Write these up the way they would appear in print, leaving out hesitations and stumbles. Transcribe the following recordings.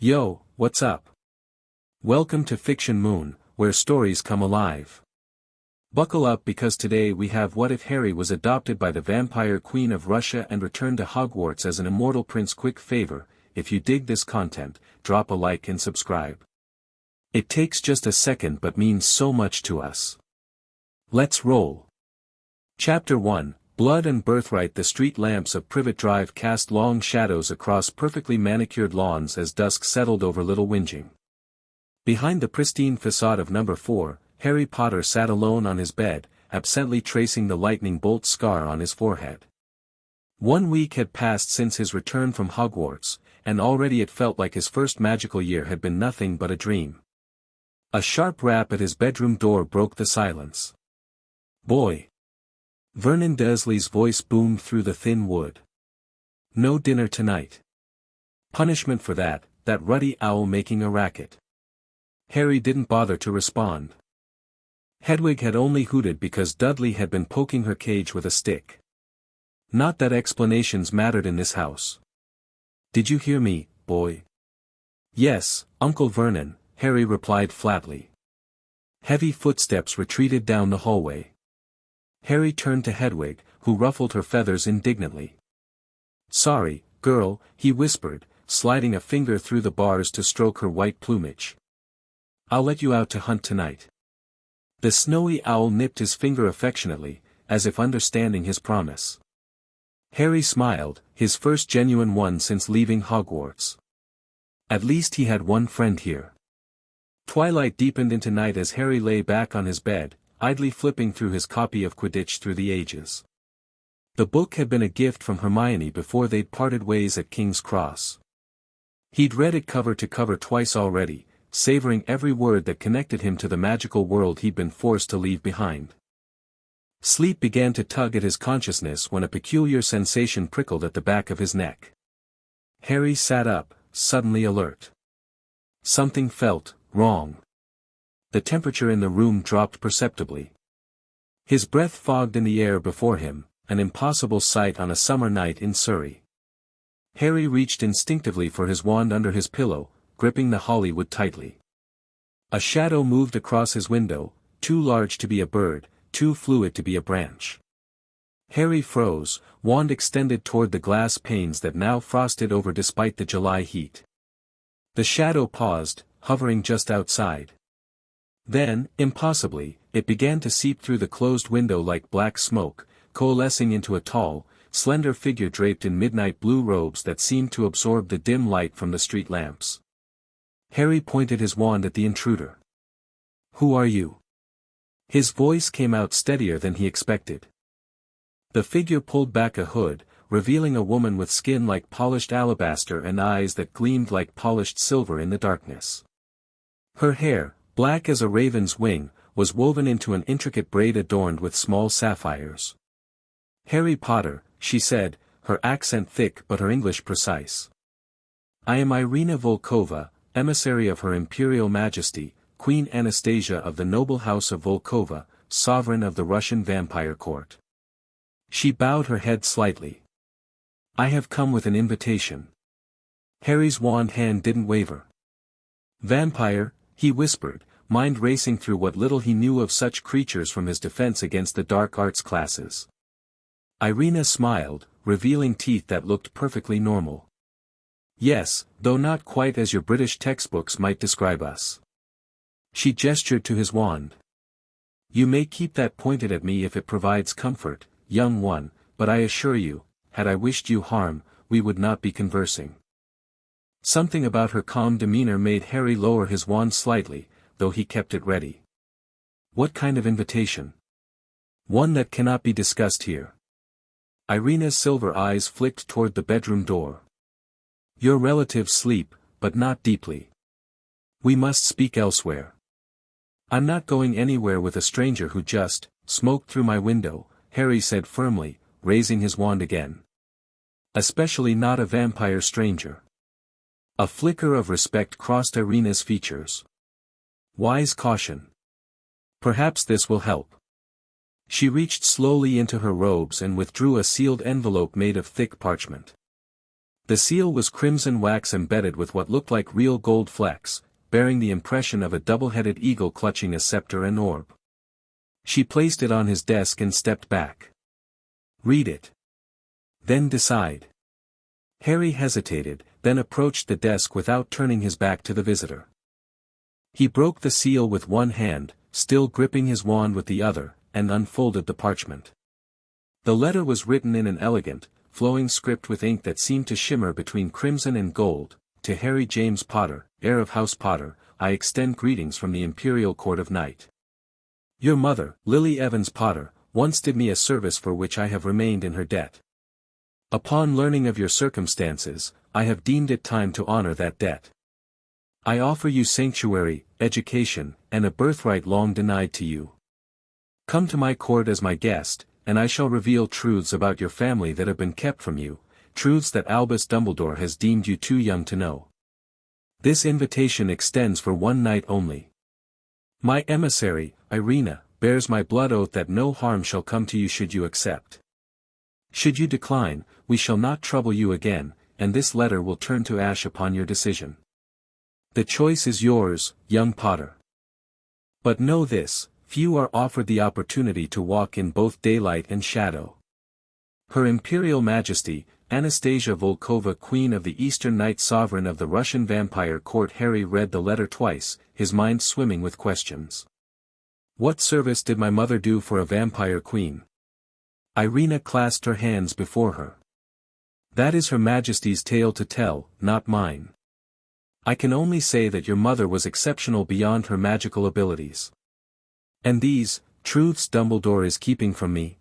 Yo, what's up? Welcome to Fiction Moon, where stories come alive. Buckle up because today we have What If Harry Was Adopted by the Vampire Queen of Russia and Returned to Hogwarts as an Immortal Prince. Quick favor, if you dig this content, drop a like and subscribe. It takes just a second but means so much to us. Let's roll. Chapter 1, Blood and Birthright. The street lamps of Privet Drive cast long shadows across perfectly manicured lawns as dusk settled over Little Whinging. Behind the pristine facade of number 4, Harry Potter sat alone on his bed, absently tracing the lightning bolt scar on his forehead. 1 week had passed since his return from Hogwarts, and already it felt like his first magical year had been nothing but a dream. A sharp rap at his bedroom door broke the silence. "Boy!" Vernon Dursley's voice boomed through the thin wood. "No dinner tonight. Punishment for that ruddy owl making a racket." Harry didn't bother to respond. Hedwig had only hooted because Dudley had been poking her cage with a stick. Not that explanations mattered in this house. "Did you hear me, boy?" "Yes, Uncle Vernon," Harry replied flatly. Heavy footsteps retreated down the hallway. Harry turned to Hedwig, who ruffled her feathers indignantly. "Sorry, girl," he whispered, sliding a finger through the bars to stroke her white plumage. "I'll let you out to hunt tonight." The snowy owl nipped his finger affectionately, as if understanding his promise. Harry smiled, his first genuine one since leaving Hogwarts. At least he had one friend here. Twilight deepened into night as Harry lay back on his bed, idly flipping through his copy of Quidditch Through the Ages. The book had been a gift from Hermione before they'd parted ways at King's Cross. He'd read it cover to cover twice already, savoring every word that connected him to the magical world he'd been forced to leave behind. Sleep began to tug at his consciousness when a peculiar sensation prickled at the back of his neck. Harry sat up, suddenly alert. Something felt wrong. The temperature in the room dropped perceptibly. His breath fogged in the air before him, an impossible sight on a summer night in Surrey. Harry reached instinctively for his wand under his pillow, gripping the hollywood tightly. A shadow moved across his window, too large to be a bird, too fluid to be a branch. Harry froze, wand extended toward the glass panes that now frosted over despite the July heat. The shadow paused, hovering just outside. Then, impossibly, it began to seep through the closed window like black smoke, coalescing into a tall, slender figure draped in midnight blue robes that seemed to absorb the dim light from the street lamps. Harry pointed his wand at the intruder. "Who are you?" His voice came out steadier than he expected. The figure pulled back a hood, revealing a woman with skin like polished alabaster and eyes that gleamed like polished silver in the darkness. Her hair, black as a raven's wing, was woven into an intricate braid adorned with small sapphires. "Harry Potter," she said, her accent thick but her English precise. "I am Irina Volkova, emissary of Her Imperial Majesty, Queen Anastasia of the noble house of Volkova, sovereign of the Russian Vampire Court." She bowed her head slightly. "I have come with an invitation." Harry's wand hand didn't waver. "Vampire," he whispered, mind racing through what little he knew of such creatures from his defense against the dark arts classes. Irina smiled, revealing teeth that looked perfectly normal. "Yes, though not quite as your British textbooks might describe us." She gestured to his wand. "You may keep that pointed at me if it provides comfort, young one, but I assure you, had I wished you harm, we would not be conversing." Something about her calm demeanor made Harry lower his wand slightly, though he kept it ready. "What kind of invitation?" "One that cannot be discussed here." Irina's silver eyes flicked toward the bedroom door. "Your relatives sleep, but not deeply. We must speak elsewhere." "I'm not going anywhere with a stranger who just smoked through my window," Harry said firmly, raising his wand again. "Especially not a vampire stranger." A flicker of respect crossed Irina's features. Wise caution. Perhaps this will help. She reached slowly into her robes and withdrew a sealed envelope made of thick parchment. The seal was crimson wax embedded with what looked like real gold flecks, bearing the impression of a double-headed eagle clutching a scepter and orb. She placed it on his desk and stepped back. "Read it. Then decide." Harry hesitated, then approached the desk without turning his back to the visitor. He broke the seal with one hand, still gripping his wand with the other, and unfolded the parchment. The letter was written in an elegant, flowing script with ink that seemed to shimmer between crimson and gold. "To Harry James Potter, heir of House Potter, I extend greetings from the Imperial Court of Night. Your mother, Lily Evans Potter, once did me a service for which I have remained in her debt. Upon learning of your circumstances, I have deemed it time to honor that debt. I offer you sanctuary, education, and a birthright long denied to you. Come to my court as my guest, and I shall reveal truths about your family that have been kept from you, truths that Albus Dumbledore has deemed you too young to know. This invitation extends for one night only. My emissary, Irina, bears my blood oath that no harm shall come to you should you accept. Should you decline, we shall not trouble you again, and this letter will turn to ash upon your decision. The choice is yours, young Potter. But know this, few are offered the opportunity to walk in both daylight and shadow. Her Imperial Majesty, Anastasia Volkova, Queen of the Eastern Night, Sovereign of the Russian Vampire Court." Harry read the letter twice, his mind swimming with questions. What service did my mother do for a vampire queen? Irina clasped her hands before her. That is Her Majesty's tale to tell, not mine. I can only say that your mother was exceptional beyond her magical abilities. And these truths Dumbledore is keeping from me.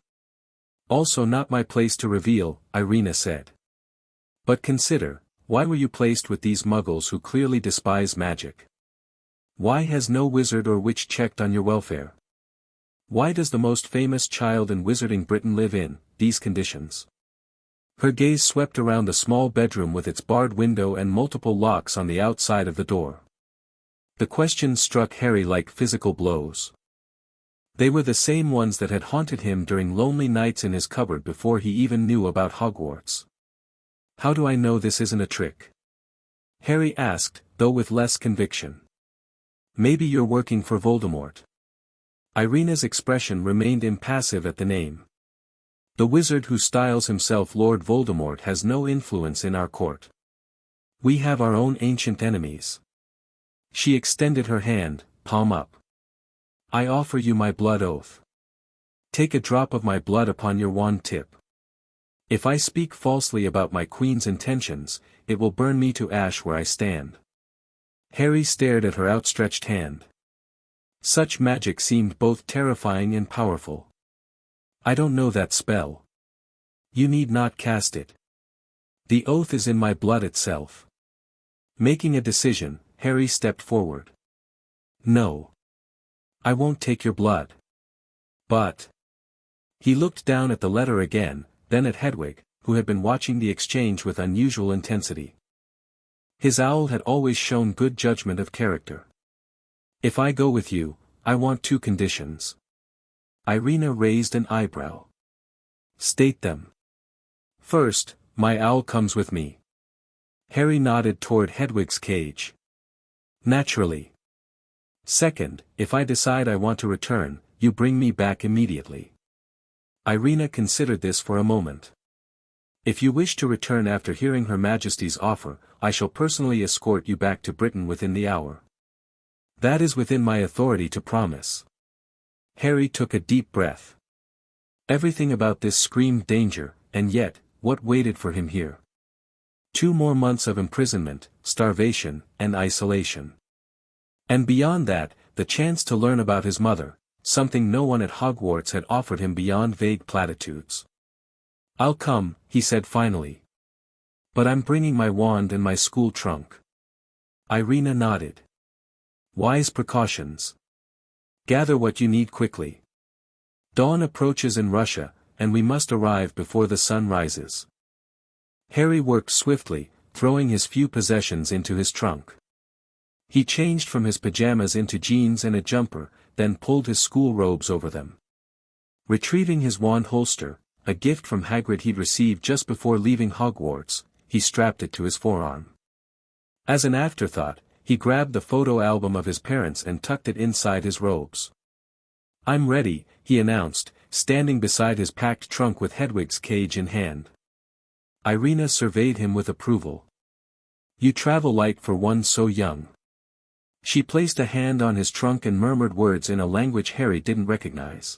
Also not my place to reveal, Irina said. But consider, why were you placed with these muggles who clearly despise magic? Why has no wizard or witch checked on your welfare? Why does the most famous child in wizarding Britain live in these conditions? Her gaze swept around the small bedroom with its barred window and multiple locks on the outside of the door. The questions struck Harry like physical blows. They were the same ones that had haunted him during lonely nights in his cupboard before he even knew about Hogwarts. How do I know this isn't a trick? Harry asked, though with less conviction. Maybe you're working for Voldemort. Irina's expression remained impassive at the name. The wizard who styles himself Lord Voldemort has no influence in our court. We have our own ancient enemies. She extended her hand, palm up. I offer you my blood oath. Take a drop of my blood upon your wand tip. If I speak falsely about my queen's intentions, it will burn me to ash where I stand. Harry stared at her outstretched hand. Such magic seemed both terrifying and powerful. I don't know that spell. You need not cast it. The oath is in my blood itself. Making a decision, Harry stepped forward. No. I won't take your blood. But. He looked down at the letter again, then at Hedwig, who had been watching the exchange with unusual intensity. His owl had always shown good judgment of character. If I go with you, I want 2 conditions. Irina raised an eyebrow. State them. First, my owl comes with me. Harry nodded toward Hedwig's cage. Naturally. Second, if I decide I want to return, you bring me back immediately. Irina considered this for a moment. If you wish to return after hearing Her Majesty's offer, I shall personally escort you back to Britain within the hour. That is within my authority to promise. Harry took a deep breath. Everything about this screamed danger, and yet, what waited for him here? 2 more months of imprisonment, starvation, and isolation. And beyond that, the chance to learn about his mother, something no one at Hogwarts had offered him beyond vague platitudes. I'll come, he said finally. But I'm bringing my wand and my school trunk. Irina nodded. Wise precautions. Gather what you need quickly. Dawn approaches in Russia, and we must arrive before the sun rises. Harry worked swiftly, throwing his few possessions into his trunk. He changed from his pajamas into jeans and a jumper, then pulled his school robes over them. Retrieving his wand holster, a gift from Hagrid he'd received just before leaving Hogwarts, he strapped it to his forearm. As an afterthought, he grabbed the photo album of his parents and tucked it inside his robes. "I'm ready," he announced, standing beside his packed trunk with Hedwig's cage in hand. Irina surveyed him with approval. "You travel light for one so young." She placed a hand on his trunk and murmured words in a language Harry didn't recognize.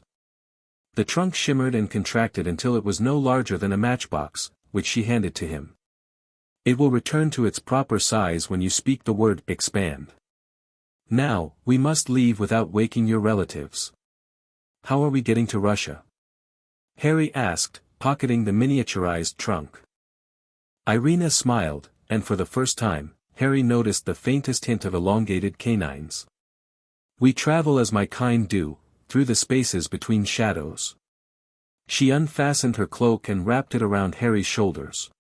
The trunk shimmered and contracted until it was no larger than a matchbox, which she handed to him. "It will return to its proper size when you speak the word expand. Now, we must leave without waking your relatives." "How are we getting to Russia?" Harry asked, pocketing the miniaturized trunk. Irina smiled, and for the first time, Harry noticed the faintest hint of elongated canines. "We travel as my kind do, through the spaces between shadows." She unfastened her cloak and wrapped it around Harry's shoulders.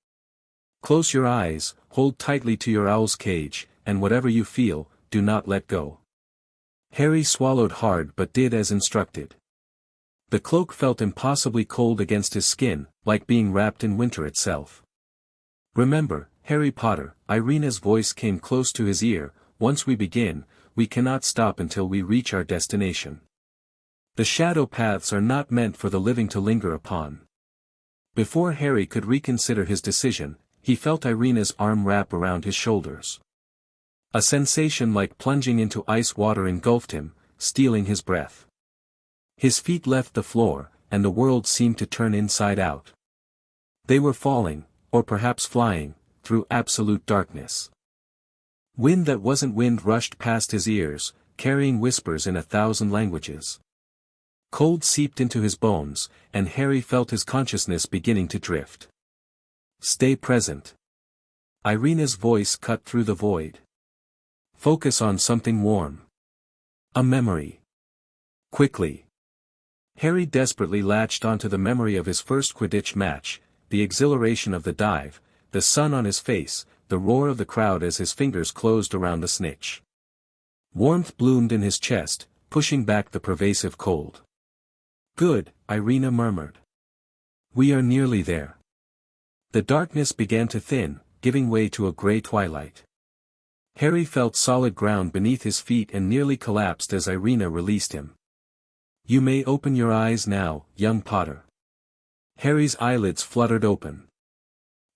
"Close your eyes, hold tightly to your owl's cage, and whatever you feel, do not let go." Harry swallowed hard but did as instructed. The cloak felt impossibly cold against his skin, like being wrapped in winter itself. "Remember, Harry Potter," Irina's voice came close to his ear, "once we begin, we cannot stop until we reach our destination. The shadow paths are not meant for the living to linger upon." Before Harry could reconsider his decision, he felt Irina's arm wrap around his shoulders. A sensation like plunging into ice water engulfed him, stealing his breath. His feet left the floor, and the world seemed to turn inside out. They were falling, or perhaps flying, through absolute darkness. Wind that wasn't wind rushed past his ears, carrying whispers in 1,000 languages. Cold seeped into his bones, and Harry felt his consciousness beginning to drift. "Stay present." Irina's voice cut through the void. "Focus on something warm. A memory. Quickly." Harry desperately latched onto the memory of his first Quidditch match, the exhilaration of the dive, the sun on his face, the roar of the crowd as his fingers closed around the snitch. Warmth bloomed in his chest, pushing back the pervasive cold. "Good," Irina murmured. "We are nearly there." The darkness began to thin, giving way to a gray twilight. Harry felt solid ground beneath his feet and nearly collapsed as Irina released him. "You may open your eyes now, young Potter." Harry's eyelids fluttered open.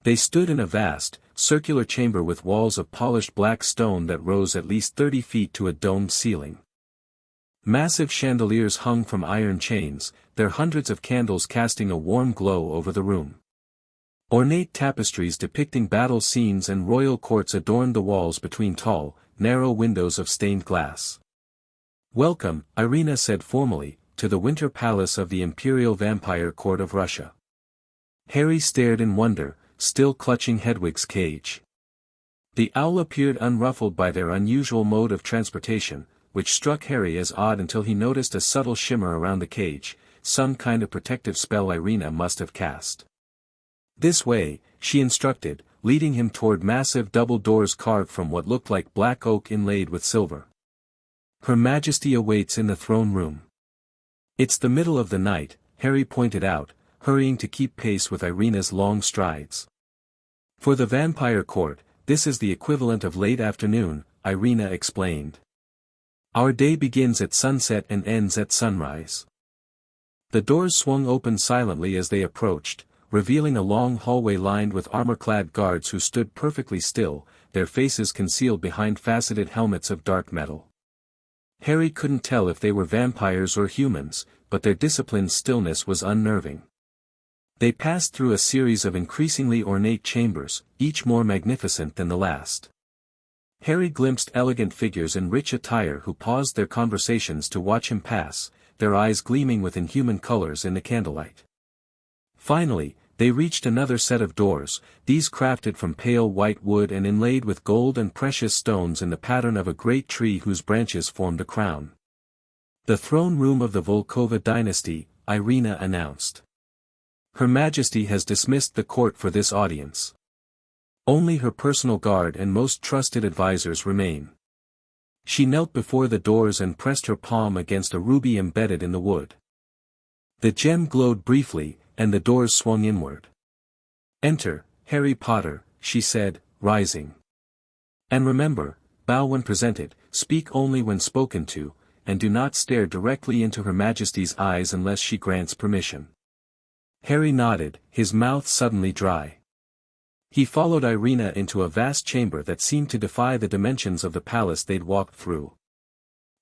They stood in a vast, circular chamber with walls of polished black stone that rose at least 30 feet to a domed ceiling. Massive chandeliers hung from iron chains, their hundreds of candles casting a warm glow over the room. Ornate tapestries depicting battle scenes and royal courts adorned the walls between tall, narrow windows of stained glass. "Welcome," Irina said formally, "to the Winter Palace of the Imperial Vampire Court of Russia." Harry stared in wonder, still clutching Hedwig's cage. The owl appeared unruffled by their unusual mode of transportation, which struck Harry as odd until he noticed a subtle shimmer around the cage, some kind of protective spell Irina must have cast. "This way," she instructed, leading him toward massive double doors carved from what looked like black oak inlaid with silver. "Her Majesty awaits in the throne room." "It's the middle of the night," Harry pointed out, hurrying to keep pace with Irina's long strides. "For the Vampire Court, this is the equivalent of late afternoon," Irina explained. "Our day begins at sunset and ends at sunrise." The doors swung open silently as they approached, revealing a long hallway lined with armor-clad guards who stood perfectly still, their faces concealed behind faceted helmets of dark metal. Harry couldn't tell if they were vampires or humans, but their disciplined stillness was unnerving. They passed through a series of increasingly ornate chambers, each more magnificent than the last. Harry glimpsed elegant figures in rich attire who paused their conversations to watch him pass, their eyes gleaming with inhuman colors in the candlelight. Finally, they reached another set of doors, these crafted from pale white wood and inlaid with gold and precious stones in the pattern of a great tree whose branches formed a crown. "The throne room of the Volkova dynasty," Irina announced. "Her Majesty has dismissed the court for this audience. Only her personal guard and most trusted advisors remain." She knelt before the doors and pressed her palm against a ruby embedded in the wood. The gem glowed briefly, and the doors swung inward. "Enter, Harry Potter," she said, rising. And remember, bow when presented, speak only when spoken to, and do not stare directly into Her Majesty's eyes unless she grants permission. Harry nodded, his mouth suddenly dry. He followed Irina into a vast chamber that seemed to defy the dimensions of the palace they'd walked through.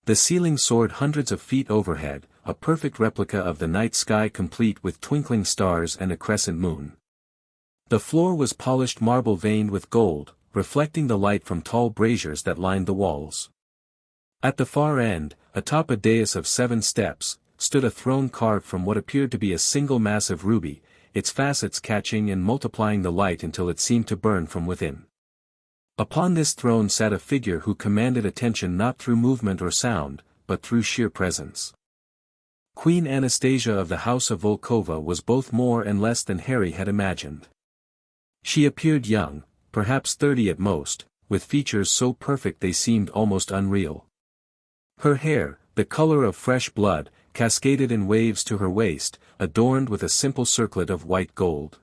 The ceiling soared hundreds of feet overhead, a perfect replica of the night sky complete with twinkling stars and a crescent moon. The floor was polished marble veined with gold, reflecting the light from tall braziers that lined the walls. At the far end, atop a dais of 7 steps, stood a throne carved from what appeared to be a single massive ruby, its facets catching and multiplying the light until it seemed to burn from within. Upon this throne sat a figure who commanded attention not through movement or sound, but through sheer presence. Queen Anastasia of the House of Volkova was both more and less than Harry had imagined. She appeared young, perhaps 30 at most, with features so perfect they seemed almost unreal. Her hair, the color of fresh blood, cascaded in waves to her waist, adorned with a simple circlet of white gold.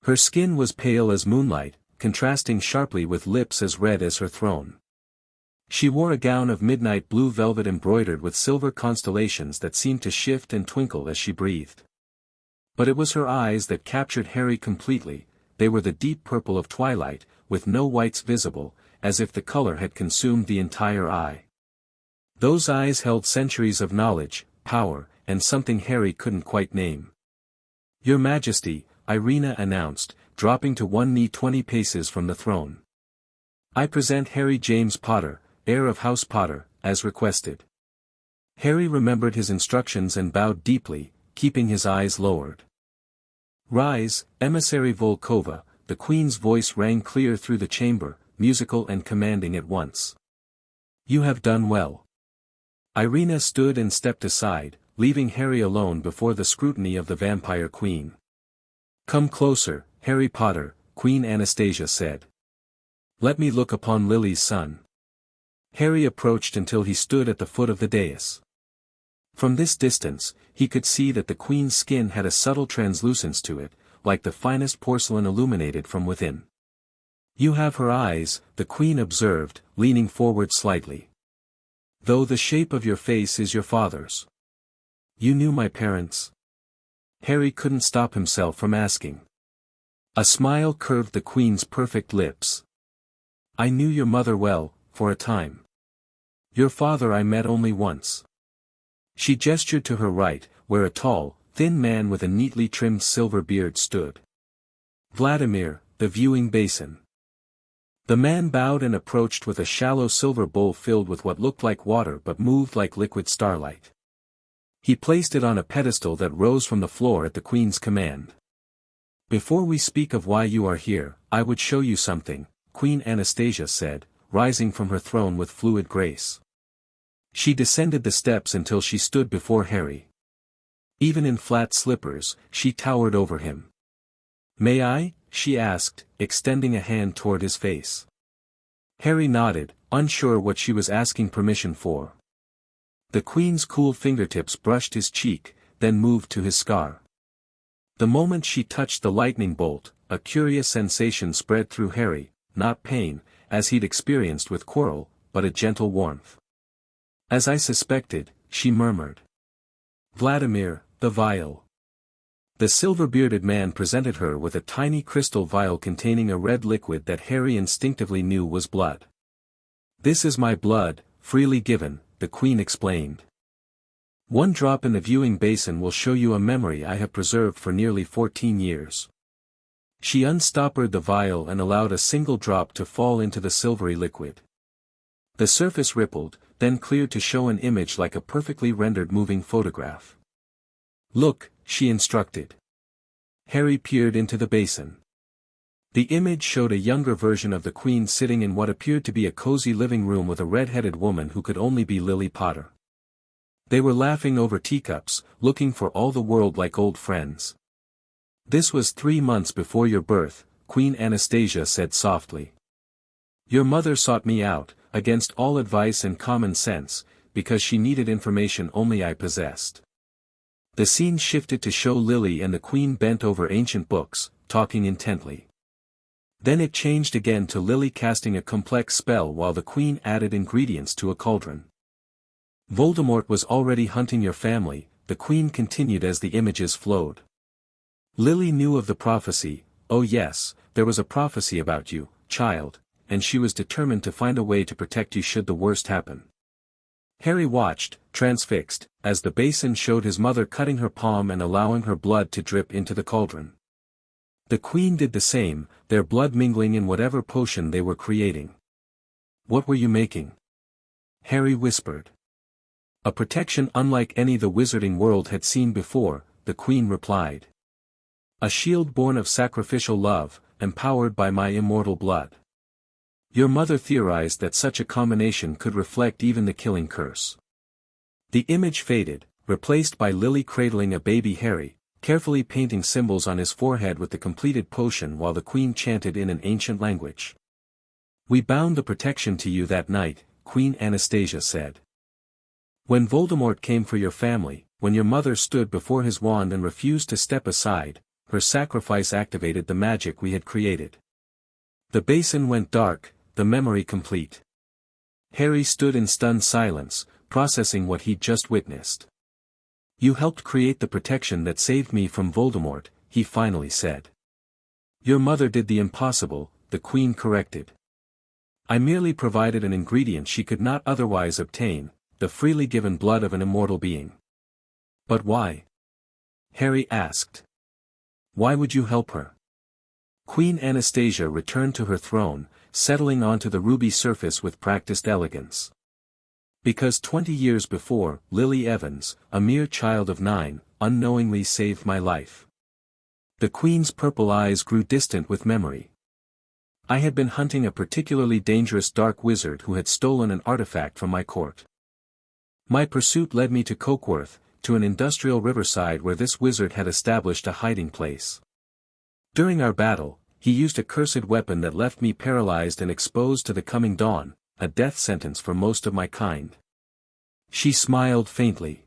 Her skin was pale as moonlight, contrasting sharply with lips as red as her throne. She wore a gown of midnight blue velvet embroidered with silver constellations that seemed to shift and twinkle as she breathed. But it was her eyes that captured Harry completely. They were the deep purple of twilight, with no whites visible, as if the color had consumed the entire eye. Those eyes held centuries of knowledge, power, and something Harry couldn't quite name. "Your Majesty," Irina announced, dropping to one knee 20 paces from the throne. "I present Harry James Potter, heir of House Potter, as requested." Harry remembered his instructions and bowed deeply, keeping his eyes lowered. "Rise, emissary Volkova," the Queen's voice rang clear through the chamber, musical and commanding at once. "You have done well." Irina stood and stepped aside, leaving Harry alone before the scrutiny of the Vampire Queen. "Come closer, Harry Potter," Queen Anastasia said. "Let me look upon Lily's son." Harry approached until he stood at the foot of the dais. From this distance, he could see that the Queen's skin had a subtle translucence to it, like the finest porcelain illuminated from within. "You have her eyes," the Queen observed, leaning forward slightly. "Though the shape of your face is your father's." "You knew my parents?" Harry couldn't stop himself from asking. A smile curved the Queen's perfect lips. "I knew your mother well, for a time. Your father I met only once." She gestured to her right, where a tall, thin man with a neatly trimmed silver beard stood. "Vladimir, the viewing basin." The man bowed and approached with a shallow silver bowl filled with what looked like water but moved like liquid starlight. He placed it on a pedestal that rose from the floor at the Queen's command. "Before we speak of why you are here, I would show you something," Queen Anastasia said, rising from her throne with fluid grace. She descended the steps until she stood before Harry. Even in flat slippers, she towered over him. "May I?" she asked, extending a hand toward his face. Harry nodded, unsure what she was asking permission for. The Queen's cool fingertips brushed his cheek, then moved to his scar. The moment she touched the lightning bolt, a curious sensation spread through Harry, not pain, as he'd experienced with Quirrell, but a gentle warmth. "As I suspected," she murmured. "Vladimir, the vial." The silver-bearded man presented her with a tiny crystal vial containing a red liquid that Harry instinctively knew was blood. "This is my blood, freely given," the Queen explained. "One drop in the viewing basin will show you a memory I have preserved for nearly 14 years. She unstoppered the vial and allowed a single drop to fall into the silvery liquid. The surface rippled, then cleared to show an image like a perfectly rendered moving photograph. "Look," she instructed. Harry peered into the basin. The image showed a younger version of the Queen sitting in what appeared to be a cozy living room with a red-headed woman who could only be Lily Potter. They were laughing over teacups, looking for all the world like old friends. "This was 3 months before your birth," Queen Anastasia said softly. "Your mother sought me out, against all advice and common sense, because she needed information only I possessed." The scene shifted to show Lily and the Queen bent over ancient books, talking intently. Then it changed again to Lily casting a complex spell while the Queen added ingredients to a cauldron. Voldemort was already hunting your family, the Queen continued as the images flowed. Lily knew of the prophecy. Oh yes, there was a prophecy about you, child, and she was determined to find a way to protect you should the worst happen. Harry watched, transfixed, as the basin showed his mother cutting her palm and allowing her blood to drip into the cauldron. The Queen did the same, their blood mingling in whatever potion they were creating. What were you making? Harry whispered. A protection unlike any the wizarding world had seen before, the Queen replied. A shield born of sacrificial love, empowered by my immortal blood. Your mother theorized that such a combination could reflect even the killing curse. The image faded, replaced by Lily cradling a baby Harry, carefully painting symbols on his forehead with the completed potion while the Queen chanted in an ancient language. We bound the protection to you that night, Queen Anastasia said. When Voldemort came for your family, when your mother stood before his wand and refused to step aside, her sacrifice activated the magic we had created. The basin went dark, the memory complete. Harry stood in stunned silence, processing what he'd just witnessed. You helped create the protection that saved me from Voldemort, he finally said. Your mother did the impossible, the Queen corrected. I merely provided an ingredient she could not otherwise obtain, the freely given blood of an immortal being. But why? Harry asked. Why would you help her? Queen Anastasia returned to her throne, settling onto the ruby surface with practiced elegance. Because 20 years before, Lily Evans, a mere child of 9, unknowingly saved my life. The Queen's purple eyes grew distant with memory. I had been hunting a particularly dangerous dark wizard who had stolen an artifact from my court. My pursuit led me to Hogwarts, to an industrial riverside where this wizard had established a hiding place. During our battle, he used a cursed weapon that left me paralyzed and exposed to the coming dawn, a death sentence for most of my kind. She smiled faintly.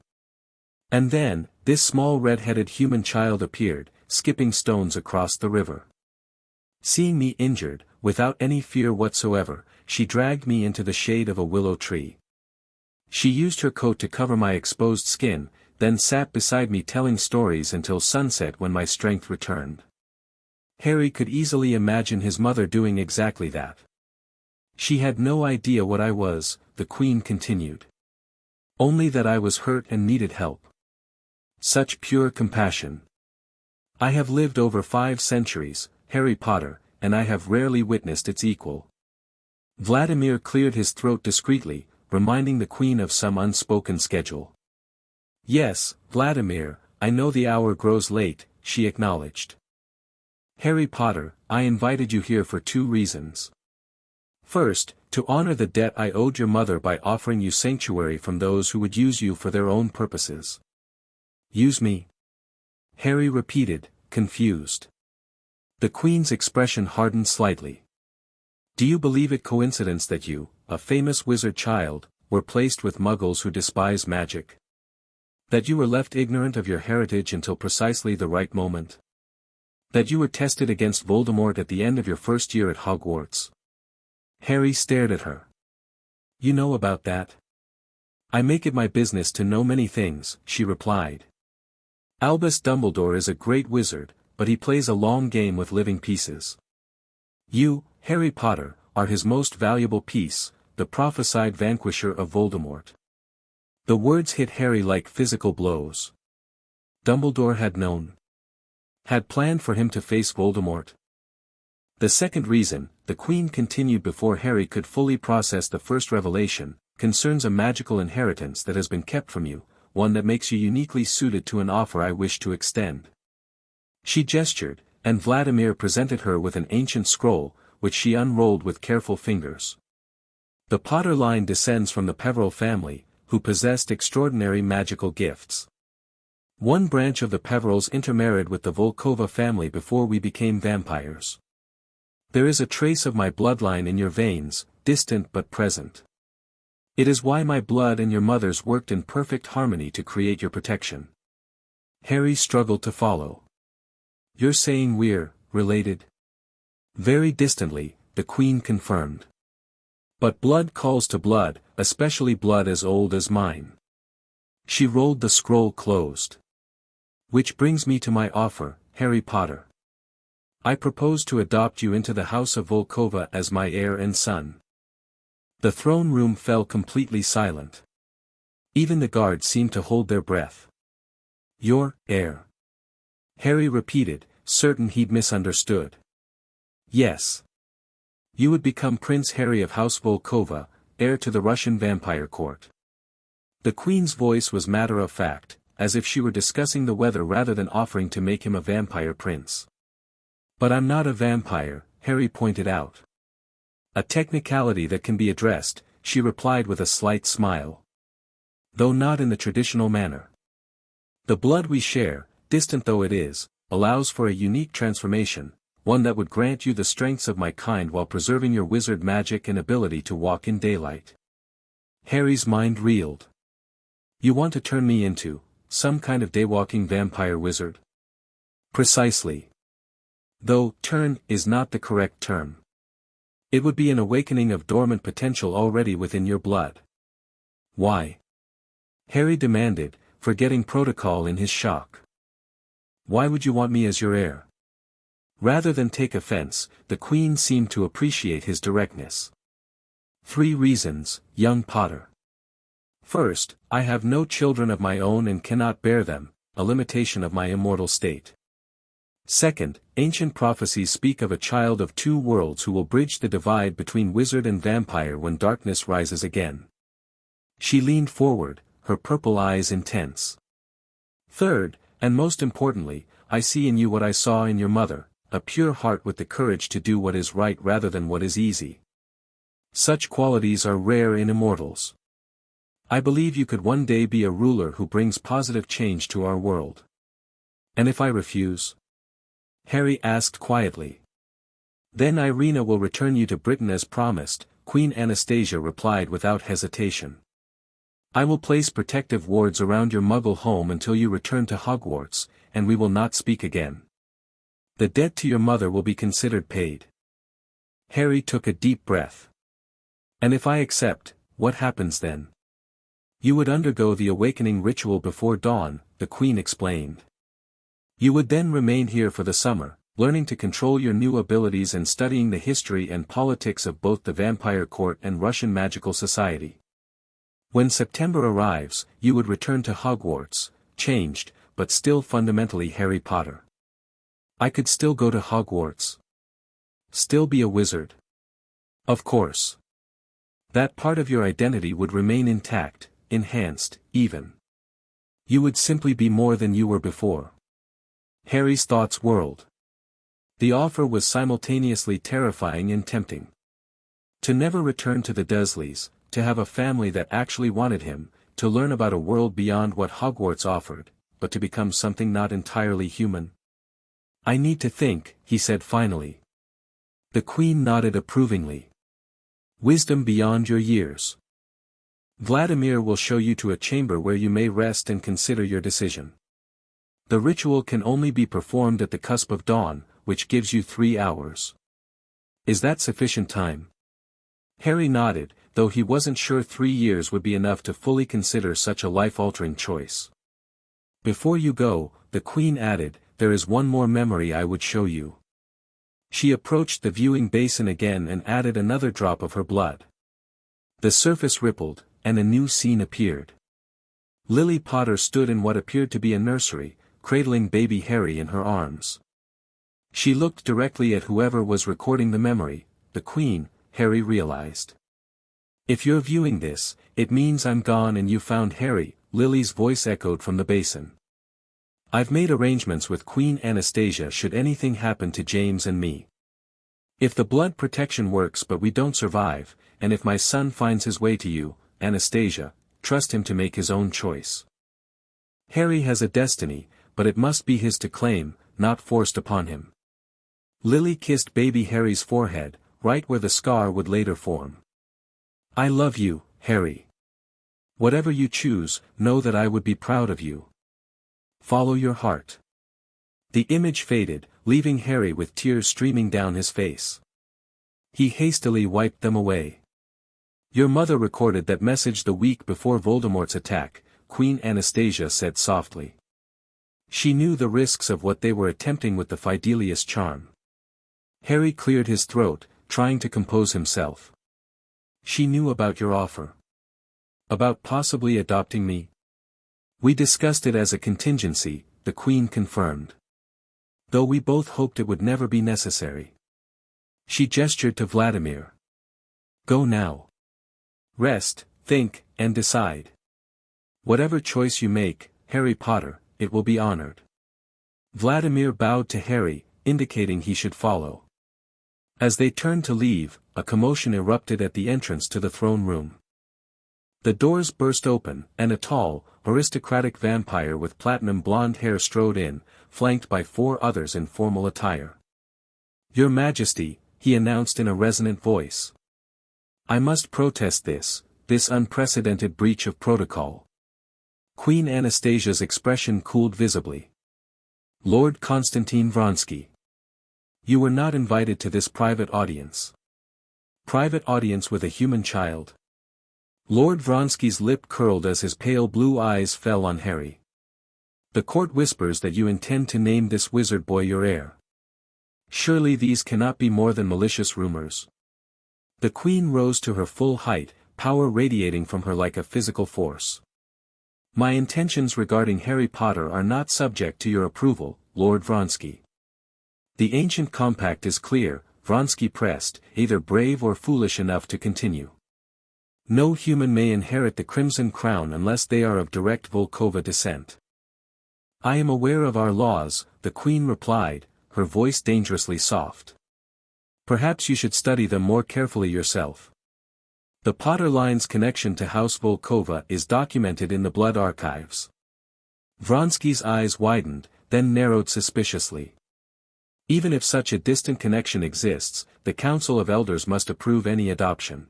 And then, this small red-headed human child appeared, skipping stones across the river. Seeing me injured, without any fear whatsoever, she dragged me into the shade of a willow tree. She used her coat to cover my exposed skin, then sat beside me telling stories until sunset when my strength returned. Harry could easily imagine his mother doing exactly that. She had no idea what I was, the Queen continued. Only that I was hurt and needed help. Such pure compassion. I have lived over 5 centuries, Harry Potter, and I have rarely witnessed its equal. Vladimir cleared his throat discreetly, reminding the Queen of some unspoken schedule. Yes, Vladimir, I know the hour grows late, she acknowledged. Harry Potter, I invited you here for 2 reasons. First, to honor the debt I owed your mother by offering you sanctuary from those who would use you for their own purposes. Use me? Harry repeated, confused. The Queen's expression hardened slightly. Do you believe it coincidence that you, a famous wizard child, were placed with muggles who despise magic? That you were left ignorant of your heritage until precisely the right moment? That you were tested against Voldemort at the end of your first year at Hogwarts? Harry stared at her. You know about that? I make it my business to know many things, she replied. Albus Dumbledore is a great wizard, but he plays a long game with living pieces. You, Harry Potter, are his most valuable piece, the prophesied vanquisher of Voldemort. The words hit Harry like physical blows. Dumbledore had known. Had planned for him to face Voldemort. The second reason, the Queen continued before Harry could fully process the first revelation, concerns a magical inheritance that has been kept from you, one that makes you uniquely suited to an offer I wish to extend. She gestured, and Vladimir presented her with an ancient scroll, which she unrolled with careful fingers. The Potter line descends from the Peverell family, who possessed extraordinary magical gifts. One branch of the Peverells intermarried with the Volkova family before we became vampires. There is a trace of my bloodline in your veins, distant but present. It is why my blood and your mother's worked in perfect harmony to create your protection. Harry struggled to follow. You're saying we're related? Very distantly, the Queen confirmed. But blood calls to blood, especially blood as old as mine. She rolled the scroll closed. Which brings me to my offer, Harry Potter. I propose to adopt you into the House of Volkova as my heir and son. The throne room fell completely silent. Even the guards seemed to hold their breath. Your heir. Harry repeated, certain he'd misunderstood. Yes. You would become Prince Harry of House Volkova, heir to the Russian Vampire Court. The Queen's voice was matter-of-fact, as if she were discussing the weather rather than offering to make him a vampire prince. But I'm not a vampire, Harry pointed out. A technicality that can be addressed, she replied with a slight smile. Though not in the traditional manner. The blood we share, distant though it is, allows for a unique transformation, one that would grant you the strengths of my kind while preserving your wizard magic and ability to walk in daylight. Harry's mind reeled. You want to turn me into some kind of daywalking vampire wizard? Precisely. Though turn is not the correct term. It would be an awakening of dormant potential already within your blood. Why? Harry demanded, forgetting protocol in his shock. Why would you want me as your heir? Rather than take offense, the Queen seemed to appreciate his directness. 3 reasons, young Potter. First, I have no children of my own and cannot bear them, a limitation of my immortal state. Second, ancient prophecies speak of a child of 2 worlds who will bridge the divide between wizard and vampire when darkness rises again. She leaned forward, her purple eyes intense. Third, and most importantly, I see in you what I saw in your mother, a pure heart with the courage to do what is right rather than what is easy. Such qualities are rare in immortals. I believe you could one day be a ruler who brings positive change to our world. And if I refuse? Harry asked quietly. Then Irina will return you to Britain as promised, Queen Anastasia replied without hesitation. I will place protective wards around your muggle home until you return to Hogwarts, and we will not speak again. The debt to your mother will be considered paid. Harry took a deep breath. And if I accept, what happens then? You would undergo the awakening ritual before dawn, the Queen explained. You would then remain here for the summer, learning to control your new abilities and studying the history and politics of both the Vampire Court and Russian Magical Society. When September arrives, you would return to Hogwarts, changed, but still fundamentally Harry Potter. I could still go to Hogwarts. Still be a wizard. Of course. That part of your identity would remain intact, enhanced, even. You would simply be more than you were before. Harry's thoughts whirled. The offer was simultaneously terrifying and tempting. To never return to the Dursleys, to have a family that actually wanted him, to learn about a world beyond what Hogwarts offered, but to become something not entirely human. I need to think, he said finally. The Queen nodded approvingly. Wisdom beyond your years. Vladimir will show you to a chamber where you may rest and consider your decision. The ritual can only be performed at the cusp of dawn, which gives you 3 hours. Is that sufficient time? Harry nodded, though he wasn't sure 3 years would be enough to fully consider such a life-altering choice. Before you go, the Queen added, there is one more memory I would show you. She approached the viewing basin again and added another drop of her blood. The surface rippled, and a new scene appeared. Lily Potter stood in what appeared to be a nursery, cradling baby Harry in her arms. She looked directly at whoever was recording the memory, the Queen, Harry realized. If you're viewing this, it means I'm gone and you found Harry, Lily's voice echoed from the basin. I've made arrangements with Queen Anastasia should anything happen to James and me. If the blood protection works but we don't survive, and if my son finds his way to you, Anastasia, trust him to make his own choice. Harry has a destiny, but it must be his to claim, not forced upon him. Lily kissed baby Harry's forehead, right where the scar would later form. I love you, Harry. Whatever you choose, know that I would be proud of you. Follow your heart. The image faded, leaving Harry with tears streaming down his face. He hastily wiped them away. Your mother recorded that message the week before Voldemort's attack, Queen Anastasia said softly. She knew the risks of what they were attempting with the Fidelius charm. Harry cleared his throat, trying to compose himself. She knew about your offer. About possibly adopting me? We discussed it as a contingency, the Queen confirmed. Though we both hoped it would never be necessary. She gestured to Vladimir. Go now. Rest, think, and decide. Whatever choice you make, Harry Potter, it will be honored. Vladimir bowed to Harry, indicating he should follow. As they turned to leave, a commotion erupted at the entrance to the throne room. The doors burst open, and a tall, aristocratic vampire with platinum blonde hair strode in, flanked by 4 others in formal attire. Your Majesty, he announced in a resonant voice. I must protest this unprecedented breach of protocol. Queen Anastasia's expression cooled visibly. Lord Konstantin Vronsky. You were not invited to this private audience. Private audience with a human child? Lord Vronsky's lip curled as his pale blue eyes fell on Harry. The court whispers that you intend to name this wizard boy your heir. Surely these cannot be more than malicious rumors. The Queen rose to her full height, power radiating from her like a physical force. My intentions regarding Harry Potter are not subject to your approval, Lord Vronsky. The ancient compact is clear, Vronsky pressed, either brave or foolish enough to continue. No human may inherit the Crimson Crown unless they are of direct Volkova descent. I am aware of our laws, the Queen replied, her voice dangerously soft. Perhaps you should study them more carefully yourself. The Potter line's connection to House Volkova is documented in the blood archives. Vronsky's eyes widened, then narrowed suspiciously. Even if such a distant connection exists, the Council of Elders must approve any adoption.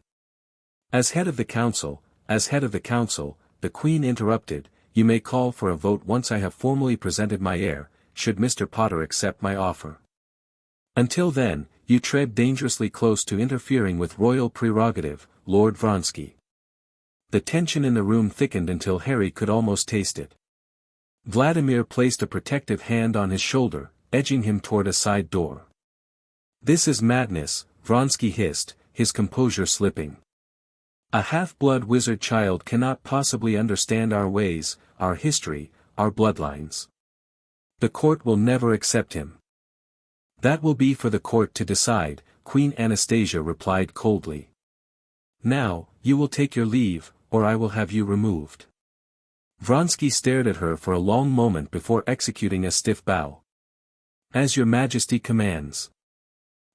As head of the Council, the Queen interrupted, you may call for a vote once I have formally presented my heir, should Mr. Potter accept my offer. Until then, you tread dangerously close to interfering with royal prerogative, Lord Vronsky. The tension in the room thickened until Harry could almost taste it. Vladimir placed a protective hand on his shoulder, edging him toward a side door. This is madness, Vronsky hissed, his composure slipping. A half-blood wizard child cannot possibly understand our ways, our history, our bloodlines. The court will never accept him. That will be for the court to decide, Queen Anastasia replied coldly. Now, you will take your leave, or I will have you removed. Vronsky stared at her for a long moment before executing a stiff bow. As your Majesty commands.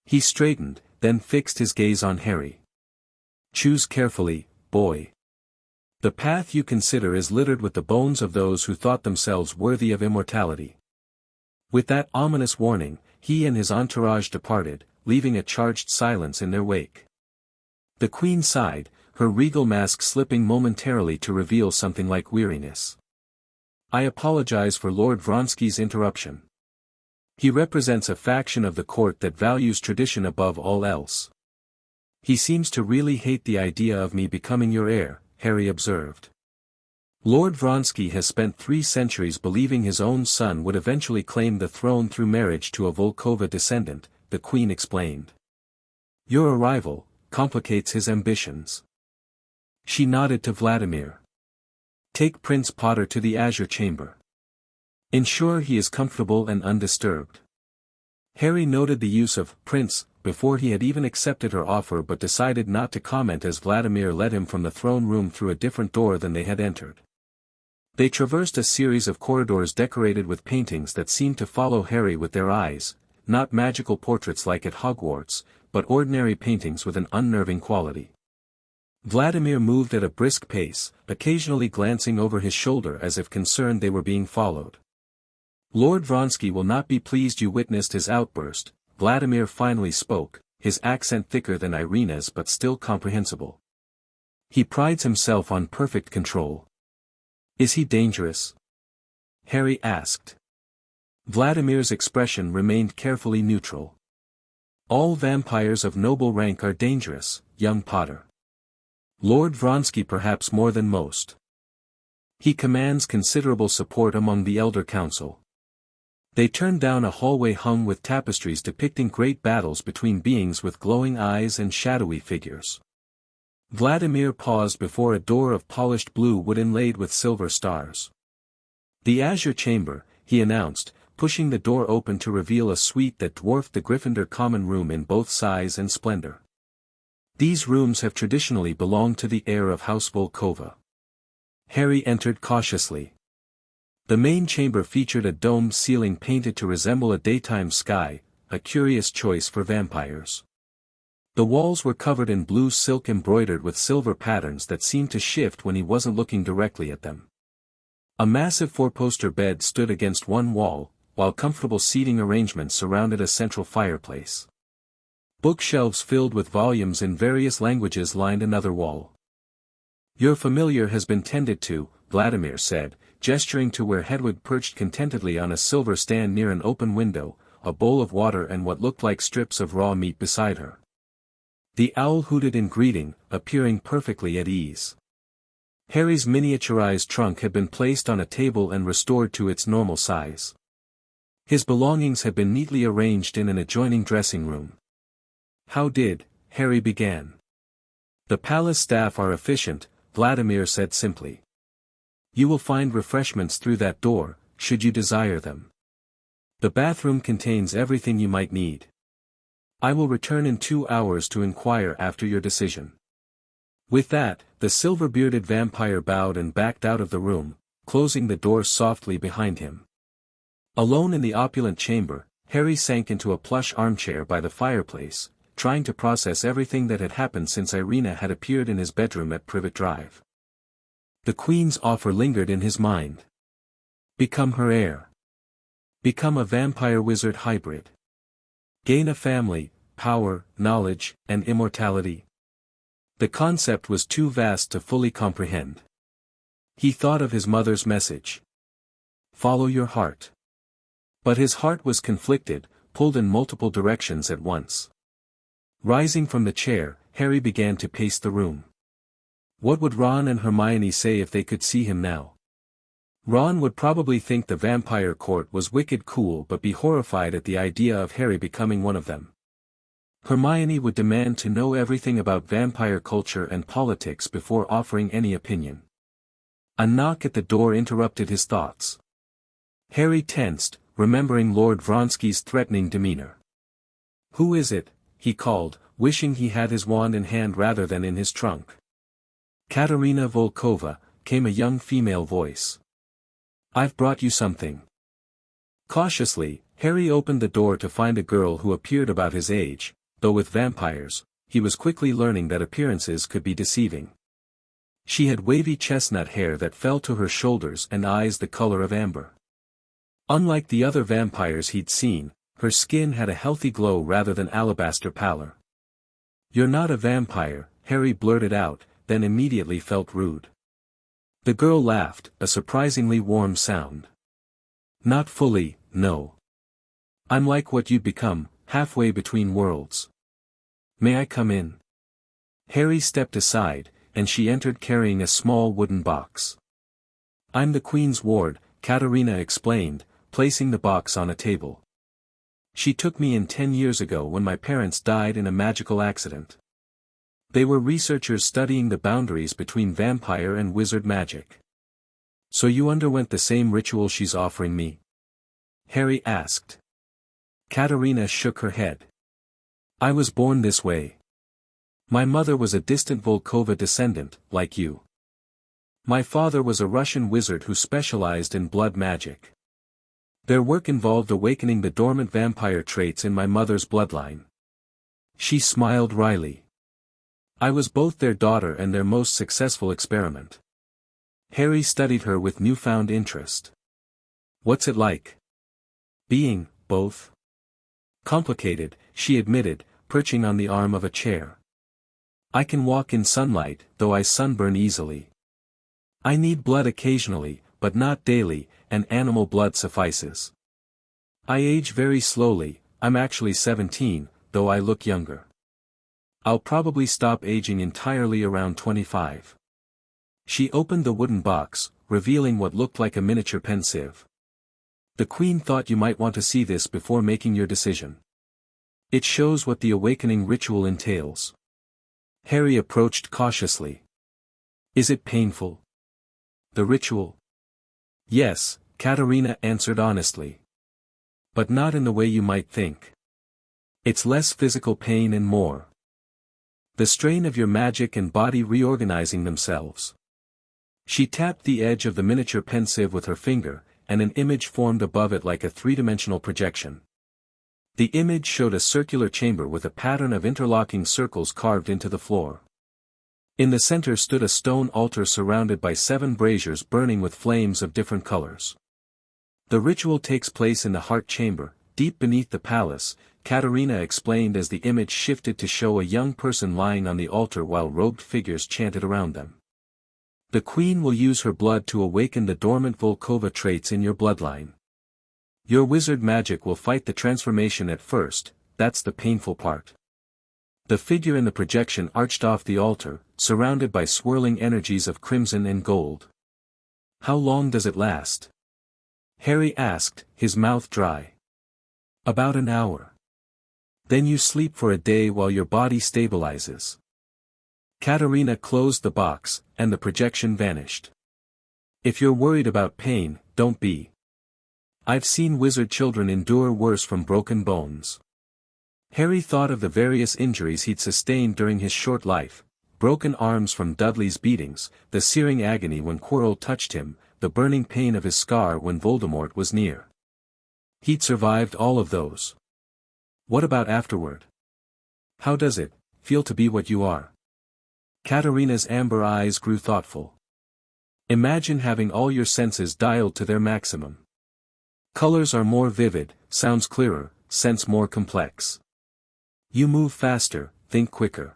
He straightened, then fixed his gaze on Harry. Choose carefully, boy. The path you consider is littered with the bones of those who thought themselves worthy of immortality. With that ominous warning, he and his entourage departed, leaving a charged silence in their wake. The Queen sighed, her regal mask slipping momentarily to reveal something like weariness. I apologize for Lord Vronsky's interruption. He represents a faction of the court that values tradition above all else. He seems to really hate the idea of me becoming your heir, Harry observed. Lord Vronsky has spent 3 centuries believing his own son would eventually claim the throne through marriage to a Volkova descendant, the Queen explained. Your arrival complicates his ambitions. She nodded to Vladimir. Take Prince Potter to the Azure Chamber. Ensure he is comfortable and undisturbed. Harry noted the use of Prince before he had even accepted her offer but decided not to comment as Vladimir led him from the throne room through a different door than they had entered. They traversed a series of corridors decorated with paintings that seemed to follow Harry with their eyes, not magical portraits like at Hogwarts, but ordinary paintings with an unnerving quality. Vladimir moved at a brisk pace, occasionally glancing over his shoulder as if concerned they were being followed. Lord Vronsky will not be pleased you witnessed his outburst, Vladimir finally spoke, his accent thicker than Irina's but still comprehensible. He prides himself on perfect control. Is he dangerous? Harry asked. Vladimir's expression remained carefully neutral. All vampires of noble rank are dangerous, young Potter. Lord Vronsky perhaps more than most. He commands considerable support among the Elder Council. They turned down a hallway hung with tapestries depicting great battles between beings with glowing eyes and shadowy figures. Vladimir paused before a door of polished blue wood inlaid with silver stars. "The Azure Chamber," he announced, pushing the door open to reveal a suite that dwarfed the Gryffindor common room in both size and splendor. These rooms have traditionally belonged to the heir of House Volkova. Harry entered cautiously. The main chamber featured a domed ceiling painted to resemble a daytime sky, a curious choice for vampires. The walls were covered in blue silk embroidered with silver patterns that seemed to shift when he wasn't looking directly at them. A massive four-poster bed stood against one wall, while comfortable seating arrangements surrounded a central fireplace. Bookshelves filled with volumes in various languages lined another wall. "Your familiar has been tended to," Vladimir said, gesturing to where Hedwig perched contentedly on a silver stand near an open window, a bowl of water and what looked like strips of raw meat beside her. The owl hooted in greeting, appearing perfectly at ease. Harry's miniaturized trunk had been placed on a table and restored to its normal size. His belongings had been neatly arranged in an adjoining dressing room. "How did," Harry began. "The palace staff are efficient," Vladimir said simply. "You will find refreshments through that door, should you desire them. The bathroom contains everything you might need. I will return in 2 hours to inquire after your decision." With that, the silver-bearded vampire bowed and backed out of the room, closing the door softly behind him. Alone in the opulent chamber, Harry sank into a plush armchair by the fireplace, trying to process everything that had happened since Irina had appeared in his bedroom at Privet Drive. The Queen's offer lingered in his mind. Become her heir. Become a vampire-wizard hybrid. Gain a family, power, knowledge, and immortality. The concept was too vast to fully comprehend. He thought of his mother's message. Follow your heart. But his heart was conflicted, pulled in multiple directions at once. Rising from the chair, Harry began to pace the room. What would Ron and Hermione say if they could see him now? Ron would probably think the Vampire Court was wicked cool but be horrified at the idea of Harry becoming one of them. Hermione would demand to know everything about vampire culture and politics before offering any opinion. A knock at the door interrupted his thoughts. Harry tensed, remembering Lord Vronsky's threatening demeanor. "Who is it?" he called, wishing he had his wand in hand rather than in his trunk. "Katerina Volkova," came a young female voice. "I've brought you something." Cautiously, Harry opened the door to find a girl who appeared about his age, though with vampires, he was quickly learning that appearances could be deceiving. She had wavy chestnut hair that fell to her shoulders and eyes the color of amber. Unlike the other vampires he'd seen, her skin had a healthy glow rather than alabaster pallor. "You're not a vampire," Harry blurted out, then immediately felt rude. The girl laughed, a surprisingly warm sound. "Not fully, no. I'm like what you'd become, halfway between worlds. May I come in?" Harry stepped aside, and she entered carrying a small wooden box. "I'm the Queen's ward," Katerina explained, placing the box on a table. "She took me in 10 years ago when my parents died in a magical accident. They were researchers studying the boundaries between vampire and wizard magic." "So you underwent the same ritual she's offering me?" Harry asked. Katerina shook her head. "I was born this way. My mother was a distant Volkova descendant, like you. My father was a Russian wizard who specialized in blood magic. Their work involved awakening the dormant vampire traits in my mother's bloodline." She smiled wryly. "I was both their daughter and their most successful experiment." Harry studied her with newfound interest. "What's it like being both?" "Complicated," she admitted, perching on the arm of a chair. "I can walk in sunlight, though I sunburn easily. I need blood occasionally, but not daily, and animal blood suffices. I age very slowly, I'm actually 17, though I look younger. I'll probably stop aging entirely around 25. She opened the wooden box, revealing what looked like a miniature pensieve. The Queen thought you might want to see this before making your decision. It shows what the awakening ritual entails. Harry approached cautiously. Is it painful? The ritual? Yes, Katerina answered honestly. But not in the way you might think. It's less physical pain and more the strain of your magic and body reorganizing themselves. She tapped the edge of the miniature pensieve with her finger, and an image formed above it like a three-dimensional projection. The image showed a circular chamber with a pattern of interlocking circles carved into the floor. In the center stood a stone altar surrounded by 7 braziers burning with flames of different colors. The ritual takes place in the heart chamber, deep beneath the palace, Katerina explained as the image shifted to show a young person lying on the altar while robed figures chanted around them. The Queen will use her blood to awaken the dormant Volkova traits in your bloodline. Your wizard magic will fight the transformation at first, that's the painful part. The figure in the projection arched off the altar, surrounded by swirling energies of crimson and gold. How long does it last? Harry asked, his mouth dry. About an hour. Then you sleep for a day while your body stabilizes. Katerina closed the box, and the projection vanished. If you're worried about pain, don't be. I've seen wizard children endure worse from broken bones. Harry thought of the various injuries he'd sustained during his short life, broken arms from Dudley's beatings, the searing agony when Quirrell touched him, the burning pain of his scar when Voldemort was near. He'd survived all of those. What about afterward? How does it feel to be what you are? Katerina's amber eyes grew thoughtful. Imagine having all your senses dialed to their maximum. Colors are more vivid, sounds clearer, sense more complex. You move faster, think quicker.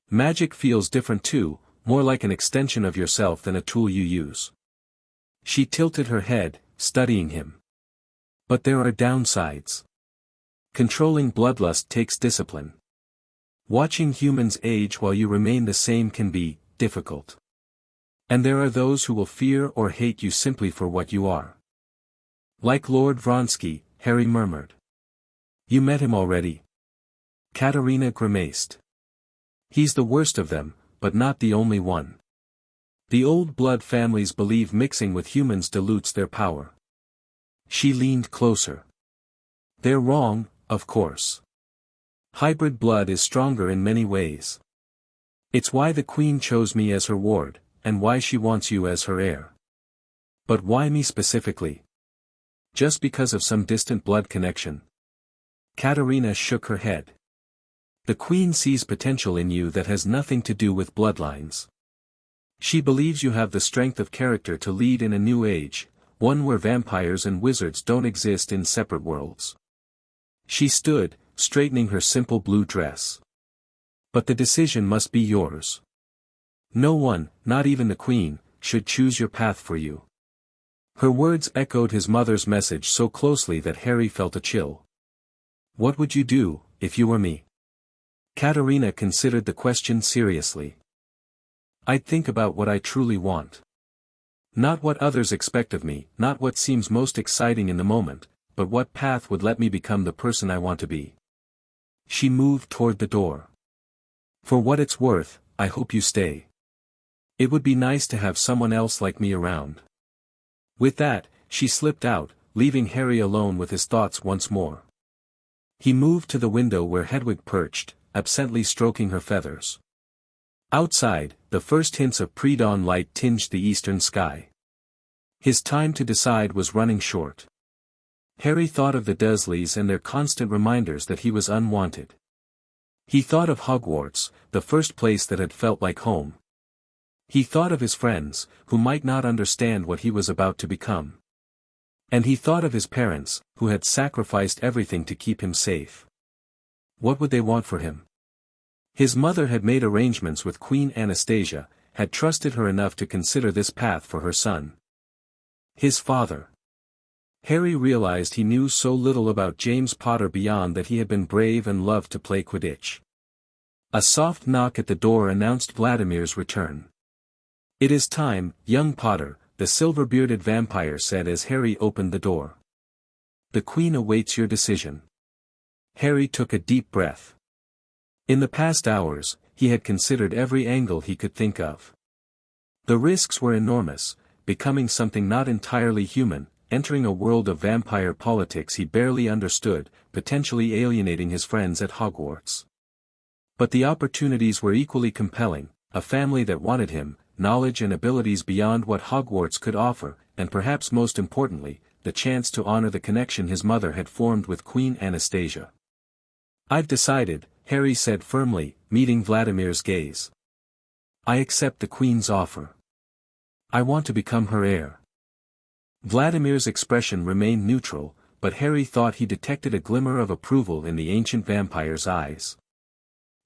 Magic feels different too, more like an extension of yourself than a tool you use. She tilted her head, studying him. But there are downsides. Controlling bloodlust takes discipline. Watching humans age while you remain the same can be difficult. And there are those who will fear or hate you simply for what you are. Like Lord Vronsky, Harry murmured. You met him already? Katerina grimaced. He's the worst of them, but not the only one. The old blood families believe mixing with humans dilutes their power. She leaned closer. They're wrong, of course. Hybrid blood is stronger in many ways. It's why the Queen chose me as her ward, and why she wants you as her heir. But why me specifically? Just because of some distant blood connection? Katerina shook her head. The Queen sees potential in you that has nothing to do with bloodlines. She believes you have the strength of character to lead in a new age, one where vampires and wizards don't exist in separate worlds. She stood, straightening her simple blue dress. But the decision must be yours. No one, not even the Queen, should choose your path for you. Her words echoed his mother's message so closely that Harry felt a chill. What would you do, if you were me? Katerina considered the question seriously. I'd think about what I truly want. Not what others expect of me, not what seems most exciting in the moment, but what path would let me become the person I want to be. She moved toward the door. For what it's worth, I hope you stay. It would be nice to have someone else like me around. With that, she slipped out, leaving Harry alone with his thoughts once more. He moved to the window where Hedwig perched, absently stroking her feathers. Outside, the first hints of pre-dawn light tinged the eastern sky. His time to decide was running short. Harry thought of the Dursleys and their constant reminders that he was unwanted. He thought of Hogwarts, the first place that had felt like home. He thought of his friends, who might not understand what he was about to become. And he thought of his parents, who had sacrificed everything to keep him safe. What would they want for him? His mother had made arrangements with Queen Anastasia, had trusted her enough to consider this path for her son. His father. Harry realized he knew so little about James Potter beyond that he had been brave and loved to play Quidditch. A soft knock at the door announced Vladimir's return. "It is time, young Potter," the silver-bearded vampire said as Harry opened the door. "The Queen awaits your decision." Harry took a deep breath. In the past hours, he had considered every angle he could think of. The risks were enormous, becoming something not entirely human, entering a world of vampire politics he barely understood, potentially alienating his friends at Hogwarts. But the opportunities were equally compelling, a family that wanted him, knowledge and abilities beyond what Hogwarts could offer, and perhaps most importantly, the chance to honor the connection his mother had formed with Queen Anastasia. "I've decided," Harry said firmly, meeting Vladimir's gaze. "I accept the Queen's offer. I want to become her heir." Vladimir's expression remained neutral, but Harry thought he detected a glimmer of approval in the ancient vampire's eyes.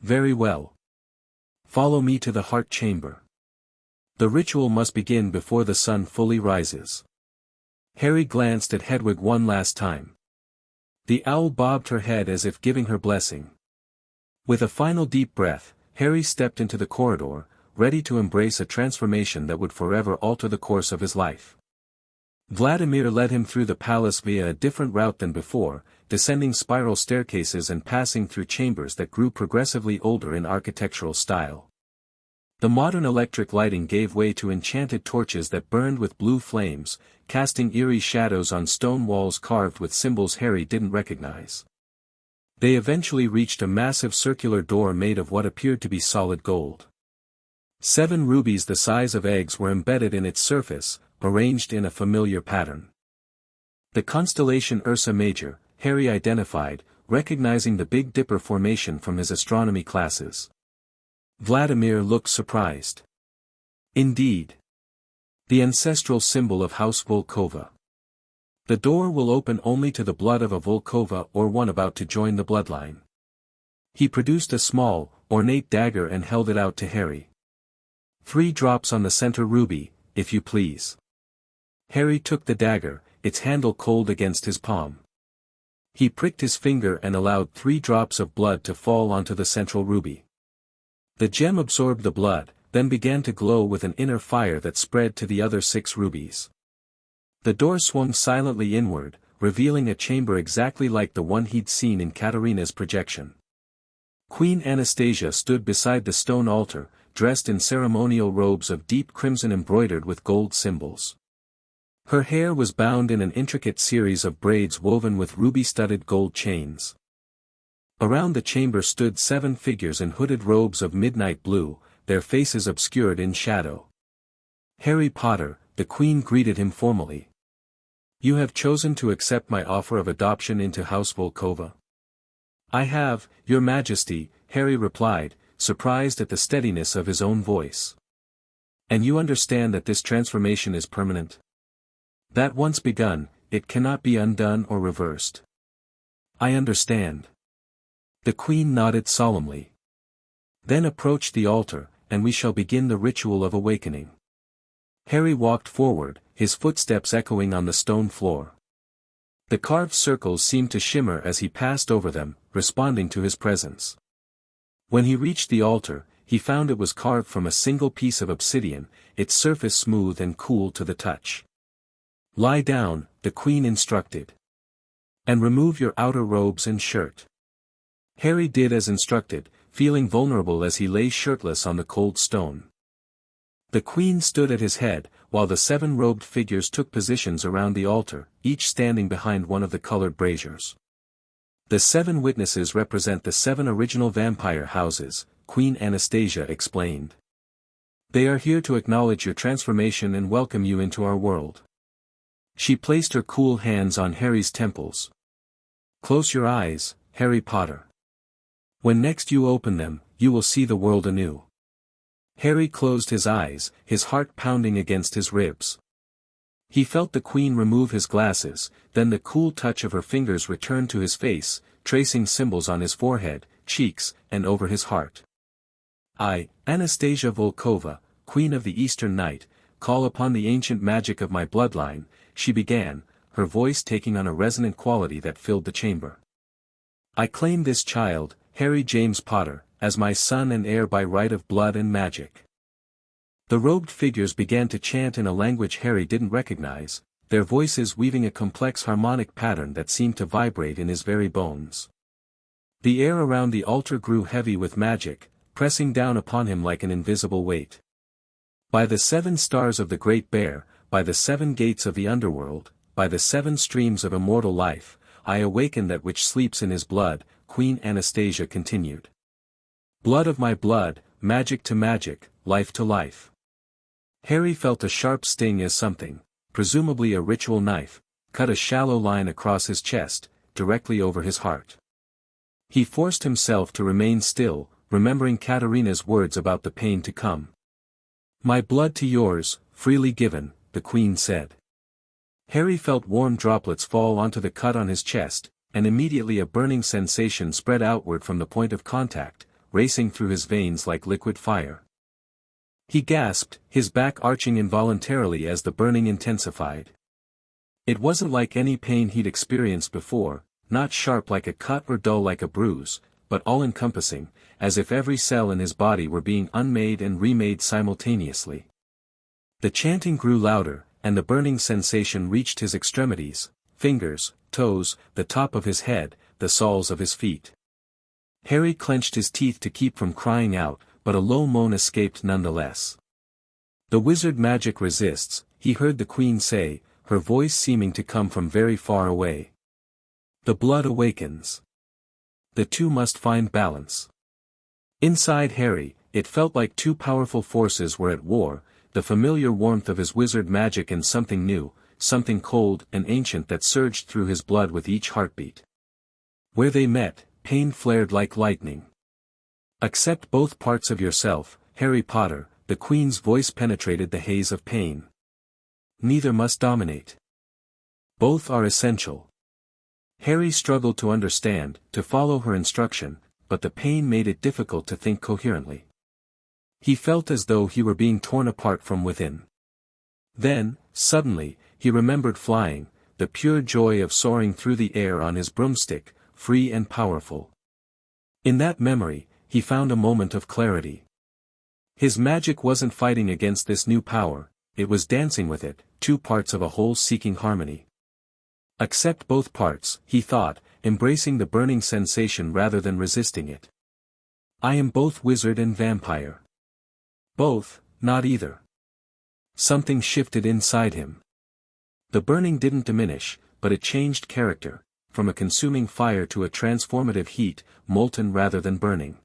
"Very well. Follow me to the heart chamber. The ritual must begin before the sun fully rises." Harry glanced at Hedwig one last time. The owl bobbed her head as if giving her blessing. With a final deep breath, Harry stepped into the corridor, ready to embrace a transformation that would forever alter the course of his life. Vladimir led him through the palace via a different route than before, descending spiral staircases and passing through chambers that grew progressively older in architectural style. The modern electric lighting gave way to enchanted torches that burned with blue flames, casting eerie shadows on stone walls carved with symbols Harry didn't recognize. They eventually reached a massive circular door made of what appeared to be solid gold. 7 rubies the size of eggs were embedded in its surface, arranged in a familiar pattern. The constellation Ursa Major, Harry identified, recognizing the Big Dipper formation from his astronomy classes. Vladimir looked surprised. "Indeed. The ancestral symbol of House Volkova. The door will open only to the blood of a Volkova or one about to join the bloodline." He produced a small, ornate dagger and held it out to Harry. 3 drops on the center ruby, if you please." Harry took the dagger, its handle cold against his palm. He pricked his finger and allowed 3 drops of blood to fall onto the central ruby. The gem absorbed the blood, then began to glow with an inner fire that spread to the other 6 rubies. The door swung silently inward, revealing a chamber exactly like the one he'd seen in Katerina's projection. Queen Anastasia stood beside the stone altar, dressed in ceremonial robes of deep crimson embroidered with gold symbols. Her hair was bound in an intricate series of braids woven with ruby-studded gold chains. Around the chamber stood 7 figures in hooded robes of midnight blue, their faces obscured in shadow. "Harry Potter," the Queen greeted him formally. "You have chosen to accept my offer of adoption into House Volkova." "I have, Your Majesty," Harry replied, surprised at the steadiness of his own voice. "And you understand that this transformation is permanent? That once begun, it cannot be undone or reversed?" "I understand." The Queen nodded solemnly. "Then approach the altar, and we shall begin the ritual of awakening." Harry walked forward, his footsteps echoing on the stone floor. The carved circles seemed to shimmer as he passed over them, responding to his presence. When he reached the altar, he found it was carved from a single piece of obsidian, its surface smooth and cool to the touch. "Lie down," the Queen instructed. "And remove your outer robes and shirt." Harry did as instructed, feeling vulnerable as he lay shirtless on the cold stone. The Queen stood at his head, while the 7 robed figures took positions around the altar, each standing behind one of the colored braziers. "The 7 witnesses represent the 7 original vampire houses," Queen Anastasia explained. "They are here to acknowledge your transformation and welcome you into our world." She placed her cool hands on Harry's temples. "Close your eyes, Harry Potter. When next you open them, you will see the world anew." Harry closed his eyes, his heart pounding against his ribs. He felt the Queen remove his glasses, then the cool touch of her fingers returned to his face, tracing symbols on his forehead, cheeks, and over his heart. "I, Anastasia Volkova, Queen of the Eastern Night, call upon the ancient magic of my bloodline," she began, her voice taking on a resonant quality that filled the chamber. "I claim this child, Harry James Potter, as my son and heir by right of blood and magic." The robed figures began to chant in a language Harry didn't recognize, their voices weaving a complex harmonic pattern that seemed to vibrate in his very bones. The air around the altar grew heavy with magic, pressing down upon him like an invisible weight. "By the 7 stars of the Great Bear, by the 7 gates of the underworld, by the 7 streams of immortal life, I awaken that which sleeps in his blood," Queen Anastasia continued. "Blood of my blood, magic to magic, life to life." Harry felt a sharp sting as something, presumably a ritual knife, cut a shallow line across his chest, directly over his heart. He forced himself to remain still, remembering Katerina's words about the pain to come. "My blood to yours, freely given," the Queen said. Harry felt warm droplets fall onto the cut on his chest, and immediately a burning sensation spread outward from the point of contact, racing through his veins like liquid fire. He gasped, his back arching involuntarily as the burning intensified. It wasn't like any pain he'd experienced before, not sharp like a cut or dull like a bruise, but all-encompassing, as if every cell in his body were being unmade and remade simultaneously. The chanting grew louder, and the burning sensation reached his extremities, fingers, toes, the top of his head, the soles of his feet. Harry clenched his teeth to keep from crying out, but a low moan escaped nonetheless. "The wizard magic resists," he heard the Queen say, her voice seeming to come from very far away. "The blood awakens. The two must find balance." Inside Harry, it felt like two powerful forces were at war, the familiar warmth of his wizard magic and something new, something cold and ancient that surged through his blood with each heartbeat. Where they met, pain flared like lightning. "Accept both parts of yourself, Harry Potter," the Queen's voice penetrated the haze of pain. "Neither must dominate. Both are essential." Harry struggled to understand, to follow her instruction, but the pain made it difficult to think coherently. He felt as though he were being torn apart from within. Then, suddenly, he remembered flying, the pure joy of soaring through the air on his broomstick, free and powerful. In that memory, he found a moment of clarity. His magic wasn't fighting against this new power, it was dancing with it, two parts of a whole seeking harmony. Accept both parts, he thought, embracing the burning sensation rather than resisting it. "I am both wizard and vampire. Both, not either." Something shifted inside him. The burning didn't diminish, but it changed character, from a consuming fire to a transformative heat, molten rather than burning.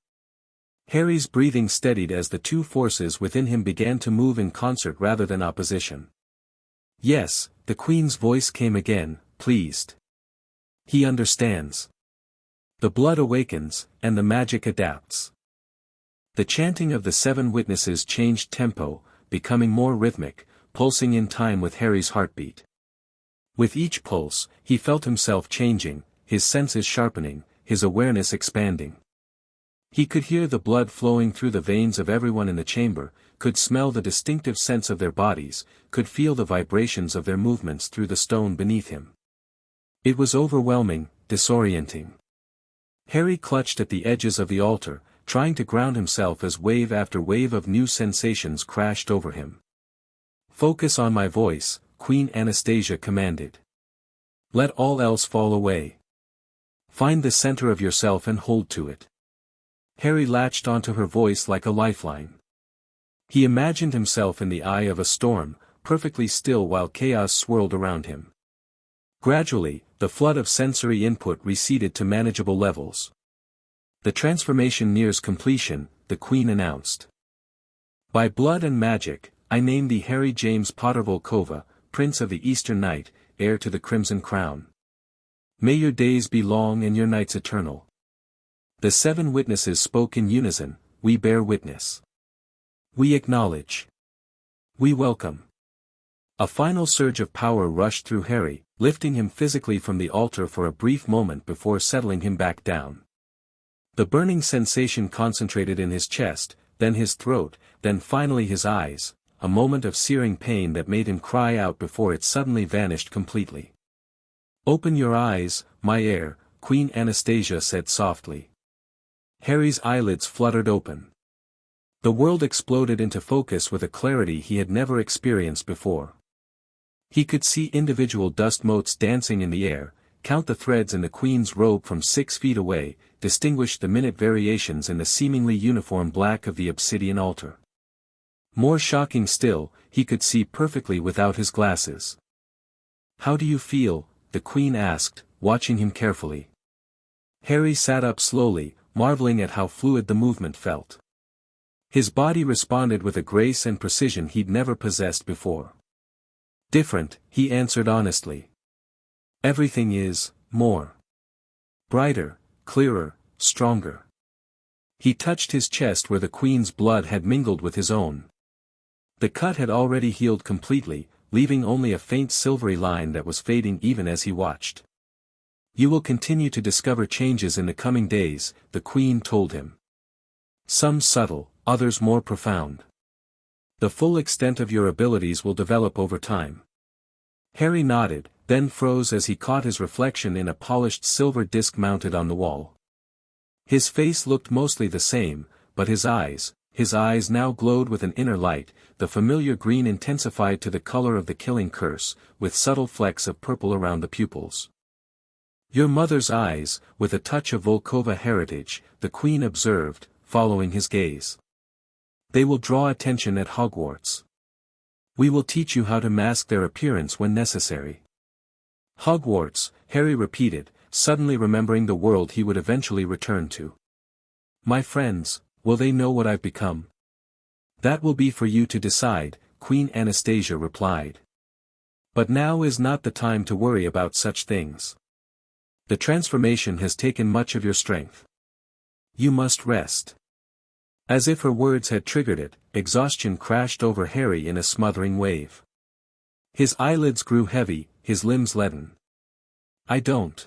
Harry's breathing steadied as the two forces within him began to move in concert rather than opposition. "Yes," the Queen's voice came again, pleased. "He understands. The blood awakens, and the magic adapts." The chanting of the 7 witnesses changed tempo, becoming more rhythmic, pulsing in time with Harry's heartbeat. With each pulse, he felt himself changing, his senses sharpening, his awareness expanding. He could hear the blood flowing through the veins of everyone in the chamber, could smell the distinctive scents of their bodies, could feel the vibrations of their movements through the stone beneath him. It was overwhelming, disorienting. Harry clutched at the edges of the altar, trying to ground himself as wave after wave of new sensations crashed over him. "Focus on my voice," Queen Anastasia commanded. "Let all else fall away. Find the center of yourself and hold to it." Harry latched onto her voice like a lifeline. He imagined himself in the eye of a storm, perfectly still while chaos swirled around him. Gradually, the flood of sensory input receded to manageable levels. "The transformation nears completion," the Queen announced. "By blood and magic, I name thee Harry James Potter Volkova, Prince of the Eastern Night, heir to the Crimson Crown. May your days be long and your nights eternal." The 7 witnesses spoke in unison, "We bear witness. We acknowledge. We welcome." A final surge of power rushed through Harry, lifting him physically from the altar for a brief moment before settling him back down. The burning sensation concentrated in his chest, then his throat, then finally his eyes, a moment of searing pain that made him cry out before it suddenly vanished completely. Open your eyes, my heir, Queen Anastasia said softly. Harry's eyelids fluttered open. The world exploded into focus with a clarity he had never experienced before. He could see individual dust motes dancing in the air, count the threads in the Queen's robe from 6 feet away, distinguish the minute variations in the seemingly uniform black of the obsidian altar. More shocking still, he could see perfectly without his glasses. How do you feel? The Queen asked, watching him carefully. Harry sat up slowly, marveling at how fluid the movement felt. His body responded with a grace and precision he'd never possessed before. Different, he answered honestly. Everything is, more. Brighter, clearer, stronger. He touched his chest where the Queen's blood had mingled with his own. The cut had already healed completely, leaving only a faint silvery line that was fading even as he watched. You will continue to discover changes in the coming days, the Queen told him. Some subtle, others more profound. The full extent of your abilities will develop over time. Harry nodded, then froze as he caught his reflection in a polished silver disc mounted on the wall. His face looked mostly the same, but his eyes now glowed with an inner light, the familiar green intensified to the color of the killing curse, with subtle flecks of purple around the pupils. Your mother's eyes, with a touch of Volkova heritage, the Queen observed, following his gaze. They will draw attention at Hogwarts. We will teach you how to mask their appearance when necessary. Hogwarts, Harry repeated, suddenly remembering the world he would eventually return to. My friends, will they know what I've become? That will be for you to decide, Queen Anastasia replied. But now is not the time to worry about such things. The transformation has taken much of your strength. You must rest. As if her words had triggered it, exhaustion crashed over Harry in a smothering wave. His eyelids grew heavy, his limbs leaden. I don't.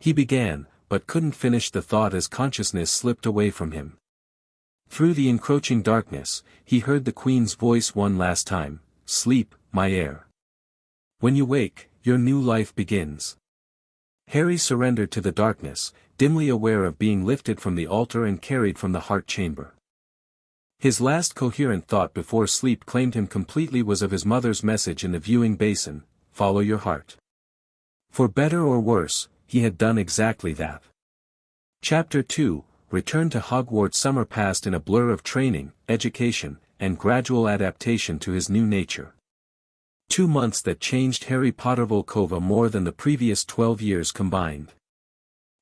He began, but couldn't finish the thought as consciousness slipped away from him. Through the encroaching darkness, he heard the Queen's voice one last time, sleep, my heir. When you wake, your new life begins. Harry surrendered to the darkness, dimly aware of being lifted from the altar and carried from the heart chamber. His last coherent thought before sleep claimed him completely was of his mother's message in the viewing basin, follow your heart. For better or worse, he had done exactly that. Chapter 2, Return to Hogwarts. Summer passed in a blur of training, education, and gradual adaptation to his new nature. 2 months that changed Harry Potter Volkova more than the previous 12 years combined.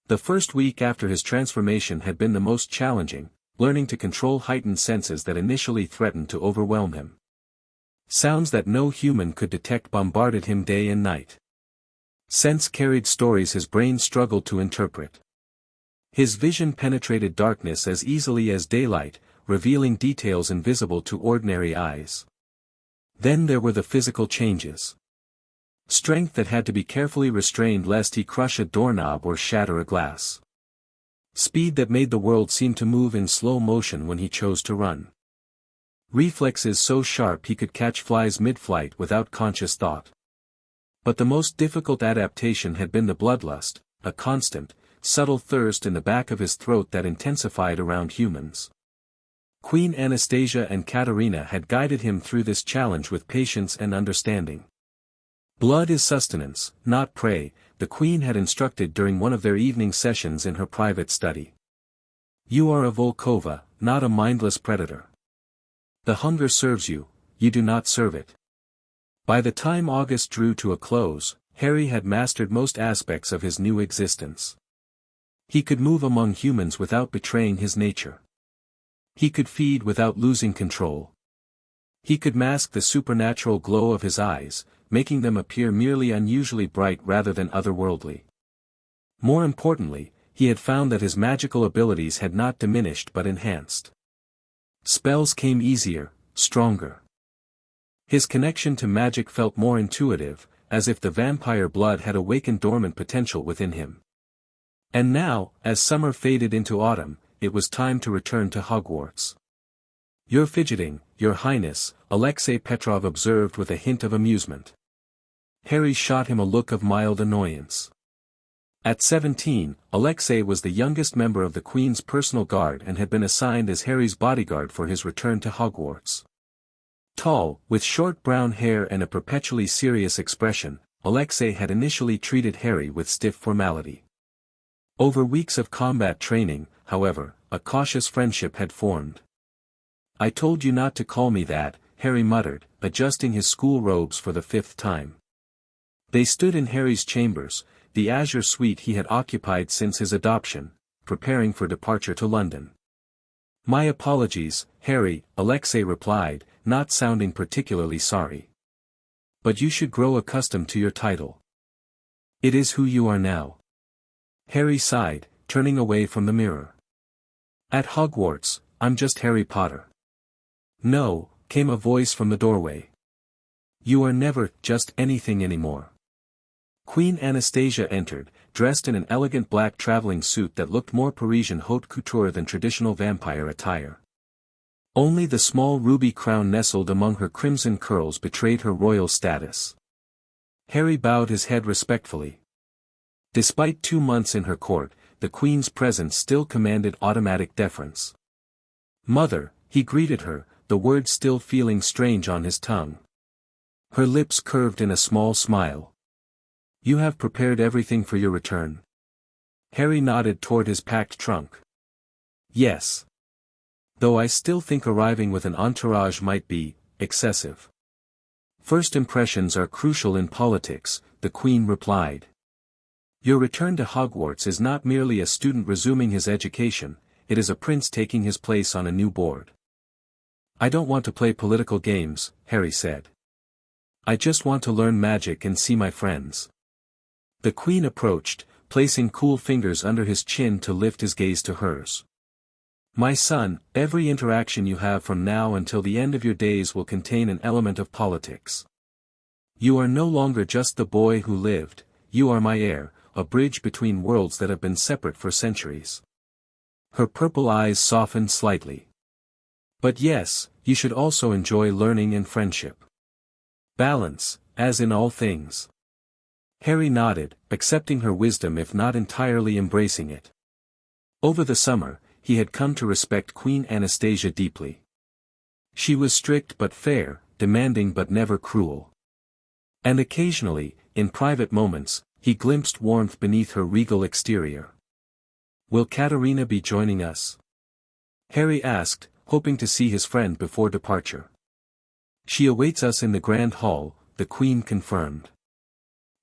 The first week after his transformation had been the most challenging, learning to control heightened senses that initially threatened to overwhelm him. Sounds that no human could detect bombarded him day and night. Scents carried stories his brain struggled to interpret. His vision penetrated darkness as easily as daylight, revealing details invisible to ordinary eyes. Then there were the physical changes. Strength that had to be carefully restrained lest he crush a doorknob or shatter a glass. Speed that made the world seem to move in slow motion when he chose to run. Reflexes so sharp he could catch flies mid-flight without conscious thought. But the most difficult adaptation had been the bloodlust, a constant, subtle thirst in the back of his throat that intensified around humans. Queen Anastasia and Katerina had guided him through this challenge with patience and understanding. Blood is sustenance, not prey, the Queen had instructed during one of their evening sessions in her private study. You are a Volkova, not a mindless predator. The hunger serves you, you do not serve it. By the time August drew to a close, Harry had mastered most aspects of his new existence. He could move among humans without betraying his nature. He could feed without losing control. He could mask the supernatural glow of his eyes, making them appear merely unusually bright rather than otherworldly. More importantly, he had found that his magical abilities had not diminished but enhanced. Spells came easier, stronger. His connection to magic felt more intuitive, as if the vampire blood had awakened dormant potential within him. And now, as summer faded into autumn, it was time to return to Hogwarts. You're fidgeting, Your Highness, Alexei Petrov observed with a hint of amusement. Harry shot him a look of mild annoyance. At 17, Alexei was the youngest member of the Queen's personal guard and had been assigned as Harry's bodyguard for his return to Hogwarts. Tall, with short brown hair and a perpetually serious expression, Alexei had initially treated Harry with stiff formality. Over weeks of combat training, however, a cautious friendship had formed. "I told you not to call me that," Harry muttered, adjusting his school robes for the 5th time. They stood in Harry's chambers, the azure suite he had occupied since his adoption, preparing for departure to London. "My apologies, Harry," Alexei replied, not sounding particularly sorry. "But you should grow accustomed to your title. It is who you are now." Harry sighed, turning away from the mirror. "At Hogwarts, I'm just Harry Potter." "No," came a voice from the doorway. "You are never just anything anymore." Queen Anastasia entered, dressed in an elegant black traveling suit that looked more Parisian haute couture than traditional vampire attire. Only the small ruby crown nestled among her crimson curls betrayed her royal status. Harry bowed his head respectfully. Despite 2 months in her court, the Queen's presence still commanded automatic deference. "Mother," he greeted her, the words still feeling strange on his tongue. Her lips curved in a small smile. "You have prepared everything for your return?" Harry nodded toward his packed trunk. "Yes. Though I still think arriving with an entourage might be excessive." "First impressions are crucial in politics," the Queen replied. "Your return to Hogwarts is not merely a student resuming his education, it is a prince taking his place on a new board." "I don't want to play political games," Harry said. "I just want to learn magic and see my friends." The Queen approached, placing cool fingers under his chin to lift his gaze to hers. "My son, every interaction you have from now until the end of your days will contain an element of politics. You are no longer just the boy who lived, you are my heir, a bridge between worlds that have been separate for centuries." Her purple eyes softened slightly. "But yes, you should also enjoy learning and friendship. Balance, as in all things." Harry nodded, accepting her wisdom if not entirely embracing it. Over the summer, he had come to respect Queen Anastasia deeply. She was strict but fair, demanding but never cruel. And occasionally, in private moments, he glimpsed warmth beneath her regal exterior. "Will Katerina be joining us?" Harry asked, hoping to see his friend before departure. "She awaits us in the Grand Hall," the Queen confirmed.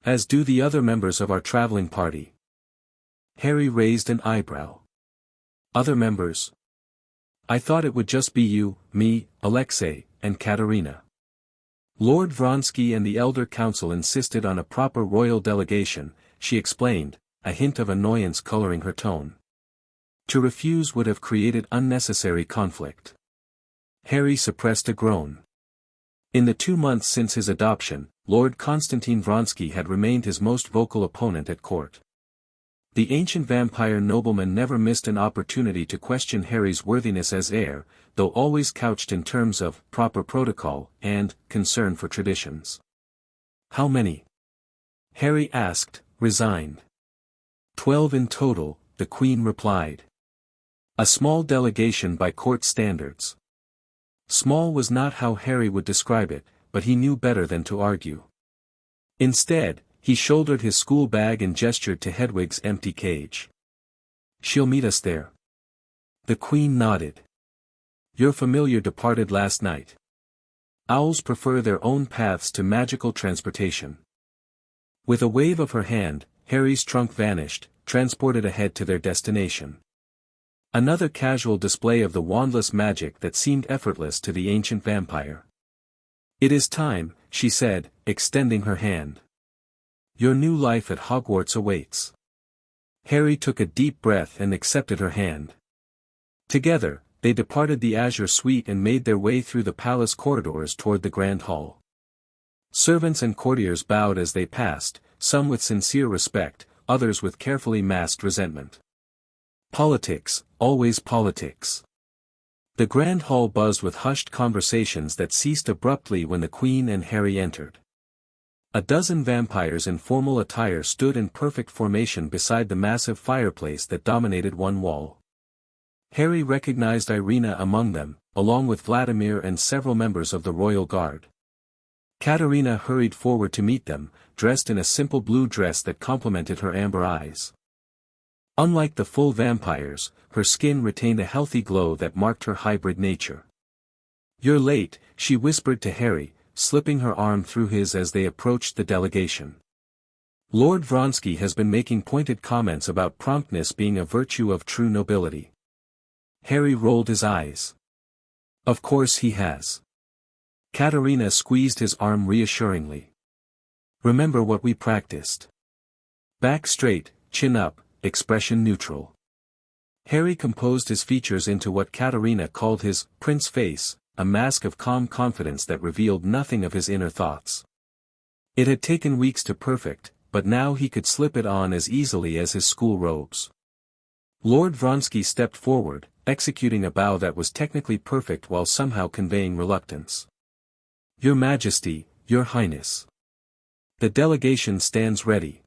"As do the other members of our traveling party." Harry raised an eyebrow. "Other members? I thought it would just be you, me, Alexei, and Katerina." "Lord Vronsky and the Elder Council insisted on a proper royal delegation," she explained, a hint of annoyance coloring her tone. "To refuse would have created unnecessary conflict." Harry suppressed a groan. In the 2 months since his adoption, Lord Constantine Vronsky had remained his most vocal opponent at court. The ancient vampire nobleman never missed an opportunity to question Harry's worthiness as heir, though always couched in terms of proper protocol and concern for traditions. "How many?" Harry asked, resigned. 12 in total," the Queen replied. "A small delegation by court standards." Small was not how Harry would describe it, but he knew better than to argue. Instead, he shouldered his school bag and gestured to Hedwig's empty cage. "She'll meet us there." The Queen nodded. "Your familiar departed last night. Owls prefer their own paths to magical transportation." With a wave of her hand, Harry's trunk vanished, transported ahead to their destination. Another casual display of the wandless magic that seemed effortless to the ancient vampire. "It is time," she said, extending her hand. "Your new life at Hogwarts awaits." Harry took a deep breath and accepted her hand. Together, they departed the azure suite and made their way through the palace corridors toward the Grand Hall. Servants and courtiers bowed as they passed, some with sincere respect, others with carefully masked resentment. Politics, always politics. The Grand Hall buzzed with hushed conversations that ceased abruptly when the Queen and Harry entered. A dozen vampires in formal attire stood in perfect formation beside the massive fireplace that dominated one wall. Harry recognized Irina among them, along with Vladimir and several members of the royal guard. Katerina hurried forward to meet them, dressed in a simple blue dress that complemented her amber eyes. Unlike the full vampires, her skin retained a healthy glow that marked her hybrid nature. "You're late," she whispered to Harry, slipping her arm through his as they approached the delegation. "Lord Vronsky has been making pointed comments about promptness being a virtue of true nobility." Harry rolled his eyes. "Of course he has." Katerina squeezed his arm reassuringly. "Remember what we practiced. Back straight, chin up, expression neutral." Harry composed his features into what Katerina called his prince face, a mask of calm confidence that revealed nothing of his inner thoughts. It had taken weeks to perfect, but now he could slip it on as easily as his school robes. Lord Vronsky stepped forward, executing a bow that was technically perfect while somehow conveying reluctance. "Your Majesty, Your Highness. The delegation stands ready."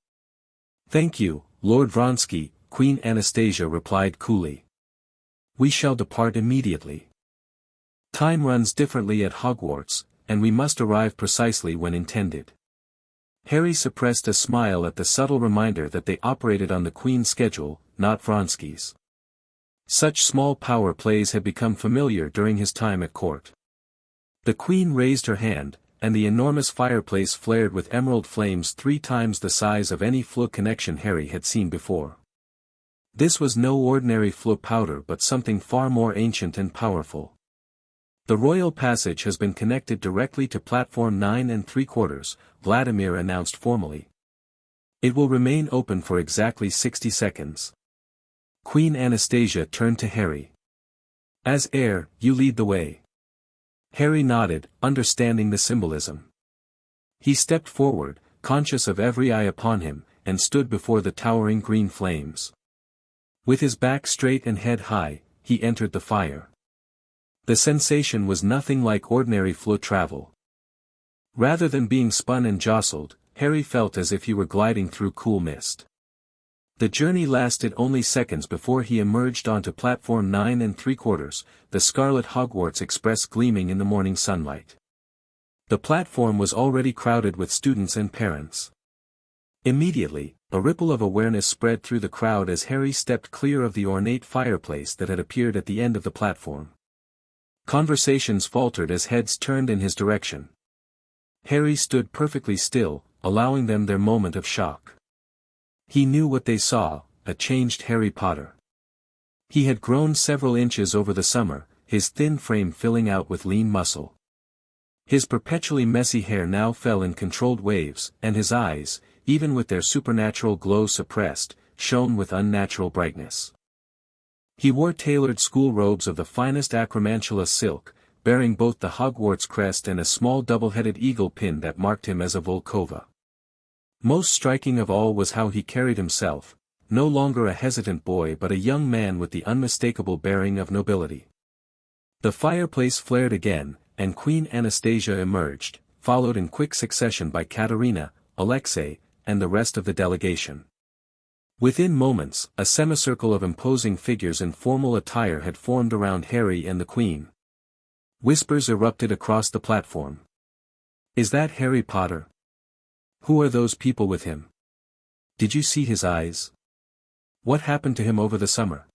"Thank you, Lord Vronsky," Queen Anastasia replied coolly. "We shall depart immediately. Time runs differently at Hogwarts, and we must arrive precisely when intended." Harry suppressed a smile at the subtle reminder that they operated on the Queen's schedule, not Vronsky's. Such small power plays had become familiar during his time at court. The Queen raised her hand, and the enormous fireplace flared with emerald flames 3 times the size of any flue connection Harry had seen before. This was no ordinary flue powder but something far more ancient and powerful. "The royal passage has been connected directly to platform 9 3/4, Vladimir announced formally. "It will remain open for exactly 60 seconds. Queen Anastasia turned to Harry. "As heir, you lead the way." Harry nodded, understanding the symbolism. He stepped forward, conscious of every eye upon him, and stood before the towering green flames. With his back straight and head high, he entered the fire. The sensation was nothing like ordinary flue travel. Rather than being spun and jostled, Harry felt as if he were gliding through cool mist. The journey lasted only seconds before he emerged onto platform 9 3/4, the scarlet Hogwarts Express gleaming in the morning sunlight. The platform was already crowded with students and parents. Immediately, a ripple of awareness spread through the crowd as Harry stepped clear of the ornate fireplace that had appeared at the end of the platform. Conversations faltered as heads turned in his direction. Harry stood perfectly still, allowing them their moment of shock. He knew what they saw, a changed Harry Potter. He had grown several inches over the summer, his thin frame filling out with lean muscle. His perpetually messy hair now fell in controlled waves, and his eyes, even with their supernatural glow suppressed, shone with unnatural brightness. He wore tailored school robes of the finest acromantula silk, bearing both the Hogwarts crest and a small double-headed eagle pin that marked him as a Volkova. Most striking of all was how he carried himself, no longer a hesitant boy but a young man with the unmistakable bearing of nobility. The fireplace flared again, and Queen Anastasia emerged, followed in quick succession by Katerina, Alexei, and the rest of the delegation. Within moments, a semicircle of imposing figures in formal attire had formed around Harry and the Queen. Whispers erupted across the platform. "Is that Harry Potter? Who are those people with him? Did you see his eyes? What happened to him over the summer?"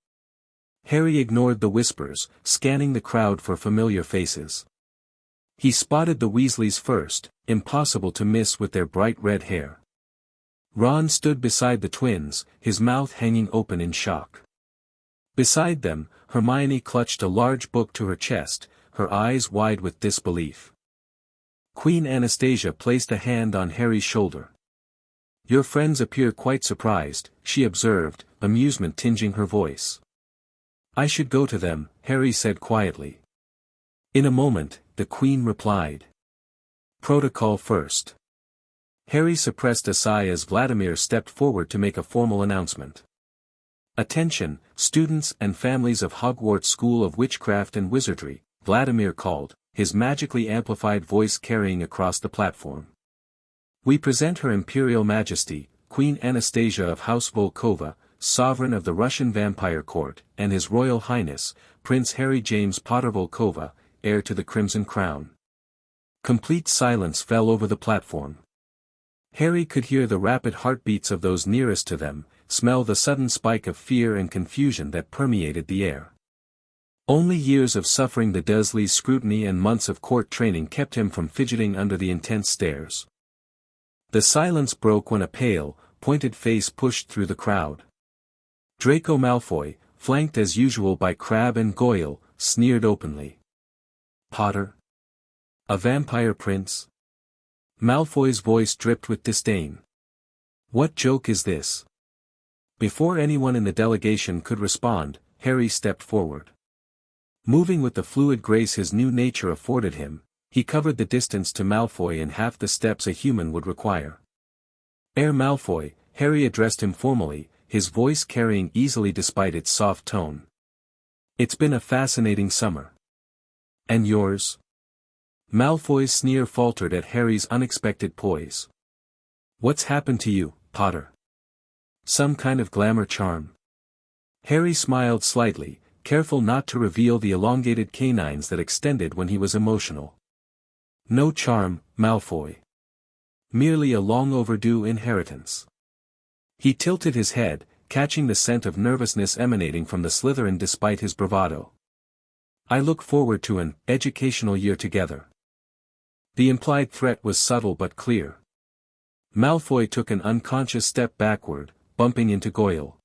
Harry ignored the whispers, scanning the crowd for familiar faces. He spotted the Weasleys first, impossible to miss with their bright red hair. Ron stood beside the twins, his mouth hanging open in shock. Beside them, Hermione clutched a large book to her chest, her eyes wide with disbelief. Queen Anastasia placed a hand on Harry's shoulder. "Your friends appear quite surprised," she observed, amusement tinging her voice. "I should go to them," Harry said quietly. In a moment, the Queen replied. "Protocol first." Harry suppressed a sigh as Vladimir stepped forward to make a formal announcement. "Attention, students and families of Hogwarts School of Witchcraft and Wizardry," Vladimir called, his magically amplified voice carrying across the platform. We present Her Imperial Majesty, Queen Anastasia of House Volkova, Sovereign of the Russian Vampire Court, and His Royal Highness, Prince Harry James Potter Volkova, heir to the Crimson Crown. Complete silence fell over the platform. Harry could hear the rapid heartbeats of those nearest to them, smell the sudden spike of fear and confusion that permeated the air. Only years of suffering the Dursleys' scrutiny and months of court training kept him from fidgeting under the intense stares. The silence broke when a pale, pointed face pushed through the crowd. Draco Malfoy, flanked as usual by Crabbe and Goyle, sneered openly. "Potter? A vampire prince?" Malfoy's voice dripped with disdain. "What joke is this?" Before anyone in the delegation could respond, Harry stepped forward. Moving with the fluid grace his new nature afforded him, he covered the distance to Malfoy in half the steps a human would require. "Heir Malfoy," Harry addressed him formally, his voice carrying easily despite its soft tone. "It's been a fascinating summer." "And yours?" Malfoy's sneer faltered at Harry's unexpected poise. "What's happened to you, Potter? Some kind of glamour charm?" Harry smiled slightly, careful not to reveal the elongated canines that extended when he was emotional. "No charm, Malfoy. Merely a long overdue inheritance." He tilted his head, catching the scent of nervousness emanating from the Slytherin despite his bravado. "I look forward to an educational year together." The implied threat was subtle but clear. Malfoy took an unconscious step backward, bumping into Goyle.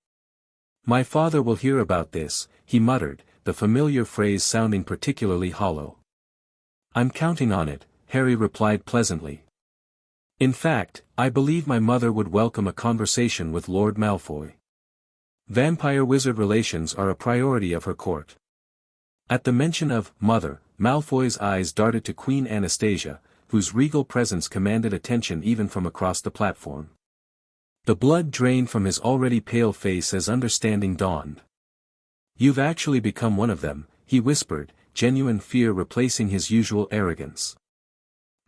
"My father will hear about this," he muttered, the familiar phrase sounding particularly hollow. "I'm counting on it," Harry replied pleasantly. "In fact, I believe my mother would welcome a conversation with Lord Malfoy. Vampire-wizard relations are a priority of her court." At the mention of "mother," Malfoy's eyes darted to Queen Anastasia, whose regal presence commanded attention even from across the platform. The blood drained from his already pale face as understanding dawned. "You've actually become one of them," he whispered, genuine fear replacing his usual arrogance.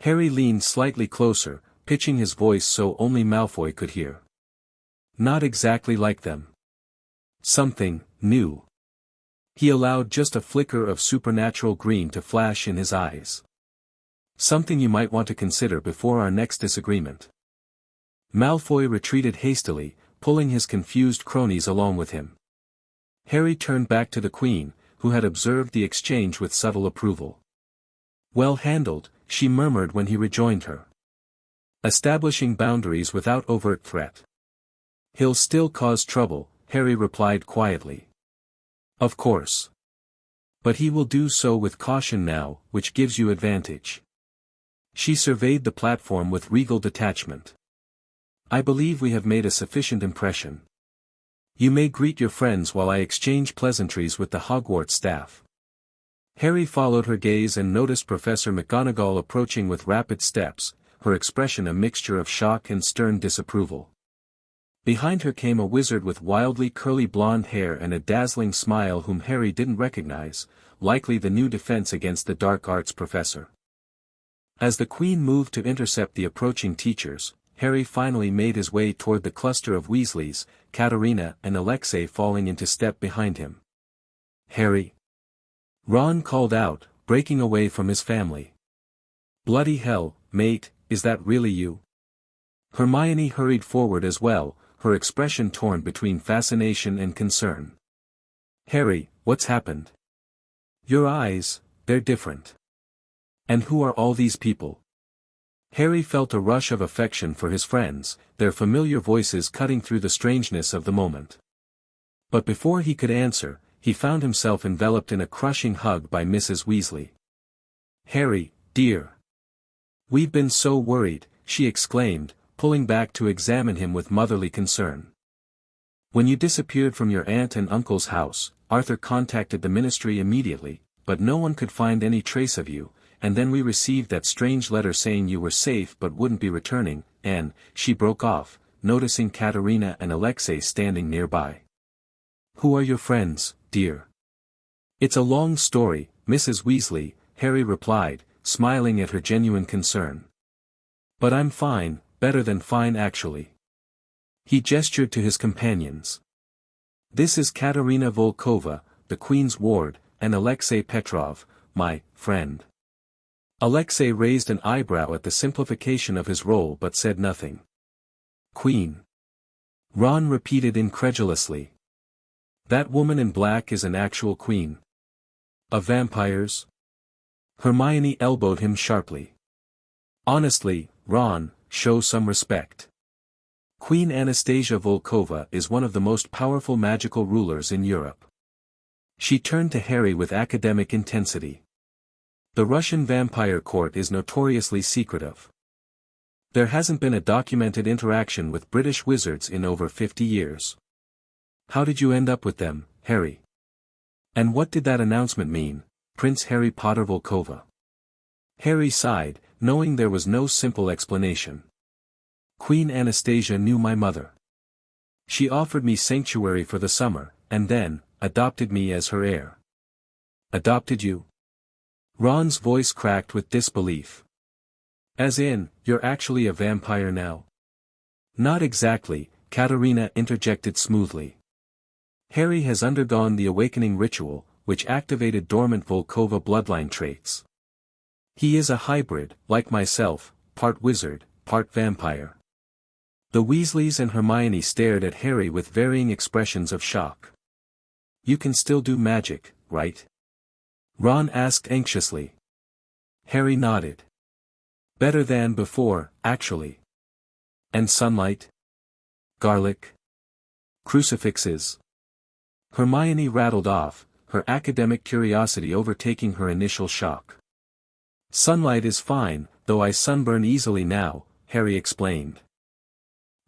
Harry leaned slightly closer, pitching his voice so only Malfoy could hear. "Not exactly like them. Something new." He allowed just a flicker of supernatural green to flash in his eyes. "Something you might want to consider before our next disagreement." Malfoy retreated hastily, pulling his confused cronies along with him. Harry turned back to the Queen, who had observed the exchange with subtle approval. "Well handled," she murmured when he rejoined her. "Establishing boundaries without overt threat." "He'll still cause trouble," Harry replied quietly. "Of course. But he will do so with caution now, which gives you advantage." She surveyed the platform with regal detachment. "I believe we have made a sufficient impression. You may greet your friends while I exchange pleasantries with the Hogwarts staff." Harry followed her gaze and noticed Professor McGonagall approaching with rapid steps, her expression a mixture of shock and stern disapproval. Behind her came a wizard with wildly curly blonde hair and a dazzling smile whom Harry didn't recognize, likely the new defense against the dark arts professor. As the Queen moved to intercept the approaching teachers, Harry finally made his way toward the cluster of Weasleys, Katerina and Alexei falling into step behind him. "Harry!" Ron called out, breaking away from his family. "Bloody hell, mate, is that really you?" Hermione hurried forward as well, her expression torn between fascination and concern. "Harry, what's happened? Your eyes, they're different. And who are all these people?" Harry felt a rush of affection for his friends, their familiar voices cutting through the strangeness of the moment. But before he could answer, he found himself enveloped in a crushing hug by Mrs. Weasley. "Harry, dear. We've been so worried," she exclaimed, pulling back to examine him with motherly concern. "When you disappeared from your aunt and uncle's house, Arthur contacted the ministry immediately, but no one could find any trace of you, and then we received that strange letter saying you were safe but wouldn't be returning, and," she broke off, noticing Katerina and Alexei standing nearby. "Who are your friends, dear?" "It's a long story, Mrs. Weasley," Harry replied, smiling at her genuine concern. "But I'm fine, better than fine actually. He gestured to his companions. This is Katerina Volkova, the Queen's ward, and Alexei Petrov, my friend. Alexei raised an eyebrow at the simplification of his role but said nothing. Queen. Ron repeated incredulously. That woman in black is an actual queen. Of vampires? Hermione elbowed him sharply. Honestly, Ron, show some respect. Queen Anastasia Volkova is one of the most powerful magical rulers in Europe. She turned to Harry with academic intensity. The Russian Vampire Court is notoriously secretive. There hasn't been a documented interaction with British wizards in over 50 years. How did you end up with them, Harry? And what did that announcement mean, Prince Harry Potter Volkova? Harry sighed, knowing there was no simple explanation. Queen Anastasia knew my mother. She offered me sanctuary for the summer, and then, adopted me as her heir. Adopted you? Ron's voice cracked with disbelief. As in, you're actually a vampire now? Not exactly, Katerina interjected smoothly. Harry has undergone the awakening ritual, which activated dormant Volkova bloodline traits. He is a hybrid, like myself, part wizard, part vampire. The Weasleys and Hermione stared at Harry with varying expressions of shock. You can still do magic, right? Ron asked anxiously. Harry nodded. Better than before, actually. And sunlight? Garlic? Crucifixes? Hermione rattled off, her academic curiosity overtaking her initial shock. Sunlight is fine, though I sunburn easily now, Harry explained.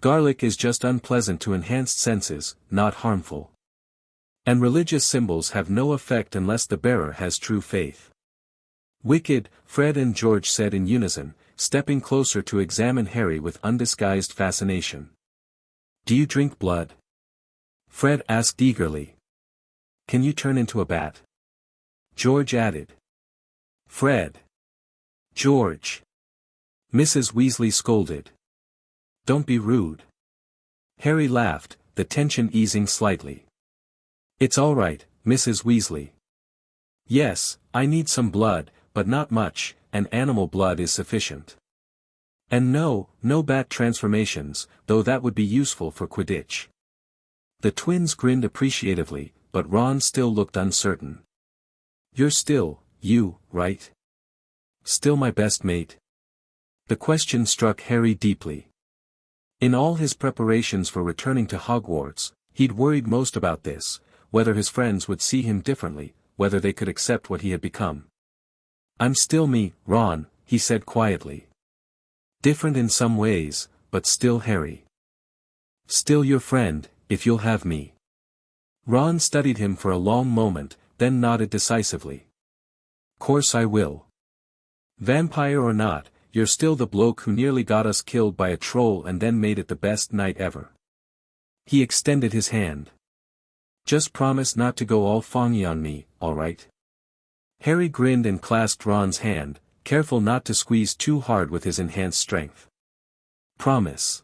Garlic is just unpleasant to enhanced senses, not harmful. And religious symbols have no effect unless the bearer has true faith. Wicked, Fred and George said in unison, stepping closer to examine Harry with undisguised fascination. Do you drink blood? Fred asked eagerly. Can you turn into a bat? George added. Fred. George. Mrs. Weasley scolded. Don't be rude. Harry laughed, the tension easing slightly. It's all right, Mrs. Weasley. Yes, I need some blood, but not much, and animal blood is sufficient. And no bat transformations, though that would be useful for Quidditch. The twins grinned appreciatively, but Ron still looked uncertain. You're still, you, right? Still my best mate? The question struck Harry deeply. In all his preparations for returning to Hogwarts, he'd worried most about this, whether his friends would see him differently, whether they could accept what he had become. I'm still me, Ron, he said quietly. Different in some ways, but still Harry. Still your friend, if you'll have me. Ron studied him for a long moment, then nodded decisively. Course I will. Vampire or not, you're still the bloke who nearly got us killed by a troll and then made it the best night ever. He extended his hand. Just promise not to go all fongy on me, all right? Harry grinned and clasped Ron's hand, careful not to squeeze too hard with his enhanced strength. Promise.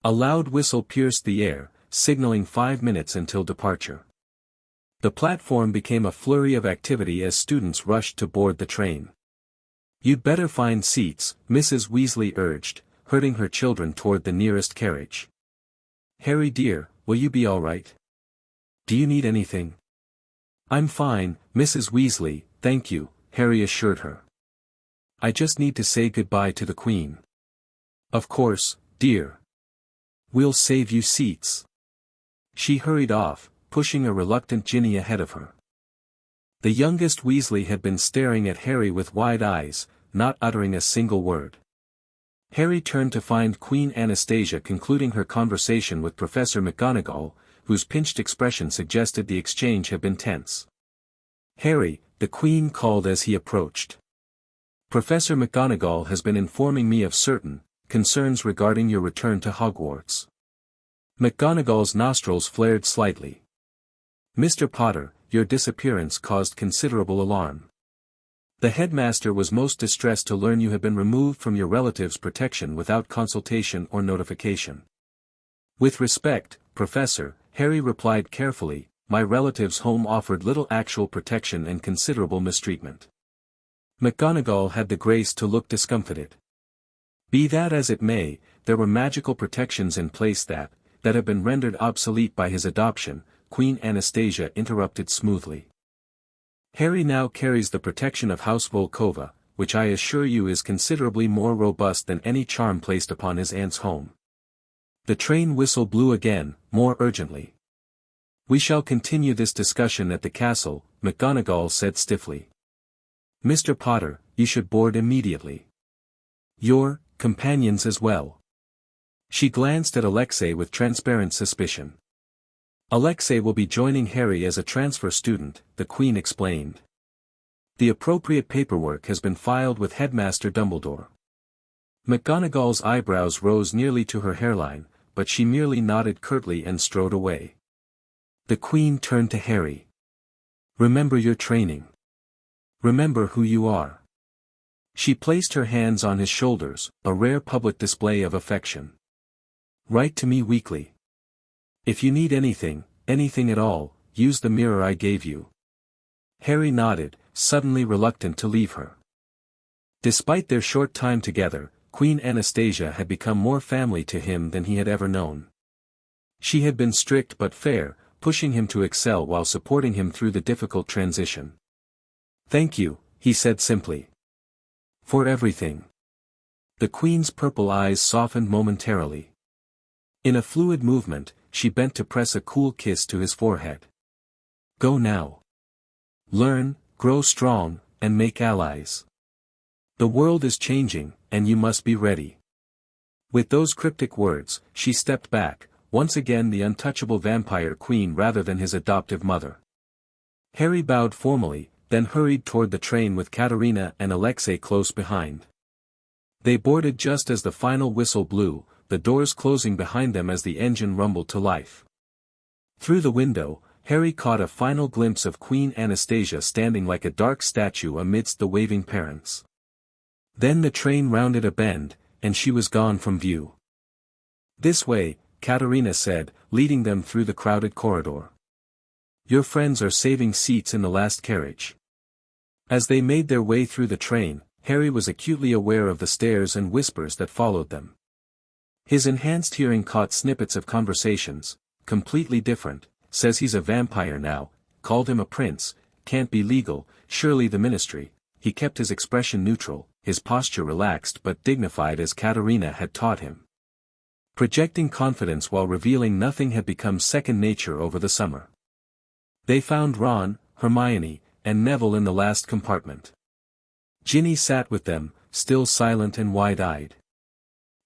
A loud whistle pierced the air, signaling 5 minutes until departure. The platform became a flurry of activity as students rushed to board the train. You'd better find seats, Mrs. Weasley urged, herding her children toward the nearest carriage. Harry dear, will you be all right? Do you need anything? I'm fine, Mrs. Weasley, thank you, Harry assured her. I just need to say goodbye to the Queen. Of course, dear. We'll save you seats. She hurried off, pushing a reluctant Ginny ahead of her. The youngest Weasley had been staring at Harry with wide eyes, not uttering a single word. Harry turned to find Queen Anastasia concluding her conversation with Professor McGonagall, whose pinched expression suggested the exchange had been tense. Harry, the Queen called as he approached. Professor McGonagall has been informing me of certain concerns regarding your return to Hogwarts. McGonagall's nostrils flared slightly. Mr. Potter, your disappearance caused considerable alarm. The headmaster was most distressed to learn you had been removed from your relatives' protection without consultation or notification. With respect, Professor, Harry replied carefully, my relatives' home offered little actual protection and considerable mistreatment. McGonagall had the grace to look discomfited. Be that as it may, there were magical protections in place that have been rendered obsolete by his adoption, Queen Anastasia interrupted smoothly. Harry now carries the protection of House Volkova, which I assure you is considerably more robust than any charm placed upon his aunt's home. The train whistle blew again, more urgently. We shall continue this discussion at the castle, McGonagall said stiffly. Mr. Potter, you should board immediately. Your companions as well. She glanced at Alexei with transparent suspicion. Alexei will be joining Harry as a transfer student, the Queen explained. The appropriate paperwork has been filed with Headmaster Dumbledore. McGonagall's eyebrows rose nearly to her hairline, but she merely nodded curtly and strode away. The Queen turned to Harry. Remember your training. Remember who you are. She placed her hands on his shoulders, a rare public display of affection. Write to me weekly. If you need anything at all, use the mirror I gave you. Harry nodded, suddenly reluctant to leave her. Despite their short time together, Queen Anastasia had become more family to him than he had ever known. She had been strict but fair, pushing him to excel while supporting him through the difficult transition. Thank you, he said simply. For everything. The Queen's purple eyes softened momentarily. In a fluid movement, she bent to press a cool kiss to his forehead. Go now. Learn, grow strong, and make allies. The world is changing, and you must be ready. With those cryptic words, she stepped back, once again the untouchable vampire queen rather than his adoptive mother. Harry bowed formally, then hurried toward the train with Katerina and Alexei close behind. They boarded just as the final whistle blew, the doors closing behind them as the engine rumbled to life. Through the window, Harry caught a final glimpse of Queen Anastasia standing like a dark statue amidst the waving parents. Then the train rounded a bend, and she was gone from view. This way, Katerina said, leading them through the crowded corridor. Your friends are saving seats in the last carriage. As they made their way through the train, Harry was acutely aware of the stares and whispers that followed them. His enhanced hearing caught snippets of conversations, completely different, says he's a vampire now, called him a prince, can't be legal, surely the ministry. He kept his expression neutral, his posture relaxed but dignified as Katerina had taught him. Projecting confidence while revealing nothing had become second nature over the summer. They found Ron, Hermione, and Neville in the last compartment. Ginny sat with them, still silent and wide-eyed.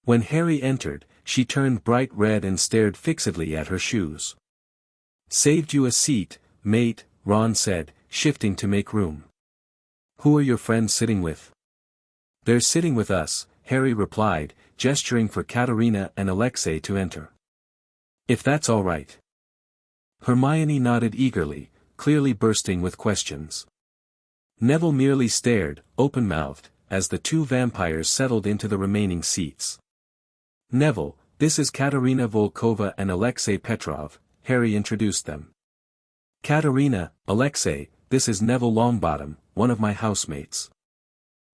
When Harry entered, she turned bright red and stared fixedly at her shoes. Saved you a seat, mate, Ron said, shifting to make room. Who are your friends sitting with? They're sitting with us, Harry replied, gesturing for Katerina and Alexei to enter. If that's all right. Hermione nodded eagerly, clearly bursting with questions. Neville merely stared, open-mouthed, as the two vampires settled into the remaining seats. Neville, this is Katerina Volkova and Alexei Petrov, Harry introduced them. Katerina, Alexei, this is Neville Longbottom, one of my housemates.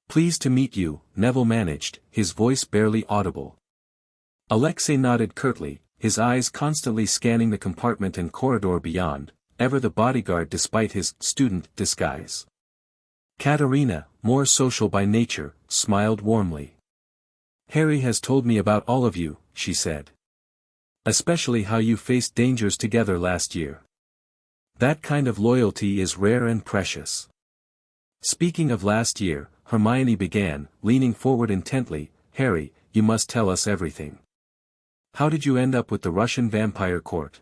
Pleased to meet you, Neville managed, his voice barely audible. Alexei nodded curtly, his eyes constantly scanning the compartment and corridor beyond, ever the bodyguard despite his student disguise. Katerina, more social by nature, smiled warmly. Harry has told me about all of you, she said. Especially how you faced dangers together last year. That kind of loyalty is rare and precious. Speaking of last year, Hermione began, leaning forward intently, Harry, you must tell us everything. How did you end up with the Russian Vampire Court?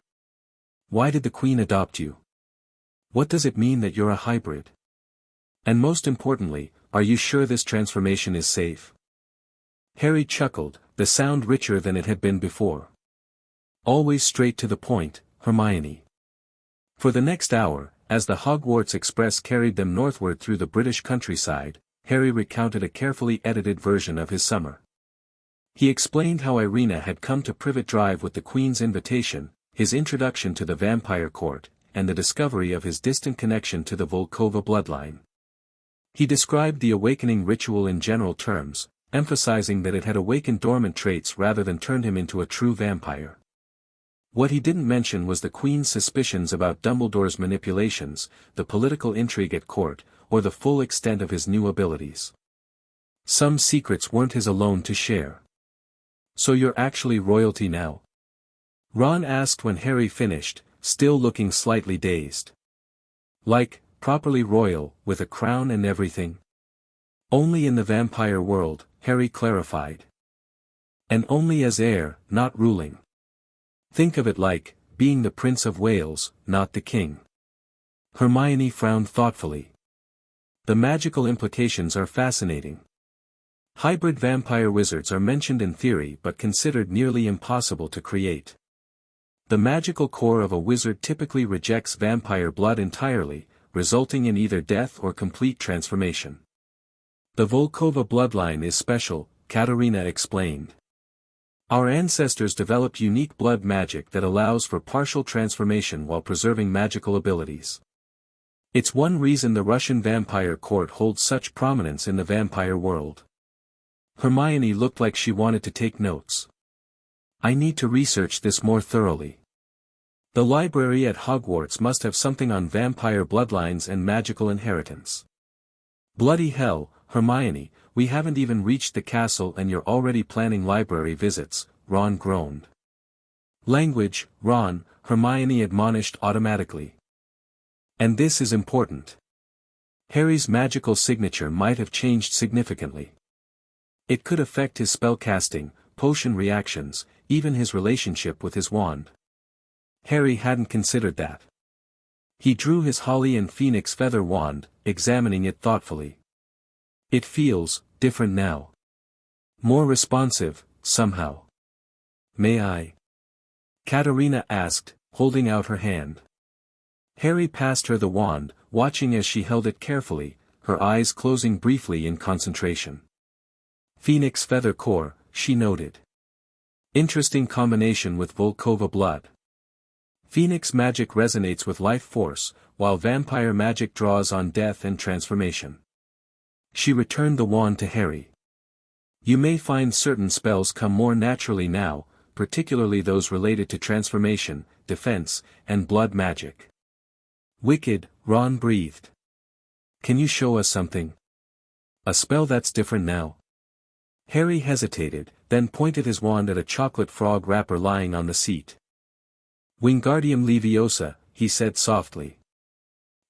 Why did the Queen adopt you? What does it mean that you're a hybrid? And most importantly, are you sure this transformation is safe? Harry chuckled, the sound richer than it had been before. Always straight to the point, Hermione. For the next hour, As the Hogwarts Express carried them northward through the British countryside, Harry recounted a carefully edited version of his summer. He explained how Irina had come to Privet Drive with the Queen's invitation, his introduction to the Vampire Court, and the discovery of his distant connection to the Volkova bloodline. He described the awakening ritual in general terms, emphasizing that it had awakened dormant traits rather than turned him into a true vampire. What he didn't mention was the Queen's suspicions about Dumbledore's manipulations, the political intrigue at court, or the full extent of his new abilities. Some secrets weren't his alone to share. "So you're actually royalty now?" Ron asked when Harry finished, still looking slightly dazed. "Like, properly royal, with a crown and everything?" "Only in the vampire world," Harry clarified. "And only as heir, not ruling. Think of it like, being the Prince of Wales, not the king." Hermione frowned thoughtfully. "The magical implications are fascinating. Hybrid vampire wizards are mentioned in theory but considered nearly impossible to create. The magical core of a wizard typically rejects vampire blood entirely, resulting in either death or complete transformation. The Volkova bloodline is special," Katerina explained. "Our ancestors developed unique blood magic that allows for partial transformation while preserving magical abilities. It's one reason the Russian Vampire Court holds such prominence in the vampire world." Hermione looked like she wanted to take notes. "I need to research this more thoroughly. The library at Hogwarts must have something on vampire bloodlines and magical inheritance." "Bloody hell, Hermione, we haven't even reached the castle and you're already planning library visits," Ron groaned. "Language, Ron," Hermione admonished automatically. "And this is important. Harry's magical signature might have changed significantly. It could affect his spellcasting, potion reactions, even his relationship with his wand." Harry hadn't considered that. He drew his holly and phoenix feather wand, examining it thoughtfully. "It feels different now. More responsive, somehow." "May I?" Katerina asked, holding out her hand. Harry passed her the wand, watching as she held it carefully, her eyes closing briefly in concentration. "Phoenix feather core," she noted. "Interesting combination with Volkova blood. Phoenix magic resonates with life force, while vampire magic draws on death and transformation." She returned the wand to Harry. "You may find certain spells come more naturally now, particularly those related to transformation, defense, and blood magic." "Wicked," Ron breathed. "Can you show us something? A spell that's different now?" Harry hesitated, then pointed his wand at a chocolate frog wrapper lying on the seat. "Wingardium Leviosa," he said softly.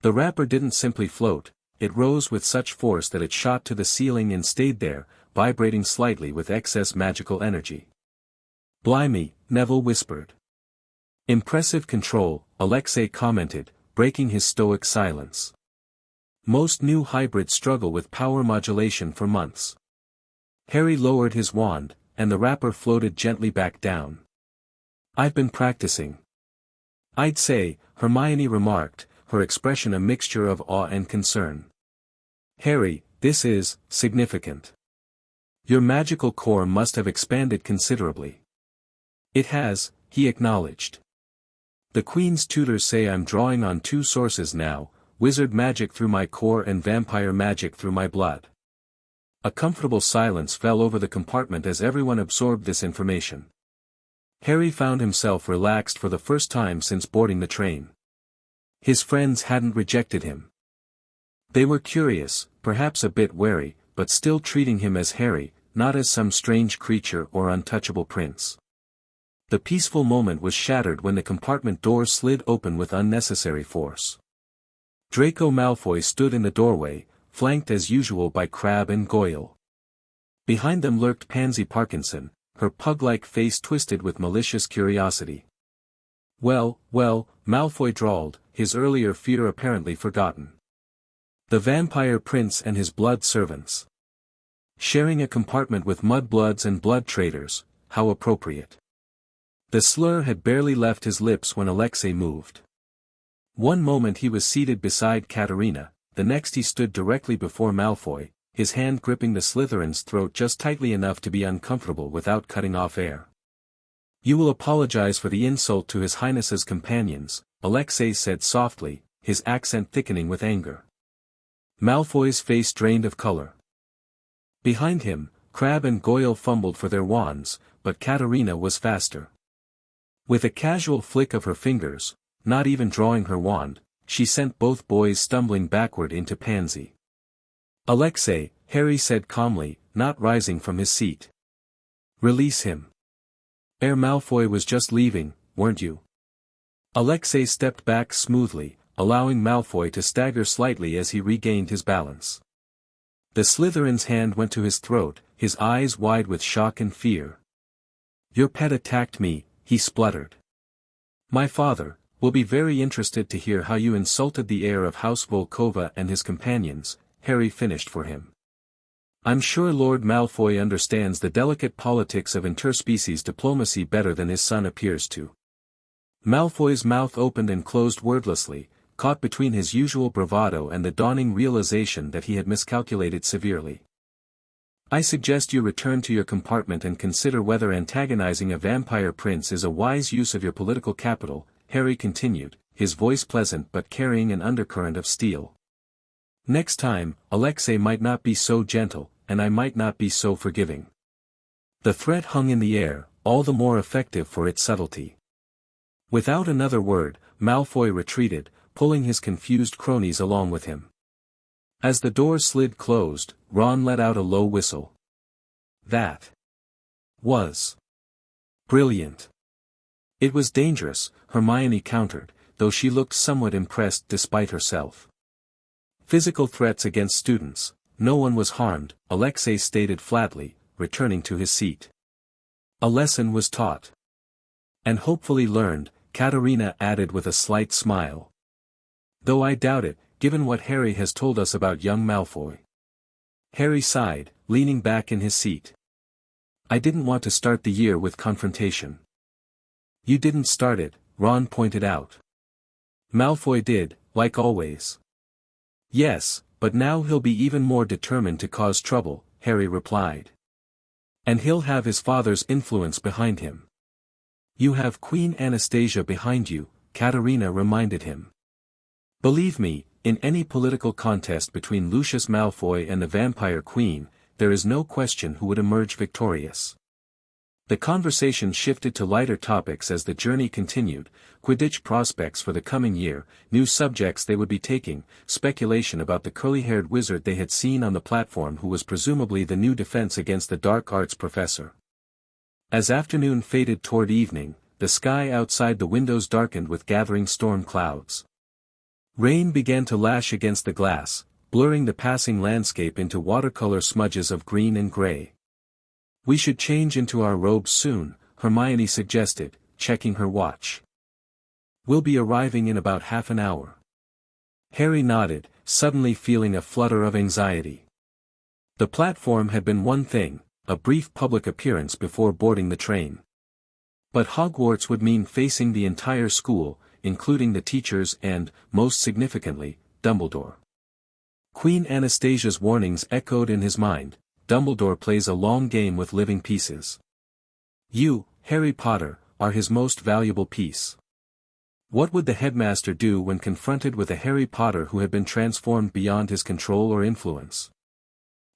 The wrapper didn't simply float, it rose with such force that it shot to the ceiling and stayed there, vibrating slightly with excess magical energy. "Blimey," Neville whispered. "Impressive control," Alexei commented, breaking his stoic silence. "Most new hybrids struggle with power modulation for months." Harry lowered his wand, and the wrapper floated gently back down. "I've been practicing." "I'd say," Hermione remarked, her expression a mixture of awe and concern. "Harry, this is significant. Your magical core must have expanded considerably." "It has," he acknowledged. "The Queen's tutors say I'm drawing on two sources now, wizard magic through my core and vampire magic through my blood." A comfortable silence fell over the compartment as everyone absorbed this information. Harry found himself relaxed for the first time since boarding the train. His friends hadn't rejected him. They were curious, perhaps a bit wary, but still treating him as Harry, not as some strange creature or untouchable prince. The peaceful moment was shattered when the compartment door slid open with unnecessary force. Draco Malfoy stood in the doorway, flanked as usual by Crabbe and Goyle. Behind them lurked Pansy Parkinson, her pug-like face twisted with malicious curiosity. Well, Malfoy drawled, his earlier fear apparently forgotten. The vampire prince and his blood servants. Sharing a compartment with mudbloods and blood traders, how appropriate. The slur had barely left his lips when Alexei moved. One moment he was seated beside Katerina, the next he stood directly before Malfoy, his hand gripping the Slytherin's throat just tightly enough to be uncomfortable without cutting off air. "You will apologize for the insult to His Highness's companions," Alexei said softly, his accent thickening with anger. Malfoy's face drained of color. Behind him, Crabbe and Goyle fumbled for their wands, but Katerina was faster. With a casual flick of her fingers, not even drawing her wand, she sent both boys stumbling backward into Pansy. "Alexei," Harry said calmly, not rising from his seat. "Release him. Malfoy was just leaving, weren't you?" Alexei stepped back smoothly, allowing Malfoy to stagger slightly as he regained his balance. The Slytherin's hand went to his throat, his eyes wide with shock and fear. "Your pet attacked me," he spluttered. "My father will be very interested to hear how you insulted the heir of House Volkova and his companions," Harry finished for him. "I'm sure Lord Malfoy understands the delicate politics of interspecies diplomacy better than his son appears to." Malfoy's mouth opened and closed wordlessly, caught between his usual bravado and the dawning realization that he had miscalculated severely. "I suggest you return to your compartment and consider whether antagonizing a vampire prince is a wise use of your political capital," Harry continued, his voice pleasant but carrying an undercurrent of steel. "Next time, Alexei might not be so gentle, and I might not be so forgiving." The threat hung in the air, all the more effective for its subtlety. Without another word, Malfoy retreated, pulling his confused cronies along with him. As the door slid closed, Ron let out a low whistle. "That was brilliant." "It was dangerous," Hermione countered, though she looked somewhat impressed despite herself. "Physical threats against students, no one was harmed," Alexei stated flatly, returning to his seat. "A lesson was taught. And hopefully learned," Katerina added with a slight smile. "Though I doubt it, given what Harry has told us about young Malfoy." Harry sighed, leaning back in his seat. "I didn't want to start the year with confrontation." "You didn't start it," Ron pointed out. "Malfoy did, like always." "Yes, but now he'll be even more determined to cause trouble," Harry replied. "And he'll have his father's influence behind him." "You have Queen Anastasia behind you," Katerina reminded him. "Believe me, in any political contest between Lucius Malfoy and the Vampire Queen, there is no question who would emerge victorious." The conversation shifted to lighter topics as the journey continued: Quidditch prospects for the coming year, new subjects they would be taking, speculation about the curly-haired wizard they had seen on the platform who was presumably the new defense against the dark arts professor. As afternoon faded toward evening, the sky outside the windows darkened with gathering storm clouds. Rain began to lash against the glass, blurring the passing landscape into watercolor smudges of green and gray. "We should change into our robes soon," Hermione suggested, checking her watch. "We'll be arriving in about half an hour." Harry nodded, suddenly feeling a flutter of anxiety. The platform had been one thing, a brief public appearance before boarding the train. But Hogwarts would mean facing the entire school, including the teachers and, most significantly, Dumbledore. Queen Anastasia's warnings echoed in his mind: Dumbledore plays a long game with living pieces. You, Harry Potter, are his most valuable piece. What would the headmaster do when confronted with a Harry Potter who had been transformed beyond his control or influence?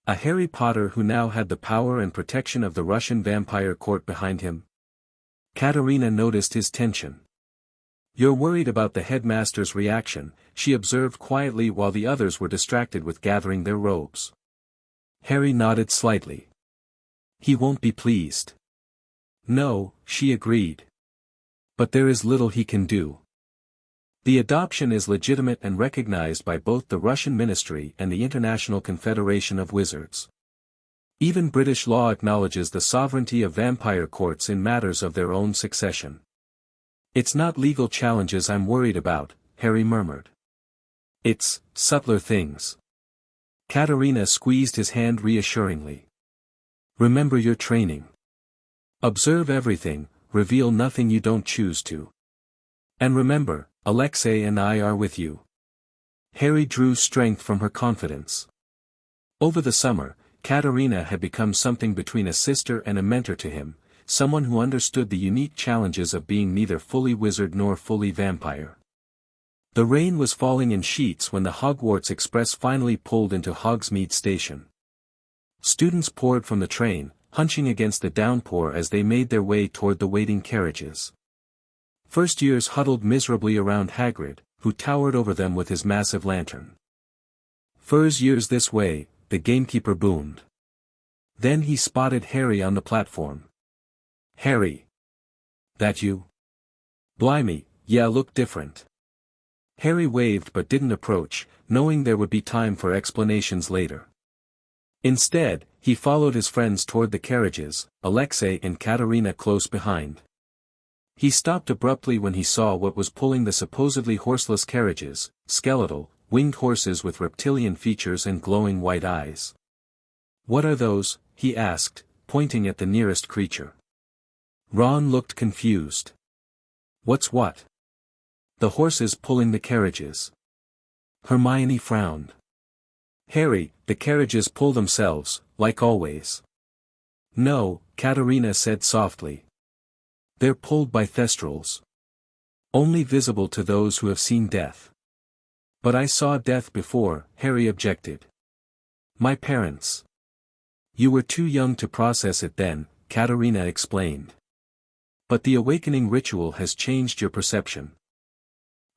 A Harry Potter who now had the power and protection of the Russian Vampire Court behind him? Katerina noticed his tension. "You're worried about the headmaster's reaction," she observed quietly while the others were distracted with gathering their robes. Harry nodded slightly. "He won't be pleased." "No," she agreed. "But there is little he can do. The adoption is legitimate and recognized by both the Russian Ministry and the International Confederation of Wizards. Even British law acknowledges the sovereignty of vampire courts in matters of their own succession. It's not legal challenges I'm worried about," Harry murmured. "It's subtler things." Katerina squeezed his hand reassuringly. "Remember your training. Observe everything, reveal nothing you don't choose to. And remember, Alexei and I are with you." Harry drew strength from her confidence. Over the summer, Katerina had become something between a sister and a mentor to him, someone who understood the unique challenges of being neither fully wizard nor fully vampire. The rain was falling in sheets when the Hogwarts Express finally pulled into Hogsmeade Station. Students poured from the train, hunching against the downpour as they made their way toward the waiting carriages. First years huddled miserably around Hagrid, who towered over them with his massive lantern. "First years this way," the gamekeeper boomed. Then he spotted Harry on the platform. "Harry. That you?" "Blimey, yeah, look different." Harry waved but didn't approach, knowing there would be time for explanations later. Instead, he followed his friends toward the carriages, Alexei and Katerina close behind. He stopped abruptly when he saw what was pulling the supposedly horseless carriages, skeletal, winged horses with reptilian features and glowing white eyes. "What are those?" he asked, pointing at the nearest creature. Ron looked confused. "What's what?" "The horses pulling the carriages." Hermione frowned. "Harry, the carriages pull themselves, like always." "No," Katerina said softly. "They're pulled by thestrals. Only visible to those who have seen death." "But I saw death before," Harry objected. "My parents." "You were too young to process it then," Katerina explained. "But the awakening ritual has changed your perception.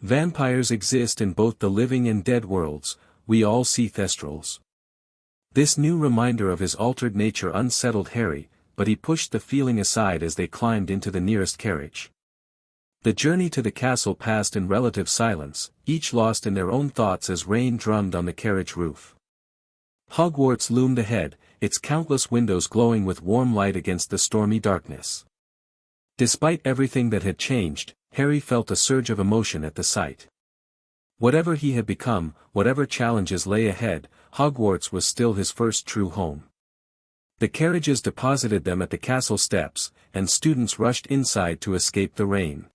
Vampires exist in both the living and dead worlds, we all see thestrals." This new reminder of his altered nature unsettled Harry, but he pushed the feeling aside as they climbed into the nearest carriage. The journey to the castle passed in relative silence, each lost in their own thoughts as rain drummed on the carriage roof. Hogwarts loomed ahead, its countless windows glowing with warm light against the stormy darkness. Despite everything that had changed, Harry felt a surge of emotion at the sight. Whatever he had become, whatever challenges lay ahead, Hogwarts was still his first true home. The carriages deposited them at the castle steps, and students rushed inside to escape the rain.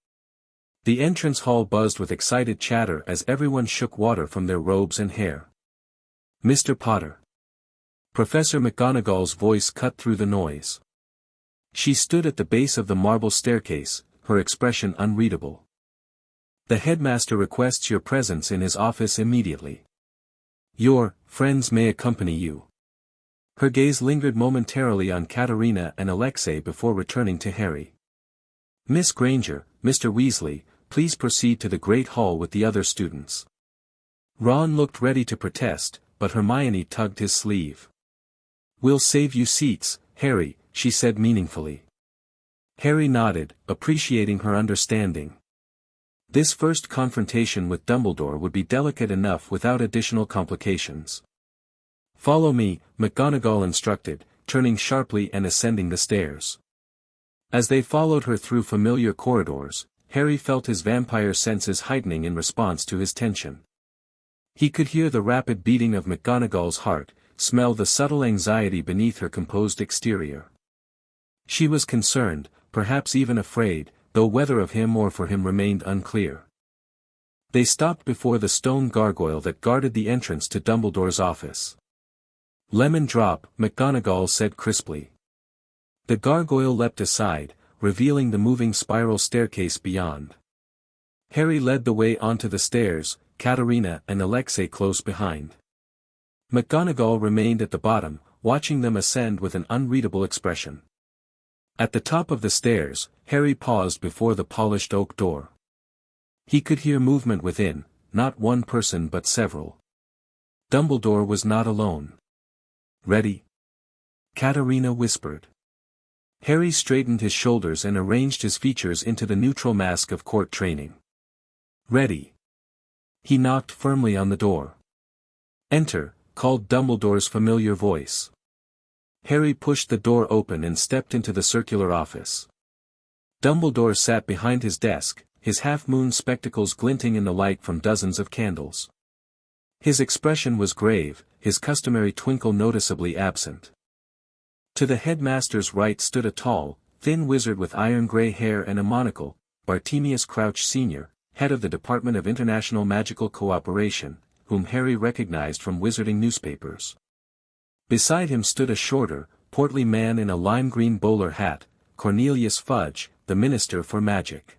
The entrance hall buzzed with excited chatter as everyone shook water from their robes and hair. "Mr. Potter." Professor McGonagall's voice cut through the noise. She stood at the base of the marble staircase, her expression unreadable. "The headmaster requests your presence in his office immediately. Your friends may accompany you." Her gaze lingered momentarily on Katerina and Alexei before returning to Harry. "Miss Granger, Mr. Weasley, please proceed to the Great Hall with the other students." Ron looked ready to protest, but Hermione tugged his sleeve. "We'll save you seats, Harry," she said meaningfully. Harry nodded, appreciating her understanding. This first confrontation with Dumbledore would be delicate enough without additional complications. "Follow me," McGonagall instructed, turning sharply and ascending the stairs. As they followed her through familiar corridors, Harry felt his vampire senses heightening in response to his tension. He could hear the rapid beating of McGonagall's heart, smell the subtle anxiety beneath her composed exterior. She was concerned, perhaps even afraid, though whether of him or for him remained unclear. They stopped before the stone gargoyle that guarded the entrance to Dumbledore's office. "Lemon drop," McGonagall said crisply. The gargoyle leapt aside, revealing the moving spiral staircase beyond. Harry led the way onto the stairs, Katerina and Alexei close behind. McGonagall remained at the bottom, watching them ascend with an unreadable expression. At the top of the stairs, Harry paused before the polished oak door. He could hear movement within, not one person but several. Dumbledore was not alone. "Ready?" Katerina whispered. Harry straightened his shoulders and arranged his features into the neutral mask of court training. "Ready." He knocked firmly on the door. "Enter," called Dumbledore's familiar voice. Harry pushed the door open and stepped into the circular office. Dumbledore sat behind his desk, his half-moon spectacles glinting in the light from dozens of candles. His expression was grave, his customary twinkle noticeably absent. To the headmaster's right stood a tall, thin wizard with iron-gray hair and a monocle, Bartemius Crouch Sr., head of the Department of International Magical Cooperation, whom Harry recognized from wizarding newspapers. Beside him stood a shorter, portly man in a lime green bowler hat, Cornelius Fudge, the Minister for Magic.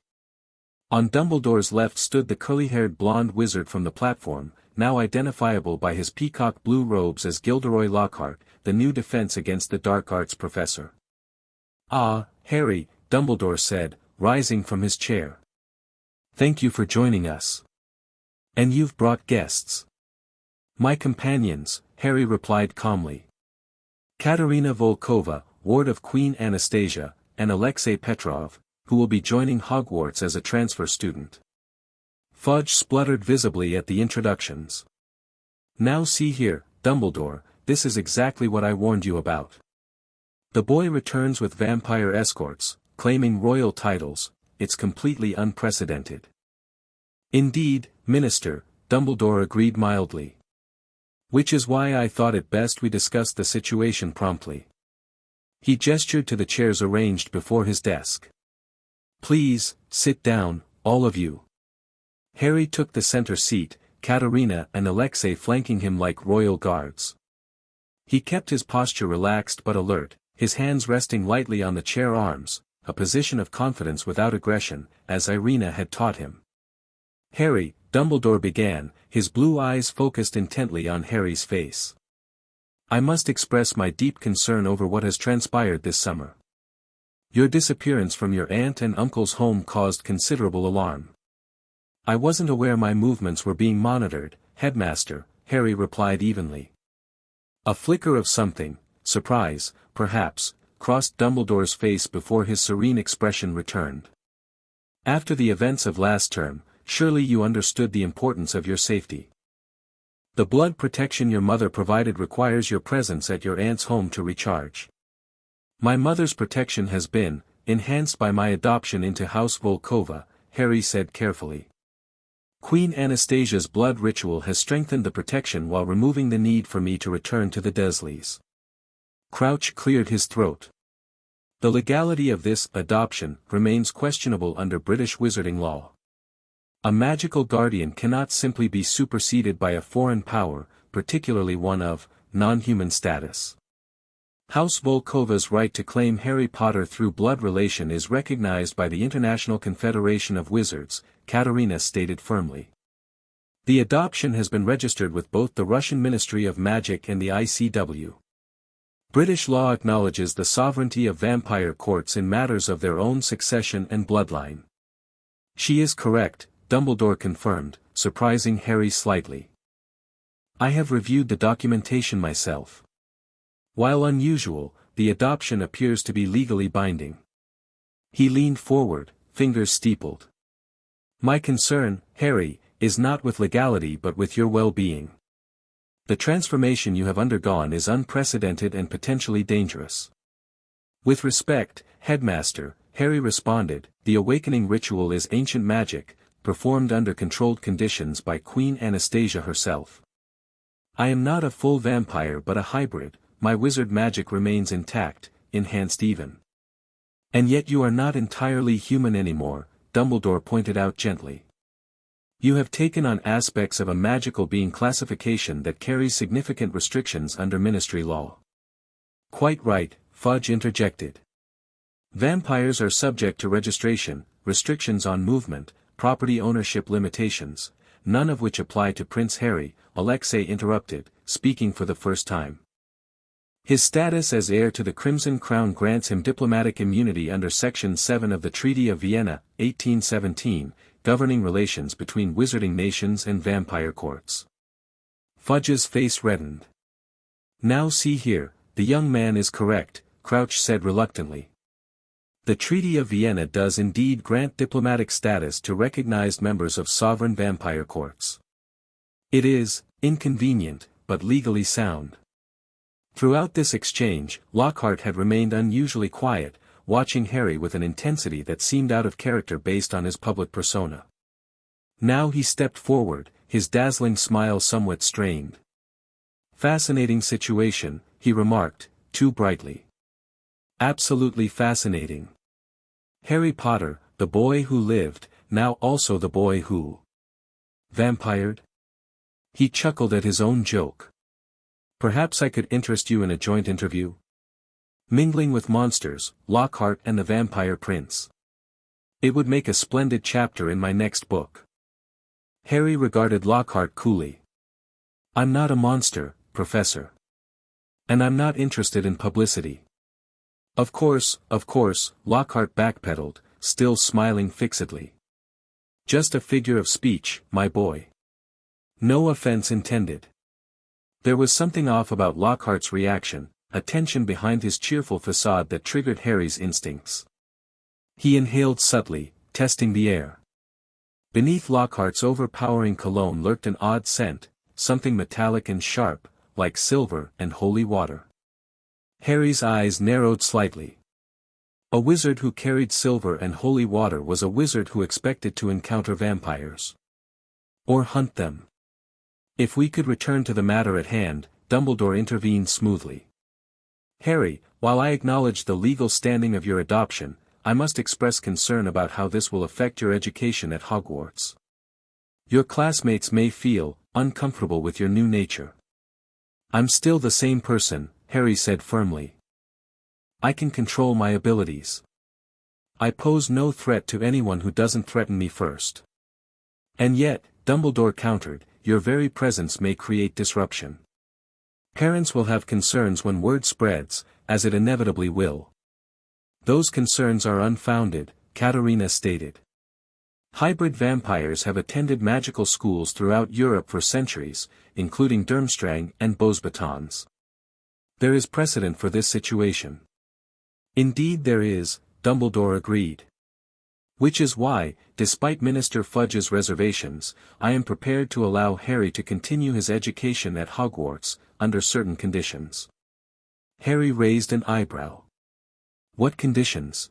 On Dumbledore's left stood the curly-haired blonde wizard from the platform, now identifiable by his peacock blue robes as Gilderoy Lockhart, the new Defense Against the Dark Arts professor. "Ah, Harry," Dumbledore said, rising from his chair. "Thank you for joining us. And you've brought guests." "My companions," Harry replied calmly. "Katerina Volkova, ward of Queen Anastasia, and Alexei Petrov, who will be joining Hogwarts as a transfer student." Fudge spluttered visibly at the introductions. "Now see here, Dumbledore, this is exactly what I warned you about. The boy returns with vampire escorts, claiming royal titles. It's completely unprecedented." "Indeed, Minister," Dumbledore agreed mildly. "Which is why I thought it best we discuss the situation promptly." He gestured to the chairs arranged before his desk. "Please, sit down, all of you." Harry took the center seat, Katerina and Alexei flanking him like royal guards. He kept his posture relaxed but alert, his hands resting lightly on the chair arms, a position of confidence without aggression, as Irina had taught him. "Harry," Dumbledore began, his blue eyes focused intently on Harry's face. "I must express my deep concern over what has transpired this summer. Your disappearance from your aunt and uncle's home caused considerable alarm." "I wasn't aware my movements were being monitored, Headmaster," Harry replied evenly. A flicker of something, surprise, perhaps, crossed Dumbledore's face before his serene expression returned. "After the events of last term, surely you understood the importance of your safety. The blood protection your mother provided requires your presence at your aunt's home to recharge. My mother's protection has been enhanced by my adoption into House Volkova," Harry said carefully. "Queen Anastasia's blood ritual has strengthened the protection while removing the need for me to return to the Dursleys." Crouch cleared his throat. "The legality of this adoption remains questionable under British wizarding law. A magical guardian cannot simply be superseded by a foreign power, particularly one of non-human status. House Volkova's right to claim Harry Potter through blood relation is recognized by the International Confederation of Wizards," Katerina stated firmly. "The adoption has been registered with both the Russian Ministry of Magic and the ICW. British law acknowledges the sovereignty of vampire courts in matters of their own succession and bloodline." "She is correct," Dumbledore confirmed, surprising Harry slightly. "I have reviewed the documentation myself. While unusual, the adoption appears to be legally binding." He leaned forward, fingers steepled. "My concern, Harry, is not with legality but with your well-being. The transformation you have undergone is unprecedented and potentially dangerous." "With respect, Headmaster," Harry responded, "the awakening ritual is ancient magic, performed under controlled conditions by Queen Anastasia herself. I am not a full vampire but a hybrid, my wizard magic remains intact, enhanced even." "And yet you are not entirely human anymore," Dumbledore pointed out gently. "You have taken on aspects of a magical being classification that carries significant restrictions under ministry law." "Quite right," Fudge interjected. "Vampires are subject to registration, restrictions on movement, property ownership limitations, none of which apply to Prince Harry," Alexei interrupted, speaking for the first time. "His status as heir to the Crimson Crown grants him diplomatic immunity under Section 7 of the Treaty of Vienna, 1817, governing relations between wizarding nations and vampire courts." Fudge's face reddened. "Now see here, the young man is correct," Crouch said reluctantly. "The Treaty of Vienna does indeed grant diplomatic status to recognized members of sovereign vampire courts. It is inconvenient, but legally sound." Throughout this exchange, Lockhart had remained unusually quiet, watching Harry with an intensity that seemed out of character based on his public persona. Now he stepped forward, his dazzling smile somewhat strained. "Fascinating situation," he remarked, too brightly. "Absolutely fascinating. Harry Potter, the boy who lived, now also the boy who vampired? He chuckled at his own joke. Perhaps I could interest you in a joint interview? Mingling with monsters, Lockhart and the Vampire Prince. It would make a splendid chapter in my next book. Harry regarded Lockhart coolly. I'm not a monster, Professor. And I'm not interested in publicity. Of course, Lockhart backpedaled, still smiling fixedly. Just a figure of speech, my boy. No offense intended. There was something off about Lockhart's reaction, a tension behind his cheerful facade that triggered Harry's instincts. He inhaled subtly, testing the air. Beneath Lockhart's overpowering cologne lurked an odd scent, something metallic and sharp, like silver and holy water. Harry's eyes narrowed slightly. A wizard who carried silver and holy water was a wizard who expected to encounter vampires. Or hunt them. If we could return to the matter at hand, Dumbledore intervened smoothly. Harry, while I acknowledge the legal standing of your adoption, I must express concern about how this will affect your education at Hogwarts. Your classmates may feel uncomfortable with your new nature. I'm still the same person, Harry said firmly. I can control my abilities. I pose no threat to anyone who doesn't threaten me first. And yet, Dumbledore countered, your very presence may create disruption. Parents will have concerns when word spreads, as it inevitably will. Those concerns are unfounded, Katerina stated. Hybrid vampires have attended magical schools throughout Europe for centuries, including Durmstrang and Beauxbatons. There is precedent for this situation. Indeed there is, Dumbledore agreed. Which is why, despite Minister Fudge's reservations, I am prepared to allow Harry to continue his education at Hogwarts, under certain conditions. Harry raised an eyebrow. What conditions?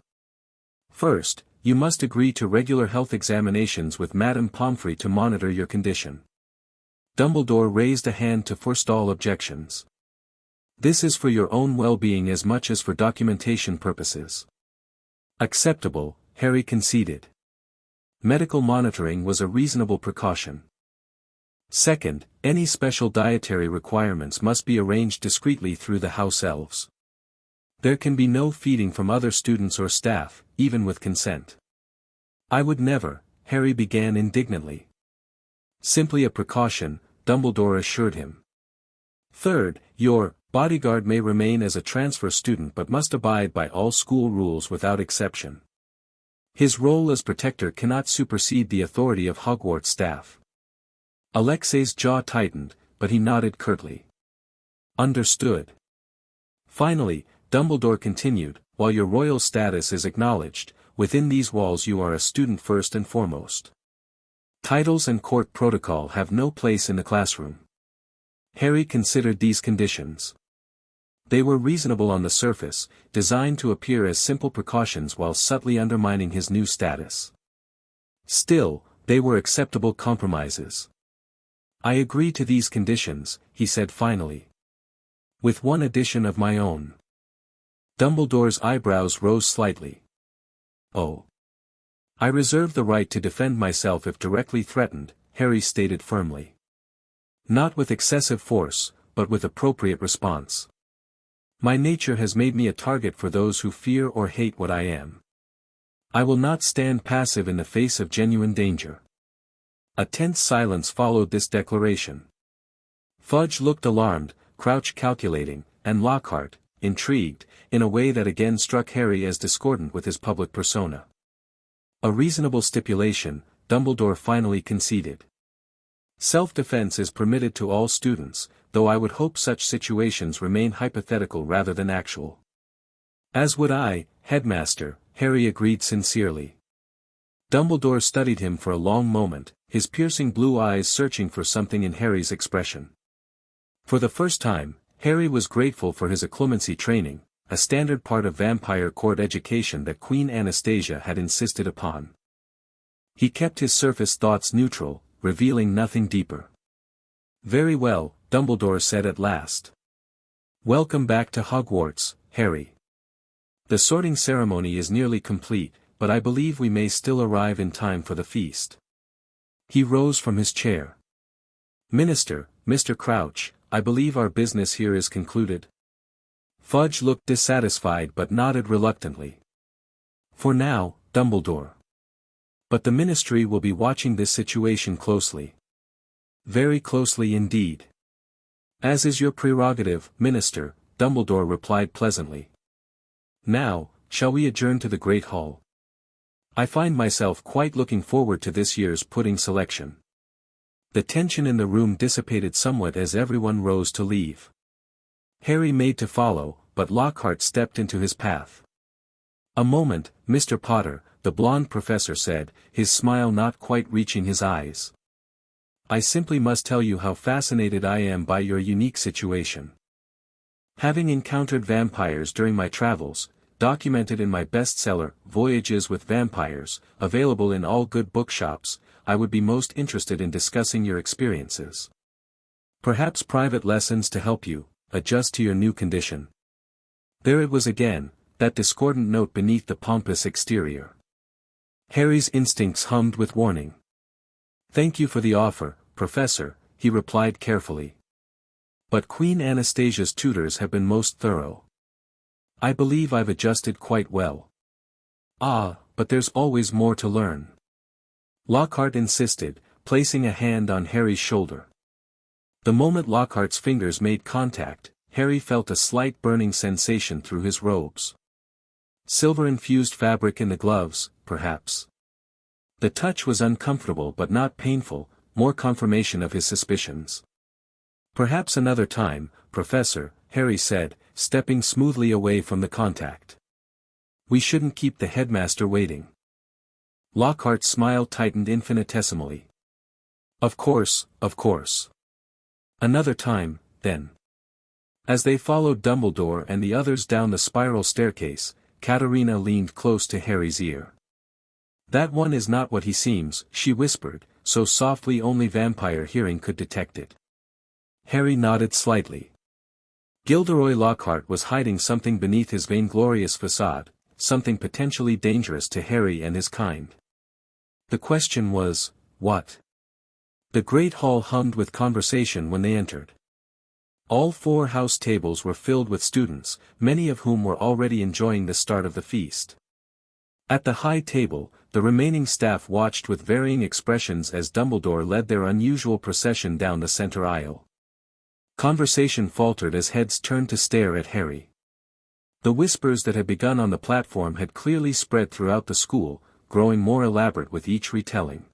First, you must agree to regular health examinations with Madame Pomfrey to monitor your condition. Dumbledore raised a hand to forestall objections. This is for your own well-being as much as for documentation purposes. Acceptable, Harry conceded. Medical monitoring was a reasonable precaution. Second, any special dietary requirements must be arranged discreetly through the house elves. There can be no feeding from other students or staff, even with consent. I would never, Harry began indignantly. Simply a precaution, Dumbledore assured him. Third, your bodyguard may remain as a transfer student but must abide by all school rules without exception. His role as protector cannot supersede the authority of Hogwarts staff. Alexei's jaw tightened, but he nodded curtly. Understood. Finally, Dumbledore continued, while your royal status is acknowledged, within these walls you are a student first and foremost. Titles and court protocol have no place in the classroom. Harry considered these conditions. They were reasonable on the surface, designed to appear as simple precautions while subtly undermining his new status. Still, they were acceptable compromises. I agree to these conditions, he said finally. With one addition of my own. Dumbledore's eyebrows rose slightly. Oh. I reserve the right to defend myself if directly threatened, Harry stated firmly. Not with excessive force, but with appropriate response. My nature has made me a target for those who fear or hate what I am. I will not stand passive in the face of genuine danger. A tense silence followed this declaration. Fudge looked alarmed, Crouch calculating, and Lockhart, intrigued, in a way that again struck Harry as discordant with his public persona. A reasonable stipulation, Dumbledore finally conceded. Self-defense is permitted to all students, though I would hope such situations remain hypothetical rather than actual. As would I, Headmaster, Harry agreed sincerely. Dumbledore studied him for a long moment, his piercing blue eyes searching for something in Harry's expression. For the first time, Harry was grateful for his occlumency training, a standard part of vampire court education that Queen Anastasia had insisted upon. He kept his surface thoughts neutral, revealing nothing deeper. Very well, Dumbledore said at last. Welcome back to Hogwarts, Harry. The sorting ceremony is nearly complete, but I believe we may still arrive in time for the feast. He rose from his chair. Minister, Mr. Crouch, I believe our business here is concluded. Fudge looked dissatisfied but nodded reluctantly. For now, Dumbledore. But the Ministry will be watching this situation closely. Very closely indeed. As is your prerogative, Minister, Dumbledore replied pleasantly. Now, shall we adjourn to the Great Hall? I find myself quite looking forward to this year's pudding selection. The tension in the room dissipated somewhat as everyone rose to leave. Harry made to follow, but Lockhart stepped into his path. A moment, Mr. Potter, the blonde professor said, his smile not quite reaching his eyes. I simply must tell you how fascinated I am by your unique situation. Having encountered vampires during my travels, documented in my bestseller, Voyages with Vampires, available in all good bookshops, I would be most interested in discussing your experiences. Perhaps private lessons to help you adjust to your new condition. There it was again, that discordant note beneath the pompous exterior. Harry's instincts hummed with warning. Thank you for the offer, Professor, he replied carefully. But Queen Anastasia's tutors have been most thorough. I believe I've adjusted quite well. Ah, but there's always more to learn. Lockhart insisted, placing a hand on Harry's shoulder. The moment Lockhart's fingers made contact, Harry felt a slight burning sensation through his robes. Silver-infused fabric in the gloves, perhaps. The touch was uncomfortable but not painful, more confirmation of his suspicions. Perhaps another time, Professor, Harry said, stepping smoothly away from the contact. We shouldn't keep the headmaster waiting. Lockhart's smile tightened infinitesimally. Of course, of course. Another time, then. As they followed Dumbledore and the others down the spiral staircase, Katerina leaned close to Harry's ear. That one is not what he seems, she whispered, so softly only vampire hearing could detect it. Harry nodded slightly. Gilderoy Lockhart was hiding something beneath his vainglorious facade, something potentially dangerous to Harry and his kind. The question was, what? The great hall hummed with conversation when they entered. All 4 house tables were filled with students, many of whom were already enjoying the start of the feast. At the high table, the remaining staff watched with varying expressions as Dumbledore led their unusual procession down the center aisle. Conversation faltered as heads turned to stare at Harry. The whispers that had begun on the platform had clearly spread throughout the school, growing more elaborate with each retelling.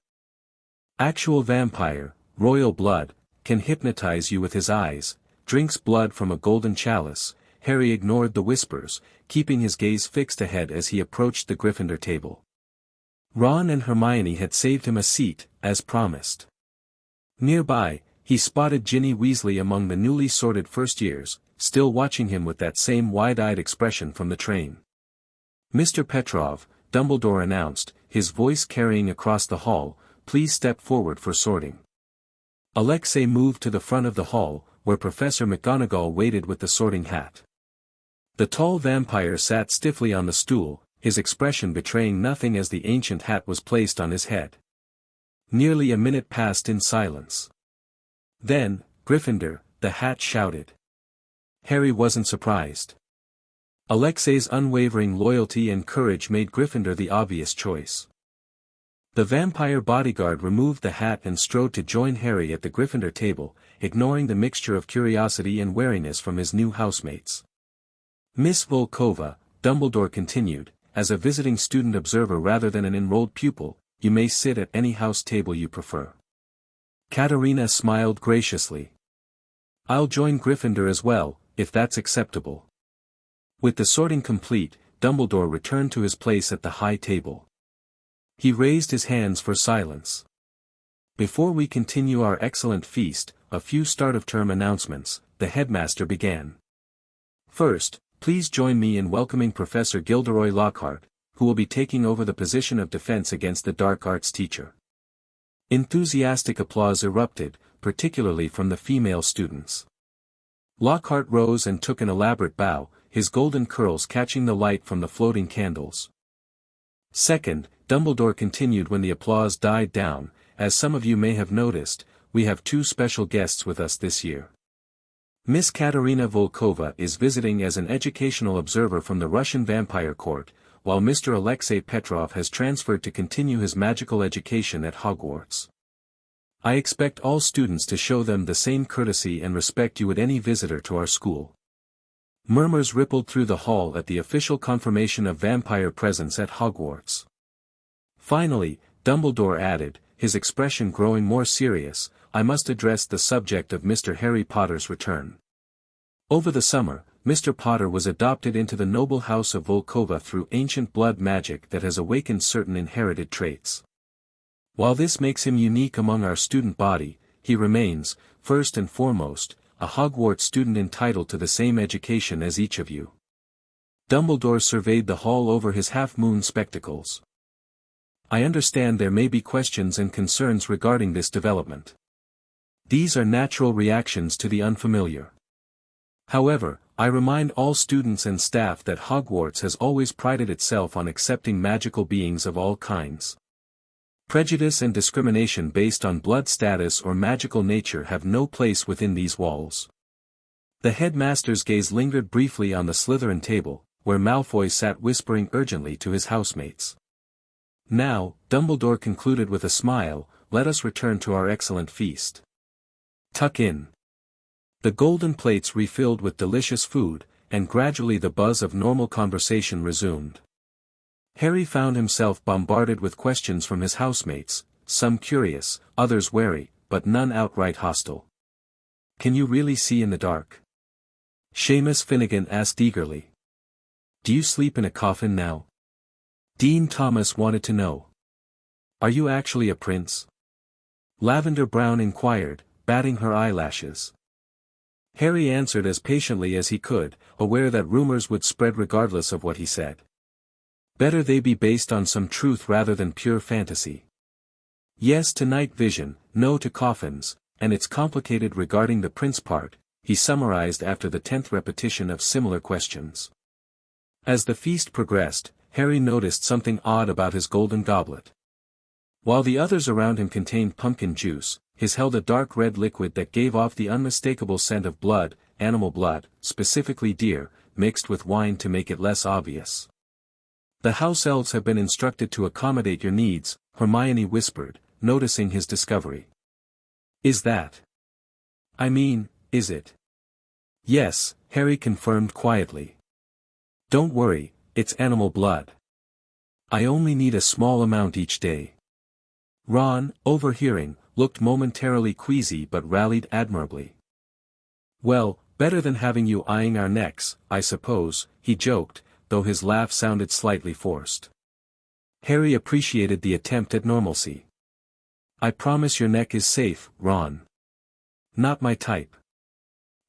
Actual vampire, royal blood, can hypnotize you with his eyes, drinks blood from a golden chalice. Harry ignored the whispers, keeping his gaze fixed ahead as he approached the Gryffindor table. Ron and Hermione had saved him a seat, as promised. Nearby, he spotted Ginny Weasley among the newly sorted first years, still watching him with that same wide-eyed expression from the train. Mr. Petrov, Dumbledore announced, his voice carrying across the hall, please step forward for sorting. Alexei moved to the front of the hall, where Professor McGonagall waited with the sorting hat. The tall vampire sat stiffly on the stool, his expression betraying nothing as the ancient hat was placed on his head. Nearly a minute passed in silence. Then, Gryffindor, the hat shouted. Harry wasn't surprised. Alexei's unwavering loyalty and courage made Gryffindor the obvious choice. The vampire bodyguard removed the hat and strode to join Harry at the Gryffindor table, ignoring the mixture of curiosity and wariness from his new housemates. Miss Volkova, Dumbledore continued, as a visiting student observer rather than an enrolled pupil, you may sit at any house table you prefer. Katerina smiled graciously. I'll join Gryffindor as well, if that's acceptable. With the sorting complete, Dumbledore returned to his place at the high table. He raised his hands for silence. Before we continue our excellent feast, a few start-of-term announcements, the headmaster began. First, please join me in welcoming Professor Gilderoy Lockhart, who will be taking over the position of defense against the dark arts teacher. Enthusiastic applause erupted, particularly from the female students. Lockhart rose and took an elaborate bow, his golden curls catching the light from the floating candles. Second, Dumbledore continued when the applause died down, as some of you may have noticed, we have two special guests with us this year. Miss Katerina Volkova is visiting as an educational observer from the Russian Vampire Court, while Mr. Alexei Petrov has transferred to continue his magical education at Hogwarts. I expect all students to show them the same courtesy and respect you would any visitor to our school. Murmurs rippled through the hall at the official confirmation of vampire presence at Hogwarts. Finally, Dumbledore added, his expression growing more serious, I must address the subject of Mr. Harry Potter's return. Over the summer, Mr. Potter was adopted into the noble house of Volkova through ancient blood magic that has awakened certain inherited traits. While this makes him unique among our student body, he remains, first and foremost, a Hogwarts student entitled to the same education as each of you. Dumbledore surveyed the hall over his half-moon spectacles. I understand there may be questions and concerns regarding this development. These are natural reactions to the unfamiliar. However, I remind all students and staff that Hogwarts has always prided itself on accepting magical beings of all kinds. Prejudice and discrimination based on blood status or magical nature have no place within these walls. The headmaster's gaze lingered briefly on the Slytherin table, where Malfoy sat whispering urgently to his housemates. Now, Dumbledore concluded with a smile, let us return to our excellent feast. Tuck in. The golden plates refilled with delicious food, and gradually the buzz of normal conversation resumed. Harry found himself bombarded with questions from his housemates, some curious, others wary, but none outright hostile. Can you really see in the dark? Seamus Finnegan asked eagerly. Do you sleep in a coffin now? Dean Thomas wanted to know. Are you actually a prince? Lavender Brown inquired, batting her eyelashes. Harry answered as patiently as he could, aware that rumors would spread regardless of what he said. Better they be based on some truth rather than pure fantasy. Yes to night vision, no to coffins, and it's complicated regarding the prince part, he summarized after the 10th repetition of similar questions. As the feast progressed, Harry noticed something odd about his golden goblet. While the others around him contained pumpkin juice, his held a dark red liquid that gave off the unmistakable scent of blood, animal blood, specifically deer, mixed with wine to make it less obvious. The house elves have been instructed to accommodate your needs, Hermione whispered, noticing his discovery. Is that? I mean, is it? Yes, Harry confirmed quietly. Don't worry, it's animal blood. I only need a small amount each day. Ron, overhearing, looked momentarily queasy but rallied admirably. Well, better than having you eyeing our necks, I suppose, he joked, though his laugh sounded slightly forced. Harry appreciated the attempt at normalcy. I promise your neck is safe, Ron. Not my type.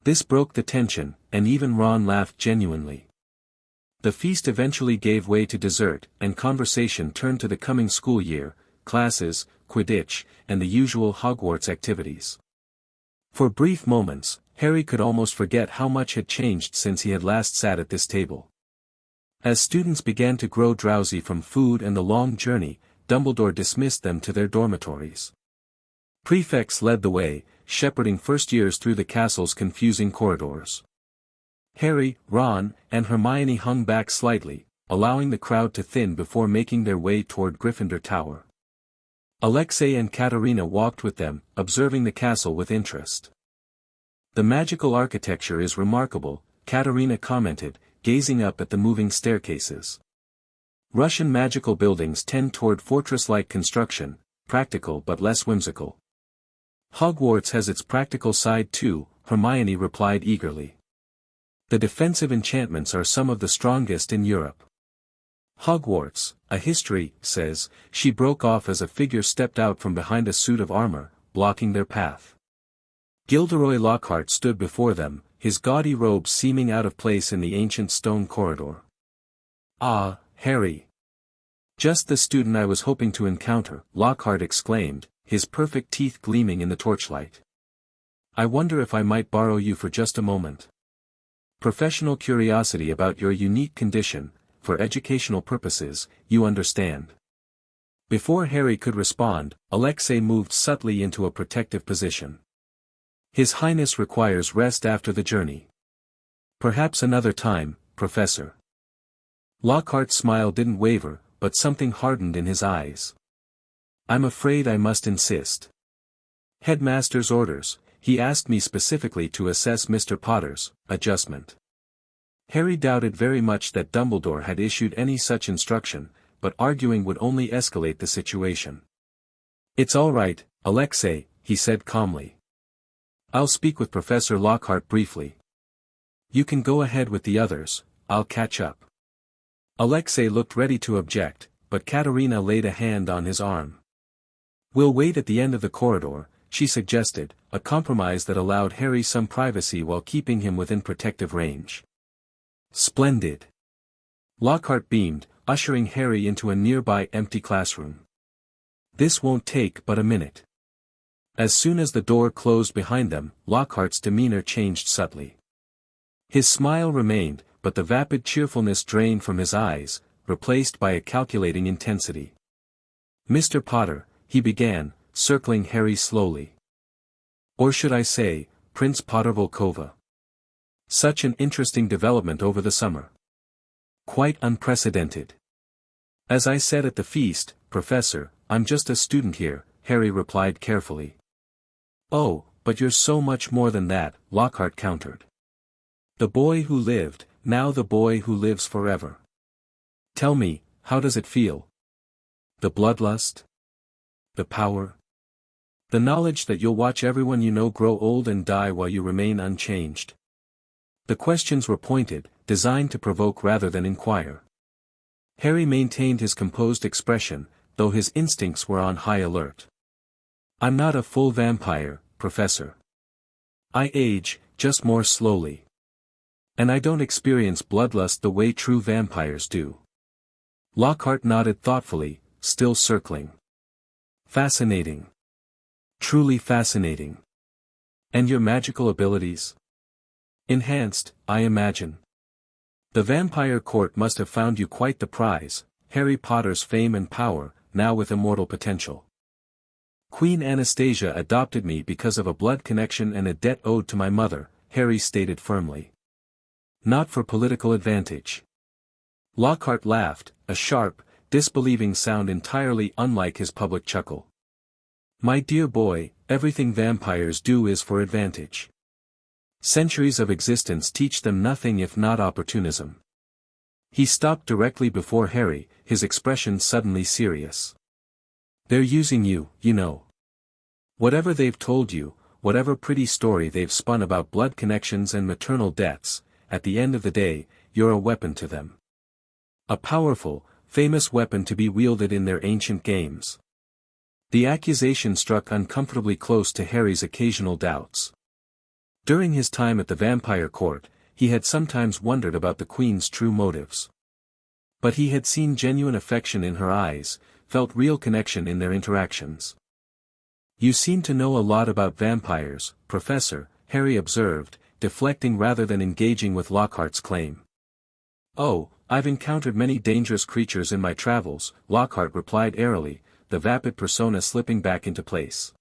This broke the tension, and even Ron laughed genuinely. The feast eventually gave way to dessert, and conversation turned to the coming school year, classes, Quidditch, and the usual Hogwarts activities. For brief moments, Harry could almost forget how much had changed since he had last sat at this table. As students began to grow drowsy from food and the long journey, Dumbledore dismissed them to their dormitories. Prefects led the way, shepherding first-years through the castle's confusing corridors. Harry, Ron, and Hermione hung back slightly, allowing the crowd to thin before making their way toward Gryffindor Tower. Alexei and Katerina walked with them, observing the castle with interest. The magical architecture is remarkable, Katerina commented, gazing up at the moving staircases. Russian magical buildings tend toward fortress-like construction, practical but less whimsical. Hogwarts has its practical side too, Hermione replied eagerly. The defensive enchantments are some of the strongest in Europe. Hogwarts, a history, says, she broke off as a figure stepped out from behind a suit of armor, blocking their path. Gilderoy Lockhart stood before them, his gaudy robes seeming out of place in the ancient stone corridor. Ah, Harry! Just the student I was hoping to encounter, Lockhart exclaimed, his perfect teeth gleaming in the torchlight. I wonder if I might borrow you for just a moment. Professional curiosity about your unique condition, for educational purposes, you understand. Before Harry could respond, Alexei moved subtly into a protective position. His Highness requires rest after the journey. Perhaps another time, Professor. Lockhart's smile didn't waver, but something hardened in his eyes. I'm afraid I must insist. Headmaster's orders, he asked me specifically to assess Mr. Potter's adjustment. Harry doubted very much that Dumbledore had issued any such instruction, but arguing would only escalate the situation. It's all right, Alexei, he said calmly. I'll speak with Professor Lockhart briefly. You can go ahead with the others, I'll catch up. Alexei looked ready to object, but Katerina laid a hand on his arm. We'll wait at the end of the corridor, she suggested, a compromise that allowed Harry some privacy while keeping him within protective range. Splendid. Lockhart beamed, ushering Harry into a nearby empty classroom. This won't take but a minute. As soon as the door closed behind them, Lockhart's demeanor changed subtly. His smile remained, but the vapid cheerfulness drained from his eyes, replaced by a calculating intensity. Mr. Potter, he began, circling Harry slowly. Or should I say, Prince Potter Volkova. Such an interesting development over the summer. Quite unprecedented. As I said at the feast, Professor, I'm just a student here, Harry replied carefully. Oh, but you're so much more than that, Lockhart countered. The boy who lived, now the boy who lives forever. Tell me, how does it feel? The bloodlust? The power? The knowledge that you'll watch everyone you know grow old and die while you remain unchanged. The questions were pointed, designed to provoke rather than inquire. Harry maintained his composed expression, though his instincts were on high alert. I'm not a full vampire, Professor. I age, just more slowly. And I don't experience bloodlust the way true vampires do. Lockhart nodded thoughtfully, still circling. Fascinating. Truly fascinating. And your magical abilities? Enhanced, I imagine. The Vampire Court must have found you quite the prize, Harry Potter's fame and power, now with immortal potential. Queen Anastasia adopted me because of a blood connection and a debt owed to my mother, Harry stated firmly. Not for political advantage. Lockhart laughed, a sharp, disbelieving sound entirely unlike his public chuckle. My dear boy, everything vampires do is for advantage. Centuries of existence teach them nothing if not opportunism. He stopped directly before Harry, his expression suddenly serious. They're using you, you know. Whatever they've told you, whatever pretty story they've spun about blood connections and maternal debts, at the end of the day, you're a weapon to them. A powerful, famous weapon to be wielded in their ancient games. The accusation struck uncomfortably close to Harry's occasional doubts. During his time at the Vampire Court, he had sometimes wondered about the Queen's true motives. But he had seen genuine affection in her eyes, felt real connection in their interactions. You seem to know a lot about vampires, Professor, Harry observed, deflecting rather than engaging with Lockhart's claim. Oh, I've encountered many dangerous creatures in my travels, Lockhart replied airily, the vapid persona slipping back into place.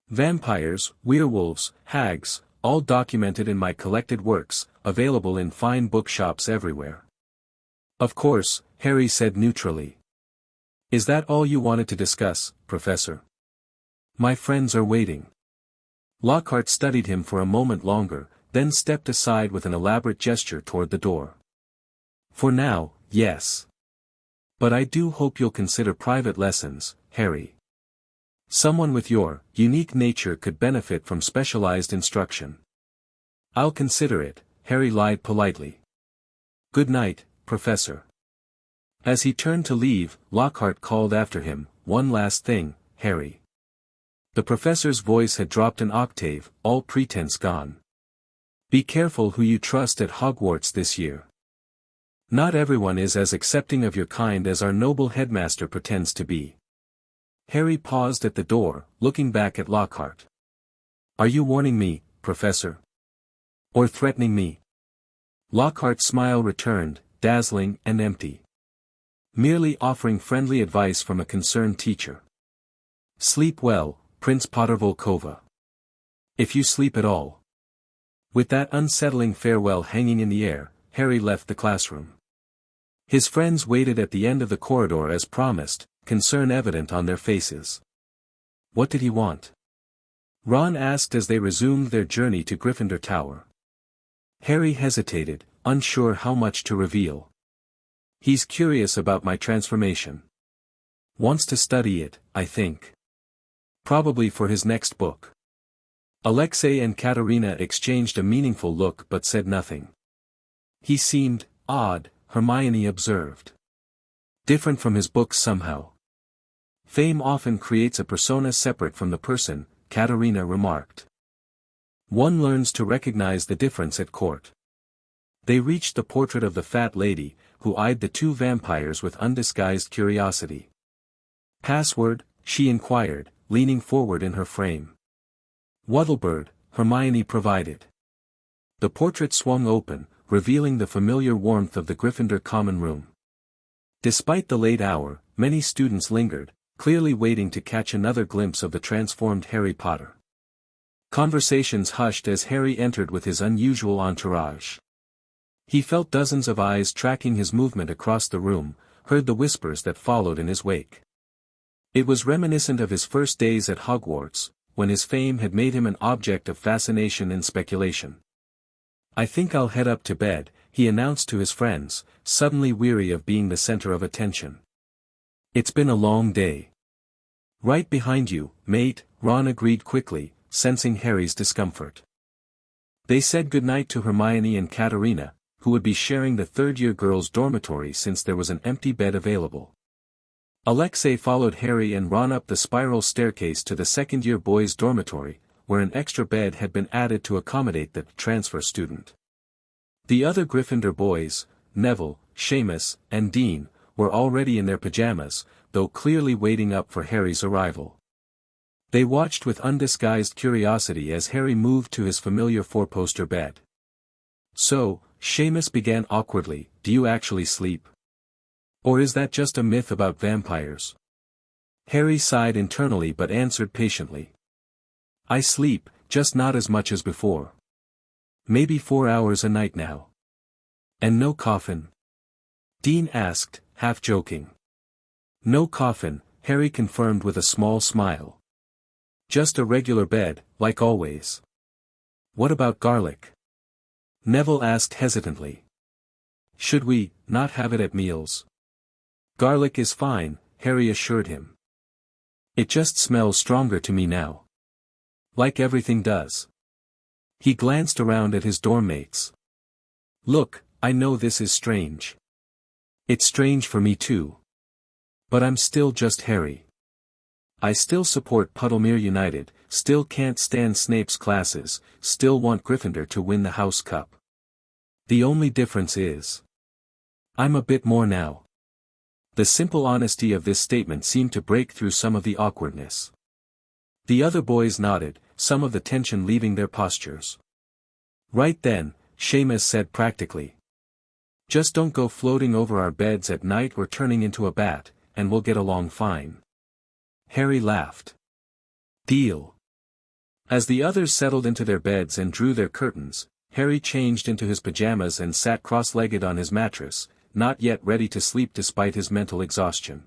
Vampires, werewolves, hags, all documented in my collected works, available in fine bookshops everywhere. Of course, Harry said neutrally. Is that all you wanted to discuss, Professor? My friends are waiting. Lockhart studied him for a moment longer, then stepped aside with an elaborate gesture toward the door. For now, yes. But I do hope you'll consider private lessons, Harry. Someone with your unique nature could benefit from specialized instruction. I'll consider it, Harry lied politely. Good night, Professor. As he turned to leave, Lockhart called after him, one last thing, Harry. The professor's voice had dropped an octave, all pretense gone. Be careful who you trust at Hogwarts this year. Not everyone is as accepting of your kind as our noble headmaster pretends to be. Harry paused at the door, looking back at Lockhart. Are you warning me, Professor? Or threatening me? Lockhart's smile returned, dazzling and empty. Merely offering friendly advice from a concerned teacher. Sleep well, Prince Pottervolkova. If you sleep at all. With that unsettling farewell hanging in the air, Harry left the classroom. His friends waited at the end of the corridor as promised, concern evident on their faces. What did he want? Ron asked as they resumed their journey to Gryffindor Tower. Harry hesitated, unsure how much to reveal. He's curious about my transformation. Wants to study it, I think. Probably for his next book. Alexei and Katerina exchanged a meaningful look but said nothing. He seemed odd, Hermione observed. Different from his books somehow. Fame often creates a persona separate from the person, Katerina remarked. One learns to recognize the difference at court. They reached the portrait of the fat lady, who eyed the two vampires with undisguised curiosity. Password, she inquired, leaning forward in her frame. Wuddlebird, Hermione provided. The portrait swung open, revealing the familiar warmth of the Gryffindor common room. Despite the late hour, many students lingered, clearly waiting to catch another glimpse of the transformed Harry Potter. Conversations hushed as Harry entered with his unusual entourage. He felt dozens of eyes tracking his movement across the room, heard the whispers that followed in his wake. It was reminiscent of his first days at Hogwarts, when his fame had made him an object of fascination and speculation. I think I'll head up to bed, he announced to his friends, suddenly weary of being the center of attention. It's been a long day. Right behind you, mate, Ron agreed quickly, sensing Harry's discomfort. They said goodnight to Hermione and Katerina, who would be sharing the third-year girls' dormitory since there was an empty bed available. Alexei followed Harry and Ron up the spiral staircase to the second-year boys' dormitory, where an extra bed had been added to accommodate the transfer student. The other Gryffindor boys, Neville, Seamus, and Dean, were already in their pajamas, though clearly waiting up for Harry's arrival. They watched with undisguised curiosity as Harry moved to his familiar four-poster bed. So, Seamus began awkwardly, do you actually sleep? Or is that just a myth about vampires? Harry sighed internally but answered patiently. I sleep, just not as much as before. Maybe 4 hours a night now. And no coffin? Dean asked, half joking. No coffin, Harry confirmed with a small smile. Just a regular bed, like always. What about garlic? Neville asked hesitantly. Should we not have it at meals? Garlic is fine, Harry assured him. It just smells stronger to me now. Like everything does. He glanced around at his dorm mates. Look, I know this is strange. It's strange for me too. But I'm still just Harry. I still support Puddlemere United, still can't stand Snape's classes, still want Gryffindor to win the House Cup. The only difference is, I'm a bit more now. The simple honesty of this statement seemed to break through some of the awkwardness. The other boys nodded, some of the tension leaving their postures. Right then, Seamus said practically. Just don't go floating over our beds at night or turning into a bat, and we'll get along fine. Harry laughed. Deal. As the others settled into their beds and drew their curtains, Harry changed into his pajamas and sat cross-legged on his mattress, not yet ready to sleep despite his mental exhaustion.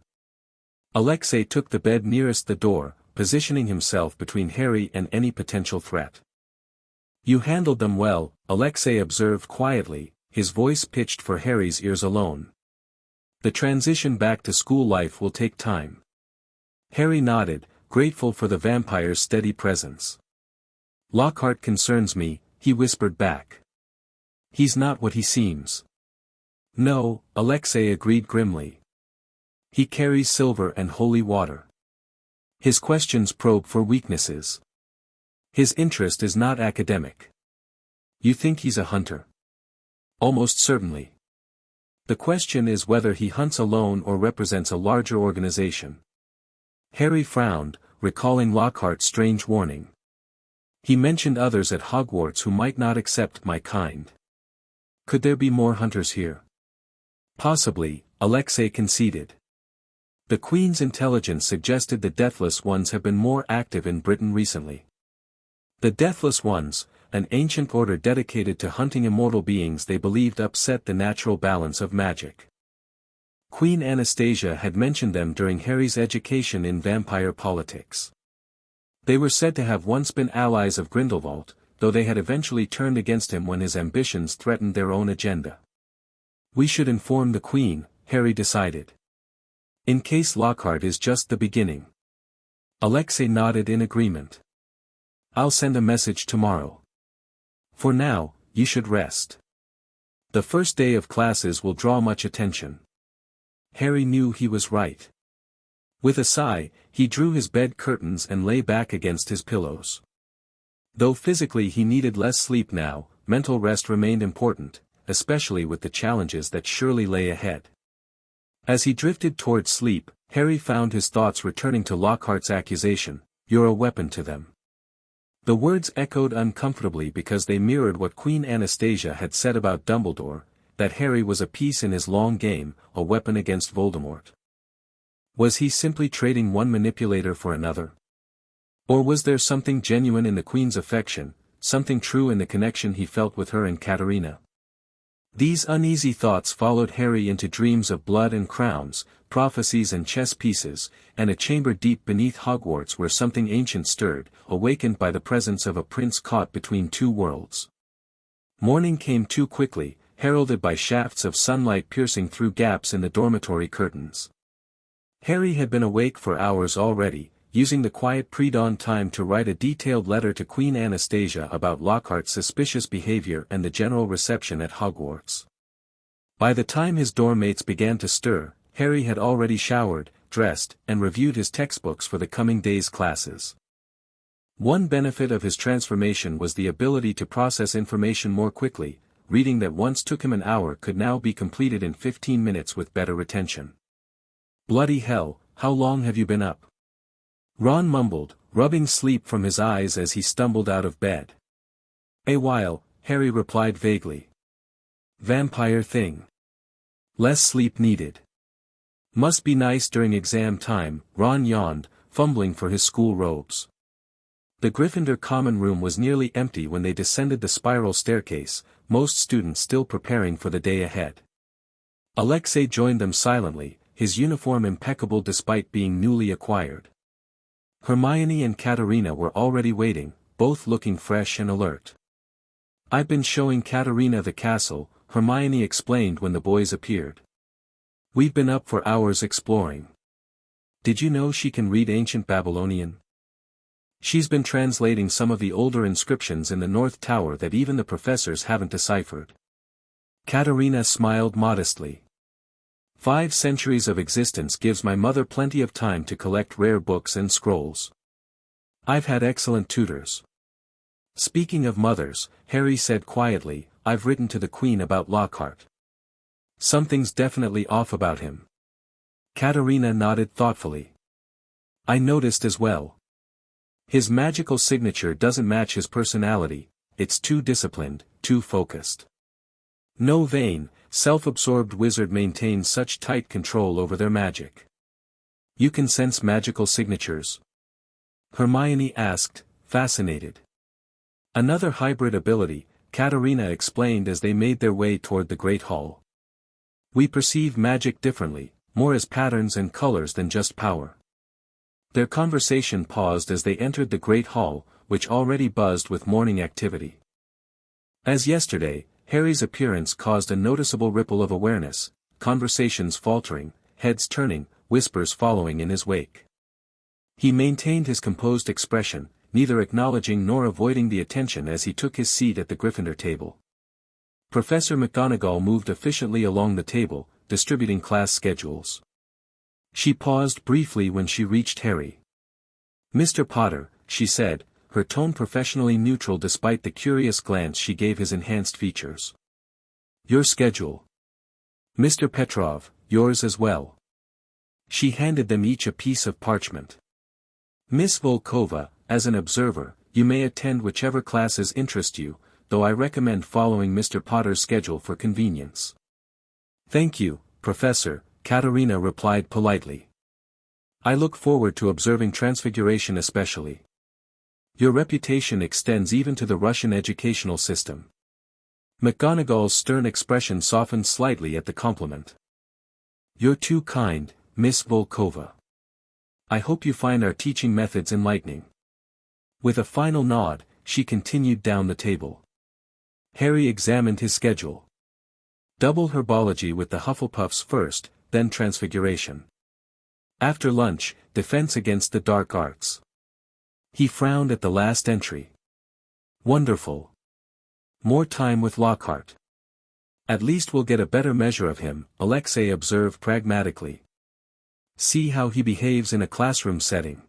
Alexei took the bed nearest the door, positioning himself between Harry and any potential threat. You handled them well, Alexei observed quietly, his voice pitched for Harry's ears alone. The transition back to school life will take time. Harry nodded, grateful for the vampire's steady presence. Lockhart concerns me, he whispered back. He's not what he seems. No, Alexei agreed grimly. He carries silver and holy water. His questions probe for weaknesses. His interest is not academic. You think he's a hunter? Almost certainly. The question is whether he hunts alone or represents a larger organization. Harry frowned, recalling Lockhart's strange warning. He mentioned others at Hogwarts who might not accept my kind. Could there be more hunters here? Possibly, Alexei conceded. The Queen's intelligence suggested the Deathless Ones have been more active in Britain recently. The Deathless Ones, an ancient order dedicated to hunting immortal beings they believed upset the natural balance of magic. Queen Anastasia had mentioned them during Harry's education in vampire politics. They were said to have once been allies of Grindelwald, though they had eventually turned against him when his ambitions threatened their own agenda. We should inform the Queen, Harry decided. In case Lockhart is just the beginning. Alexei nodded in agreement. I'll send a message tomorrow. For now, you should rest. The first day of classes will draw much attention. Harry knew he was right. With a sigh, he drew his bed curtains and lay back against his pillows. Though physically he needed less sleep now, mental rest remained important, especially with the challenges that surely lay ahead. As he drifted toward sleep, Harry found his thoughts returning to Lockhart's accusation, "You're a weapon to them." The words echoed uncomfortably because they mirrored what Queen Anastasia had said about Dumbledore, that Harry was a piece in his long game, a weapon against Voldemort. Was he simply trading one manipulator for another? Or was there something genuine in the Queen's affection, something true in the connection he felt with her and Katerina? These uneasy thoughts followed Harry into dreams of blood and crowns, prophecies and chess pieces, and a chamber deep beneath Hogwarts where something ancient stirred, awakened by the presence of a prince caught between two worlds. Morning came too quickly, heralded by shafts of sunlight piercing through gaps in the dormitory curtains. Harry had been awake for hours already, using the quiet pre-dawn time to write a detailed letter to Queen Anastasia about Lockhart's suspicious behavior and the general reception at Hogwarts. By the time his dorm mates began to stir, Harry had already showered, dressed, and reviewed his textbooks for the coming day's classes. One benefit of his transformation was the ability to process information more quickly. Reading that once took him an hour could now be completed in 15 minutes with better retention. "Bloody hell, how long have you been up?" Ron mumbled, rubbing sleep from his eyes as he stumbled out of bed. "A while," Harry replied vaguely. "Vampire thing. Less sleep needed." "Must be nice during exam time," Ron yawned, fumbling for his school robes. The Gryffindor common room was nearly empty when they descended the spiral staircase, most students still preparing for the day ahead. Alexei joined them silently, his uniform impeccable despite being newly acquired. Hermione and Katerina were already waiting, both looking fresh and alert. "I've been showing Katerina the castle," Hermione explained when the boys appeared. "We've been up for hours exploring. Did you know she can read ancient Babylonian? She's been translating some of the older inscriptions in the North Tower that even the professors haven't deciphered." Katerina smiled modestly. 5 centuries of existence gives my mother plenty of time to collect rare books and scrolls. I've had excellent tutors." "Speaking of mothers," Harry said quietly, "I've written to the Queen about Lockhart. Something's definitely off about him." Katerina nodded thoughtfully. "I noticed as well. His magical signature doesn't match his personality, it's too disciplined, too focused. No vain, self-absorbed wizard maintains such tight control over their magic." "You can sense magical signatures?" Hermione asked, fascinated. "Another hybrid ability," Katerina explained as they made their way toward the Great Hall. "We perceive magic differently, more as patterns and colors than just power." Their conversation paused as they entered the Great Hall, which already buzzed with morning activity. As yesterday, Harry's appearance caused a noticeable ripple of awareness, conversations faltering, heads turning, whispers following in his wake. He maintained his composed expression, neither acknowledging nor avoiding the attention as he took his seat at the Gryffindor table. Professor McGonagall moved efficiently along the table, distributing class schedules. She paused briefly when she reached Harry. "Mr. Potter," she said, her tone professionally neutral despite the curious glance she gave his enhanced features. "Your schedule. Mr. Petrov, yours as well." She handed them each a piece of parchment. "Miss Volkova, as an observer, you may attend whichever classes interest you, though I recommend following Mr. Potter's schedule for convenience." "Thank you," Professor," Katerina replied politely. "I look forward to observing transfiguration especially. Your reputation extends even to the Russian educational system." McGonagall's stern expression softened slightly at the compliment. "You're too kind, Miss Volkova. I hope you find our teaching methods enlightening." With a final nod, she continued down the table. Harry examined his schedule. Double herbology with the Hufflepuffs first, then transfiguration. After lunch, defense against the dark arts. He frowned at the last entry. Wonderful. More time with Lockhart. "At least we'll get a better measure of him," Alexei observed pragmatically. "See how he behaves in a classroom setting."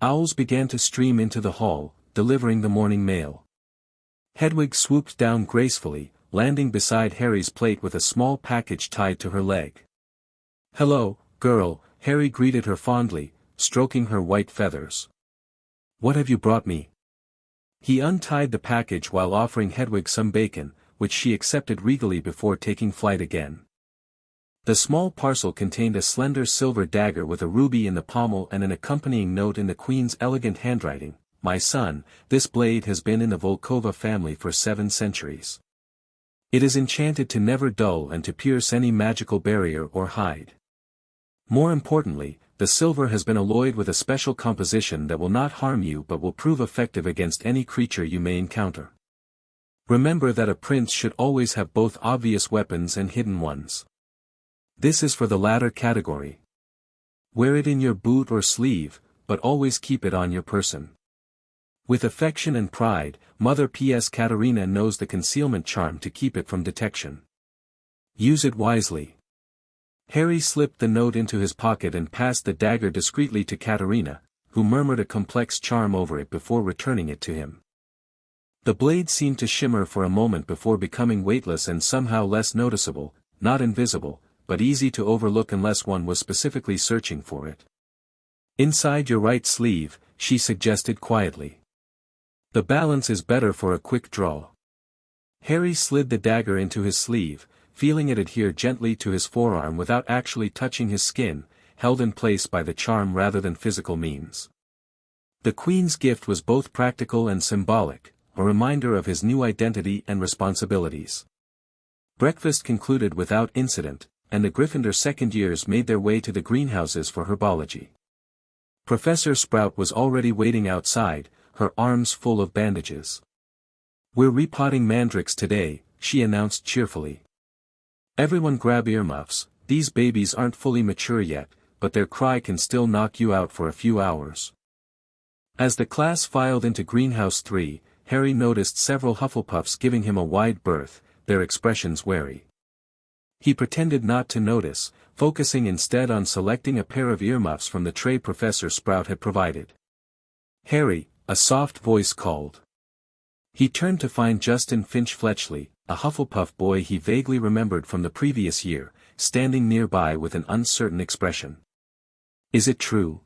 Owls began to stream into the hall, delivering the morning mail. Hedwig swooped down gracefully, landing beside Harry's plate with a small package tied to her leg. "Hello, girl," Harry greeted her fondly, stroking her white feathers. "What have you brought me?" He untied the package while offering Hedwig some bacon, which she accepted regally before taking flight again. The small parcel contained a slender silver dagger with a ruby in the pommel and an accompanying note in the Queen's elegant handwriting. "My son, this blade has been in the Volkova family for 7 centuries. It is enchanted to never dull and to pierce any magical barrier or hide. More importantly, the silver has been alloyed with a special composition that will not harm you but will prove effective against any creature you may encounter. Remember that a prince should always have both obvious weapons and hidden ones. This is for the latter category. Wear it in your boot or sleeve, but always keep it on your person. With affection and pride, Mother P.S. Katerina knows the concealment charm to keep it from detection. Use it wisely." Harry slipped the note into his pocket and passed the dagger discreetly to Katerina, who murmured a complex charm over it before returning it to him. The blade seemed to shimmer for a moment before becoming weightless and somehow less noticeable, not invisible, but easy to overlook unless one was specifically searching for it. "Inside your right sleeve," she suggested quietly. "The balance is better for a quick draw." Harry slid the dagger into his sleeve, feeling it adhere gently to his forearm without actually touching his skin, held in place by the charm rather than physical means. The Queen's gift was both practical and symbolic, a reminder of his new identity and responsibilities. Breakfast concluded without incident, and the Gryffindor second years made their way to the greenhouses for herbology. Professor Sprout was already waiting outside, her arms full of bandages. "We're repotting mandrakes today," she announced cheerfully. "Everyone grab earmuffs, these babies aren't fully mature yet, but their cry can still knock you out for a few hours." As the class filed into Greenhouse 3, Harry noticed several Hufflepuffs giving him a wide berth, their expressions wary. He pretended not to notice, focusing instead on selecting a pair of earmuffs from the tray Professor Sprout had provided. "Harry," a soft voice called. He turned to find Justin Finch-Fletchley, a Hufflepuff boy he vaguely remembered from the previous year, standing nearby with an uncertain expression. "Is it true?"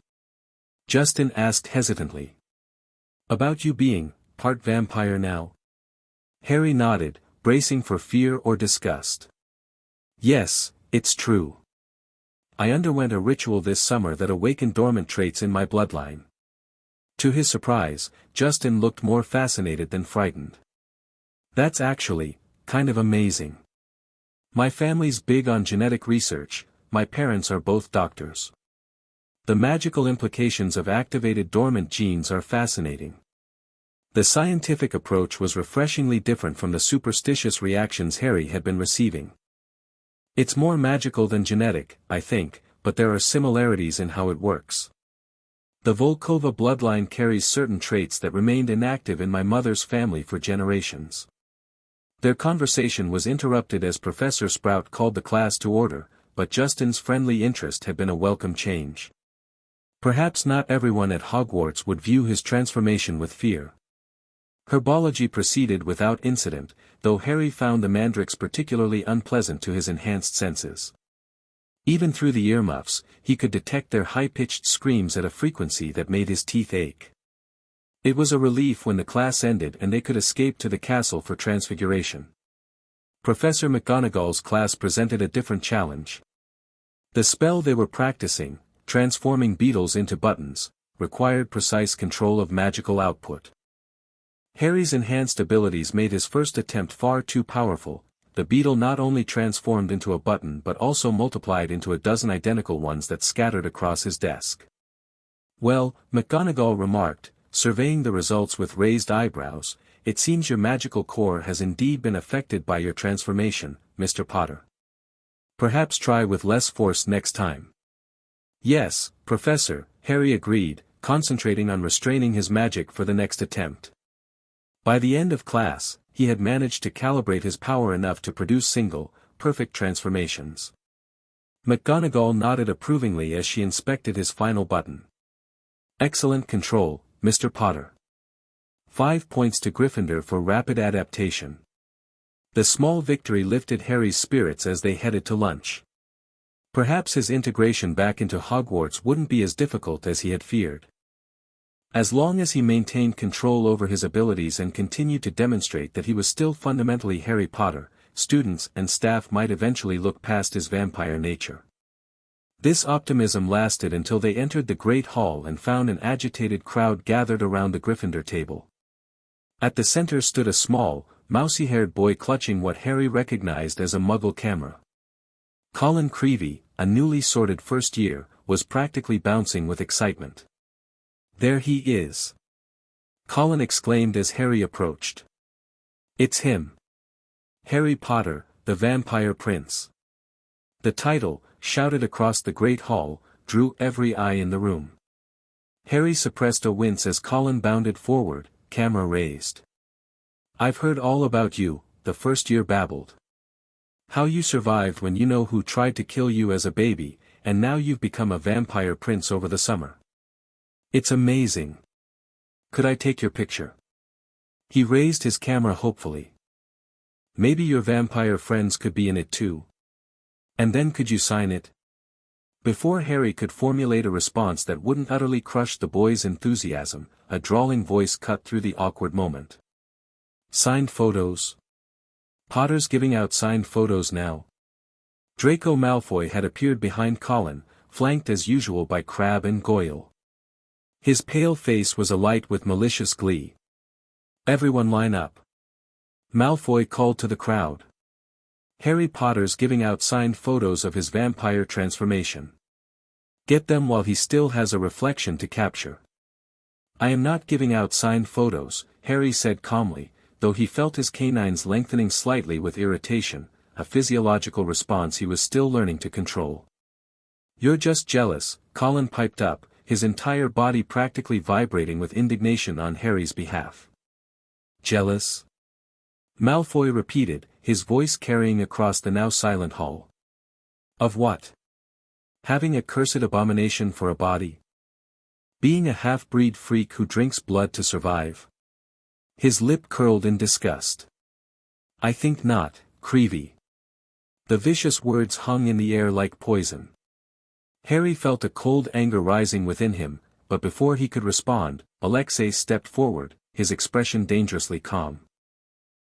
Justin asked hesitantly. "About you being part vampire now?" Harry nodded, bracing for fear or disgust. "Yes, it's true. I underwent a ritual this summer that awakened dormant traits in my bloodline." To his surprise, Justin looked more fascinated than frightened. "That's actually kind of amazing. My family's big on genetic research, my parents are both doctors. The magical implications of activated dormant genes are fascinating." The scientific approach was refreshingly different from the superstitious reactions Harry had been receiving. "It's more magical than genetic, I think, but there are similarities in how it works. The Volkova bloodline carries certain traits that remained inactive in my mother's family for generations." Their conversation was interrupted as Professor Sprout called the class to order, but Justin's friendly interest had been a welcome change. Perhaps not everyone at Hogwarts would view his transformation with fear. Herbology proceeded without incident, though Harry found the mandrakes particularly unpleasant to his enhanced senses. Even through the earmuffs, he could detect their high-pitched screams at a frequency that made his teeth ache. It was a relief when the class ended and they could escape to the castle for transfiguration. Professor McGonagall's class presented a different challenge. The spell they were practicing, transforming beetles into buttons, required precise control of magical output. Harry's enhanced abilities made his first attempt far too powerful. The beetle not only transformed into a button but also multiplied into a dozen identical ones that scattered across his desk. "Well," McGonagall remarked, surveying the results with raised eyebrows, "it seems your magical core has indeed been affected by your transformation, Mr. Potter. Perhaps try with less force next time." "Yes, Professor," Harry agreed, concentrating on restraining his magic for the next attempt. By the end of class, he had managed to calibrate his power enough to produce single, perfect transformations. McGonagall nodded approvingly as she inspected his final button. "Excellent control, Mr. Potter. 5 points to Gryffindor for rapid adaptation." The small victory lifted Harry's spirits as they headed to lunch. Perhaps his integration back into Hogwarts wouldn't be as difficult as he had feared. As long as he maintained control over his abilities and continued to demonstrate that he was still fundamentally Harry Potter, students and staff might eventually look past his vampire nature. This optimism lasted until they entered the Great Hall and found an agitated crowd gathered around the Gryffindor table. At the center stood a small, mousy-haired boy clutching what Harry recognized as a Muggle camera. Colin Creevey, a newly sorted first year, was practically bouncing with excitement. "There he is!" Colin exclaimed as Harry approached. "It's him! Harry Potter, the Vampire Prince!" The title, shouted across the Great Hall, drew every eye in the room. Harry suppressed a wince as Colin bounded forward, camera raised. "I've heard all about you," the first year babbled. "How you survived when you know who tried to kill you as a baby, and now you've become a vampire prince over the summer. It's amazing. Could I take your picture?" He raised his camera hopefully. "Maybe your vampire friends could be in it too. And then could you sign it?" Before Harry could formulate a response that wouldn't utterly crush the boy's enthusiasm, a drawling voice cut through the awkward moment. "Signed photos? Potter's giving out signed photos now?" Draco Malfoy had appeared behind Colin, flanked as usual by Crabbe and Goyle. His pale face was alight with malicious glee. "Everyone line up." Malfoy called to the crowd. "Harry Potter's giving out signed photos of his vampire transformation. Get them while he still has a reflection to capture." "I am not giving out signed photos," Harry said calmly, though he felt his canines lengthening slightly with irritation, a physiological response he was still learning to control. "You're just jealous," Colin piped up, his entire body practically vibrating with indignation on Harry's behalf. "Jealous?" Malfoy repeated, his voice carrying across the now silent hall. "Of what? Having a cursed abomination for a body? Being a half-breed freak who drinks blood to survive?" His lip curled in disgust. "I think not, Creevey." The vicious words hung in the air like poison. Harry felt a cold anger rising within him, but before he could respond, Alexei stepped forward, his expression dangerously calm.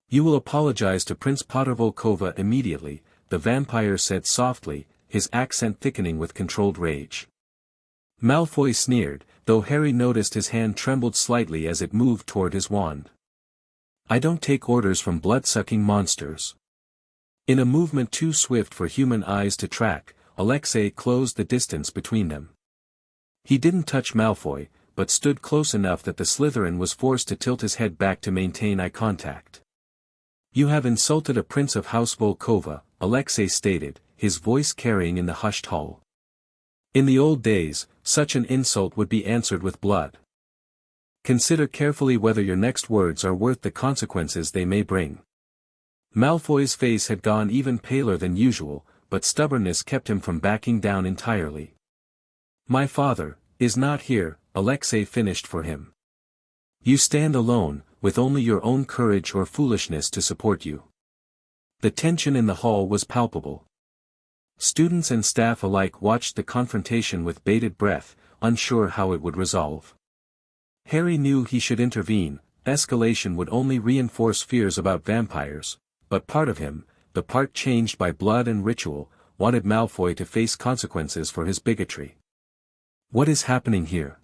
"You will apologize to Prince Potter Volkova immediately," the vampire said softly, his accent thickening with controlled rage. Malfoy sneered, though Harry noticed his hand trembled slightly as it moved toward his wand. "I don't take orders from blood-sucking monsters." In a movement too swift for human eyes to track, Alexei closed the distance between them. He didn't touch Malfoy, but stood close enough that the Slytherin was forced to tilt his head back to maintain eye contact. "You have insulted a prince of House Volkova," Alexei stated, his voice carrying in the hushed hall. "In the old days, such an insult would be answered with blood. Consider carefully whether your next words are worth the consequences they may bring." Malfoy's face had gone even paler than usual, but stubbornness kept him from backing down entirely. "My father is not here," Alexei finished for him. "You stand alone, with only your own courage or foolishness to support you." The tension in the hall was palpable. Students and staff alike watched the confrontation with bated breath, unsure how it would resolve. Harry knew he should intervene. Escalation would only reinforce fears about vampires, but part of him, the part changed by blood and ritual, wanted Malfoy to face consequences for his bigotry. What is happening here?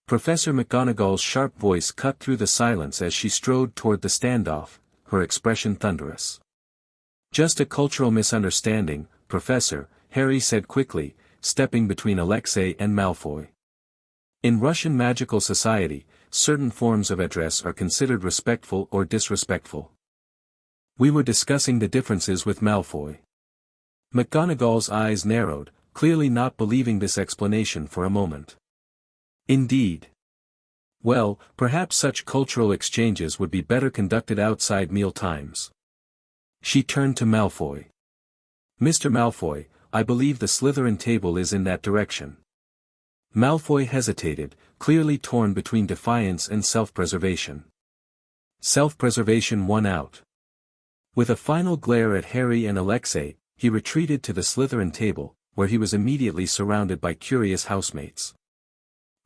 Professor McGonagall's sharp voice cut through the silence as she strode toward the standoff, her expression thunderous. Just a cultural misunderstanding, Professor, Harry said quickly, stepping between Alexei and Malfoy. In Russian magical society, certain forms of address are considered respectful or disrespectful. We were discussing the differences with Malfoy. McGonagall's eyes narrowed, clearly not believing this explanation for a moment. Indeed. Well, perhaps such cultural exchanges would be better conducted outside meal times. She turned to Malfoy. Mr. Malfoy, I believe the Slytherin table is in that direction. Malfoy hesitated, clearly torn between defiance and self-preservation. Self-preservation won out. With a final glare at Harry and Alexei, he retreated to the Slytherin table, where he was immediately surrounded by curious housemates.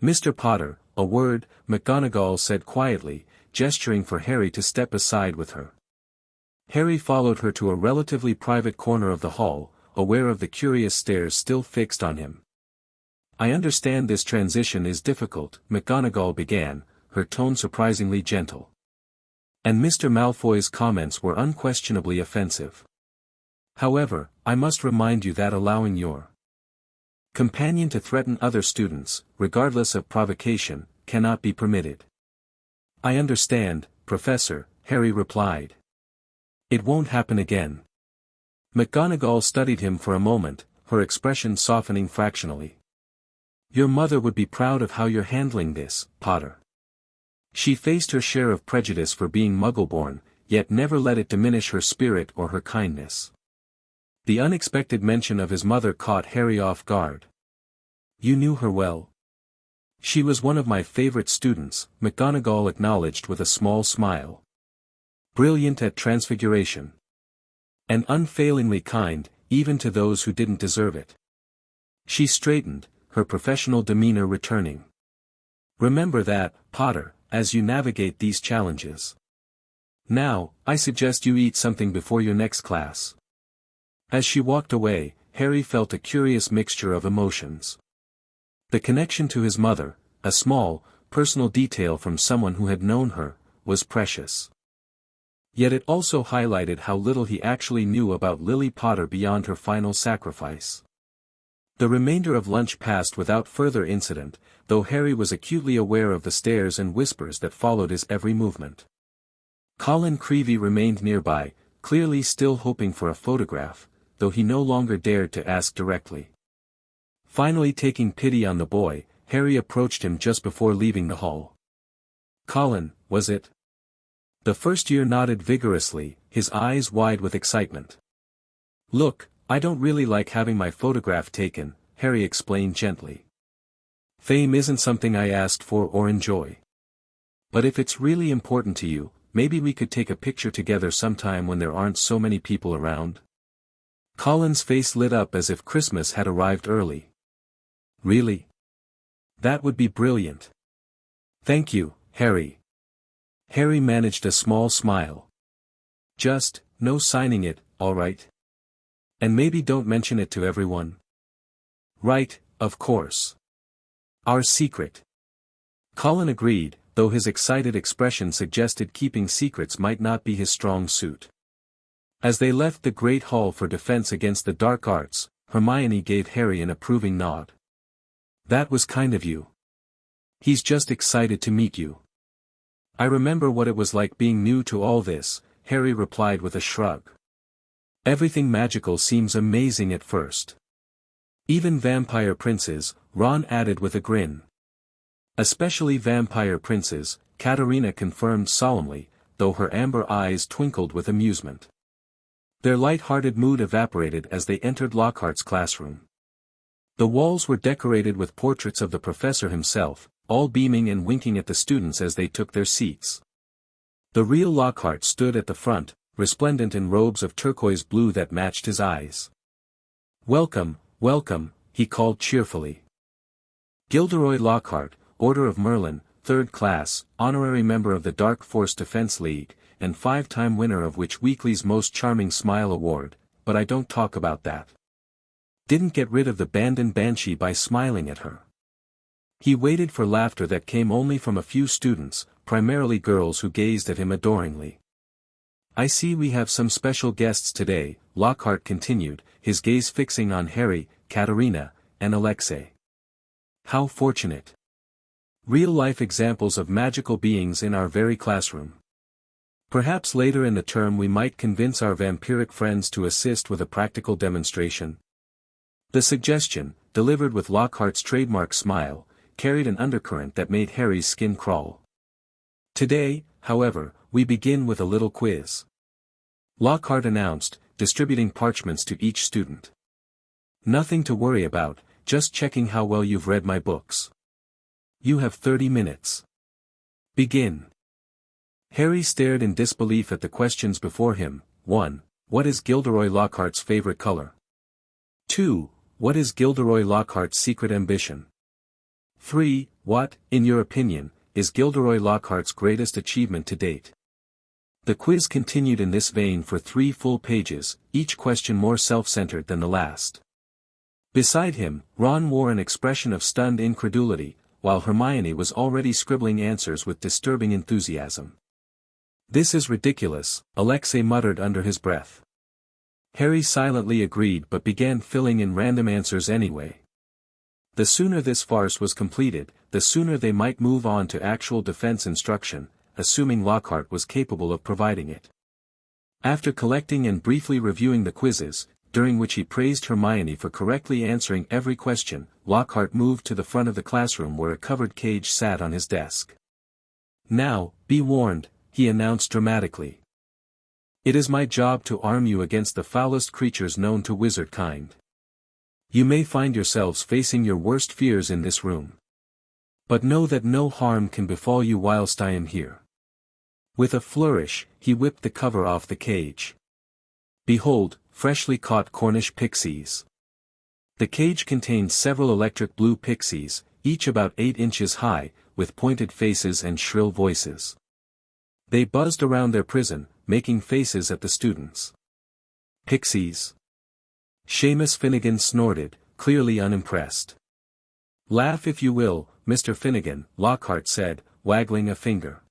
Mr. Potter, a word, McGonagall said quietly, gesturing for Harry to step aside with her. Harry followed her to a relatively private corner of the hall, aware of the curious stares still fixed on him. I understand this transition is difficult, McGonagall began, her tone surprisingly gentle. And Mr. Malfoy's comments were unquestionably offensive. However, I must remind you that allowing your companion to threaten other students, regardless of provocation, cannot be permitted. I understand, Professor, Harry replied. It won't happen again. McGonagall studied him for a moment, her expression softening fractionally. Your mother would be proud of how you're handling this, Potter. She faced her share of prejudice for being Muggle-born, yet never let it diminish her spirit or her kindness. The unexpected mention of his mother caught Harry off guard. You knew her well. She was one of my favorite students, McGonagall acknowledged with a small smile. Brilliant at transfiguration. And unfailingly kind, even to those who didn't deserve it. She straightened, her professional demeanor returning. Remember that, Potter, as you navigate these challenges. Now, I suggest you eat something before your next class. As she walked away, Harry felt a curious mixture of emotions. The connection to his mother, a small, personal detail from someone who had known her, was precious. Yet it also highlighted how little he actually knew about Lily Potter beyond her final sacrifice. The remainder of lunch passed without further incident, though Harry was acutely aware of the stares and whispers that followed his every movement. Colin Creevey remained nearby, clearly still hoping for a photograph, though he no longer dared to ask directly. Finally taking pity on the boy, Harry approached him just before leaving the hall. Colin, was it? The first year nodded vigorously, his eyes wide with excitement. Look, I don't really like having my photograph taken, Harry explained gently. Fame isn't something I asked for or enjoy. But if it's really important to you, maybe we could take a picture together sometime when there aren't so many people around? Colin's face lit up as if Christmas had arrived early. Really? That would be brilliant. Thank you, Harry. Harry managed a small smile. Just, no signing it, all right? And maybe don't mention it to everyone. Right, of course. Our secret. Colin agreed, though his excited expression suggested keeping secrets might not be his strong suit. As they left the Great Hall for defense against the dark arts, Hermione gave Harry an approving nod. That was kind of you. He's just excited to meet you. I remember what it was like being new to all this, Harry replied with a shrug. Everything magical seems amazing at first. Even vampire princes, Ron added with a grin. Especially vampire princes, Katerina confirmed solemnly, though her amber eyes twinkled with amusement. Their light-hearted mood evaporated as they entered Lockhart's classroom. The walls were decorated with portraits of the professor himself, all beaming and winking at the students as they took their seats. The real Lockhart stood at the front, resplendent in robes of turquoise blue that matched his eyes. Welcome, welcome, he called cheerfully. Gilderoy Lockhart, Order of Merlin, 3rd class, honorary member of the Dark Force Defense League, and 5-time winner of Which Weekly's Most Charming Smile Award, but I don't talk about that. Didn't get rid of the Bandon Banshee by smiling at her. He waited for laughter that came only from a few students, primarily girls who gazed at him adoringly. I see we have some special guests today, Lockhart continued, his gaze fixing on Harry, Katerina, and Alexei. How fortunate. Real-life examples of magical beings in our very classroom. Perhaps later in the term we might convince our vampiric friends to assist with a practical demonstration. The suggestion, delivered with Lockhart's trademark smile, carried an undercurrent that made Harry's skin crawl. Today, however, we begin with a little quiz. Lockhart announced, distributing parchments to each student. Nothing to worry about, just checking how well you've read my books. You have 30 minutes. Begin. Harry stared in disbelief at the questions before him. 1. What is Gilderoy Lockhart's favorite color? 2. What is Gilderoy Lockhart's secret ambition? 3. What, in your opinion, is Gilderoy Lockhart's greatest achievement to date? The quiz continued in this vein for 3 full pages, each question more self-centered than the last. Beside him, Ron wore an expression of stunned incredulity, while Hermione was already scribbling answers with disturbing enthusiasm. This is ridiculous, Alexei muttered under his breath. Harry silently agreed but began filling in random answers anyway. The sooner this farce was completed, the sooner they might move on to actual defense instruction, assuming Lockhart was capable of providing it. After collecting and briefly reviewing the quizzes, during which he praised Hermione for correctly answering every question, Lockhart moved to the front of the classroom where a covered cage sat on his desk. Now, be warned, he announced dramatically. It is my job to arm you against the foulest creatures known to wizard kind. You may find yourselves facing your worst fears in this room. But know that no harm can befall you whilst I am here. With a flourish, he whipped the cover off the cage. Behold, freshly caught Cornish pixies. The cage contained several electric blue pixies, each about 8 inches high, with pointed faces and shrill voices. They buzzed around their prison, making faces at the students. Pixies. Seamus Finnegan snorted, clearly unimpressed. Laugh if you will, Mr. Finnegan, Lockhart said, waggling a finger.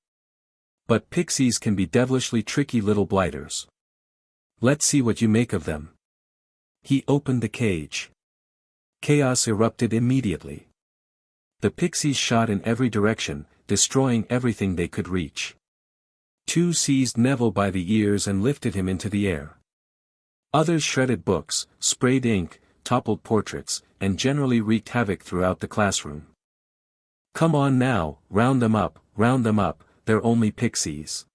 But pixies can be devilishly tricky little blighters. Let's see what you make of them. He opened the cage. Chaos erupted immediately. The pixies shot in every direction, destroying everything they could reach. 2 seized Neville by the ears and lifted him into the air. Others shredded books, sprayed ink, toppled portraits, and generally wreaked havoc throughout the classroom. Come on now, round them up, they're only pixies.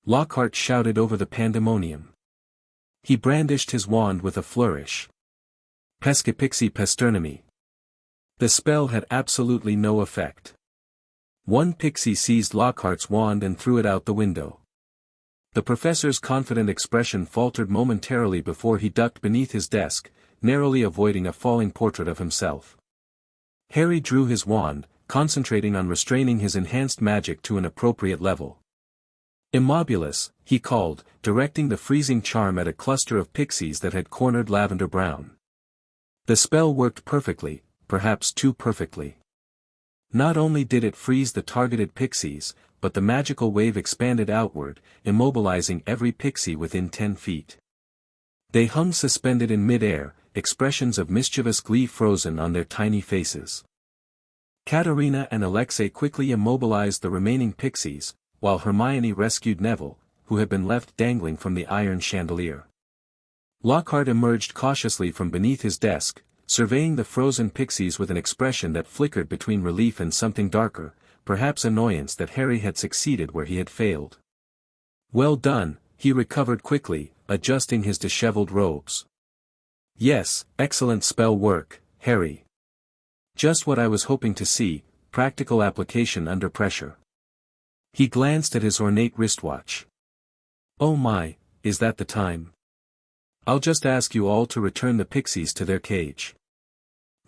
Lockhart shouted over the pandemonium. He brandished his wand with a flourish. Pescipixie Pesternemy. The spell had absolutely no effect. One pixie seized Lockhart's wand and threw it out the window. The professor's confident expression faltered momentarily before he ducked beneath his desk, narrowly avoiding a falling portrait of himself. Harry drew his wand, concentrating on restraining his enhanced magic to an appropriate level. Immobulus, he called, directing the freezing charm at a cluster of pixies that had cornered Lavender Brown. The spell worked perfectly, perhaps too perfectly. Not only did it freeze the targeted pixies, but the magical wave expanded outward, immobilizing every pixie within 10 feet. They hung suspended in mid-air, expressions of mischievous glee frozen on their tiny faces. Katerina and Alexei quickly immobilized the remaining pixies, while Hermione rescued Neville, who had been left dangling from the iron chandelier. Lockhart emerged cautiously from beneath his desk, surveying the frozen pixies with an expression that flickered between relief and something darker, perhaps annoyance that Harry had succeeded where he had failed. Well done, he recovered quickly, adjusting his disheveled robes. Yes, excellent spell work, Harry. Just what I was hoping to see, practical application under pressure. He glanced at his ornate wristwatch. Oh my, is that the time? I'll just ask you all to return the pixies to their cage.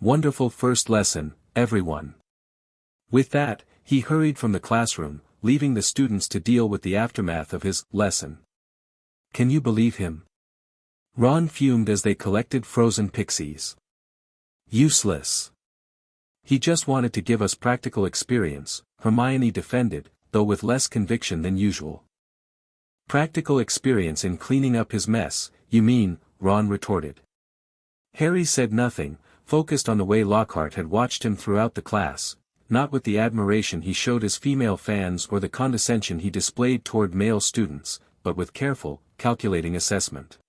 Wonderful first lesson, everyone. With that, he hurried from the classroom, leaving the students to deal with the aftermath of his lesson. Can you believe him? Ron fumed as they collected frozen pixies. Useless. He just wanted to give us practical experience, Hermione defended, though with less conviction than usual. Practical experience in cleaning up his mess, you mean, Ron retorted. Harry said nothing, focused on the way Lockhart had watched him throughout the class, not with the admiration he showed his female fans or the condescension he displayed toward male students, but with careful, calculating assessment.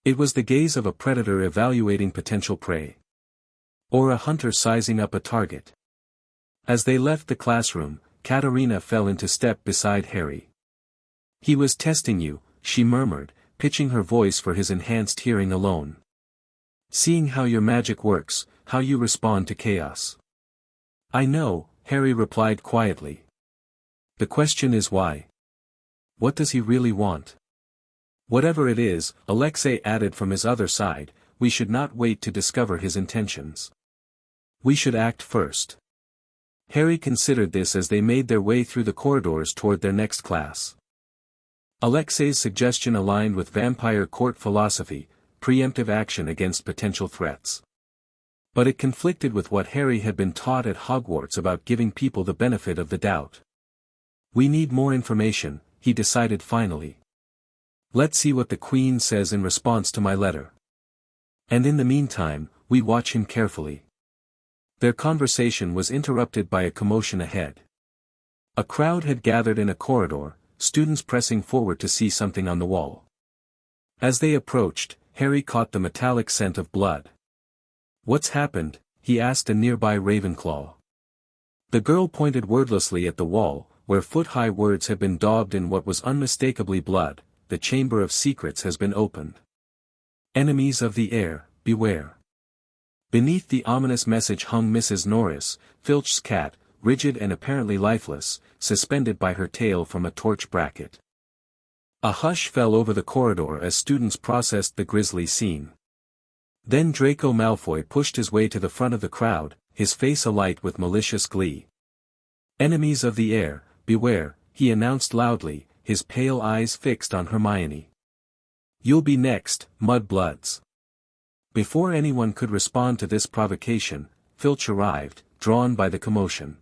It was the gaze of a predator evaluating potential prey. Or a hunter sizing up a target. As they left the classroom, Katerina fell into step beside Harry. He was testing you, she murmured, pitching her voice for his enhanced hearing alone. Seeing how your magic works, how you respond to chaos. I know, Harry replied quietly. The question is why? What does he really want? Whatever it is, Alexei added from his other side, we should not wait to discover his intentions. We should act first. Harry considered this as they made their way through the corridors toward their next class. Alexei's suggestion aligned with Vampire Court philosophy, preemptive action against potential threats. But it conflicted with what Harry had been taught at Hogwarts about giving people the benefit of the doubt. We need more information, he decided finally. Let's see what the Queen says in response to my letter. And in the meantime, we watch him carefully. Their conversation was interrupted by a commotion ahead. A crowd had gathered in a corridor, students pressing forward to see something on the wall. As they approached, Harry caught the metallic scent of blood. What's happened? He asked a nearby Ravenclaw. The girl pointed wordlessly at the wall, where foot-high words had been daubed in what was unmistakably blood. The Chamber of Secrets has been opened. Enemies of the air, beware. Beneath the ominous message hung Mrs. Norris, Filch's cat, rigid and apparently lifeless, suspended by her tail from a torch bracket. A hush fell over the corridor as students processed the grisly scene. Then Draco Malfoy pushed his way to the front of the crowd, his face alight with malicious glee. Enemies of the air, beware, he announced loudly, his pale eyes fixed on Hermione. You'll be next, mudbloods. Before anyone could respond to this provocation, Filch arrived, drawn by the commotion.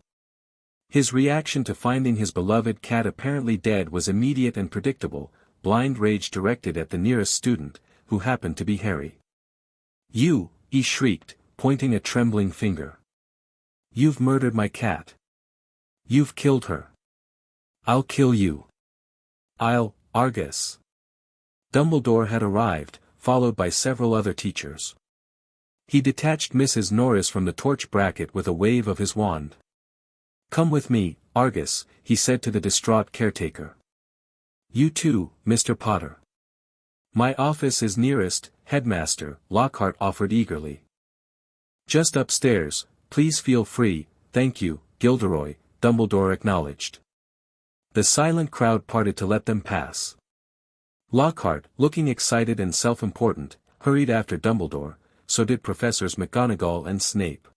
His reaction to finding his beloved cat apparently dead was immediate and predictable, blind rage directed at the nearest student, who happened to be Harry. You, he shrieked, pointing a trembling finger. You've murdered my cat. You've killed her. I'll kill you. Argus. Dumbledore had arrived, followed by several other teachers. He detached Mrs. Norris from the torch bracket with a wave of his wand. Come with me, Argus, he said to the distraught caretaker. You too, Mr. Potter. My office is nearest, Headmaster, Lockhart offered eagerly. Just upstairs, please feel free, thank you, Gilderoy, Dumbledore acknowledged. The silent crowd parted to let them pass. Lockhart, looking excited and self-important, hurried after Dumbledore, so did Professors McGonagall and Snape.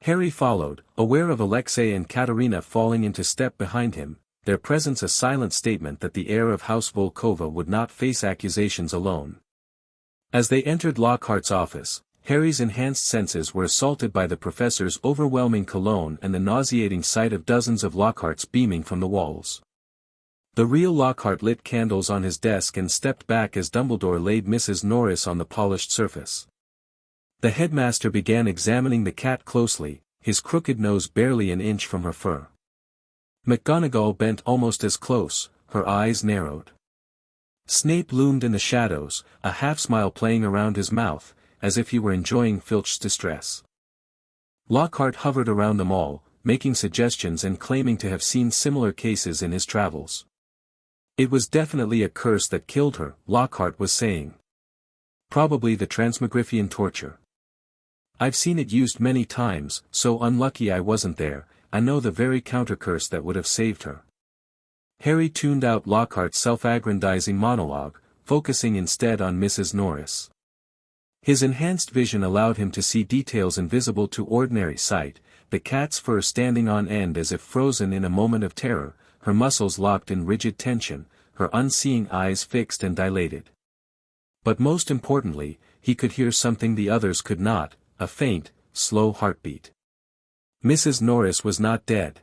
Harry followed, aware of Alexei and Katerina falling into step behind him, their presence a silent statement that the heir of House Volkova would not face accusations alone. As they entered Lockhart's office, Harry's enhanced senses were assaulted by the professor's overwhelming cologne and the nauseating sight of dozens of Lockharts beaming from the walls. The real Lockhart lit candles on his desk and stepped back as Dumbledore laid Mrs. Norris on the polished surface. The headmaster began examining the cat closely, his crooked nose barely an inch from her fur. McGonagall bent almost as close, her eyes narrowed. Snape loomed in the shadows, a half-smile playing around his mouth, as if he were enjoying Filch's distress. Lockhart hovered around them all, making suggestions and claiming to have seen similar cases in his travels. It was definitely a curse that killed her, Lockhart was saying. Probably the transmogrifian torture. I've seen it used many times, so unlucky I wasn't there, I know the very counter-curse that would have saved her. Harry tuned out Lockhart's self-aggrandizing monologue, focusing instead on Mrs. Norris. His enhanced vision allowed him to see details invisible to ordinary sight, the cat's fur standing on end as if frozen in a moment of terror, her muscles locked in rigid tension, her unseeing eyes fixed and dilated. But most importantly, he could hear something the others could not, a faint, slow heartbeat. Mrs. Norris was not dead.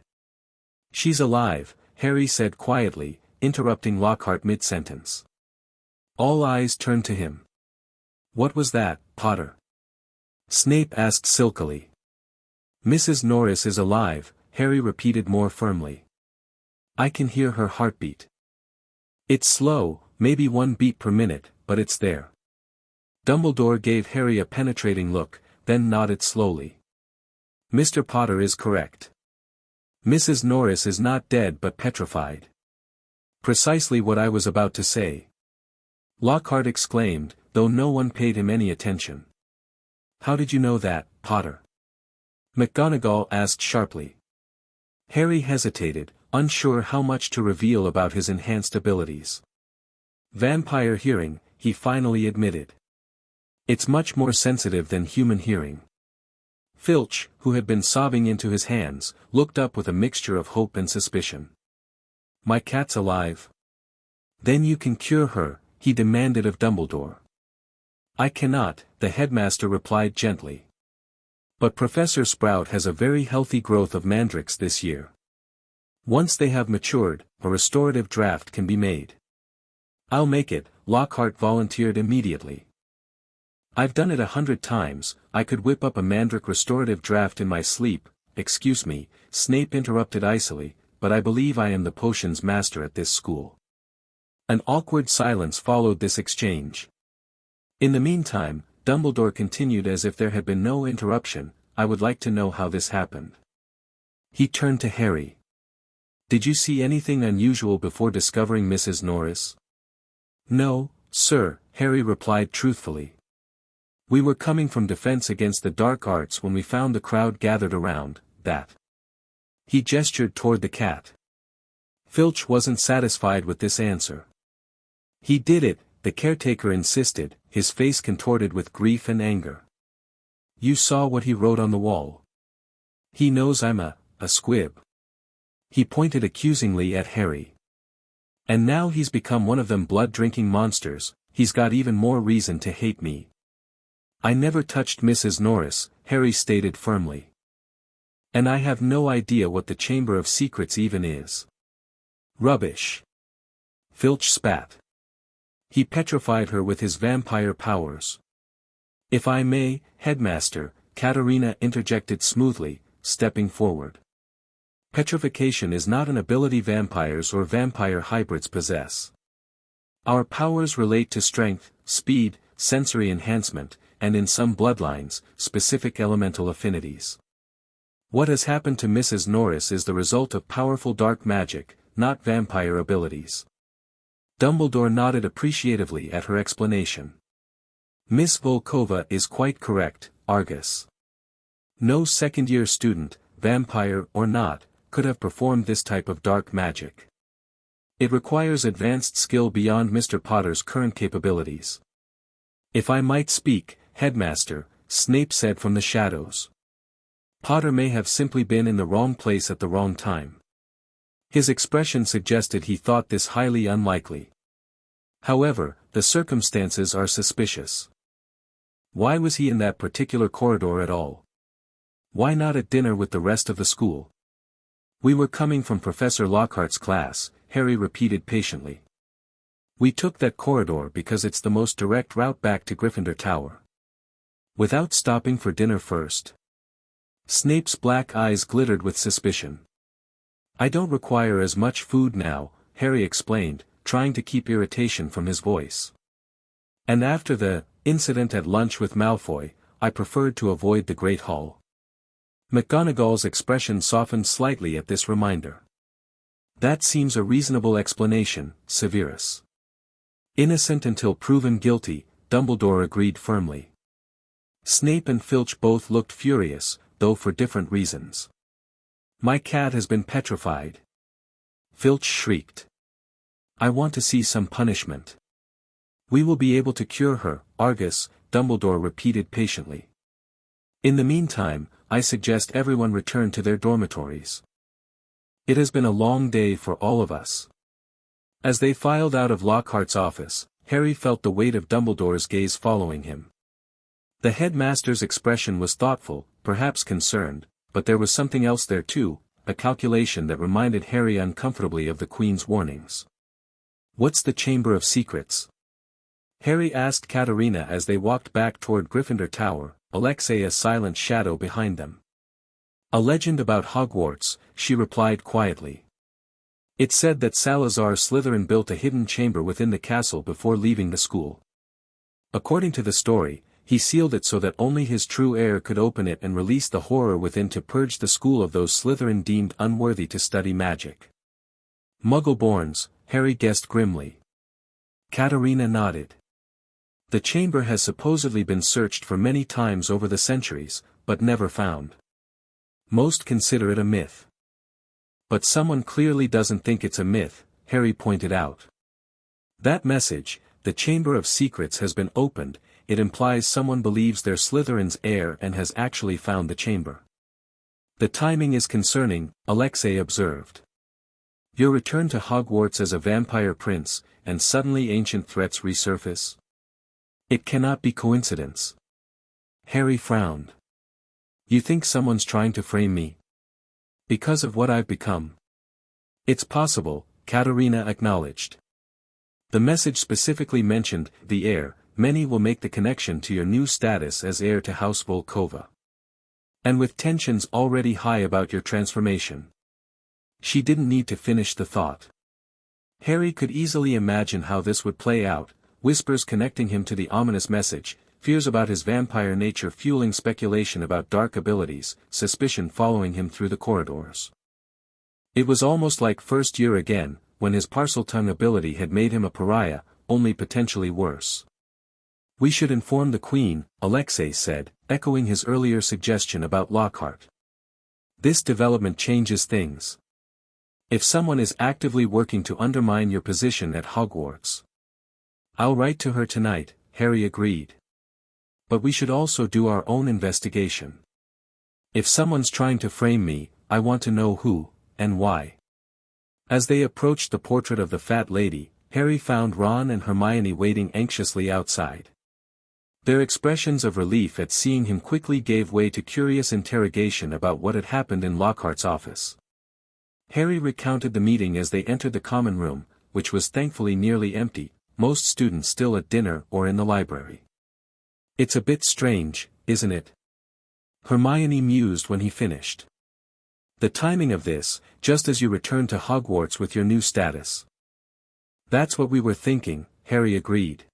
"She's alive," Harry said quietly, interrupting Lockhart mid-sentence. All eyes turned to him. "What was that, Potter?" Snape asked silkily. "Mrs. Norris is alive," Harry repeated more firmly. "I can hear her heartbeat. It's slow, maybe 1 beat per minute, but it's there." Dumbledore gave Harry a penetrating look, then nodded slowly. "Mr. Potter is correct. Mrs. Norris is not dead but petrified." "Precisely what I was about to say," Lockhart exclaimed, though no one paid him any attention. "How did you know that, Potter?" McGonagall asked sharply. Harry hesitated, unsure how much to reveal about his enhanced abilities. "Vampire hearing," he finally admitted. "It's much more sensitive than human hearing." Filch, who had been sobbing into his hands, looked up with a mixture of hope and suspicion. "My cat's alive?" "Then you can cure her," he demanded of Dumbledore. "I cannot," the headmaster replied gently. "But Professor Sprout has a very healthy growth of mandrakes this year. Once they have matured, a restorative draft can be made." "I'll make it," Lockhart volunteered immediately. "I've done it 100 times, I could whip up a mandrake restorative draft in my sleep." "Excuse me," Snape interrupted icily, "but I believe I am the potions master at this school." An awkward silence followed this exchange. In the meantime, Dumbledore continued as if there had been no interruption, "I would like to know how this happened." He turned to Harry. "Did you see anything unusual before discovering Mrs. Norris?" "No, sir," Harry replied truthfully. "We were coming from Defense Against the Dark Arts when we found the crowd gathered around that." He gestured toward the cat. Filch wasn't satisfied with this answer. "He did it," the caretaker insisted, his face contorted with grief and anger. "You saw what he wrote on the wall. He knows I'm a squib." He pointed accusingly at Harry. "And now he's become one of them blood-drinking monsters, he's got even more reason to hate me." "I never touched Mrs. Norris," Harry stated firmly. "And I have no idea what the Chamber of Secrets even is." "Rubbish." Filch spat. "He petrified her with his vampire powers." "If I may, Headmaster," Katerina interjected smoothly, stepping forward. "Petrification is not an ability vampires or vampire hybrids possess. Our powers relate to strength, speed, sensory enhancement, and in some bloodlines, specific elemental affinities. What has happened to Mrs. Norris is the result of powerful dark magic, not vampire abilities." Dumbledore nodded appreciatively at her explanation. "Miss Volkova is quite correct, Argus. No second-year student, vampire or not, could have performed this type of dark magic. It requires advanced skill beyond Mr. Potter's current capabilities." "If I might speak, Headmaster," Snape said from the shadows. "Potter may have simply been in the wrong place at the wrong time." His expression suggested he thought this highly unlikely. "However, the circumstances are suspicious. Why was he in that particular corridor at all? Why not at dinner with the rest of the school?" "We were coming from Professor Lockhart's class," Harry repeated patiently. "We took that corridor because it's the most direct route back to Gryffindor Tower." "Without stopping for dinner first?" Snape's black eyes glittered with suspicion. "I don't require as much food now," Harry explained, trying to keep irritation from his voice. "And after the incident at lunch with Malfoy, I preferred to avoid the Great Hall." McGonagall's expression softened slightly at this reminder. "That seems a reasonable explanation, Severus." "Innocent until proven guilty," Dumbledore agreed firmly. Snape and Filch both looked furious, though for different reasons. "My cat has been petrified," Filch shrieked. "I want to see some punishment." "We will be able to cure her, Argus," Dumbledore repeated patiently. "In the meantime, I suggest everyone return to their dormitories." It has been a long day for all of us. As they filed out of Lockhart's office, Harry felt the weight of Dumbledore's gaze following him. The headmaster's expression was thoughtful, perhaps concerned, but there was something else there too, a calculation that reminded Harry uncomfortably of the Queen's warnings. "What's the Chamber of Secrets?" Harry asked Katerina as they walked back toward Gryffindor Tower, Alexei a silent shadow behind them. "A legend about Hogwarts," she replied quietly. "It said that Salazar Slytherin built a hidden chamber within the castle before leaving the school. According to the story, he sealed it so that only his true heir could open it and release the horror within to purge the school of those Slytherin deemed unworthy to study magic." "Muggle-borns," Harry guessed grimly. Katerina nodded. "The chamber has supposedly been searched for many times over the centuries, but never found. Most consider it a myth. But someone clearly doesn't think it's a myth," Harry pointed out. "That message, 'The Chamber of Secrets has been opened,' it implies someone believes they're Slytherin's heir and has actually found the chamber." "The timing is concerning," Alexei observed. "Your return to Hogwarts as a vampire prince, and suddenly ancient threats resurface? It cannot be coincidence." Harry frowned. "You think someone's trying to frame me? Because of what I've become?" "It's possible," Katerina acknowledged. "The message specifically mentioned the heir. Many will make the connection to your new status as heir to House Volkova. And with tensions already high about your transformation." She didn't need to finish the thought. Harry could easily imagine how this would play out, whispers connecting him to the ominous message, fears about his vampire nature fueling speculation about dark abilities, suspicion following him through the corridors. It was almost like first year again, when his Parseltongue ability had made him a pariah, only potentially worse. "We should inform the Queen," Alexei said, echoing his earlier suggestion about Lockhart. "This development changes things. If someone is actively working to undermine your position at Hogwarts." "I'll write to her tonight," Harry agreed. "But we should also do our own investigation. If someone's trying to frame me, I want to know who, and why." As they approached the portrait of the fat lady, Harry found Ron and Hermione waiting anxiously outside. Their expressions of relief at seeing him quickly gave way to curious interrogation about what had happened in Lockhart's office. Harry recounted the meeting as they entered the common room, which was thankfully nearly empty, most students still at dinner or in the library. "It's a bit strange, isn't it?" Hermione mused when he finished. "The timing of this, just as you return to Hogwarts with your new status." "That's what we were thinking," Harry agreed.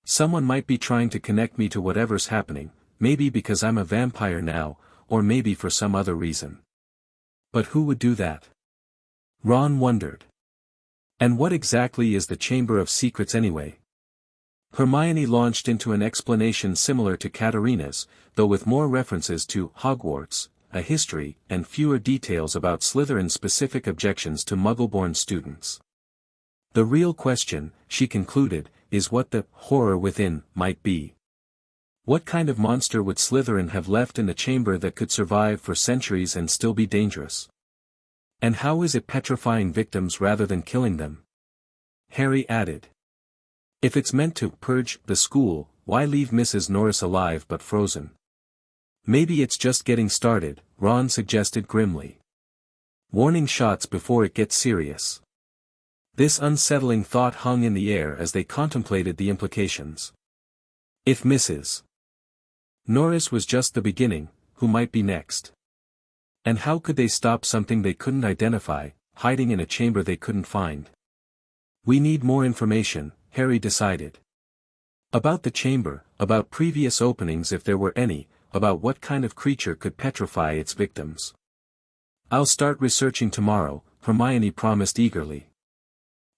"Someone might be trying to connect me to whatever's happening, maybe because I'm a vampire now, or maybe for some other reason. But who would do that?" Ron wondered. "And what exactly is the Chamber of Secrets anyway?" Hermione launched into an explanation similar to Katerina's, though with more references to Hogwarts, a history, and fewer details about Slytherin-specific objections to Muggle-born students. "The real question," she concluded, "is what the horror within might be. What kind of monster would Slytherin have left in the chamber that could survive for centuries and still be dangerous? And how is it petrifying victims rather than killing them?" Harry added. "If it's meant to purge the school, why leave Mrs. Norris alive but frozen?" "Maybe it's just getting started," Ron suggested grimly. "Warning shots before it gets serious." This unsettling thought hung in the air as they contemplated the implications. If Mrs. Norris was just the beginning, who might be next? And how could they stop something they couldn't identify, hiding in a chamber they couldn't find? "We need more information," Harry decided. "About the chamber, about previous openings if there were any, about what kind of creature could petrify its victims." "I'll start researching tomorrow," Hermione promised eagerly.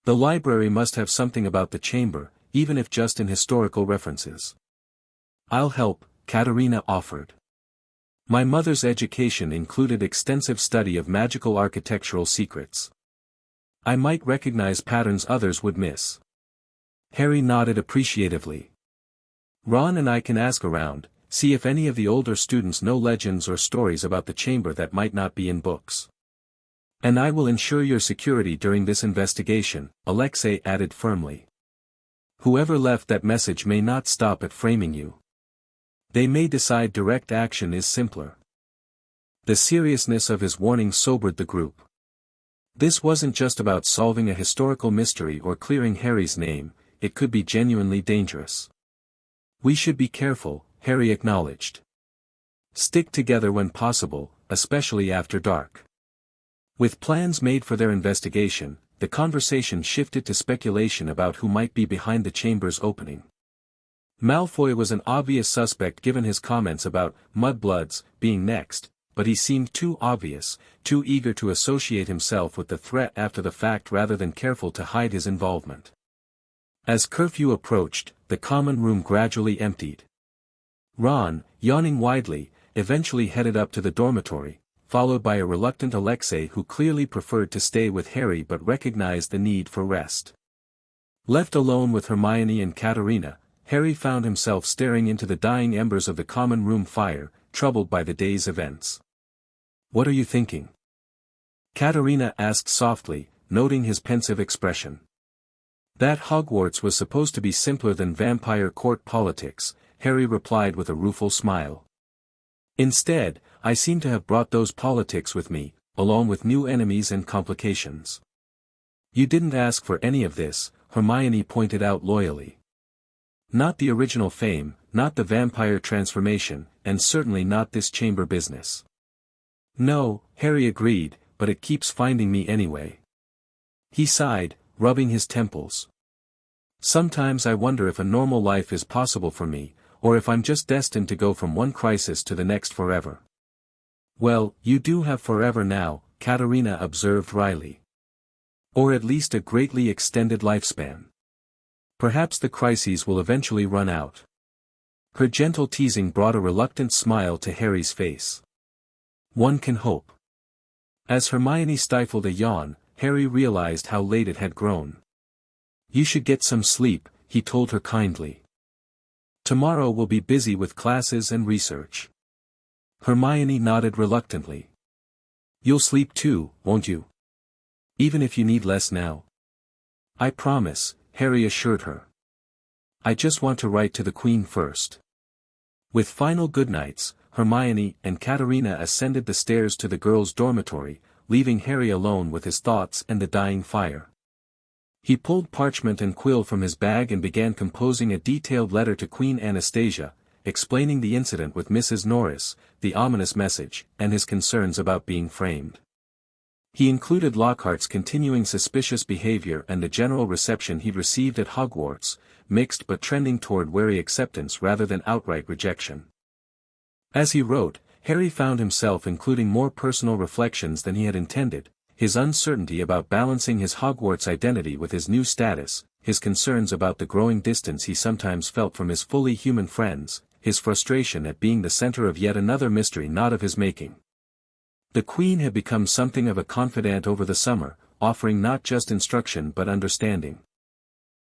"The library must have something about the chamber, even if just in historical references." "I'll help," Katerina offered. "My mother's education included extensive study of magical architectural secrets. I might recognize patterns others would miss." Harry nodded appreciatively. "Ron and I can ask around, see if any of the older students know legends or stories about the chamber that might not be in books." And I will ensure your security during this investigation, Alexei added firmly. Whoever left that message may not stop at framing you. They may decide direct action is simpler. The seriousness of his warning sobered the group. This wasn't just about solving a historical mystery or clearing Harry's name, it could be genuinely dangerous. We should be careful, Harry acknowledged. Stick together when possible, especially after dark. With plans made for their investigation, the conversation shifted to speculation about who might be behind the chamber's opening. Malfoy was an obvious suspect given his comments about mudbloods being next, but he seemed too obvious, too eager to associate himself with the threat after the fact rather than careful to hide his involvement. As curfew approached, the common room gradually emptied. Ron, yawning widely, eventually headed up to the dormitory, followed by a reluctant Alexei who clearly preferred to stay with Harry but recognized the need for rest. Left alone with Hermione and Katerina, Harry found himself staring into the dying embers of the common room fire, troubled by the day's events. "What are you thinking?" Katerina asked softly, noting his pensive expression. "That Hogwarts was supposed to be simpler than vampire court politics," Harry replied with a rueful smile. "Instead, I seem to have brought those politics with me, along with new enemies and complications." "You didn't ask for any of this," Hermione pointed out loyally. "Not the original fame, not the vampire transformation, and certainly not this chamber business." "No," Harry agreed, "but it keeps finding me anyway." He sighed, rubbing his temples. "Sometimes I wonder if a normal life is possible for me, or if I'm just destined to go from one crisis to the next forever." "Well, you do have forever now," Katerina observed wryly. "Or at least a greatly extended lifespan. Perhaps the crises will eventually run out." Her gentle teasing brought a reluctant smile to Harry's face. "One can hope." As Hermione stifled a yawn, Harry realized how late it had grown. "You should get some sleep," he told her kindly. "Tomorrow will be busy with classes and research." Hermione nodded reluctantly. "You'll sleep too, won't you? Even if you need less now." "I promise," Harry assured her. "I just want to write to the Queen first." With final goodnights, Hermione and Katerina ascended the stairs to the girls' dormitory, leaving Harry alone with his thoughts and the dying fire. He pulled parchment and quill from his bag and began composing a detailed letter to Queen Anastasia, explaining the incident with Mrs. Norris, the ominous message, and his concerns about being framed. He included Lockhart's continuing suspicious behavior and the general reception he'd received at Hogwarts, mixed but trending toward wary acceptance rather than outright rejection. As he wrote, Harry found himself including more personal reflections than he had intended, his uncertainty about balancing his Hogwarts identity with his new status, his concerns about the growing distance he sometimes felt from his fully human friends, his frustration at being the center of yet another mystery not of his making. The Queen had become something of a confidant over the summer, offering not just instruction but understanding.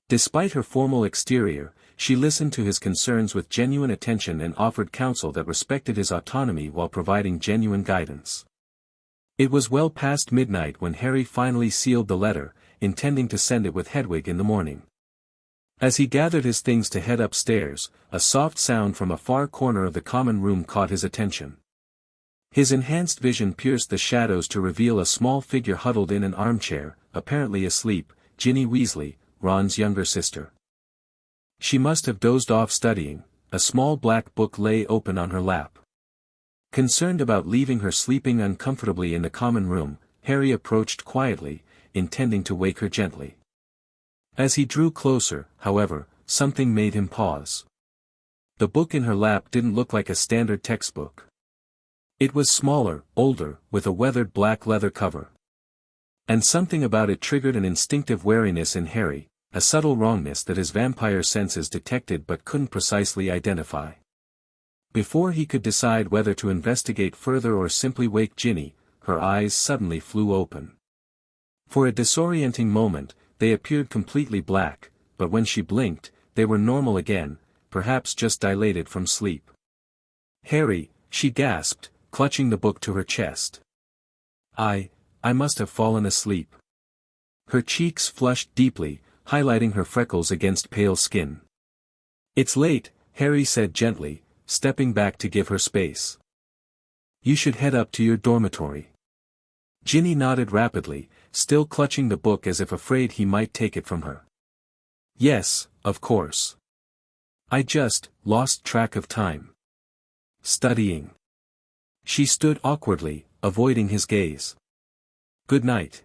Despite her formal exterior, she listened to his concerns with genuine attention and offered counsel that respected his autonomy while providing genuine guidance. It was well past midnight when Harry finally sealed the letter, intending to send it with Hedwig in the morning. As he gathered his things to head upstairs, a soft sound from a far corner of the common room caught his attention. His enhanced vision pierced the shadows to reveal a small figure huddled in an armchair, apparently asleep, Ginny Weasley, Ron's younger sister. She must have dozed off studying, a small black book lay open on her lap. Concerned about leaving her sleeping uncomfortably in the common room, Harry approached quietly, intending to wake her gently. As he drew closer, however, something made him pause. The book in her lap didn't look like a standard textbook. It was smaller, older, with a weathered black leather cover. And something about it triggered an instinctive wariness in Harry, a subtle wrongness that his vampire senses detected but couldn't precisely identify. Before he could decide whether to investigate further or simply wake Ginny, her eyes suddenly flew open. For a disorienting moment, they appeared completely black, but when she blinked, they were normal again, perhaps just dilated from sleep. "Harry," she gasped, clutching the book to her chest. I I must have fallen asleep. Her cheeks flushed deeply, highlighting her freckles against pale skin. It's late, Harry said gently, stepping back to give her space. You should head up to your dormitory. Ginny nodded rapidly, still clutching the book as if afraid he might take it from her. Yes, of course. I just lost track of time. Studying. She stood awkwardly, avoiding his gaze. Good night.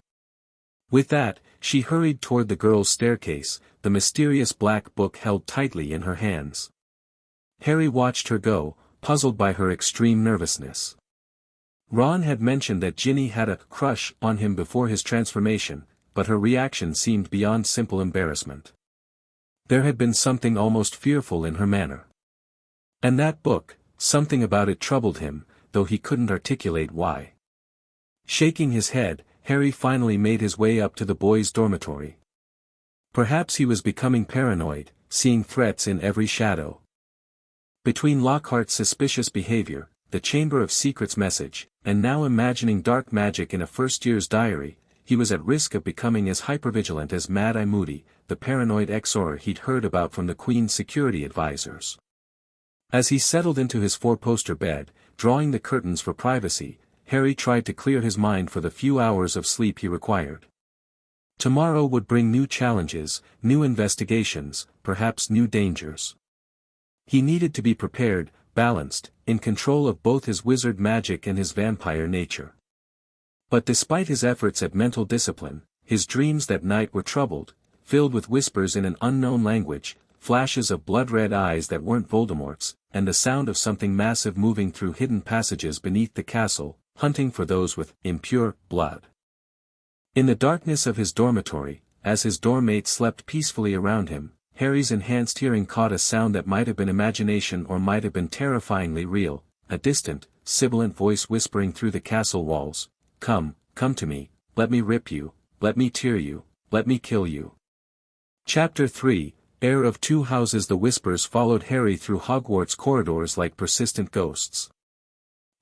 With that, she hurried toward the girls' staircase, the mysterious black book held tightly in her hands. Harry watched her go, puzzled by her extreme nervousness. Ron had mentioned that Ginny had a crush on him before his transformation, but her reaction seemed beyond simple embarrassment. There had been something almost fearful in her manner. And that book, something about it troubled him, though he couldn't articulate why. Shaking his head, Harry finally made his way up to the boys' dormitory. Perhaps he was becoming paranoid, seeing threats in every shadow. Between Lockhart's suspicious behavior, the Chamber of Secrets message, and now imagining dark magic in a first-year's diary, he was at risk of becoming as hypervigilant as Mad-Eye Moody, the paranoid XOR he'd heard about from the Queen's security advisors. As he settled into his four-poster bed, drawing the curtains for privacy, Harry tried to clear his mind for the few hours of sleep he required. Tomorrow would bring new challenges, new investigations, perhaps new dangers. He needed to be prepared, balanced, in control of both his wizard magic and his vampire nature. But despite his efforts at mental discipline, his dreams that night were troubled, filled with whispers in an unknown language, flashes of blood-red eyes that weren't Voldemort's, and the sound of something massive moving through hidden passages beneath the castle, hunting for those with impure blood. In the darkness of his dormitory, as his dorm mates slept peacefully around him, Harry's enhanced hearing caught a sound that might have been imagination or might have been terrifyingly real, a distant, sibilant voice whispering through the castle walls, "Come, come to me, let me rip you, let me tear you, let me kill you." Chapter 3, Heir of Two Houses. The whispers followed Harry through Hogwarts corridors like persistent ghosts.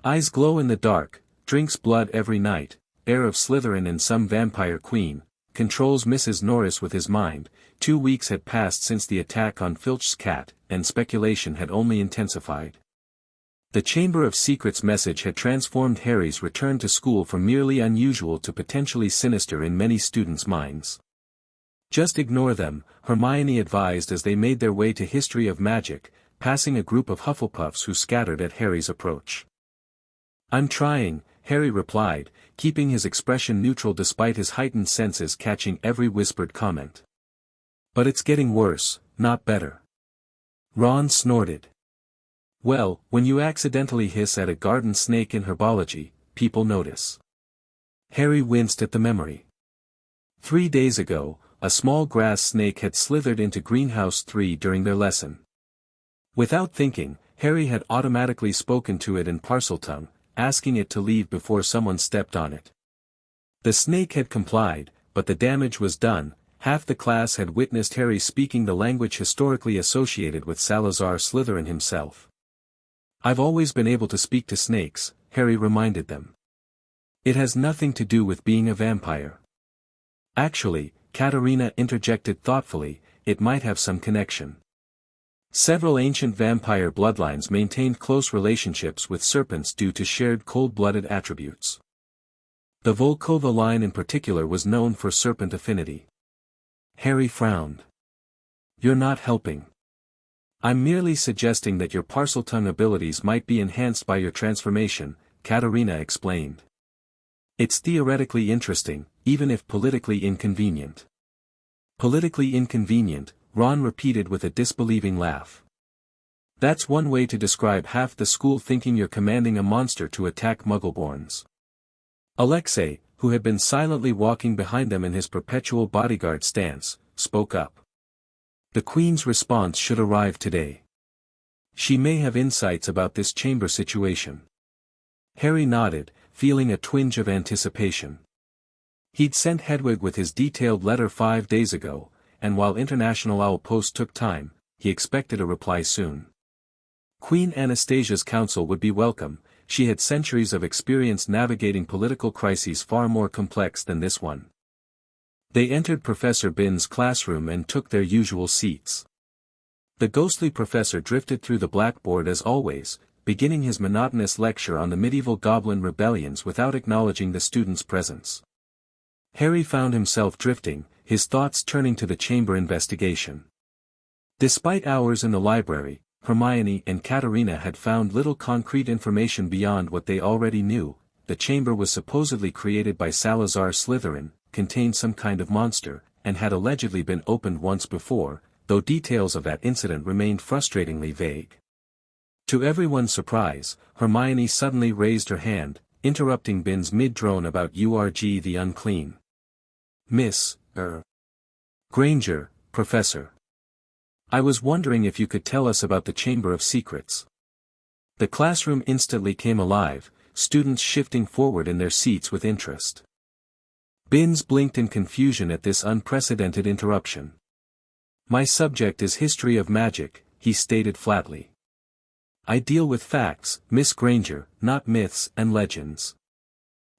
Eyes glow in the dark, drinks blood every night, heir of Slytherin and some vampire queen, controls Mrs. Norris with his mind. 2 weeks had passed since the attack on Filch's cat, and speculation had only intensified. The Chamber of Secrets message had transformed Harry's return to school from merely unusual to potentially sinister in many students' minds. Just ignore them, Hermione advised as they made their way to History of Magic, passing a group of Hufflepuffs who scattered at Harry's approach. I'm trying, Harry replied, keeping his expression neutral despite his heightened senses catching every whispered comment. But it's getting worse, not better. Ron snorted. Well, when you accidentally hiss at a garden snake in herbology, people notice. Harry winced at the memory. 3 days ago, a small grass snake had slithered into Greenhouse 3 during their lesson. Without thinking, Harry had automatically spoken to it in Parseltongue, asking it to leave before someone stepped on it. The snake had complied, but the damage was done. Half the class had witnessed Harry speaking the language historically associated with Salazar Slytherin himself. I've always been able to speak to snakes, Harry reminded them. It has nothing to do with being a vampire. Actually, Katerina interjected thoughtfully, it might have some connection. Several ancient vampire bloodlines maintained close relationships with serpents due to shared cold-blooded attributes. The Volkova line in particular was known for serpent affinity. Harry frowned. You're not helping. I'm merely suggesting that your Parseltongue abilities might be enhanced by your transformation, Katerina explained. It's theoretically interesting, even if politically inconvenient. Politically inconvenient, Ron repeated with a disbelieving laugh. That's one way to describe half the school thinking you're commanding a monster to attack Muggleborns. Alexei, who had been silently walking behind them in his perpetual bodyguard stance, spoke up. The Queen's response should arrive today. She may have insights about this chamber situation. Harry nodded, feeling a twinge of anticipation. He'd sent Hedwig with his detailed letter 5 days ago, and while International Owl Post took time, he expected a reply soon. Queen Anastasia's counsel would be welcome, she had centuries of experience navigating political crises far more complex than this one. They entered Professor Binns' classroom and took their usual seats. The ghostly professor drifted through the blackboard as always, beginning his monotonous lecture on the medieval goblin rebellions without acknowledging the students' presence. Harry found himself drifting, his thoughts turning to the chamber investigation. Despite hours in the library, Hermione and Katerina had found little concrete information beyond what they already knew. The chamber was supposedly created by Salazar Slytherin, contained some kind of monster, and had allegedly been opened once before, though details of that incident remained frustratingly vague. To everyone's surprise, Hermione suddenly raised her hand, interrupting Binns' mid-drone about URG the unclean. Miss Granger, Professor. I was wondering if you could tell us about the Chamber of Secrets. The classroom instantly came alive, students shifting forward in their seats with interest. Binns blinked in confusion at this unprecedented interruption. My subject is history of magic, he stated flatly. I deal with facts, Miss Granger, not myths and legends.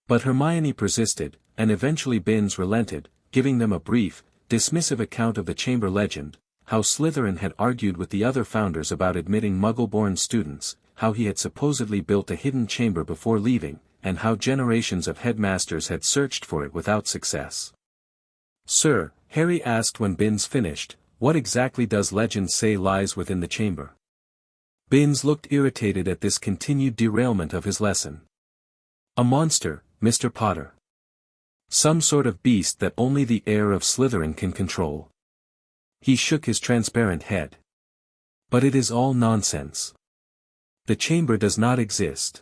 But Hermione persisted, and eventually Binns relented, giving them a brief, dismissive account of the chamber legend, how Slytherin had argued with the other founders about admitting Muggle-born students, how he had supposedly built a hidden chamber before leaving, and how generations of headmasters had searched for it without success. Sir, Harry asked when Binns finished, what exactly does legend say lies within the chamber? Binns looked irritated at this continued derailment of his lesson. A monster, Mr. Potter. Some sort of beast that only the heir of Slytherin can control. He shook his transparent head. But it is all nonsense. The chamber does not exist.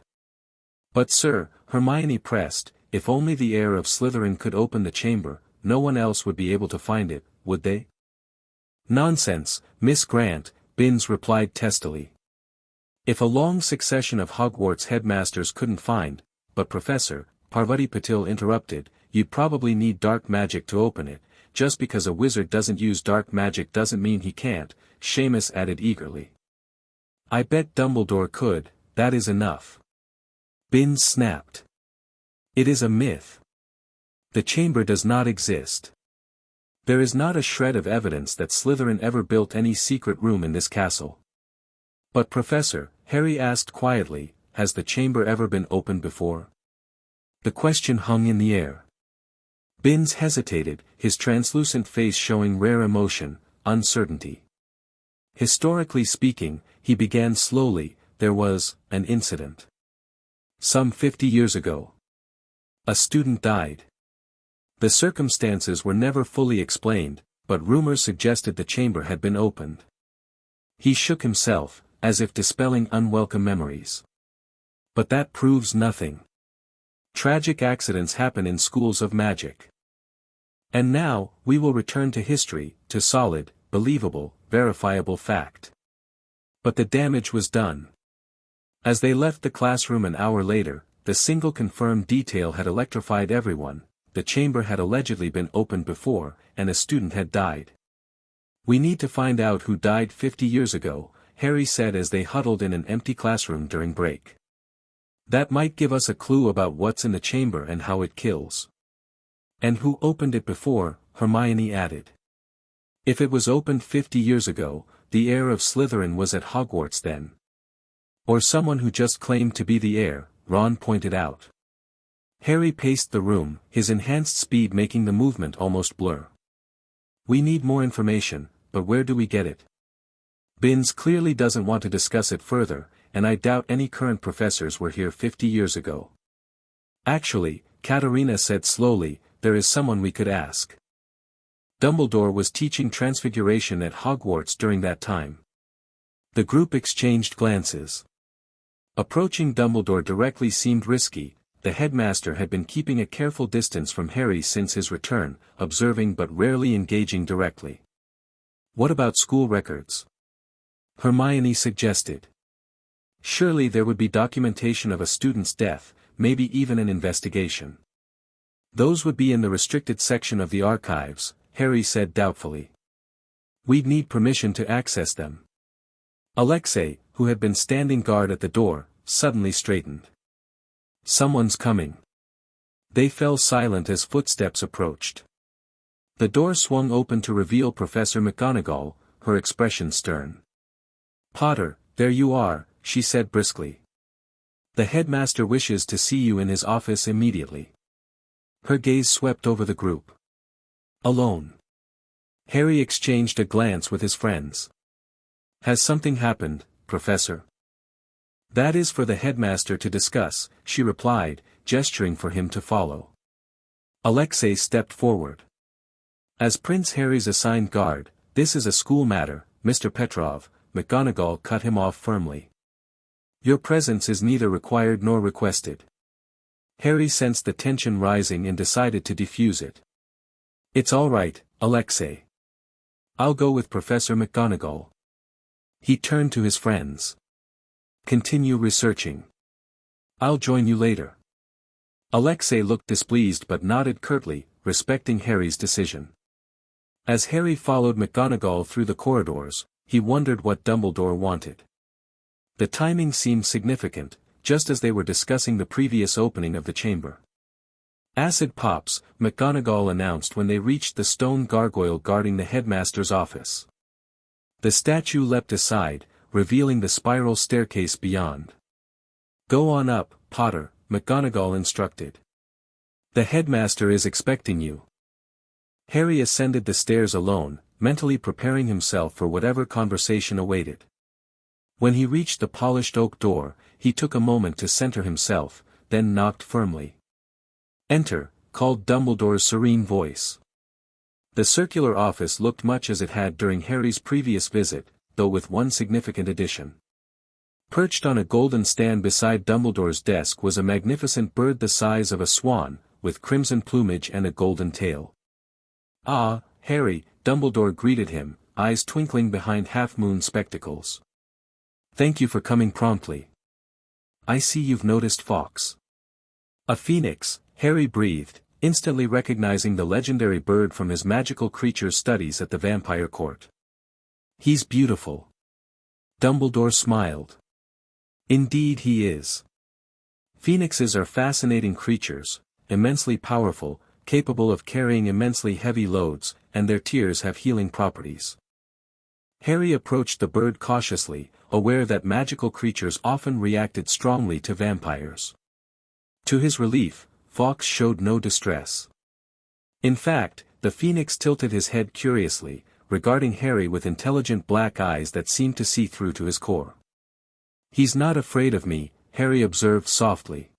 But sir, Hermione pressed, if only the heir of Slytherin could open the chamber, no one else would be able to find it, would they? Nonsense, Miss Grant, Binns replied testily. If a long succession of Hogwarts headmasters couldn't find, but Professor, Parvati Patil interrupted, you'd probably need dark magic to open it, just because a wizard doesn't use dark magic doesn't mean he can't, Seamus added eagerly. I bet Dumbledore could, that is enough. Binns snapped. It is a myth. The chamber does not exist. There is not a shred of evidence that Slytherin ever built any secret room in this castle. But Professor, Harry asked quietly, has the chamber ever been opened before? The question hung in the air. Binns hesitated, his translucent face showing rare emotion, uncertainty. Historically speaking, he began slowly, there was an incident. Some 50 years ago. A student died. The circumstances were never fully explained, but rumors suggested the chamber had been opened. He shook himself, as if dispelling unwelcome memories. But that proves nothing. Tragic accidents happen in schools of magic. And now, we will return to history, to solid, believable, verifiable fact. But the damage was done. As they left the classroom an hour later, the single confirmed detail had electrified everyone, the chamber had allegedly been opened before, and a student had died. We need to find out who died 50 years ago, Harry said as they huddled in an empty classroom during break. That might give us a clue about what's in the chamber and how it kills. And who opened it before, Hermione added. If it was opened 50 years ago, the heir of Slytherin was at Hogwarts then. Or someone who just claimed to be the heir, Ron pointed out. Harry paced the room, his enhanced speed making the movement almost blur. We need more information, but where do we get it? Binns clearly doesn't want to discuss it further, and I doubt any current professors were here 50 years ago. Actually, Katerina said slowly, there is someone we could ask. Dumbledore was teaching Transfiguration at Hogwarts during that time. The group exchanged glances. Approaching Dumbledore directly seemed risky, the headmaster had been keeping a careful distance from Harry since his return, observing but rarely engaging directly. What about school records? Hermione suggested. Surely there would be documentation of a student's death, maybe even an investigation. Those would be in the restricted section of the archives, Harry said doubtfully. We'd need permission to access them. Alexei, who had been standing guard at the door, suddenly straightened. Someone's coming. They fell silent as footsteps approached. The door swung open to reveal Professor McGonagall, her expression stern. "Potter, there you are," she said briskly. "The headmaster wishes to see you in his office immediately." Her gaze swept over the group. Alone. Harry exchanged a glance with his friends. "Has something happened, Professor?" "That is for the headmaster to discuss," she replied, gesturing for him to follow. Alexei stepped forward. "As Prince Harry's assigned guard, this is a school matter, Mr. Petrov," McGonagall cut him off firmly. "Your presence is neither required nor requested." Harry sensed the tension rising and decided to defuse it. "It's all right, Alexei. I'll go with Professor McGonagall." He turned to his friends. "Continue researching. I'll join you later." Alexei looked displeased but nodded curtly, respecting Harry's decision. As Harry followed McGonagall through the corridors, he wondered what Dumbledore wanted. The timing seemed significant, just as they were discussing the previous opening of the chamber. "Acid pops," McGonagall announced when they reached the stone gargoyle guarding the headmaster's office. The statue leapt aside, revealing the spiral staircase beyond. "Go on up, Potter," McGonagall instructed. "The headmaster is expecting you." Harry ascended the stairs alone, mentally preparing himself for whatever conversation awaited. When he reached the polished oak door, he took a moment to center himself, then knocked firmly. "Enter," called Dumbledore's serene voice. The circular office looked much as it had during Harry's previous visit, though with one significant addition. Perched on a golden stand beside Dumbledore's desk was a magnificent bird the size of a swan, with crimson plumage and a golden tail. "Ah, Harry," Dumbledore greeted him, eyes twinkling behind half-moon spectacles. "Thank you for coming promptly. I see you've noticed Fawkes." "A phoenix," Harry breathed, instantly recognizing the legendary bird from his magical creature studies at the Vampire Court. "He's beautiful." Dumbledore smiled. "Indeed he is. Phoenixes are fascinating creatures, immensely powerful, capable of carrying immensely heavy loads, and their tears have healing properties." Harry approached the bird cautiously, aware that magical creatures often reacted strongly to vampires. To his relief, Fawkes showed no distress. In fact, the phoenix tilted his head curiously, regarding Harry with intelligent black eyes that seemed to see through to his core. "He's not afraid of me," Harry observed softly.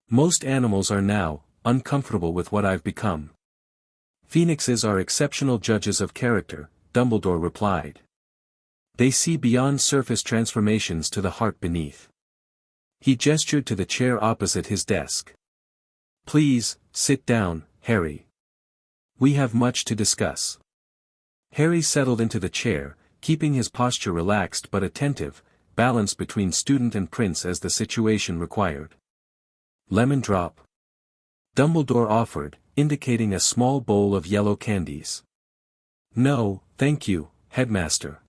"Most animals are now uncomfortable with what I've become." "Phoenixes are exceptional judges of character," Dumbledore replied. "They see beyond surface transformations to the heart beneath." He gestured to the chair opposite his desk. "Please, sit down, Harry. We have much to discuss." Harry settled into the chair, keeping his posture relaxed but attentive, balanced between student and prince as the situation required. "Lemon drop?" Dumbledore offered, indicating a small bowl of yellow candies. "No, thank you, headmaster."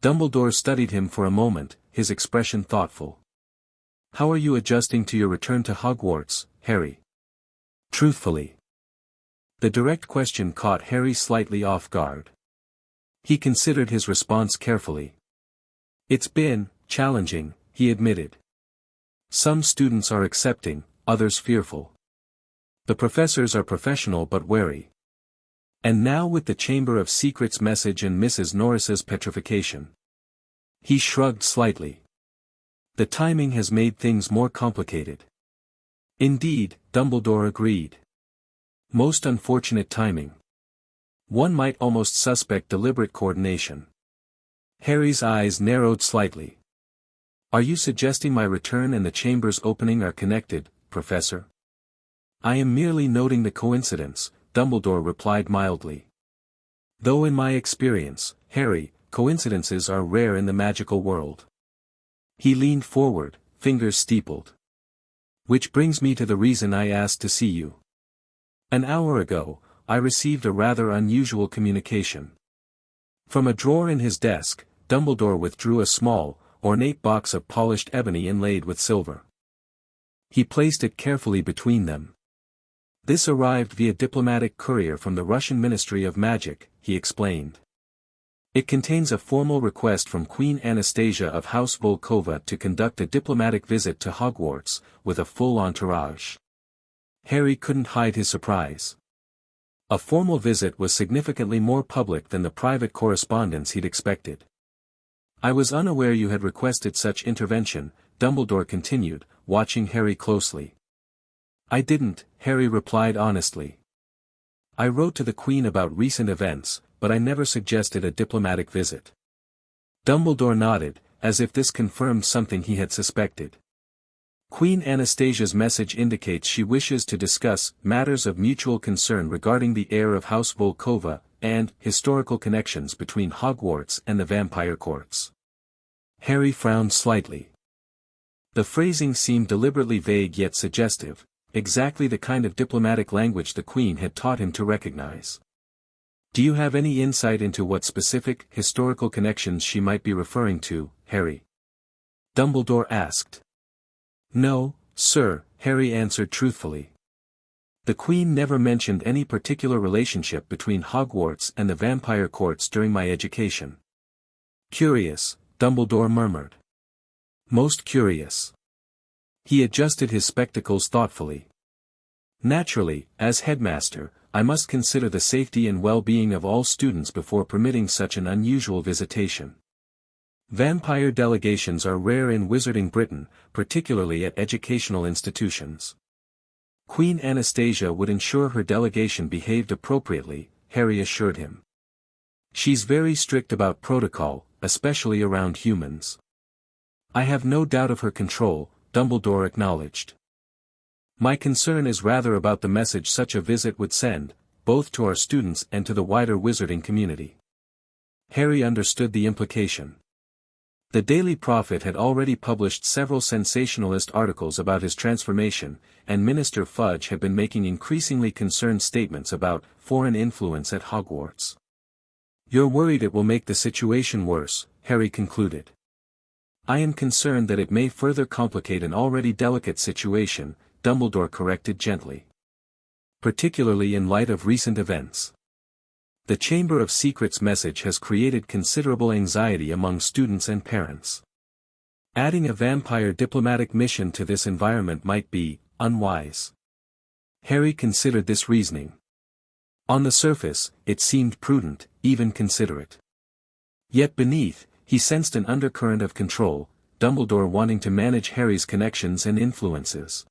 Dumbledore studied him for a moment, his expression thoughtful. "How are you adjusting to your return to Hogwarts, Harry?" "Truthfully." The direct question caught Harry slightly off guard. He considered his response carefully. "It's been challenging," he admitted. "Some students are accepting, others fearful. The professors are professional but wary. And now with the Chamber of Secrets message and Mrs. Norris's petrification." He shrugged slightly. "The timing has made things more complicated." "Indeed," Dumbledore agreed. "Most unfortunate timing. One might almost suspect deliberate coordination." Harry's eyes narrowed slightly. "Are you suggesting my return and the chamber's opening are connected, Professor?" "I am merely noting the coincidence," Dumbledore replied mildly. "Though in my experience, Harry, coincidences are rare in the magical world." He leaned forward, fingers steepled. "Which brings me to the reason I asked to see you. An hour ago, I received a rather unusual communication." From a drawer in his desk, Dumbledore withdrew a small, ornate box of polished ebony inlaid with silver. He placed it carefully between them. This arrived via diplomatic courier from the Russian Ministry of Magic, he explained. It contains a formal request from Queen Anastasia of House Volkova to conduct a diplomatic visit to Hogwarts, with a full entourage. Harry couldn't hide his surprise. A formal visit was significantly more public than the private correspondence he'd expected. I was unaware you had requested such intervention, Dumbledore continued, watching Harry closely. I didn't, Harry replied honestly. I wrote to the Queen about recent events, but I never suggested a diplomatic visit. Dumbledore nodded, as if this confirmed something he had suspected. Queen Anastasia's message indicates she wishes to discuss matters of mutual concern regarding the heir of House Volkova, and historical connections between Hogwarts and the vampire courts. Harry frowned slightly. The phrasing seemed deliberately vague yet suggestive, exactly the kind of diplomatic language the Queen had taught him to recognize. Do you have any insight into what specific historical connections she might be referring to, Harry? Dumbledore asked. No, sir, Harry answered truthfully. The Queen never mentioned any particular relationship between Hogwarts and the vampire courts during my education. Curious, Dumbledore murmured. Most curious. He adjusted his spectacles thoughtfully. Naturally, as headmaster, I must consider the safety and well-being of all students before permitting such an unusual visitation. Vampire delegations are rare in Wizarding Britain, particularly at educational institutions. Queen Anastasia would ensure her delegation behaved appropriately, Harry assured him. She's very strict about protocol, especially around humans. I have no doubt of her control, Dumbledore acknowledged. My concern is rather about the message such a visit would send, both to our students and to the wider wizarding community. Harry understood the implication. The Daily Prophet had already published several sensationalist articles about his transformation, and Minister Fudge had been making increasingly concerned statements about foreign influence at Hogwarts. You're worried it will make the situation worse, Harry concluded. I am concerned that it may further complicate an already delicate situation, Dumbledore corrected gently. Particularly in light of recent events. The Chamber of Secrets message has created considerable anxiety among students and parents. Adding a vampire diplomatic mission to this environment might be unwise. Harry considered this reasoning. On the surface, it seemed prudent, even considerate. Yet beneath, he sensed an undercurrent of control, Dumbledore wanting to manage Harry's connections and influences.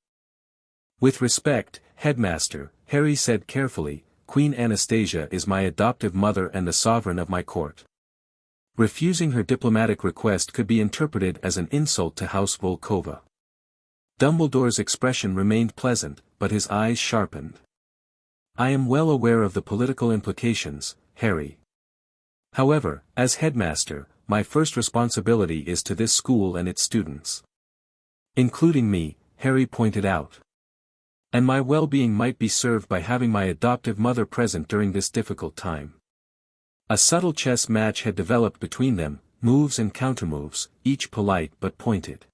With respect, Headmaster, Harry said carefully, Queen Anastasia is my adoptive mother and the sovereign of my court. Refusing her diplomatic request could be interpreted as an insult to House Volkova. Dumbledore's expression remained pleasant, but his eyes sharpened. I am well aware of the political implications, Harry. However, as headmaster, my first responsibility is to this school and its students. Including me, Harry pointed out. And my well-being might be served by having my adoptive mother present during this difficult time. A subtle chess match had developed between them, moves and countermoves, each polite but pointed.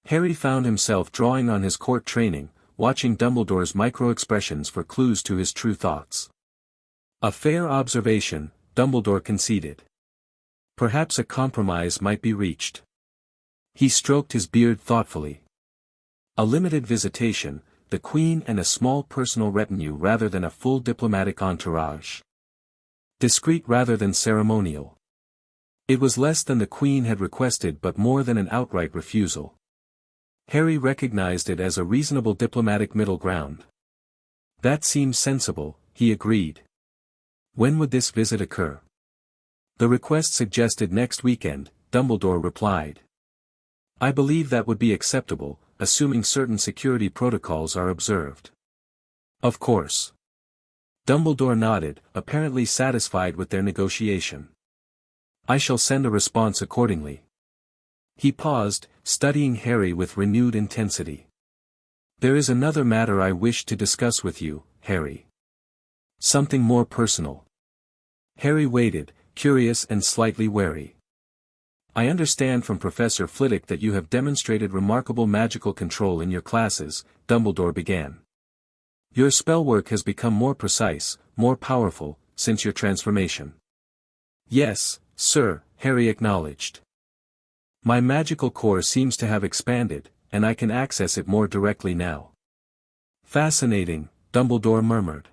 Harry found himself drawing on his court training, watching Dumbledore's micro-expressions for clues to his true thoughts. A fair observation, Dumbledore conceded. Perhaps a compromise might be reached. He stroked his beard thoughtfully. A limited visitation, the Queen and a small personal retinue rather than a full diplomatic entourage. Discreet rather than ceremonial. It was less than the Queen had requested but more than an outright refusal. Harry recognized it as a reasonable diplomatic middle ground. That seems sensible, he agreed. When would this visit occur? The request suggested next weekend, Dumbledore replied. I believe that would be acceptable, assuming certain security protocols are observed. Of course. Dumbledore nodded, apparently satisfied with their negotiation. I shall send a response accordingly. He paused, studying Harry with renewed intensity. There is another matter I wish to discuss with you, Harry. Something more personal. Harry waited, curious and slightly wary. I understand from Professor Flitwick that you have demonstrated remarkable magical control in your classes, Dumbledore began. Your spellwork has become more precise, more powerful, since your transformation. Yes, sir, Harry acknowledged. My magical core seems to have expanded, and I can access it more directly now. Fascinating, Dumbledore murmured.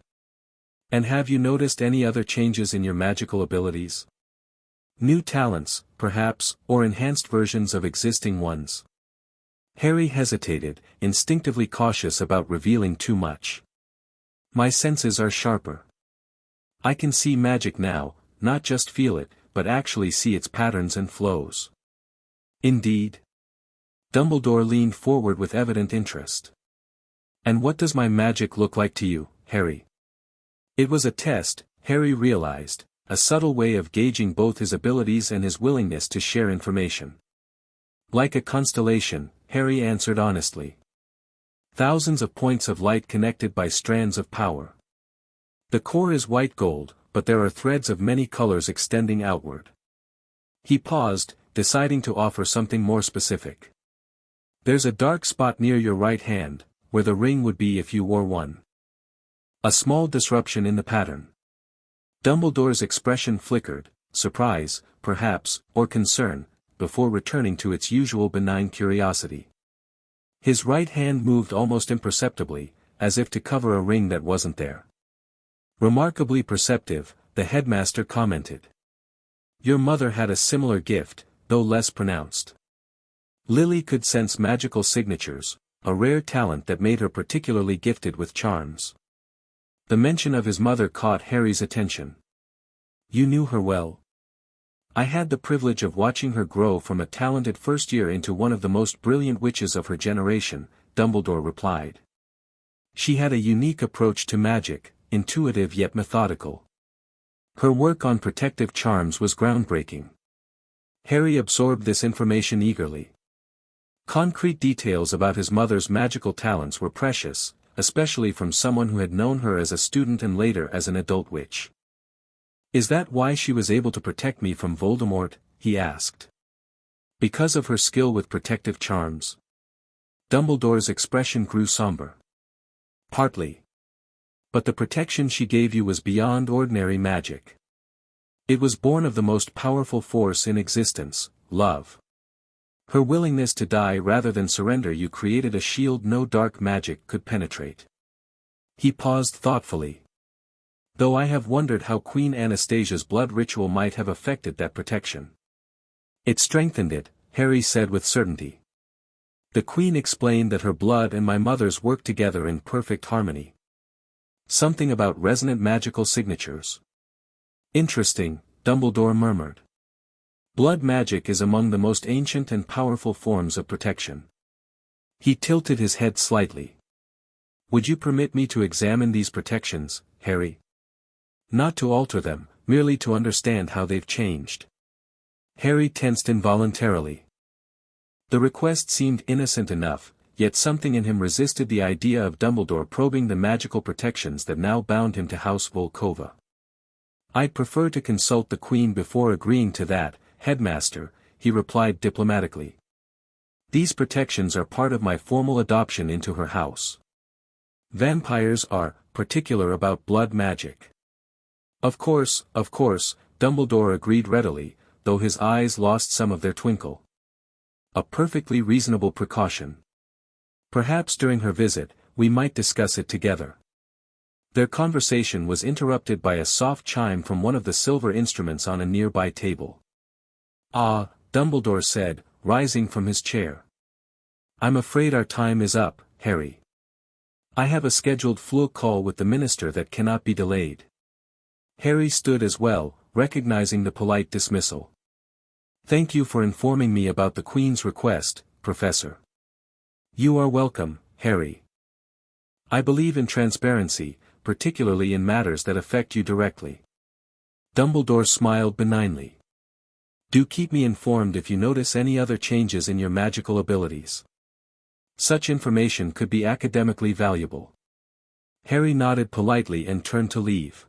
And have you noticed any other changes in your magical abilities? New talents, perhaps, or enhanced versions of existing ones? Harry hesitated, instinctively cautious about revealing too much. My senses are sharper. I can see magic now, not just feel it, but actually see its patterns and flows. Indeed? Dumbledore leaned forward with evident interest. And what does my magic look like to you, Harry? It was a test, Harry realized, a subtle way of gauging both his abilities and his willingness to share information. Like a constellation, Harry answered honestly. Thousands of points of light connected by strands of power. The core is white gold, but there are threads of many colors extending outward. He paused, deciding to offer something more specific. There's a dark spot near your right hand, where the ring would be if you wore one. A small disruption in the pattern. Dumbledore's expression flickered, surprise, perhaps, or concern, before returning to its usual benign curiosity. His right hand moved almost imperceptibly, as if to cover a ring that wasn't there. Remarkably perceptive, the headmaster commented. Your mother had a similar gift, though less pronounced. Lily could sense magical signatures, a rare talent that made her particularly gifted with charms. The mention of his mother caught Harry's attention. You knew her well? I had the privilege of watching her grow from a talented first year into one of the most brilliant witches of her generation, Dumbledore replied. She had a unique approach to magic, intuitive yet methodical. Her work on protective charms was groundbreaking. Harry absorbed this information eagerly. Concrete details about his mother's magical talents were precious, especially from someone who had known her as a student and later as an adult witch. Is that why she was able to protect me from Voldemort? He asked. Because of her skill with protective charms? Dumbledore's expression grew somber. Partly. But the protection she gave you was beyond ordinary magic. It was born of the most powerful force in existence, love. Her willingness to die rather than surrender you created a shield no dark magic could penetrate. He paused thoughtfully. Though I have wondered how Queen Anastasia's blood ritual might have affected that protection. It strengthened it, Harry said with certainty. The Queen explained that her blood and my mother's worked together in perfect harmony. Something about resonant magical signatures. Interesting, Dumbledore murmured. Blood magic is among the most ancient and powerful forms of protection. He tilted his head slightly. Would you permit me to examine these protections, Harry? Not to alter them, merely to understand how they've changed. Harry tensed involuntarily. The request seemed innocent enough, yet something in him resisted the idea of Dumbledore probing the magical protections that now bound him to House Volkova. I'd prefer to consult the Queen before agreeing to that, Headmaster, he replied diplomatically. These protections are part of my formal adoption into her house. Vampires are particular about blood magic. Of course, Dumbledore agreed readily, though his eyes lost some of their twinkle. A perfectly reasonable precaution. Perhaps during her visit, we might discuss it together. Their conversation was interrupted by a soft chime from one of the silver instruments on a nearby table. Ah, Dumbledore said, rising from his chair. I'm afraid our time is up, Harry. I have a scheduled flu call with the minister that cannot be delayed. Harry stood as well, recognizing the polite dismissal. Thank you for informing me about the Queen's request, Professor. You are welcome, Harry. I believe in transparency, particularly in matters that affect you directly. Dumbledore smiled benignly. Do keep me informed if you notice any other changes in your magical abilities. Such information could be academically valuable. Harry nodded politely and turned to leave.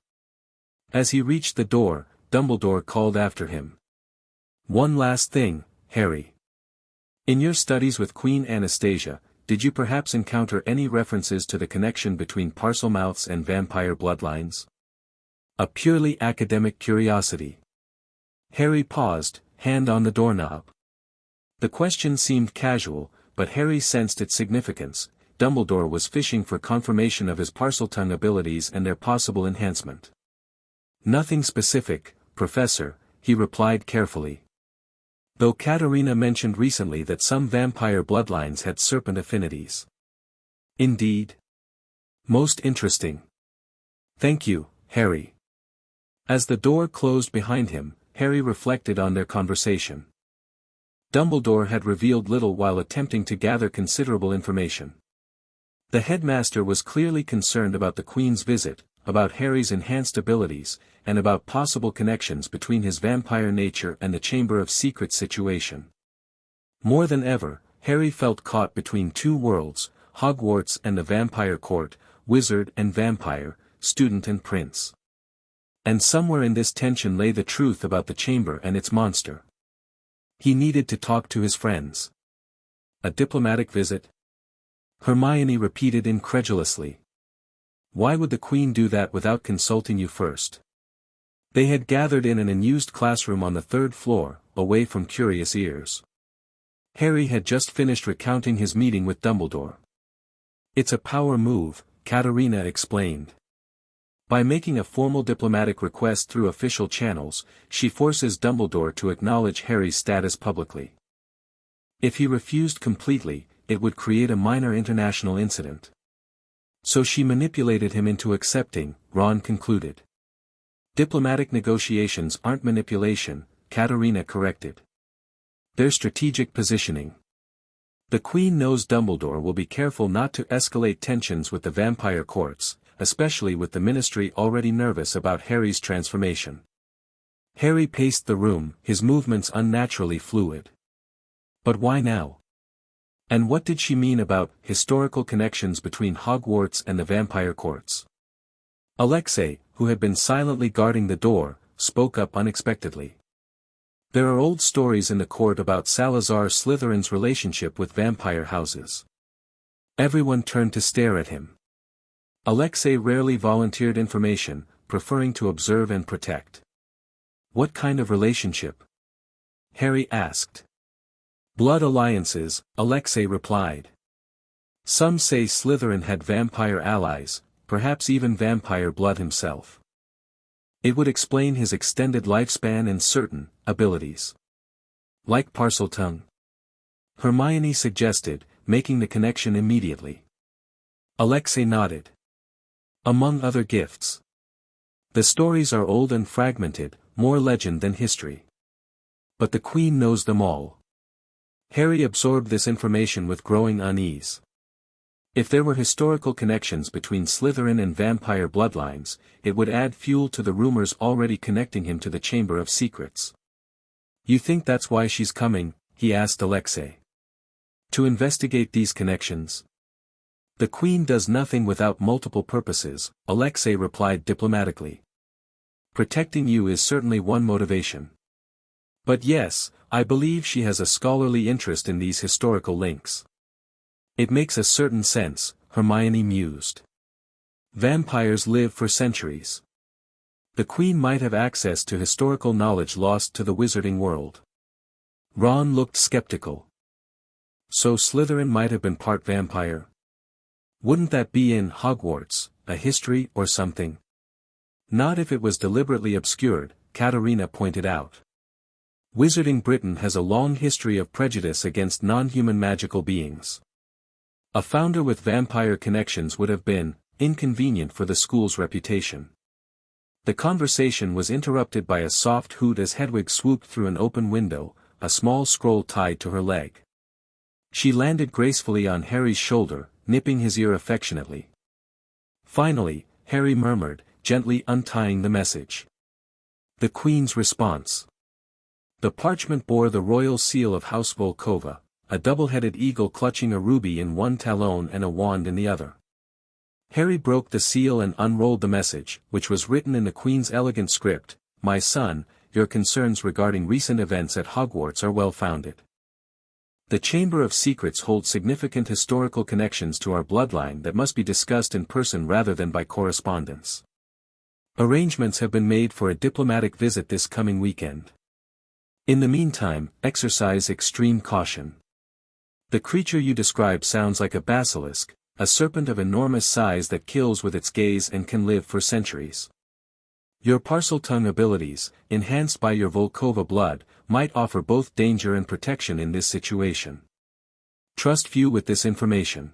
As he reached the door, Dumbledore called after him. One last thing, Harry. In your studies with Queen Anastasia, did you perhaps encounter any references to the connection between Parselmouths and vampire bloodlines? A purely academic curiosity. Harry paused, hand on the doorknob. The question seemed casual, but Harry sensed its significance. Dumbledore was fishing for confirmation of his Parseltongue abilities and their possible enhancement. Nothing specific, Professor, he replied carefully. Though Katerina mentioned recently that some vampire bloodlines had serpent affinities. Indeed. Most interesting. Thank you, Harry. As the door closed behind him, Harry reflected on their conversation. Dumbledore had revealed little while attempting to gather considerable information. The headmaster was clearly concerned about the Queen's visit, about Harry's enhanced abilities, and about possible connections between his vampire nature and the Chamber of Secrets situation. More than ever, Harry felt caught between two worlds, Hogwarts and the Vampire Court, wizard and vampire, student and prince. And somewhere in this tension lay the truth about the chamber and its monster. He needed to talk to his friends. A diplomatic visit? Hermione repeated incredulously. Why would the Queen do that without consulting you first? They had gathered in an unused classroom on the third floor, away from curious ears. Harry had just finished recounting his meeting with Dumbledore. It's a power move, Katerina explained. By making a formal diplomatic request through official channels, she forces Dumbledore to acknowledge Harry's status publicly. If he refused completely, it would create a minor international incident. So she manipulated him into accepting, Ron concluded. Diplomatic negotiations aren't manipulation, Katerina corrected. They're strategic positioning. The Queen knows Dumbledore will be careful not to escalate tensions with the vampire courts, especially with the Ministry already nervous about Harry's transformation. Harry paced the room, his movements unnaturally fluid. But why now? And what did she mean about historical connections between Hogwarts and the vampire courts? Alexei, who had been silently guarding the door, spoke up unexpectedly. There are old stories in the court about Salazar Slytherin's relationship with vampire houses. Everyone turned to stare at him. Alexei rarely volunteered information, preferring to observe and protect. What kind of relationship? Harry asked. Blood alliances, Alexei replied. Some say Slytherin had vampire allies, perhaps even vampire blood himself. It would explain his extended lifespan and certain abilities. Like Parseltongue? Hermione suggested, making the connection immediately. Alexei nodded. Among other gifts. The stories are old and fragmented, more legend than history. But the Queen knows them all. Harry absorbed this information with growing unease. If there were historical connections between Slytherin and vampire bloodlines, it would add fuel to the rumors already connecting him to the Chamber of Secrets. You think that's why she's coming? He asked Alexei. To investigate these connections? The Queen does nothing without multiple purposes, Alexei replied diplomatically. Protecting you is certainly one motivation. But yes, I believe she has a scholarly interest in these historical links. It makes a certain sense, Hermione mused. Vampires live for centuries. The Queen might have access to historical knowledge lost to the wizarding world. Ron looked skeptical. So Slytherin might have been part vampire? Wouldn't that be in Hogwarts, a history or something? Not if it was deliberately obscured, Katerina pointed out. Wizarding Britain has a long history of prejudice against non-human magical beings. A founder with vampire connections would have been inconvenient for the school's reputation. The conversation was interrupted by a soft hoot as Hedwig swooped through an open window, a small scroll tied to her leg. She landed gracefully on Harry's shoulder, nipping his ear affectionately. Finally, Harry murmured, gently untying the message. The Queen's response. The parchment bore the royal seal of House Volkova, a double-headed eagle clutching a ruby in one talon and a wand in the other. Harry broke the seal and unrolled the message, which was written in the Queen's elegant script. My son, your concerns regarding recent events at Hogwarts are well founded. The Chamber of Secrets holds significant historical connections to our bloodline that must be discussed in person rather than by correspondence. Arrangements have been made for a diplomatic visit this coming weekend. In the meantime, exercise extreme caution. The creature you describe sounds like a basilisk, a serpent of enormous size that kills with its gaze and can live for centuries. Your Parseltongue abilities, enhanced by your Volkova blood, might offer both danger and protection in this situation. Trust few with this information.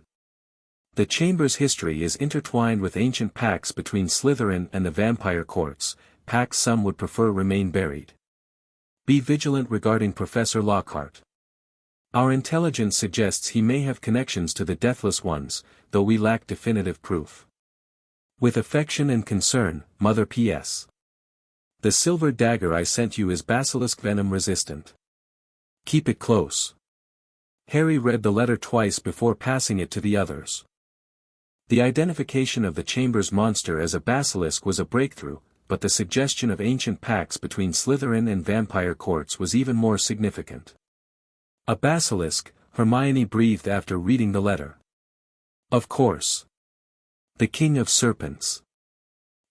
The Chamber's history is intertwined with ancient pacts between Slytherin and the Vampire Courts, pacts some would prefer remain buried. Be vigilant regarding Professor Lockhart. Our intelligence suggests he may have connections to the Deathless Ones, though we lack definitive proof. With affection and concern, Mother P.S. The silver dagger I sent you is basilisk venom resistant. Keep it close. Harry read the letter twice before passing it to the others. The identification of the Chamber's monster as a basilisk was a breakthrough, but the suggestion of ancient pacts between Slytherin and Vampire Courts was even more significant. A basilisk, Hermione breathed after reading the letter. Of course. The King of Serpents.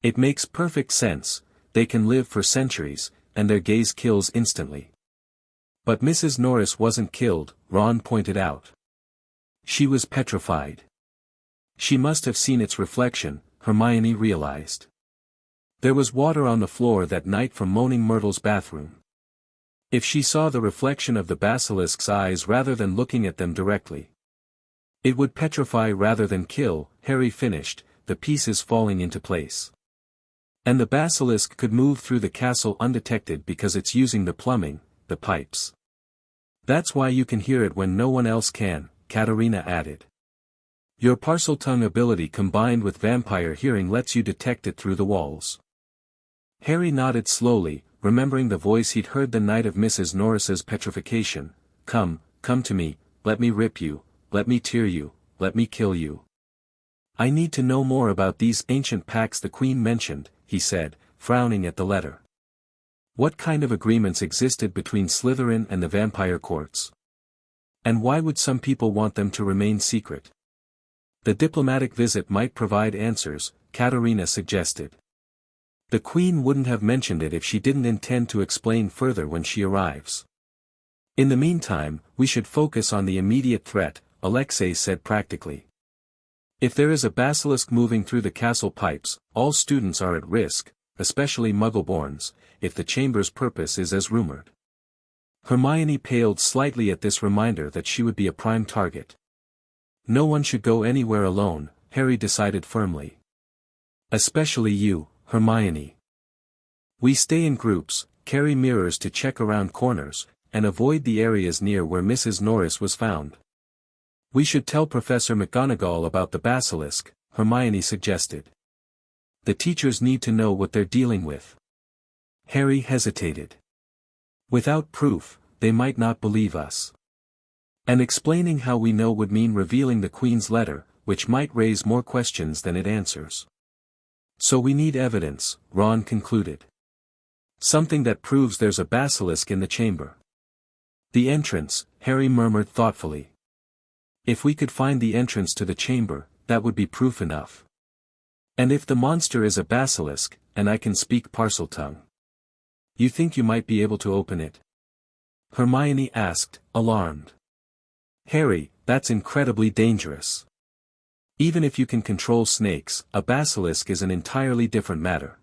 It makes perfect sense, they can live for centuries, and their gaze kills instantly. But Mrs. Norris wasn't killed, Ron pointed out. She was petrified. She must have seen its reflection, Hermione realized. There was water on the floor that night from Moaning Myrtle's bathroom. If she saw the reflection of the basilisk's eyes rather than looking at them directly, it would petrify rather than kill, Harry finished, the pieces falling into place. And the basilisk could move through the castle undetected because it's using the plumbing, the pipes. That's why you can hear it when no one else can, Katerina added. Your Parseltongue ability combined with vampire hearing lets you detect it through the walls. Harry nodded slowly, remembering the voice he'd heard the night of Mrs. Norris's petrification. Come to me, let me rip you, let me tear you, let me kill you. I need to know more about these ancient pacts the Queen mentioned, he said, frowning at the letter. What kind of agreements existed between Slytherin and the Vampire Courts? And why would some people want them to remain secret? The diplomatic visit might provide answers, Katerina suggested. The Queen wouldn't have mentioned it if she didn't intend to explain further when she arrives. In the meantime, we should focus on the immediate threat, Alexei said practically. If there is a basilisk moving through the castle pipes, all students are at risk, especially Muggleborns, if the Chamber's purpose is as rumored. Hermione paled slightly at this reminder that she would be a prime target. No one should go anywhere alone, Harry decided firmly. Especially you, Hermione. We stay in groups, carry mirrors to check around corners, and avoid the areas near where Mrs. Norris was found. We should tell Professor McGonagall about the basilisk, Hermione suggested. The teachers need to know what they're dealing with. Harry hesitated. Without proof, they might not believe us. And explaining how we know would mean revealing the Queen's letter, which might raise more questions than it answers. So we need evidence, Ron concluded. Something that proves there's a basilisk in the chamber. The entrance, Harry murmured thoughtfully. If we could find the entrance to the chamber, that would be proof enough. And if the monster is a basilisk, and I can speak Parseltongue, you think you might be able to open it? Hermione asked, alarmed. Harry, that's incredibly dangerous. Even if you can control snakes, a basilisk is an entirely different matter.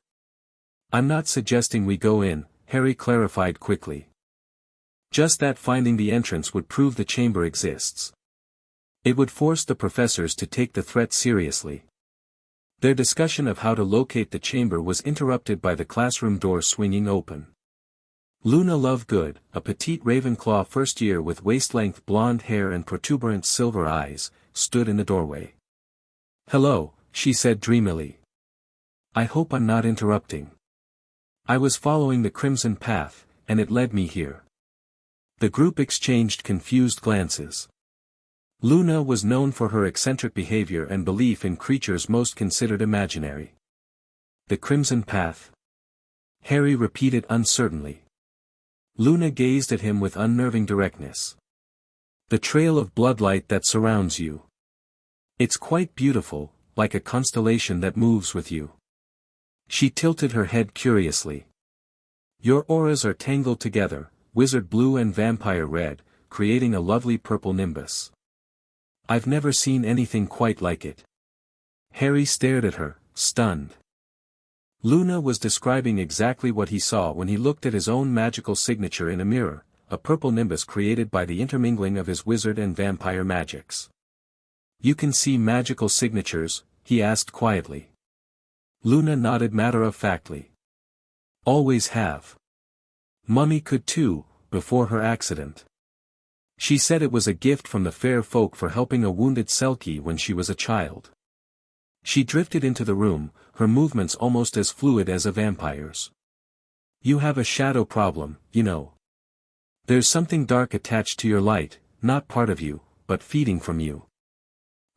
I'm not suggesting we go in, Harry clarified quickly. Just that finding the entrance would prove the chamber exists. It would force the professors to take the threat seriously. Their discussion of how to locate the chamber was interrupted by the classroom door swinging open. Luna Lovegood, a petite Ravenclaw first year with waist-length blonde hair and protuberant silver eyes, stood in the doorway. Hello, she said dreamily. I hope I'm not interrupting. I was following the Crimson Path, and it led me here. The group exchanged confused glances. Luna was known for her eccentric behavior and belief in creatures most considered imaginary. The Crimson Path. Harry repeated uncertainly. Luna gazed at him with unnerving directness. The trail of bloodlight that surrounds you. It's quite beautiful, like a constellation that moves with you. She tilted her head curiously. Your auras are tangled together, wizard blue and vampire red, creating a lovely purple nimbus. I've never seen anything quite like it. Harry stared at her, stunned. Luna was describing exactly what he saw when he looked at his own magical signature in a mirror, a purple nimbus created by the intermingling of his wizard and vampire magics. You can see magical signatures? He asked quietly. Luna nodded matter-of-factly. Always have. Mummy could too, before her accident. She said it was a gift from the fair folk for helping a wounded Selkie when she was a child. She drifted into the room, her movements almost as fluid as a vampire's. You have a shadow problem, you know. There's something dark attached to your light, not part of you, but feeding from you.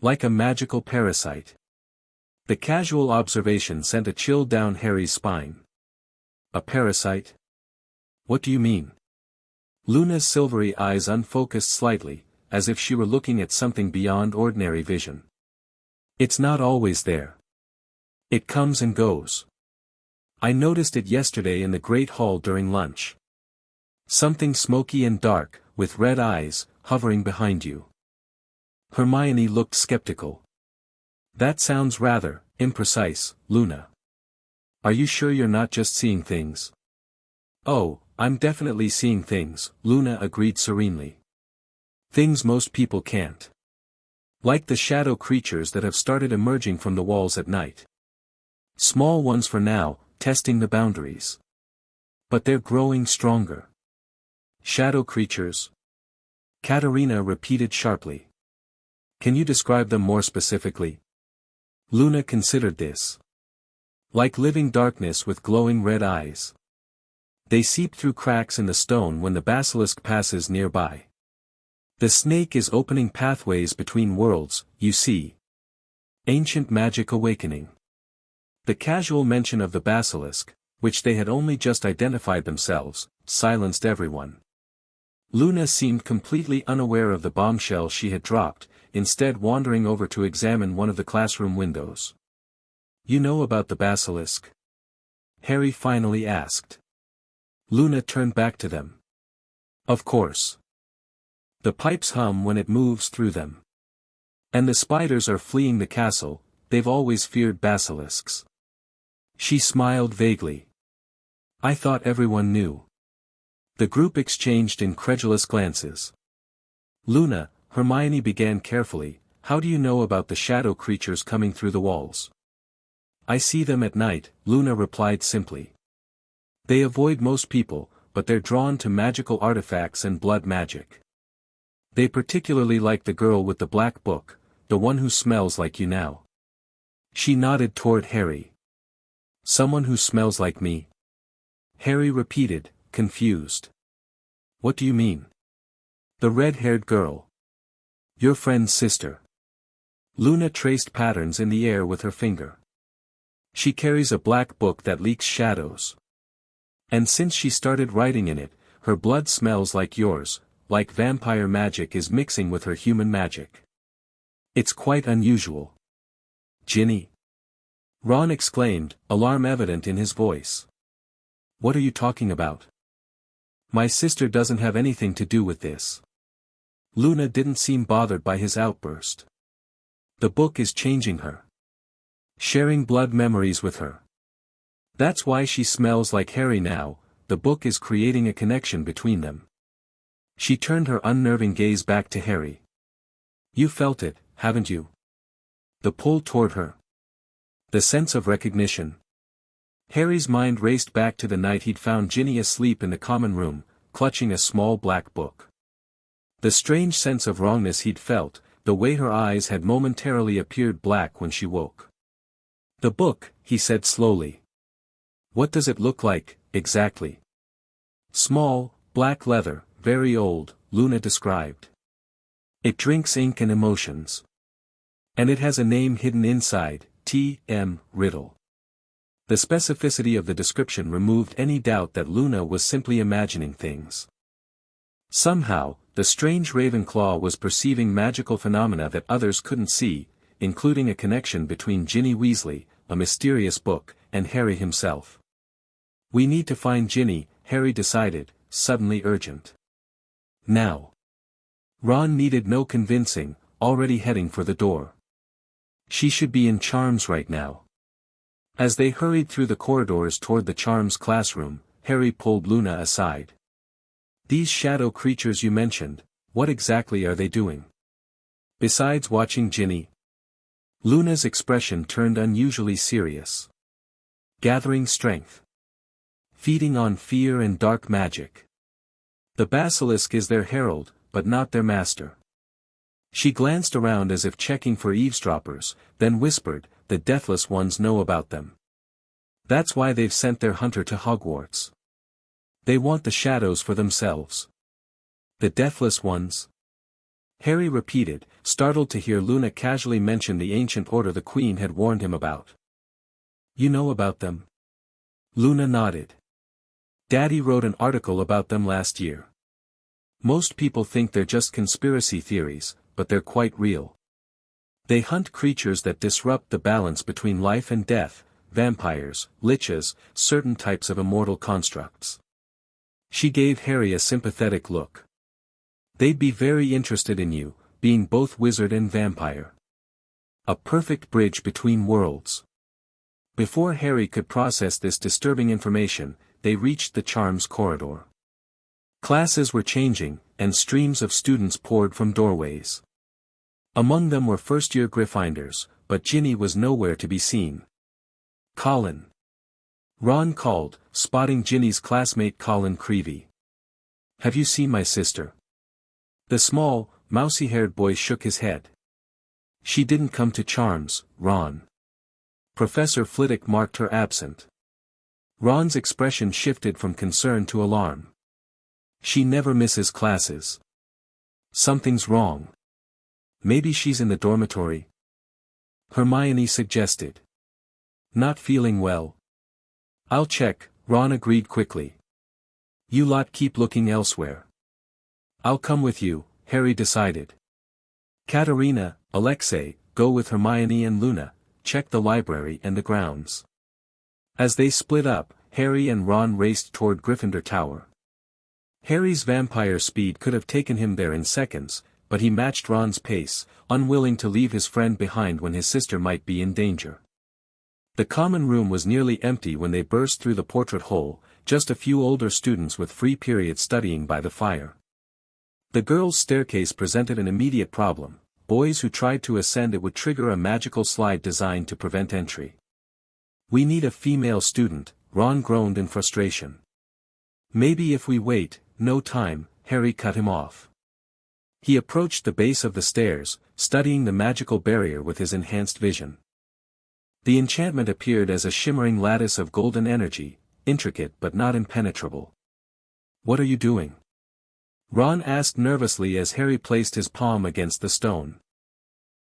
Like a magical parasite. The casual observation sent a chill down Harry's spine. A parasite? What do you mean? Luna's silvery eyes unfocused slightly, as if she were looking at something beyond ordinary vision. It's not always there. It comes and goes. I noticed it yesterday in the Great Hall during lunch. Something smoky and dark, with red eyes, hovering behind you. Hermione looked skeptical. That sounds rather imprecise, Luna. Are you sure you're not just seeing things? Oh, I'm definitely seeing things, Luna agreed serenely. Things most people can't. Like the shadow creatures that have started emerging from the walls at night. Small ones for now, testing the boundaries. But they're growing stronger. Shadow creatures? Katerina repeated sharply. Can you describe them more specifically? Luna considered this. Like living darkness with glowing red eyes. They seep through cracks in the stone when the basilisk passes nearby. The snake is opening pathways between worlds, you see. Ancient magic awakening. The casual mention of the basilisk, which they had only just identified themselves, silenced everyone. Luna seemed completely unaware of the bombshell she had dropped, instead wandering over to examine one of the classroom windows. You know about the basilisk? Harry finally asked. Luna turned back to them. Of course. The pipes hum when it moves through them. And the spiders are fleeing the castle, they've always feared basilisks. She smiled vaguely. I thought everyone knew. The group exchanged incredulous glances. Luna, Hermione began carefully, how do you know about the shadow creatures coming through the walls? I see them at night, Luna replied simply. They avoid most people, but they're drawn to magical artifacts and blood magic. They particularly like the girl with the black book, the one who smells like you now. She nodded toward Harry. Someone who smells like me? Harry repeated, confused. What do you mean? The red-haired girl. Your friend's sister. Luna traced patterns in the air with her finger. She carries a black book that leaks shadows. And since she started writing in it, her blood smells like yours, like vampire magic is mixing with her human magic. It's quite unusual. Ginny? Ron exclaimed, alarm evident in his voice. What are you talking about? My sister doesn't have anything to do with this. Luna didn't seem bothered by his outburst. The book is changing her. Sharing blood memories with her. That's why she smells like Harry now, the book is creating a connection between them. She turned her unnerving gaze back to Harry. You felt it, haven't you? The pull toward her. The sense of recognition. Harry's mind raced back to the night he'd found Ginny asleep in the common room, clutching a small black book. The strange sense of wrongness he'd felt, the way her eyes had momentarily appeared black when she woke. The book, he said slowly. What does it look like, exactly? Small, black leather, very old, Luna described. It drinks ink and emotions. And it has a name hidden inside, T.M. Riddle. The specificity of the description removed any doubt that Luna was simply imagining things. Somehow, the strange Ravenclaw was perceiving magical phenomena that others couldn't see, including a connection between Ginny Weasley, a mysterious book, and Harry himself. "We need to find Ginny," Harry decided, suddenly urgent. Now. Ron needed no convincing, already heading for the door. She should be in Charms right now. As they hurried through the corridors toward the Charms classroom, Harry pulled Luna aside. "These shadow creatures you mentioned, what exactly are they doing? Besides watching Ginny?" Luna's expression turned unusually serious. "Gathering strength. Feeding on fear and dark magic. The basilisk is their herald, but not their master." She glanced around as if checking for eavesdroppers, then whispered, "The Deathless Ones know about them. That's why they've sent their hunter to Hogwarts. They want the shadows for themselves." "The Deathless Ones?" Harry repeated, startled to hear Luna casually mention the ancient order the Queen had warned him about. "You know about them?" Luna nodded. "Daddy wrote an article about them last year. Most people think they're just conspiracy theories, but they're quite real. They hunt creatures that disrupt the balance between life and death, vampires, liches, certain types of immortal constructs." She gave Harry a sympathetic look. "They'd be very interested in you, being both wizard and vampire. A perfect bridge between worlds." Before Harry could process this disturbing information, they reached the Charms corridor. Classes were changing, and streams of students poured from doorways. Among them were first-year Gryffindors, but Ginny was nowhere to be seen. "Colin!" Ron called, spotting Ginny's classmate Colin Creevey. "Have you seen my sister?" The small, mousy-haired boy shook his head. "She didn't come to Charms, Ron." Professor Flitwick marked her absent. Ron's expression shifted from concern to alarm. "She never misses classes. Something's wrong. Maybe she's in the dormitory?" Hermione suggested. "Not feeling well?" "I'll check," Ron agreed quickly. "You lot keep looking elsewhere." "I'll come with you," Harry decided. Katerina, Alexei, go with Hermione and Luna, check the library and the grounds. As they split up, Harry and Ron raced toward Gryffindor Tower. Harry's vampire speed could have taken him there in seconds, but he matched Ron's pace, unwilling to leave his friend behind when his sister might be in danger. The common room was nearly empty when they burst through the portrait hole, just a few older students with free period studying by the fire. The girls' staircase presented an immediate problem. Boys who tried to ascend it would trigger a magical slide designed to prevent entry. "We need a female student," Ron groaned in frustration. "Maybe if we wait." "No time," Harry cut him off. He approached the base of the stairs, studying the magical barrier with his enhanced vision. The enchantment appeared as a shimmering lattice of golden energy, intricate but not impenetrable. "What are you doing?" Ron asked nervously as Harry placed his palm against the stone.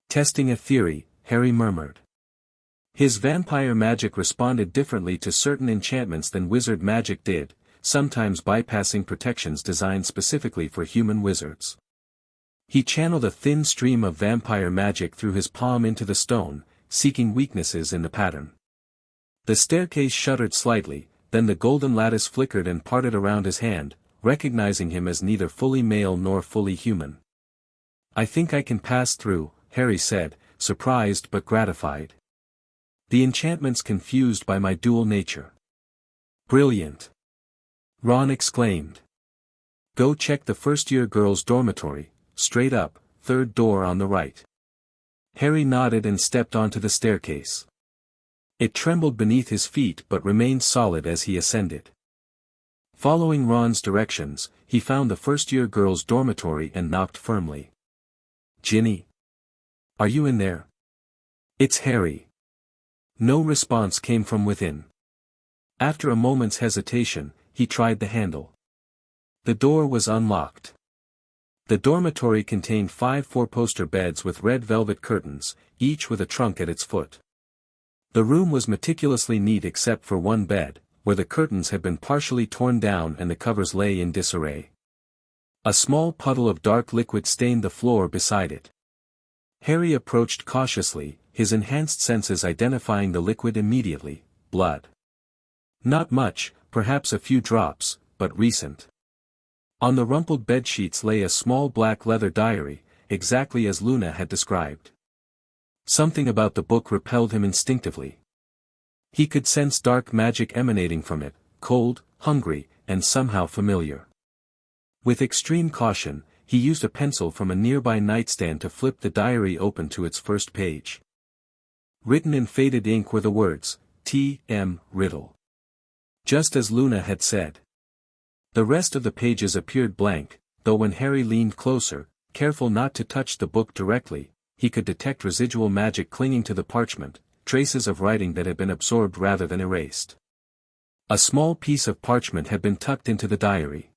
"Testing a theory," Harry murmured. His vampire magic responded differently to certain enchantments than wizard magic did, sometimes bypassing protections designed specifically for human wizards. He channeled a thin stream of vampire magic through his palm into the stone, seeking weaknesses in the pattern. The staircase shuddered slightly, then the golden lattice flickered and parted around his hand, recognizing him as neither fully male nor fully human. "I think I can pass through," Harry said, surprised but gratified. "The enchantment's confused by my dual nature." "Brilliant!" Ron exclaimed. "Go check the first-year girls' dormitory, straight up, third door on the right." Harry nodded and stepped onto the staircase. It trembled beneath his feet but remained solid as he ascended. Following Ron's directions, he found the first-year girls' dormitory and knocked firmly. "Ginny? Are you in there?" "It's Harry." No response came from within. After a moment's hesitation, he tried the handle. The door was unlocked. The dormitory contained 5 four-poster beds with red velvet curtains, each with a trunk at its foot. The room was meticulously neat except for one bed, where the curtains had been partially torn down and the covers lay in disarray. A small puddle of dark liquid stained the floor beside it. Harry approached cautiously, his enhanced senses identifying the liquid immediately: blood. Not much, perhaps a few drops, but recent. On the rumpled bedsheets lay a small black leather diary, exactly as Luna had described. Something about the book repelled him instinctively. He could sense dark magic emanating from it, cold, hungry, and somehow familiar. With extreme caution, he used a pencil from a nearby nightstand to flip the diary open to its first page. Written in faded ink were the words, T.M. Riddle. Just as Luna had said. The rest of the pages appeared blank, though when Harry leaned closer, careful not to touch the book directly, he could detect residual magic clinging to the parchment, traces of writing that had been absorbed rather than erased. A small piece of parchment had been tucked into the diary.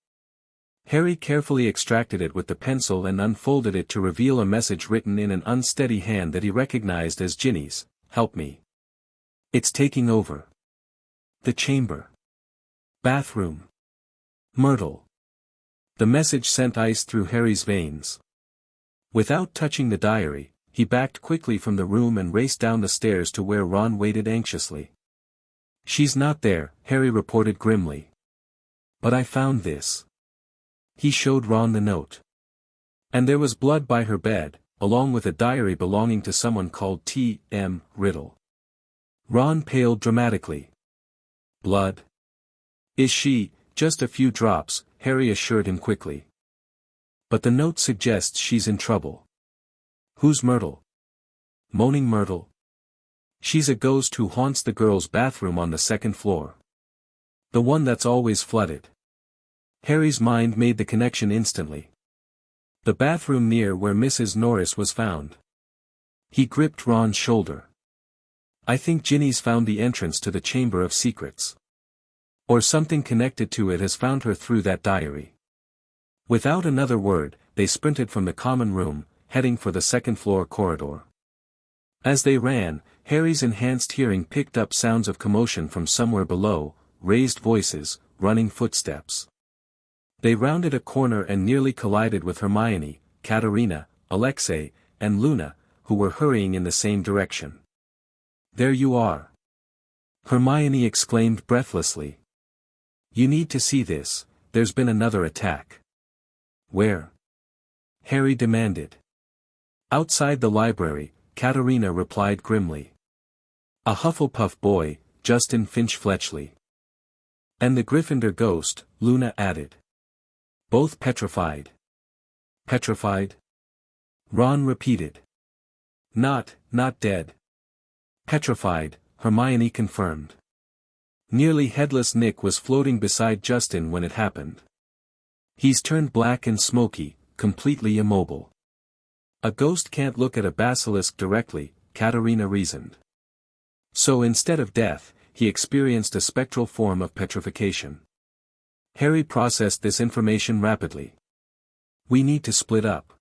Harry carefully extracted it with the pencil and unfolded it to reveal a message written in an unsteady hand that he recognized as Ginny's: "Help me. It's taking over. The chamber. Bathroom. Myrtle." The message sent ice through Harry's veins. Without touching the diary, he backed quickly from the room and raced down the stairs to where Ron waited anxiously. "She's not there," Harry reported grimly. "But I found this." He showed Ron the note. And there was blood by her bed, along with a diary belonging to someone called T.M. Riddle. Ron paled dramatically. "Blood? Is she—" "Just a few drops," Harry assured him quickly. "But the note suggests she's in trouble." "Who's Myrtle?" "Moaning Myrtle. She's a ghost who haunts the girls' bathroom on the second floor. The one that's always flooded." Harry's mind made the connection instantly. The bathroom near where Mrs. Norris was found. He gripped Ron's shoulder. "I think Ginny's found the entrance to the Chamber of Secrets. Or something connected to it has found her through that diary." Without another word, they sprinted from the common room, heading for the second-floor corridor. As they ran, Harry's enhanced hearing picked up sounds of commotion from somewhere below, raised voices, running footsteps. They rounded a corner and nearly collided with Hermione, Katerina, Alexei, and Luna, who were hurrying in the same direction. "There you are!" Hermione exclaimed breathlessly. "You need to see this, there's been another attack." "Where?" Harry demanded. "Outside the library," Katerina replied grimly. "A Hufflepuff boy, Justin Finch-Fletchley." "And the Gryffindor ghost," Luna added. "Both petrified." "Petrified?" Ron repeated. Not dead." "Petrified," Hermione confirmed. Nearly headless Nick was floating beside Justin when it happened. "He's turned black and smoky, completely immobile." "A ghost can't look at a basilisk directly," Katerina reasoned. "So instead of death, he experienced a spectral form of petrification." Harry processed this information rapidly. "We need to split up.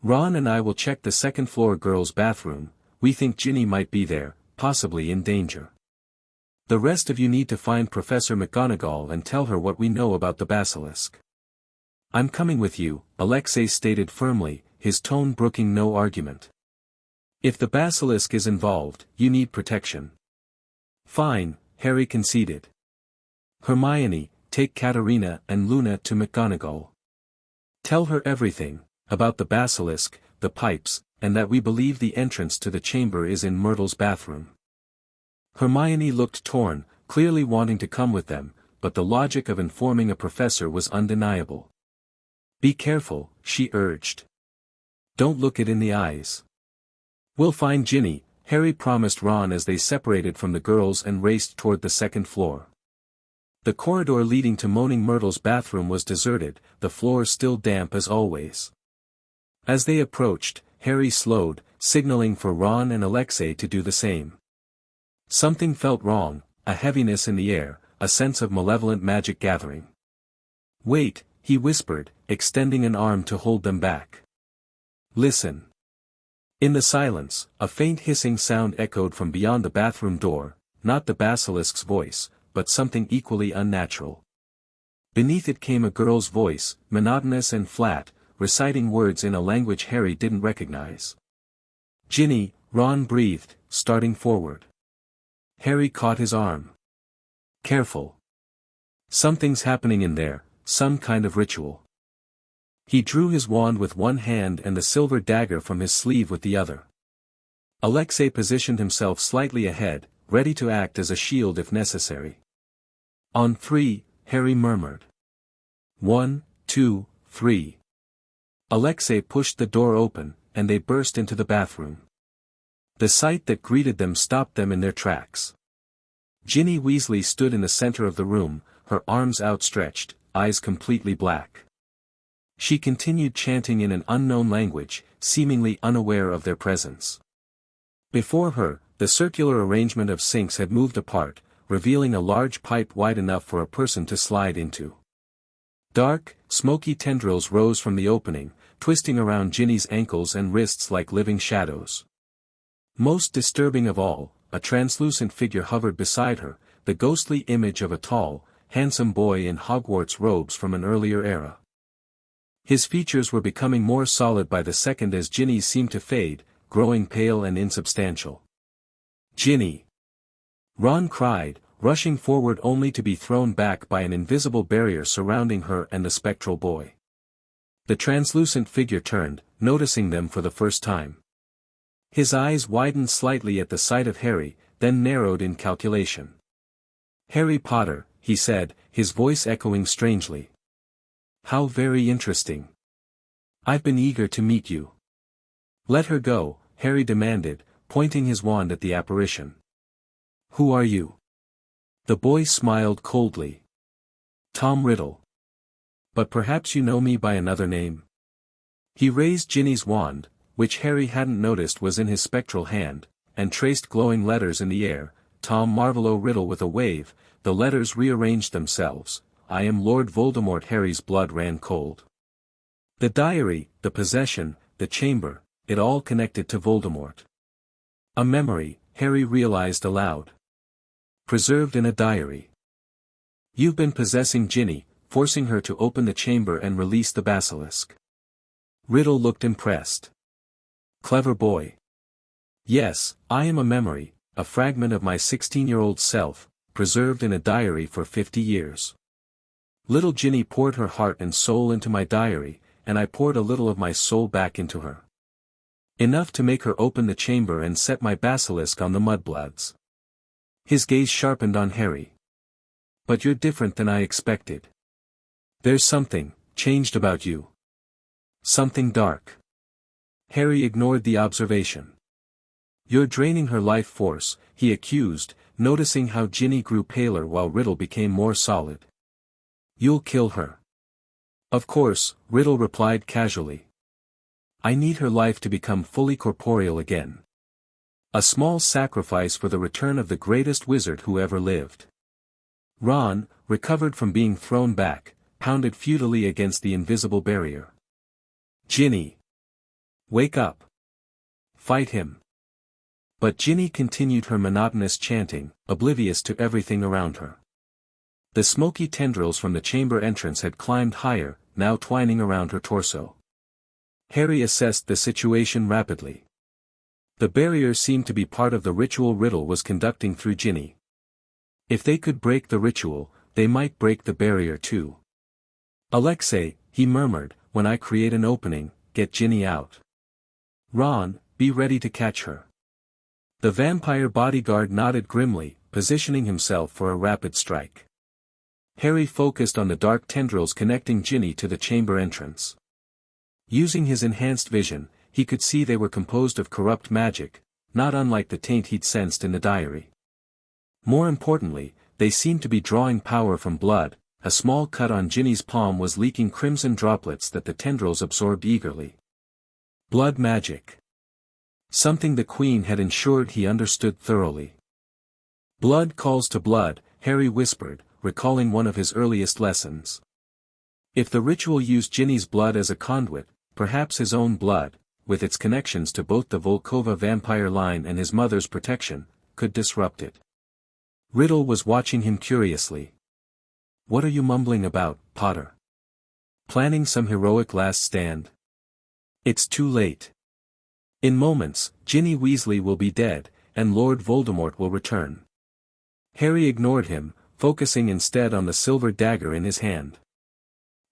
Ron and I will check the second-floor girls' bathroom. We think Ginny might be there, possibly in danger. The rest of you need to find Professor McGonagall and tell her what we know about the basilisk." "I'm coming with you," Alexei stated firmly, his tone brooking no argument. "If the basilisk is involved, you need protection." "Fine," Harry conceded. "Hermione, take Katerina and Luna to McGonagall. Tell her everything, about the basilisk, the pipes, and that we believe the entrance to the chamber is in Myrtle's bathroom." Hermione looked torn, clearly wanting to come with them, but the logic of informing a professor was undeniable. "Be careful," she urged. "Don't look it in the eyes." "We'll find Ginny," Harry promised Ron as they separated from the girls and raced toward the second floor. The corridor leading to Moaning Myrtle's bathroom was deserted, the floor still damp as always. As they approached, Harry slowed, signaling for Ron and Alexei to do the same. Something felt wrong, a heaviness in the air, a sense of malevolent magic gathering. "Wait," he whispered, extending an arm to hold them back. "Listen. In the silence, a faint hissing sound echoed from beyond the bathroom door, not the basilisk's voice, but something equally unnatural. Beneath it came a girl's voice, monotonous and flat, reciting words in a language Harry didn't recognize. "Ginny," Ron breathed, starting forward. Harry caught his arm. "Careful. Something's happening in there, some kind of ritual." He drew his wand with one hand and the silver dagger from his sleeve with the other. Alexei positioned himself slightly ahead, ready to act as a shield if necessary. "On 3, Harry murmured. 1, 2, 3. Alexei pushed the door open, and they burst into the bathroom. The sight that greeted them stopped them in their tracks. Ginny Weasley stood in the center of the room, her arms outstretched, eyes completely black. She continued chanting in an unknown language, seemingly unaware of their presence. Before her, the circular arrangement of sinks had moved apart, revealing a large pipe wide enough for a person to slide into. Dark, smoky tendrils rose from the opening, twisting around Ginny's ankles and wrists like living shadows. Most disturbing of all, a translucent figure hovered beside her, the ghostly image of a tall, handsome boy in Hogwarts robes from an earlier era. His features were becoming more solid by the second as Ginny's seemed to fade, growing pale and insubstantial. "Ginny!" Ron cried, rushing forward only to be thrown back by an invisible barrier surrounding her and the spectral boy. The translucent figure turned, noticing them for the first time. His eyes widened slightly at the sight of Harry, then narrowed in calculation. "Harry Potter," he said, his voice echoing strangely. "How very interesting. I've been eager to meet you." "Let her go," Harry demanded, pointing his wand at the apparition. "Who are you?" The boy smiled coldly. "Tom Riddle. But perhaps you know me by another name." He raised Ginny's wand, which Harry hadn't noticed was in his spectral hand, and traced glowing letters in the air, Tom Marvolo Riddle with a wave. The letters rearranged themselves. "I am Lord Voldemort." Harry's blood ran cold. The diary, the possession, the chamber, it all connected to Voldemort. A memory, Harry realized aloud. Preserved in a diary. "You've been possessing Ginny, forcing her to open the chamber and release the basilisk." Riddle looked impressed. "Clever boy." "Yes, I am a memory, a fragment of my 16-year-old self, preserved in a diary for 50 years. Little Ginny poured her heart and soul into my diary, and I poured a little of my soul back into her. Enough to make her open the chamber and set my basilisk on the mudbloods." His gaze sharpened on Harry. "But you're different than I expected. There's something changed about you. Something dark." Harry ignored the observation. "You're draining her life force," he accused, noticing how Ginny grew paler while Riddle became more solid. "You'll kill her." "Of course," Riddle replied casually. "I need her life to become fully corporeal again. A small sacrifice for the return of the greatest wizard who ever lived." Ron, recovered from being thrown back, pounded futilely against the invisible barrier. "Ginny! Wake up! Fight him!" But Ginny continued her monotonous chanting, oblivious to everything around her. The smoky tendrils from the chamber entrance had climbed higher, now twining around her torso. Harry assessed the situation rapidly. The barrier seemed to be part of the ritual Riddle was conducting through Ginny. If they could break the ritual, they might break the barrier too. "Alexei," he murmured, "when I create an opening, get Ginny out. Ron, be ready to catch her." The vampire bodyguard nodded grimly, positioning himself for a rapid strike. Harry focused on the dark tendrils connecting Ginny to the chamber entrance. Using his enhanced vision, he could see they were composed of corrupt magic, not unlike the taint he'd sensed in the diary. More importantly, they seemed to be drawing power from blood. A small cut on Ginny's palm was leaking crimson droplets that the tendrils absorbed eagerly. Blood magic. Something the Queen had ensured he understood thoroughly. "Blood calls to blood," Harry whispered, recalling one of his earliest lessons. If the ritual used Ginny's blood as a conduit, perhaps his own blood, with its connections to both the Volkova vampire line and his mother's protection, could disrupt it. Riddle was watching him curiously. "What are you mumbling about, Potter? Planning some heroic last stand?" "It's too late. In moments, Ginny Weasley will be dead, and Lord Voldemort will return." Harry ignored him, focusing instead on the silver dagger in his hand.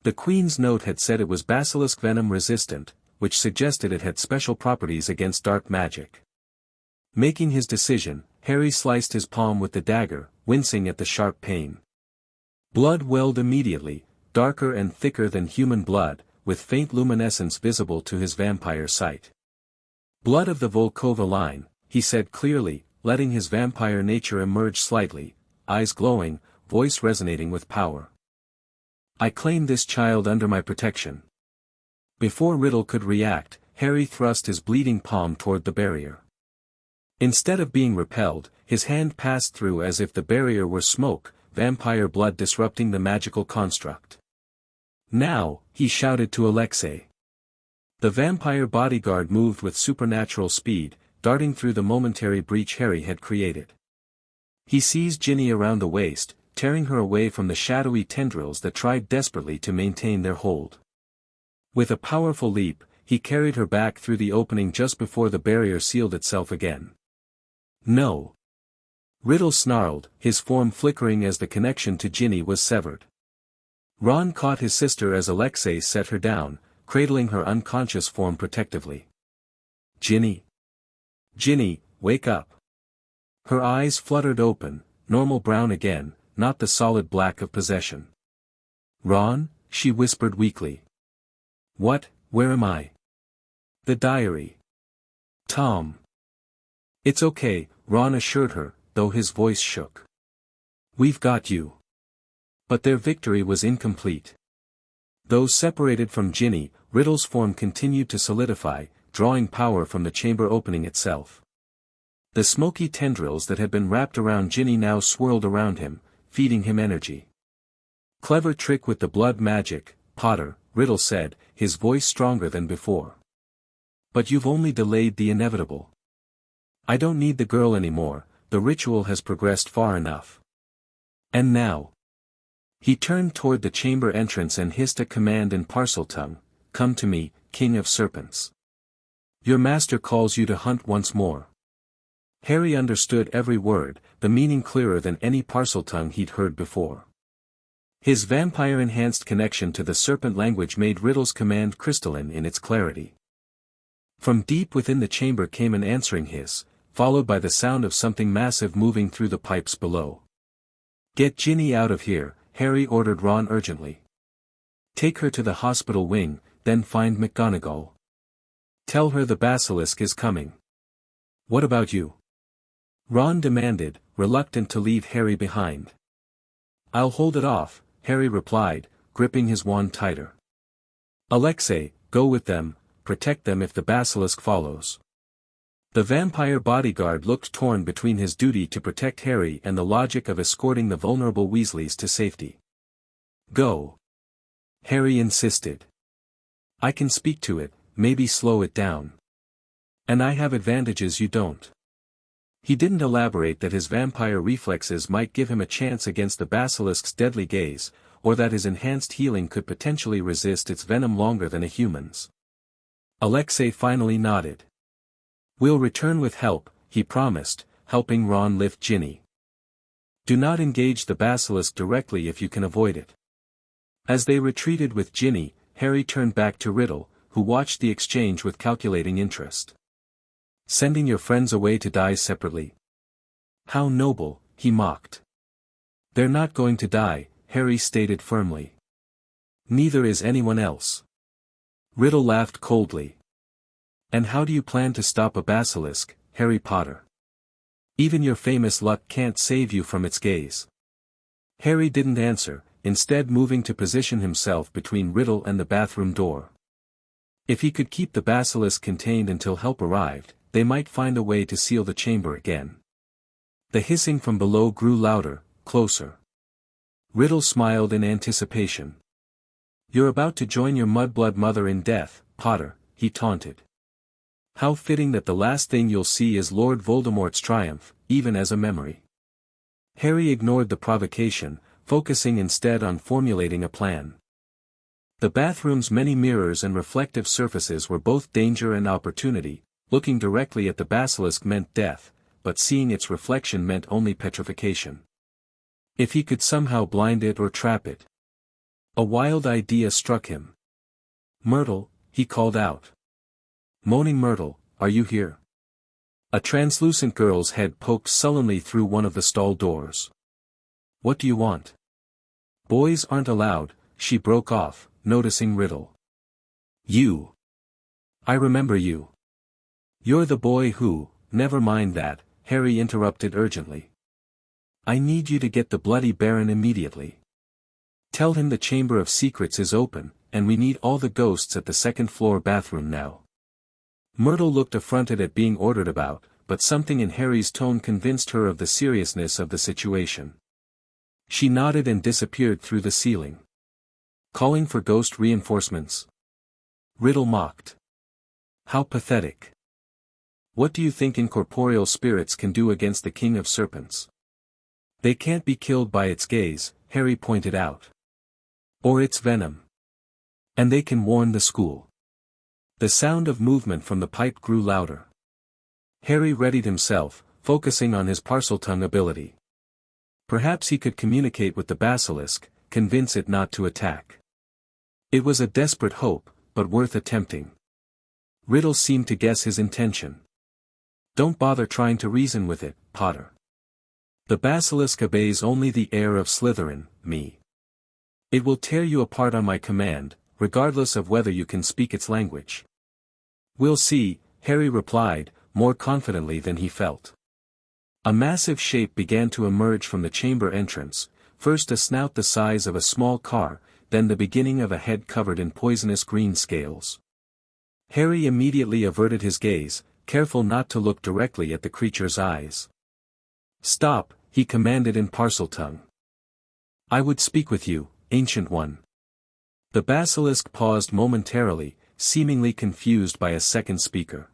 The Queen's note had said it was basilisk venom resistant, which suggested it had special properties against dark magic. Making his decision, Harry sliced his palm with the dagger, wincing at the sharp pain. Blood welled immediately, darker and thicker than human blood, with faint luminescence visible to his vampire sight. "Blood of the Volkova line," he said clearly, letting his vampire nature emerge slightly, eyes glowing, voice resonating with power. "I claim this child under my protection." Before Riddle could react, Harry thrust his bleeding palm toward the barrier. Instead of being repelled, his hand passed through as if the barrier were smoke, vampire blood disrupting the magical construct. "Now," he shouted to Alexei. The vampire bodyguard moved with supernatural speed, darting through the momentary breach Harry had created. He seized Ginny around the waist, tearing her away from the shadowy tendrils that tried desperately to maintain their hold. With a powerful leap, he carried her back through the opening just before the barrier sealed itself again. "No!" Riddle snarled, his form flickering as the connection to Ginny was severed. Ron caught his sister as Alexei set her down, cradling her unconscious form protectively. "Ginny! Ginny, wake up!" Her eyes fluttered open, normal brown again, not the solid black of possession. "Ron," she whispered weakly. "What, where am I?" "The diary." "Tom." "It's okay," Ron assured her, though his voice shook. "We've got you." But their victory was incomplete. Though separated from Ginny, Riddle's form continued to solidify, drawing power from the chamber opening itself. The smoky tendrils that had been wrapped around Ginny now swirled around him, feeding him energy. "Clever trick with the blood magic, Potter," Riddle said, his voice stronger than before. "But you've only delayed the inevitable. I don't need the girl anymore, the ritual has progressed far enough. And now." He turned toward the chamber entrance and hissed a command in Parseltongue, "Come to me, King of Serpents. Your master calls you to hunt once more." Harry understood every word, the meaning clearer than any Parseltongue he'd heard before. His vampire-enhanced connection to the serpent language made Riddle's command crystalline in its clarity. From deep within the chamber came an answering hiss, followed by the sound of something massive moving through the pipes below. "Get Ginny out of here," Harry ordered Ron urgently. "Take her to the hospital wing, then find McGonagall. Tell her the basilisk is coming." "What about you?" Ron demanded, reluctant to leave Harry behind. "I'll hold it off," Harry replied, gripping his wand tighter. "Alexei, go with them, protect them if the basilisk follows." The vampire bodyguard looked torn between his duty to protect Harry and the logic of escorting the vulnerable Weasleys to safety. "Go," Harry insisted. "I can speak to it, maybe slow it down. And I have advantages you don't." He didn't elaborate that his vampire reflexes might give him a chance against the basilisk's deadly gaze, or that his enhanced healing could potentially resist its venom longer than a human's. Alexei finally nodded. "We'll return with help," he promised, helping Ron lift Ginny. "Do not engage the basilisk directly if you can avoid it." As they retreated with Ginny, Harry turned back to Riddle, who watched the exchange with calculating interest. "Sending your friends away to die separately? How noble," he mocked. "They're not going to die," Harry stated firmly. "Neither is anyone else." Riddle laughed coldly. "And how do you plan to stop a basilisk, Harry Potter? Even your famous luck can't save you from its gaze." Harry didn't answer, instead moving to position himself between Riddle and the bathroom door. If he could keep the basilisk contained until help arrived, they might find a way to seal the chamber again. The hissing from below grew louder, closer. Riddle smiled in anticipation. "You're about to join your mudblood mother in death, Potter," he taunted. How fitting that the last thing you'll see is Lord Voldemort's triumph, even as a memory. Harry ignored the provocation, focusing instead on formulating a plan. The bathroom's many mirrors and reflective surfaces were both danger and opportunity. Looking directly at the basilisk meant death, but seeing its reflection meant only petrification. If he could somehow blind it or trap it. A wild idea struck him. "Myrtle," he called out. "Moaning Myrtle, are you here?" A translucent girl's head poked sullenly through one of the stall doors. "What do you want?" "Boys aren't allowed," she broke off, noticing Riddle. "You. I remember you. You're the boy who—" "Never mind that," Harry interrupted urgently. "I need you to get the Bloody Baron immediately. Tell him the Chamber of Secrets is open, and we need all the ghosts at the second-floor bathroom now." Myrtle looked affronted at being ordered about, but something in Harry's tone convinced her of the seriousness of the situation. She nodded and disappeared through the ceiling. "Calling for ghost reinforcements?" Riddle mocked. "How pathetic. What do you think incorporeal spirits can do against the King of Serpents?" "They can't be killed by its gaze," Harry pointed out. "Or its venom. And they can warn the school." The sound of movement from the pipe grew louder. Harry readied himself, focusing on his Parseltongue ability. Perhaps he could communicate with the basilisk, convince it not to attack. It was a desperate hope, but worth attempting. Riddle seemed to guess his intention. "Don't bother trying to reason with it, Potter. The basilisk obeys only the heir of Slytherin, me. It will tear you apart on my command, regardless of whether you can speak its language." "We'll see," Harry replied, more confidently than he felt. A massive shape began to emerge from the chamber entrance, first a snout the size of a small car, then the beginning of a head covered in poisonous green scales. Harry immediately averted his gaze, careful not to look directly at the creature's eyes. "Stop," he commanded in Parseltongue. "I would speak with you, Ancient One." The basilisk paused momentarily, seemingly confused by a second speaker.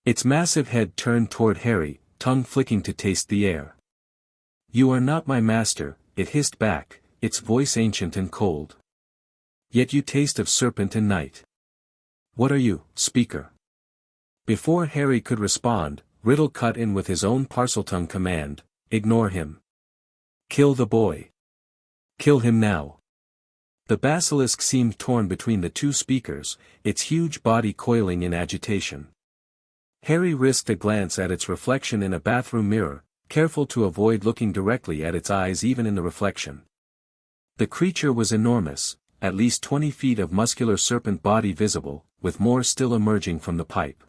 Its massive head turned toward Harry, tongue flicking to taste the air. "You are not my master," it hissed back, its voice ancient and cold. "Yet you taste of serpent and night. What are you, speaker?" Before Harry could respond, Riddle cut in with his own Parseltongue command, "Ignore him. Kill the boy. Kill him now." The basilisk seemed torn between the two speakers, its huge body coiling in agitation. Harry risked a glance at its reflection in a bathroom mirror, careful to avoid looking directly at its eyes even in the reflection. The creature was enormous, at least 20 feet of muscular serpent body visible, with more still emerging from the pipe.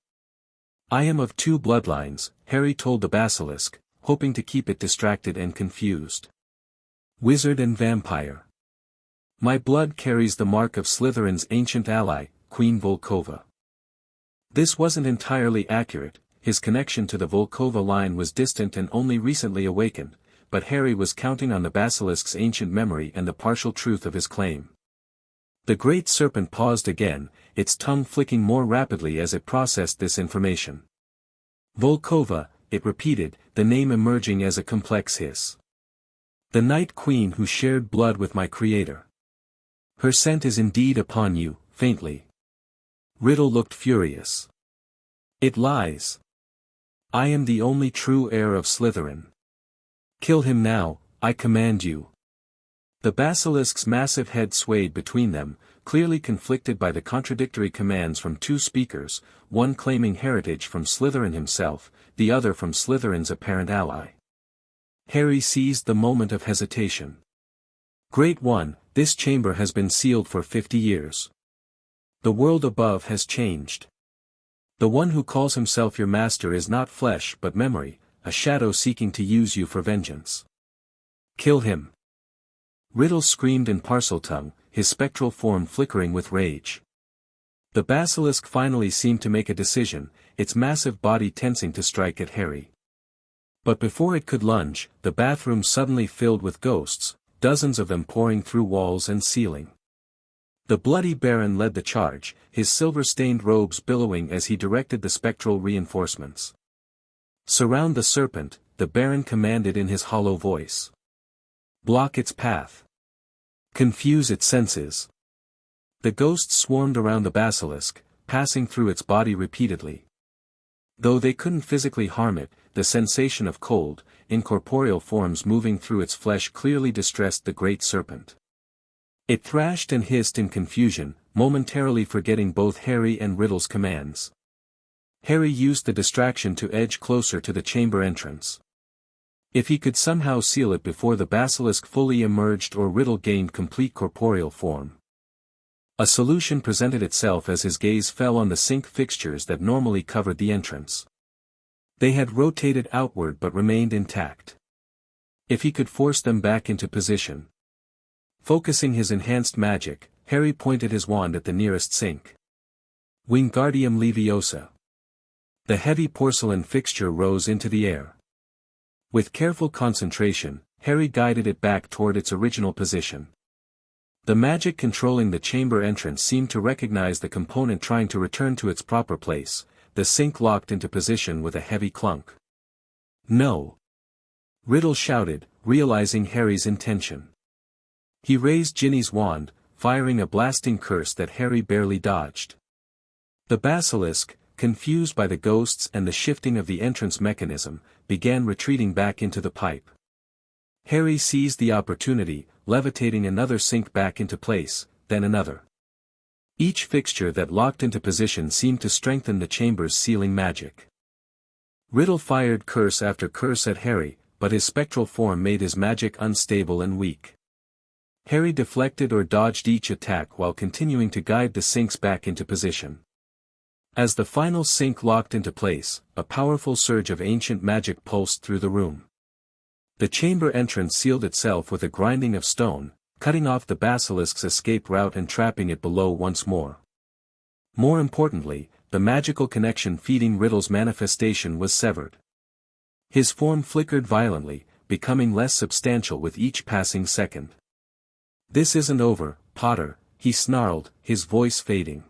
"I am of two bloodlines," Harry told the basilisk, hoping to keep it distracted and confused. "Wizard and vampire. My blood carries the mark of Slytherin's ancient ally, Queen Volkova." This wasn't entirely accurate, his connection to the Volkova line was distant and only recently awakened, but Harry was counting on the basilisk's ancient memory and the partial truth of his claim. The great serpent paused again, its tongue flicking more rapidly as it processed this information. "Volkova," it repeated, the name emerging as a complex hiss. "The Night Queen who shared blood with my creator. Her scent is indeed upon you," faintly. Riddle looked furious. "It lies. I am the only true heir of Slytherin. Kill him now, I command you." The basilisk's massive head swayed between them, clearly conflicted by the contradictory commands from two speakers, one claiming heritage from Slytherin himself, the other from Slytherin's apparent ally. Harry seized the moment of hesitation. "Great One, this chamber has been sealed for 50 years. The world above has changed. The one who calls himself your master is not flesh but memory, a shadow seeking to use you for vengeance. Kill him." Riddle screamed in Parseltongue, his spectral form flickering with rage. The basilisk finally seemed to make a decision, its massive body tensing to strike at Harry. But before it could lunge, the bathroom suddenly filled with ghosts, dozens of them pouring through walls and ceiling. The Bloody Baron led the charge, his silver-stained robes billowing as he directed the spectral reinforcements. "Surround the serpent," the Baron commanded in his hollow voice. "Block its path. Confuse its senses." The ghosts swarmed around the basilisk, passing through its body repeatedly. Though they couldn't physically harm it, the sensation of cold, incorporeal forms moving through its flesh clearly distressed the great serpent. It thrashed and hissed in confusion, momentarily forgetting both Harry and Riddle's commands. Harry used the distraction to edge closer to the chamber entrance. If he could somehow seal it before the basilisk fully emerged or Riddle gained complete corporeal form. A solution presented itself as his gaze fell on the sync fixtures that normally covered the entrance. They had rotated outward but remained intact. If he could force them back into position. Focusing his enhanced magic, Harry pointed his wand at the nearest sync. Wingardium Leviosa. The heavy porcelain fixture rose into the air. With careful concentration, Harry guided it back toward its original position. The magic controlling the chamber entrance seemed to recognize the component trying to return to its proper place. The sync locked into position with a heavy clunk. "No!" Riddle shouted, realizing Harry's intention. He raised Ginny's wand, firing a blasting curse that Harry barely dodged. The basilisk, confused by the ghosts and the shifting of the entrance mechanism, began retreating back into the pipe. Harry seized the opportunity, levitating another sync back into place, then another. Each fixture that locked into position seemed to strengthen the chamber's sealing magic. Riddle fired curse after curse at Harry, but his spectral form made his magic unstable and weak. Harry deflected or dodged each attack while continuing to guide the syncs back into position. As the final sync locked into place, a powerful surge of ancient magic pulsed through the room. The chamber entrance sealed itself with a grinding of stone, cutting off the basilisk's escape route and trapping it below once more. More importantly, the magical connection feeding Riddle's manifestation was severed. His form flickered violently, becoming less substantial with each passing second. "This isn't over, Potter," he snarled, his voice fading.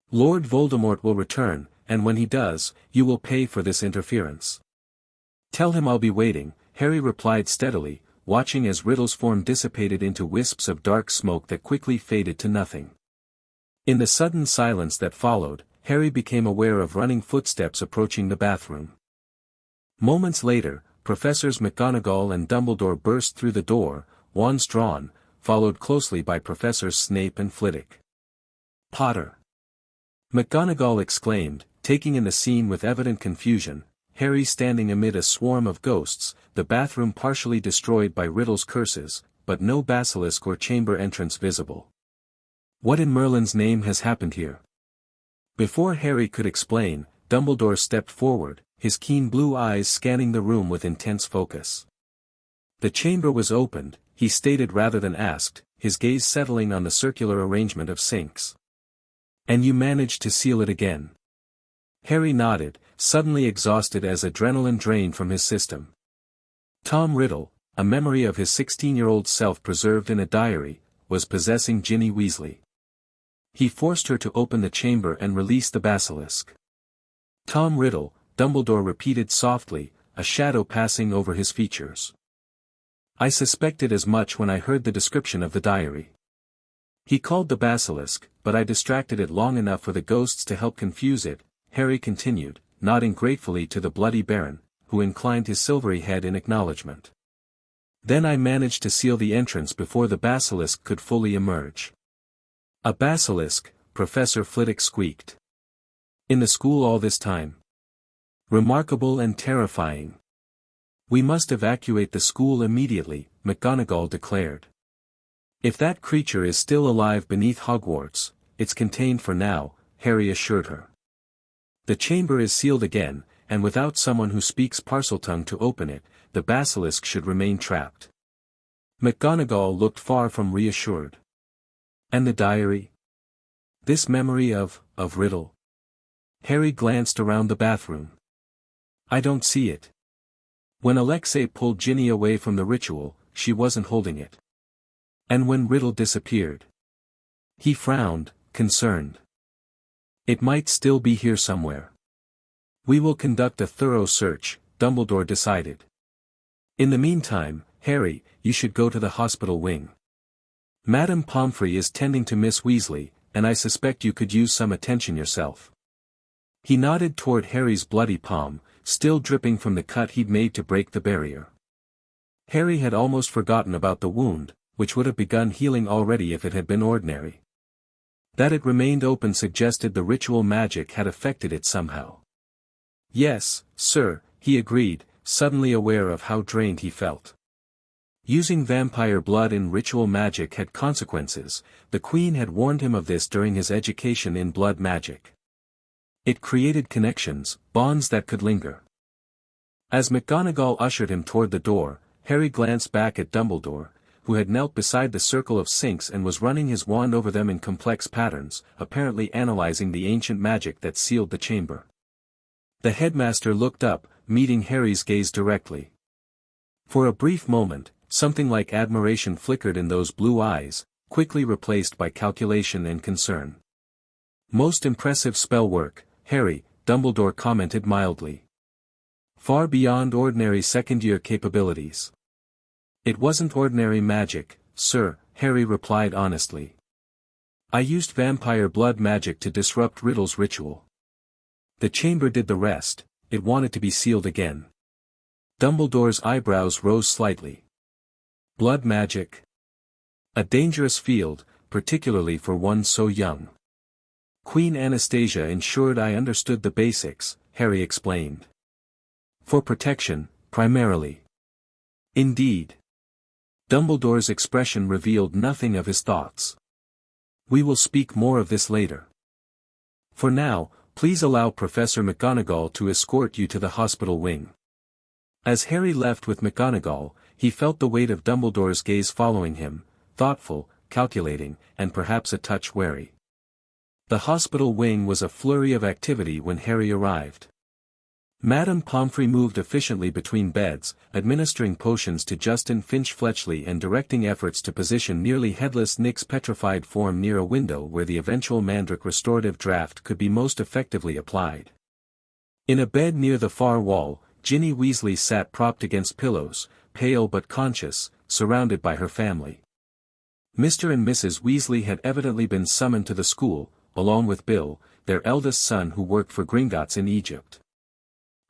"Lord Voldemort will return, and when he does, you will pay for this interference." "Tell him I'll be waiting," Harry replied steadily, watching as Riddle's form dissipated into wisps of dark smoke that quickly faded to nothing. In the sudden silence that followed, Harry became aware of running footsteps approaching the bathroom. Moments later, Professors McGonagall and Dumbledore burst through the door, wands drawn, followed closely by Professors Snape and Flitwick. "Potter!" McGonagall exclaimed, taking in the scene with evident confusion, Harry standing amid a swarm of ghosts, the bathroom partially destroyed by Riddle's curses, but no basilisk or chamber entrance visible. "What in Merlin's name has happened here?" Before Harry could explain, Dumbledore stepped forward, his keen blue eyes scanning the room with intense focus. The chamber was opened, he stated rather than asked, his gaze settling on the circular arrangement of sinks. "And you managed to seal it again?" Harry nodded, suddenly exhausted as adrenaline drained from his system. Tom Riddle, a memory of his 16-year-old self preserved in a diary, was possessing Ginny Weasley. He forced her to open the chamber and release the basilisk. "Tom Riddle," Dumbledore repeated softly, a shadow passing over his features. "I suspected as much when I heard the description of the diary. He called the basilisk, but I distracted it long enough for the ghosts to help confuse it," Harry continued, nodding gratefully to the Bloody Baron, who inclined his silvery head in acknowledgement. "Then I managed to seal the entrance before the basilisk could fully emerge." "A basilisk," Professor Flitwick squeaked. "In the school all this time? Remarkable and terrifying." "We must evacuate the school immediately," McGonagall declared. "If that creature is still alive beneath Hogwarts, it's contained for now," Harry assured her. "The chamber is sealed again, and without someone who speaks Parseltongue to open it, the basilisk should remain trapped." McGonagall looked far from reassured. "And the diary? This memory of Riddle?" Harry glanced around the bathroom. "I don't see it. When Alexei pulled Ginny away from the ritual, she wasn't holding it. And when Riddle disappeared?" He frowned, concerned. It might still be here somewhere. We will conduct a thorough search, Dumbledore decided. In the meantime, Harry, you should go to the hospital wing. Madame Pomfrey is tending to Miss Weasley, and I suspect you could use some attention yourself. He nodded toward Harry's bloody palm, still dripping from the cut he'd made to break the barrier. Harry had almost forgotten about the wound, which would have begun healing already if it had been ordinary. That it remained open suggested the ritual magic had affected it somehow. Yes, sir, he agreed, suddenly aware of how drained he felt. Using vampire blood in ritual magic had consequences. The Queen had warned him of this during his education in blood magic. It created connections, bonds that could linger. As McGonagall ushered him toward the door, Harry glanced back at Dumbledore, who had knelt beside the circle of sinks and was running his wand over them in complex patterns, apparently analyzing the ancient magic that sealed the chamber. The headmaster looked up, meeting Harry's gaze directly. For a brief moment, something like admiration flickered in those blue eyes, quickly replaced by calculation and concern. Most impressive spell work, Harry, Dumbledore commented mildly. Far beyond ordinary second-year capabilities. It wasn't ordinary magic, sir, Harry replied honestly. I used vampire blood magic to disrupt Riddle's ritual. The chamber did the rest, it wanted to be sealed again. Dumbledore's eyebrows rose slightly. Blood magic? A dangerous field, particularly for one so young. Queen Anastasia ensured I understood the basics, Harry explained. For protection, primarily. Indeed. Dumbledore's expression revealed nothing of his thoughts. We will speak more of this later. For now, please allow Professor McGonagall to escort you to the hospital wing. As Harry left with McGonagall, he felt the weight of Dumbledore's gaze following him, thoughtful, calculating, and perhaps a touch wary. The hospital wing was a flurry of activity when Harry arrived. Madame Pomfrey moved efficiently between beds, administering potions to Justin Finch-Fletchley and directing efforts to position nearly headless Nick's petrified form near a window where the eventual Mandrake restorative draft could be most effectively applied. In a bed near the far wall, Ginny Weasley sat propped against pillows, pale but conscious, surrounded by her family. Mr. and Mrs. Weasley had evidently been summoned to the school, along with Bill, their eldest son who worked for Gringotts in Egypt.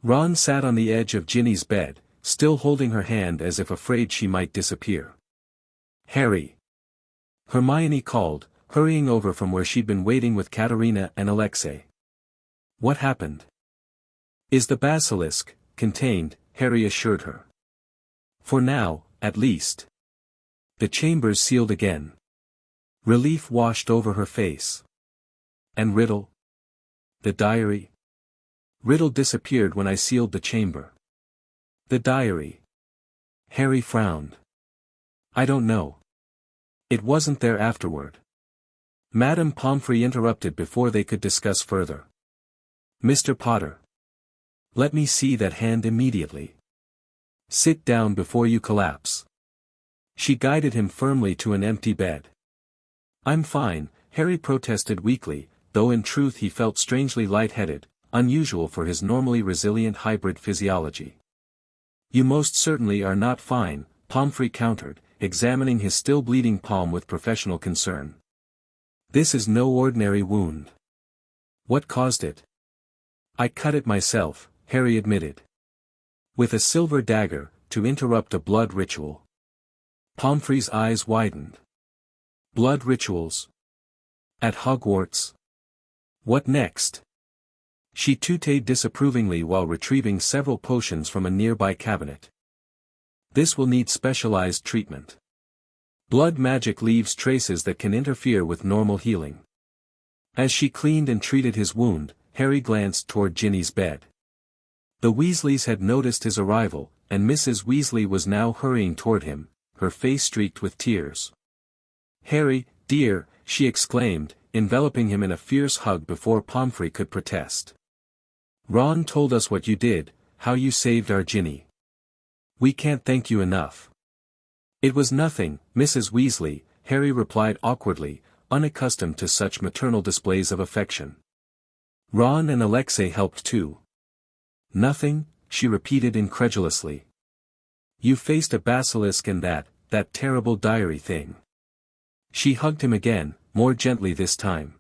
Ron sat on the edge of Ginny's bed, still holding her hand as if afraid she might disappear. Harry! Hermione called, hurrying over from where she'd been waiting with Katerina and Alexei. What happened? Is the basilisk contained, Harry assured her. For now, at least. The chamber's sealed again. Relief washed over her face. And Riddle? The diary? Riddle disappeared when I sealed the chamber. The diary. Harry frowned. I don't know. It wasn't there afterward. Madame Pomfrey interrupted before they could discuss further. Mr. Potter. Let me see that hand immediately. Sit down before you collapse. She guided him firmly to an empty bed. I'm fine, Harry protested weakly, though in truth he felt strangely lightheaded, unusual for his normally resilient hybrid physiology. You most certainly are not fine, Pomfrey countered, examining his still bleeding palm with professional concern. This is no ordinary wound. What caused it? I cut it myself, Harry admitted. With a silver dagger, to interrupt a blood ritual. Pomfrey's eyes widened. Blood rituals? At Hogwarts? What next? She tooted disapprovingly while retrieving several potions from a nearby cabinet. This will need specialized treatment. Blood magic leaves traces that can interfere with normal healing. As she cleaned and treated his wound, Harry glanced toward Ginny's bed. The Weasleys had noticed his arrival, and Mrs. Weasley was now hurrying toward him, her face streaked with tears. Harry, dear, she exclaimed, enveloping him in a fierce hug before Pomfrey could protest. Ron told us what you did, how you saved our Ginny. We can't thank you enough. It was nothing, Mrs. Weasley, Harry replied awkwardly, unaccustomed to such maternal displays of affection. Ron and Alexei helped too. Nothing, she repeated incredulously. You faced a basilisk and that terrible diary thing. She hugged him again, more gently this time.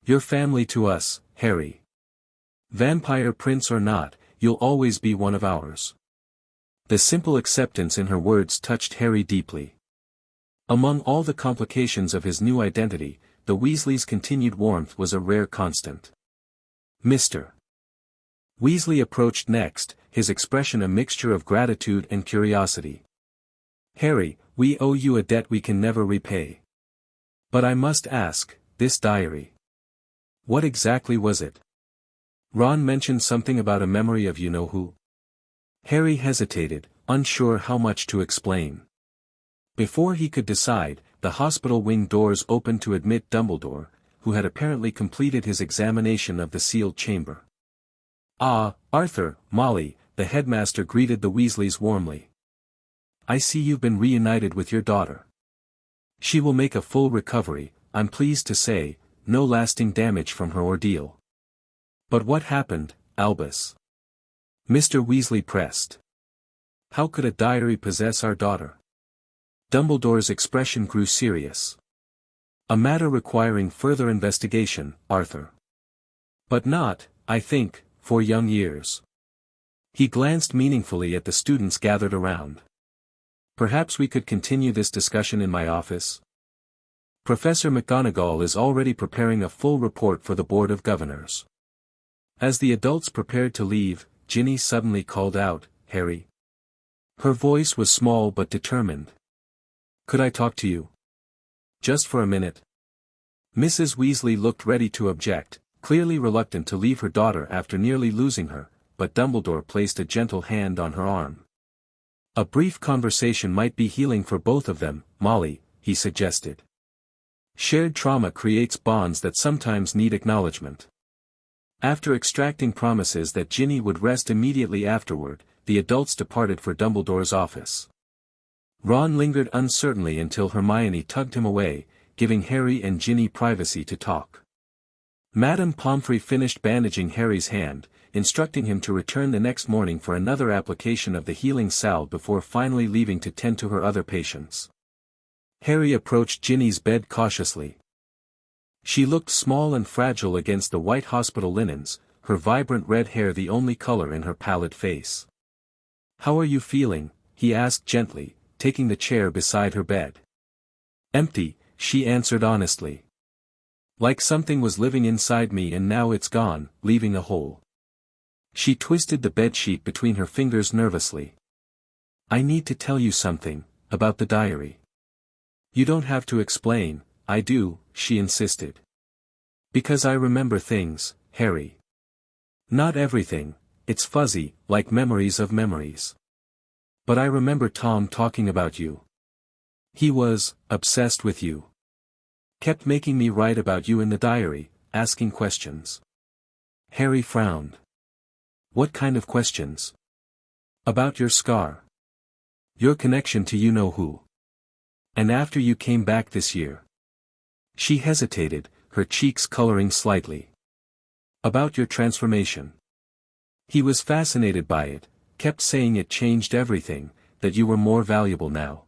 You're family to us, Harry. Vampire prince or not, you'll always be one of ours. The simple acceptance in her words touched Harry deeply. Among all the complications of his new identity, the Weasleys' continued warmth was a rare constant. Mr. Weasley approached next, his expression a mixture of gratitude and curiosity. Harry, we owe you a debt we can never repay. But I must ask, this diary. What exactly was it? Ron mentioned something about a memory of you-know-who. Harry hesitated, unsure how much to explain. Before he could decide, the hospital wing doors opened to admit Dumbledore, who had apparently completed his examination of the sealed chamber. Ah, Arthur, Molly, the headmaster greeted the Weasleys warmly. I see you've been reunited with your daughter. She will make a full recovery, I'm pleased to say, no lasting damage from her ordeal. But what happened, Albus? Mr. Weasley pressed. How could a diary possess our daughter? Dumbledore's expression grew serious. A matter requiring further investigation, Arthur. But not, I think, for young years. He glanced meaningfully at the students gathered around. Perhaps we could continue this discussion in my office? Professor McGonagall is already preparing a full report for the Board of Governors. As the adults prepared to leave, Ginny suddenly called out, Harry. Her voice was small but determined. Could I talk to you? Just for a minute. Mrs. Weasley looked ready to object, clearly reluctant to leave her daughter after nearly losing her, but Dumbledore placed a gentle hand on her arm. A brief conversation might be healing for both of them, Molly, he suggested. Shared trauma creates bonds that sometimes need acknowledgement. After extracting promises that Ginny would rest immediately afterward, the adults departed for Dumbledore's office. Ron lingered uncertainly until Hermione tugged him away, giving Harry and Ginny privacy to talk. Madame Pomfrey finished bandaging Harry's hand, instructing him to return the next morning for another application of the healing salve before finally leaving to tend to her other patients. Harry approached Ginny's bed cautiously. She looked small and fragile against the white hospital linens, her vibrant red hair the only color in her pallid face. How are you feeling? He asked gently, taking the chair beside her bed. Empty, she answered honestly. Like something was living inside me and now it's gone, leaving a hole. She twisted the bedsheet between her fingers nervously. I need to tell you something, about the diary. You don't have to explain, I do, she insisted. Because I remember things, Harry. Not everything, it's fuzzy, like memories of memories. But I remember Tom talking about you. He was obsessed with you. Kept making me write about you in the diary, asking questions. Harry frowned. What kind of questions? About your scar. Your connection to you-know-who. And after you came back this year. She hesitated, her cheeks coloring slightly. About your transformation. He was fascinated by it, kept saying it changed everything, that you were more valuable now.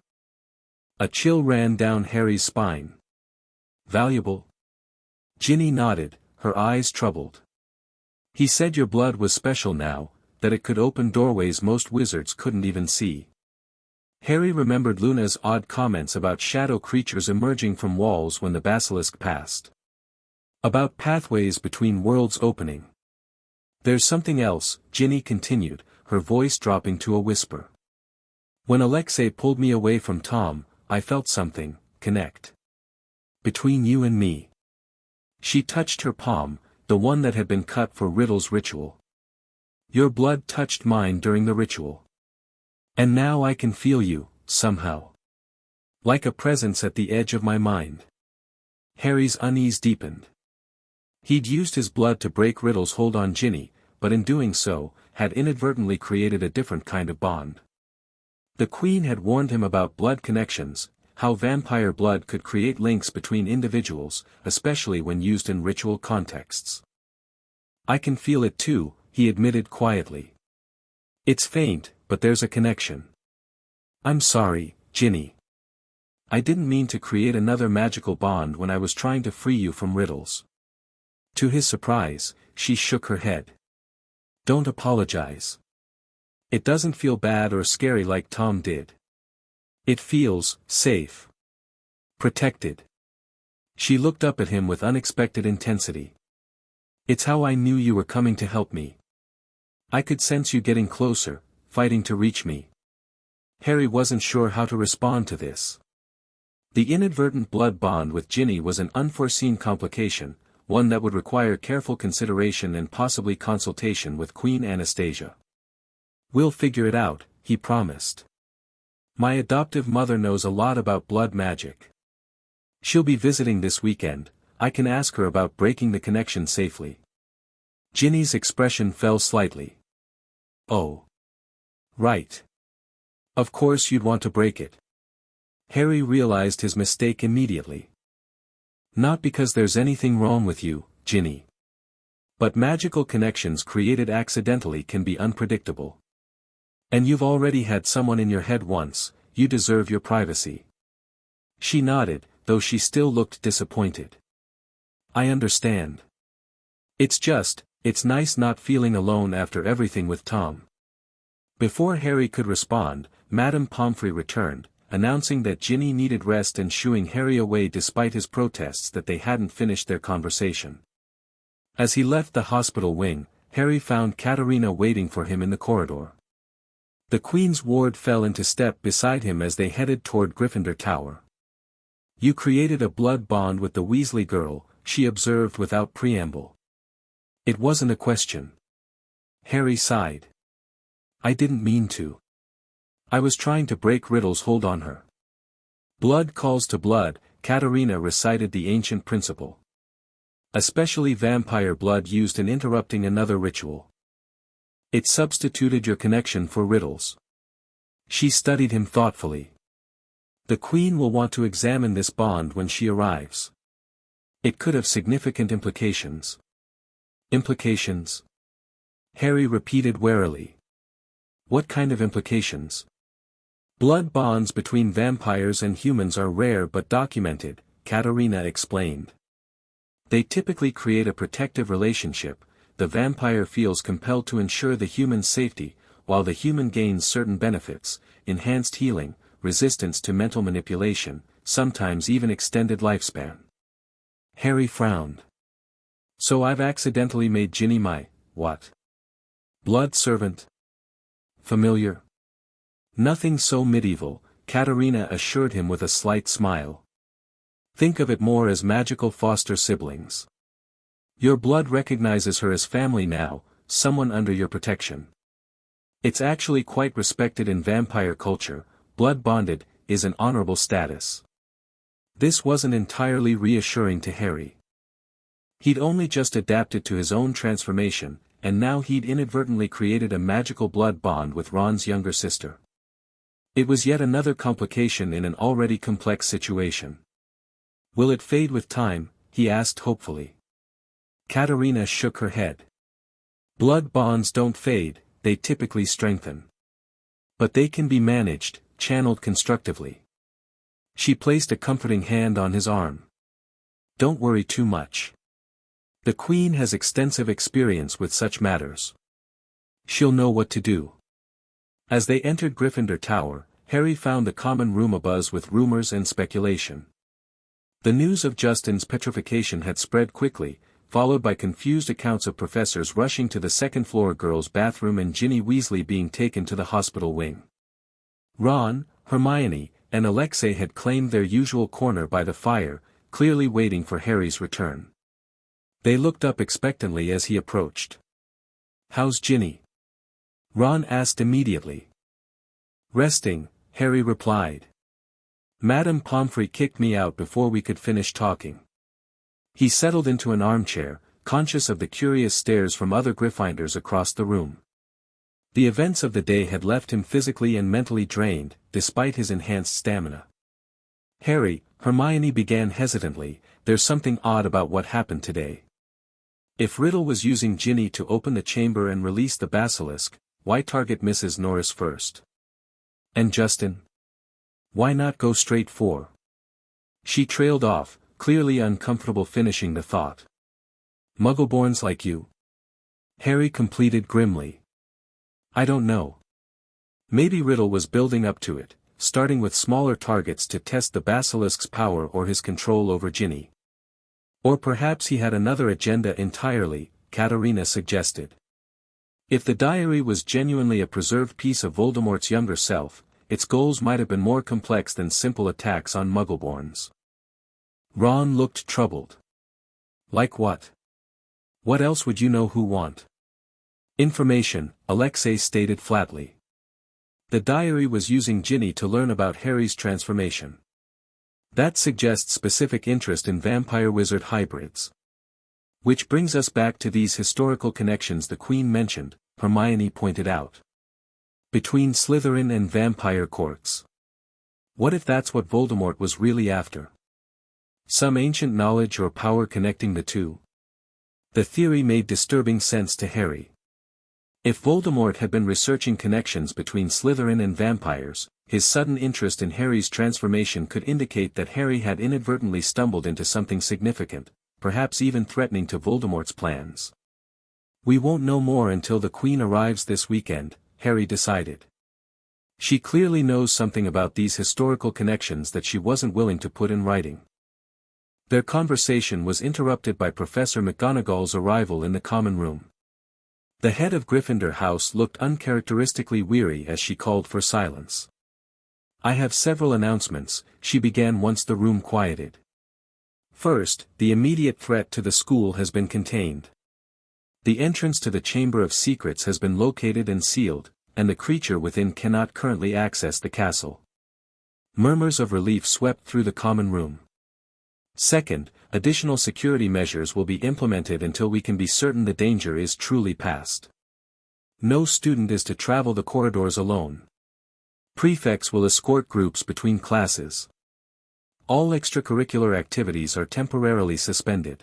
A chill ran down Harry's spine. Valuable? Ginny nodded, her eyes troubled. He said your blood was special now, that it could open doorways most wizards couldn't even see. Harry remembered Luna's odd comments about shadow creatures emerging from walls when the basilisk passed. About pathways between worlds opening. There's something else, Ginny continued, her voice dropping to a whisper. When Alexei pulled me away from Tom, I felt something connect. Between you and me. She touched her palm, the one that had been cut for Riddle's ritual. Your blood touched mine during the ritual. And now I can feel you, somehow. Like a presence at the edge of my mind. Harry's unease deepened. He'd used his blood to break Riddle's hold on Ginny, but in doing so, had inadvertently created a different kind of bond. The Queen had warned him about blood connections, how vampire blood could create links between individuals, especially when used in ritual contexts. "I can feel it too," he admitted quietly. "It's faint, but there's a connection." "I'm sorry, Ginny. I didn't mean to create another magical bond when I was trying to free you from riddles." To his surprise, she shook her head. "Don't apologize. It doesn't feel bad or scary like Tom did. It feels safe. Protected." She looked up at him with unexpected intensity. "It's how I knew you were coming to help me. I could sense you getting closer, fighting to reach me." Harry wasn't sure how to respond to this. The inadvertent blood bond with Ginny was an unforeseen complication, one that would require careful consideration and possibly consultation with Queen Anastasia. "We'll figure it out," he promised. "My adoptive mother knows a lot about blood magic. She'll be visiting this weekend. I can ask her about breaking the connection safely." Ginny's expression fell slightly. "Oh. Right. Of course you'd want to break it." Harry realized his mistake immediately. "Not because there's anything wrong with you, Ginny. But magical connections created accidentally can be unpredictable. And you've already had someone in your head once, you deserve your privacy." She nodded, though she still looked disappointed. "I understand. It's nice not feeling alone after everything with Tom." Before Harry could respond, Madame Pomfrey returned, announcing that Ginny needed rest and shooing Harry away despite his protests that they hadn't finished their conversation. As he left the hospital wing, Harry found Katerina waiting for him in the corridor. The Queen's ward fell into step beside him as they headed toward Gryffindor Tower. "You created a blood bond with the Weasley girl," she observed without preamble. "It wasn't a question." Harry sighed. "I didn't mean to. I was trying to break Riddle's hold on her." "Blood calls to blood," Katerina recited the ancient principle. "Especially vampire blood used in interrupting another ritual. It substituted your connection for Riddle's." She studied him thoughtfully. "The Queen will want to examine this bond when she arrives. It could have significant implications." "Implications?" Harry repeated warily. "What kind of implications?" "Blood bonds between vampires and humans are rare but documented," Katerina explained. "They typically create a protective relationship. The vampire feels compelled to ensure the human's safety, while the human gains certain benefits, enhanced healing, resistance to mental manipulation, sometimes even extended lifespan." Harry frowned. "So I've accidentally made Ginny my, what? Blood servant? Familiar?" "Nothing so medieval," Katerina assured him with a slight smile. "Think of it more as magical foster siblings. Your blood recognizes her as family now, someone under your protection. It's actually quite respected in vampire culture. Blood bonded is an honorable status." This wasn't entirely reassuring to Harry. He'd only just adapted to his own transformation, and now he'd inadvertently created a magical blood bond with Ron's younger sister. It was yet another complication in an already complex situation. "Will it fade with time?" he asked hopefully. Katerina shook her head. "Blood bonds don't fade, they typically strengthen. But they can be managed, channeled constructively." She placed a comforting hand on his arm. "Don't worry too much. The Queen has extensive experience with such matters. She'll know what to do." As they entered Gryffindor Tower, Harry found the common room abuzz with rumors and speculation. The news of Justin's petrification had spread quickly, followed by confused accounts of professors rushing to the second-floor girls' bathroom and Ginny Weasley being taken to the hospital wing. Ron, Hermione, and Alexei had claimed their usual corner by the fire, clearly waiting for Harry's return. They looked up expectantly as he approached. "How's Ginny?" Ron asked immediately. "Resting," Harry replied. "Madame Pomfrey kicked me out before we could finish talking." He settled into an armchair, conscious of the curious stares from other Gryffindors across the room. The events of the day had left him physically and mentally drained, despite his enhanced stamina. Harry, Hermione began hesitantly, there's something odd about what happened today. If Riddle was using Ginny to open the chamber and release the basilisk, why target Mrs. Norris first? And Justin? Why not go straight for? She trailed off, clearly uncomfortable finishing the thought. Muggleborns like you? Harry completed grimly. I don't know. Maybe Riddle was building up to it, starting with smaller targets to test the basilisk's power or his control over Ginny. Or perhaps he had another agenda entirely, Katerina suggested. If the diary was genuinely a preserved piece of Voldemort's younger self, its goals might have been more complex than simple attacks on Muggleborns. Ron looked troubled. Like what? What else would you know who want? Information, Alexei stated flatly. The diary was using Ginny to learn about Harry's transformation. That suggests specific interest in vampire-wizard hybrids. Which brings us back to these historical connections the Queen mentioned, Hermione pointed out. Between Slytherin and vampire courts. What if that's what Voldemort was really after? Some ancient knowledge or power connecting the two? The theory made disturbing sense to Harry. If Voldemort had been researching connections between Slytherin and vampires, his sudden interest in Harry's transformation could indicate that Harry had inadvertently stumbled into something significant, perhaps even threatening to Voldemort's plans. We won't know more until the Queen arrives this weekend, Harry decided. She clearly knows something about these historical connections that she wasn't willing to put in writing. Their conversation was interrupted by Professor McGonagall's arrival in the common room. The head of Gryffindor House looked uncharacteristically weary as she called for silence. I have several announcements, she began once the room quieted. First, the immediate threat to the school has been contained. The entrance to the Chamber of Secrets has been located and sealed, and the creature within cannot currently access the castle. Murmurs of relief swept through the common room. Second, additional security measures will be implemented until we can be certain the danger is truly past. No student is to travel the corridors alone. Prefects will escort groups between classes. All extracurricular activities are temporarily suspended.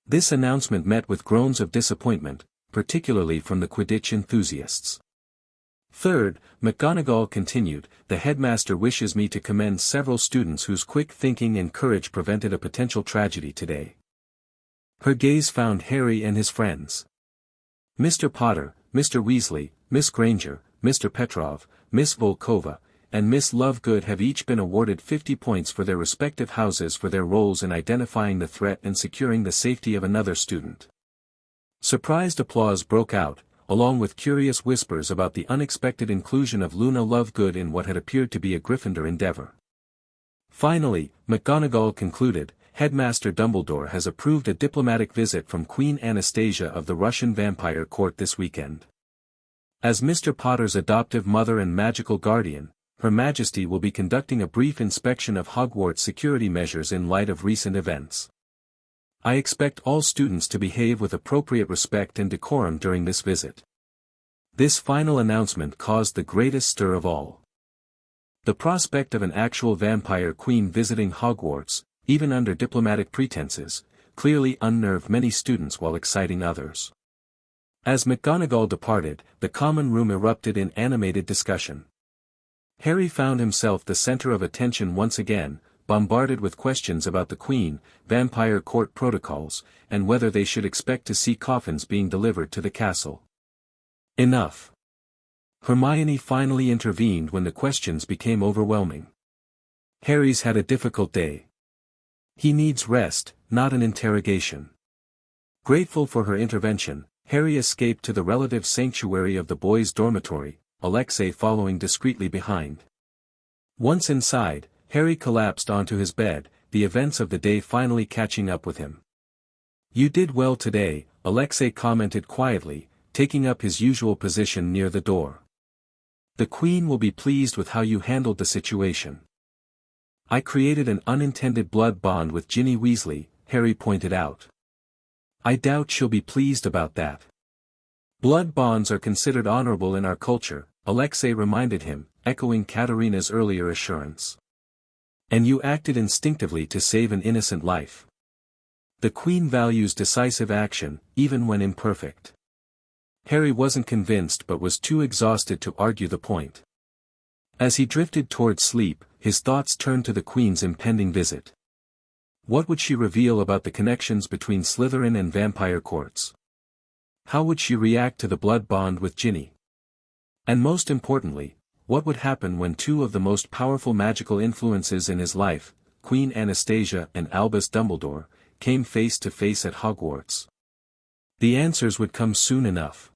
This announcement met with groans of disappointment, particularly from the Quidditch enthusiasts. Third, McGonagall continued, the headmaster wishes me to commend several students whose quick thinking and courage prevented a potential tragedy today. Her gaze found Harry and his friends. Mr. Potter, Mr. Weasley, Miss Granger, Mr. Petrov, Miss Volkova, and Miss Lovegood have each been awarded 50 points for their respective houses for their roles in identifying the threat and securing the safety of another student. Surprised applause broke out, along with curious whispers about the unexpected inclusion of Luna Lovegood in what had appeared to be a Gryffindor endeavor. Finally, McGonagall concluded, Headmaster Dumbledore has approved a diplomatic visit from Queen Anastasia of the Russian Vampire Court this weekend. As Mr. Potter's adoptive mother and magical guardian, Her Majesty will be conducting a brief inspection of Hogwarts security measures in light of recent events. I expect all students to behave with appropriate respect and decorum during this visit. This final announcement caused the greatest stir of all. The prospect of an actual vampire queen visiting Hogwarts, even under diplomatic pretenses, clearly unnerved many students while exciting others. As McGonagall departed, the common room erupted in animated discussion. Harry found himself the center of attention once again, bombarded with questions about the Queen, vampire court protocols, and whether they should expect to see coffins being delivered to the castle. Enough. Hermione finally intervened when the questions became overwhelming. Harry's had a difficult day. He needs rest, not an interrogation. Grateful for her intervention, Harry escaped to the relative sanctuary of the boys' dormitory, Alexei following discreetly behind. Once inside, Harry collapsed onto his bed, the events of the day finally catching up with him. You did well today, Alexei commented quietly, taking up his usual position near the door. The Queen will be pleased with how you handled the situation. I created an unintended blood bond with Ginny Weasley, Harry pointed out. I doubt she'll be pleased about that. Blood bonds are considered honorable in our culture, Alexei reminded him, echoing Katerina's earlier assurance. And you acted instinctively to save an innocent life. The Queen values decisive action, even when imperfect. Harry wasn't convinced but was too exhausted to argue the point. As he drifted toward sleep, his thoughts turned to the Queen's impending visit. What would she reveal about the connections between Slytherin and vampire courts? How would she react to the blood bond with Ginny? And most importantly, what would happen when two of the most powerful magical influences in his life, Queen Anastasia and Albus Dumbledore, came face to face at Hogwarts? The answers would come soon enough.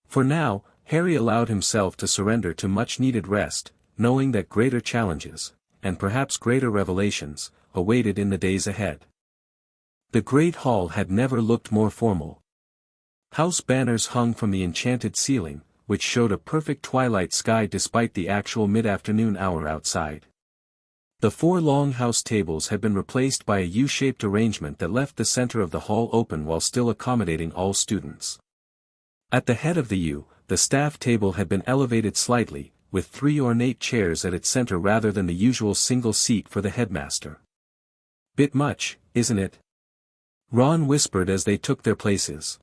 For now, Harry allowed himself to surrender to much-needed rest, knowing that greater challenges, and perhaps greater revelations, awaited in the days ahead. The Great Hall had never looked more formal. House banners hung from the enchanted ceiling, which showed a perfect twilight sky despite the actual mid-afternoon hour outside. The four long house tables had been replaced by a U-shaped arrangement that left the center of the hall open while still accommodating all students. At the head of the U, the staff table had been elevated slightly, with 3 ornate chairs at its center rather than the usual single seat for the headmaster. "Bit much, isn't it?" Ron whispered as they took their places.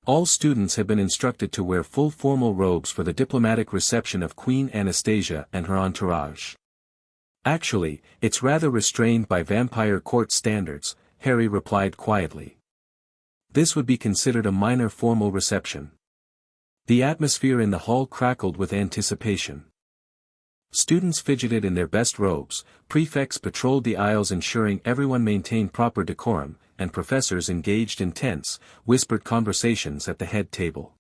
All students had been instructed to wear full formal robes for the diplomatic reception of Queen Anastasia and her entourage. "Actually, it's rather restrained by vampire court standards," Harry replied quietly. This would be considered a minor formal reception. The atmosphere in the hall crackled with anticipation. Students fidgeted in their best robes, prefects patrolled the aisles ensuring everyone maintained proper decorum, and professors engaged in tense, whispered conversations at the head table.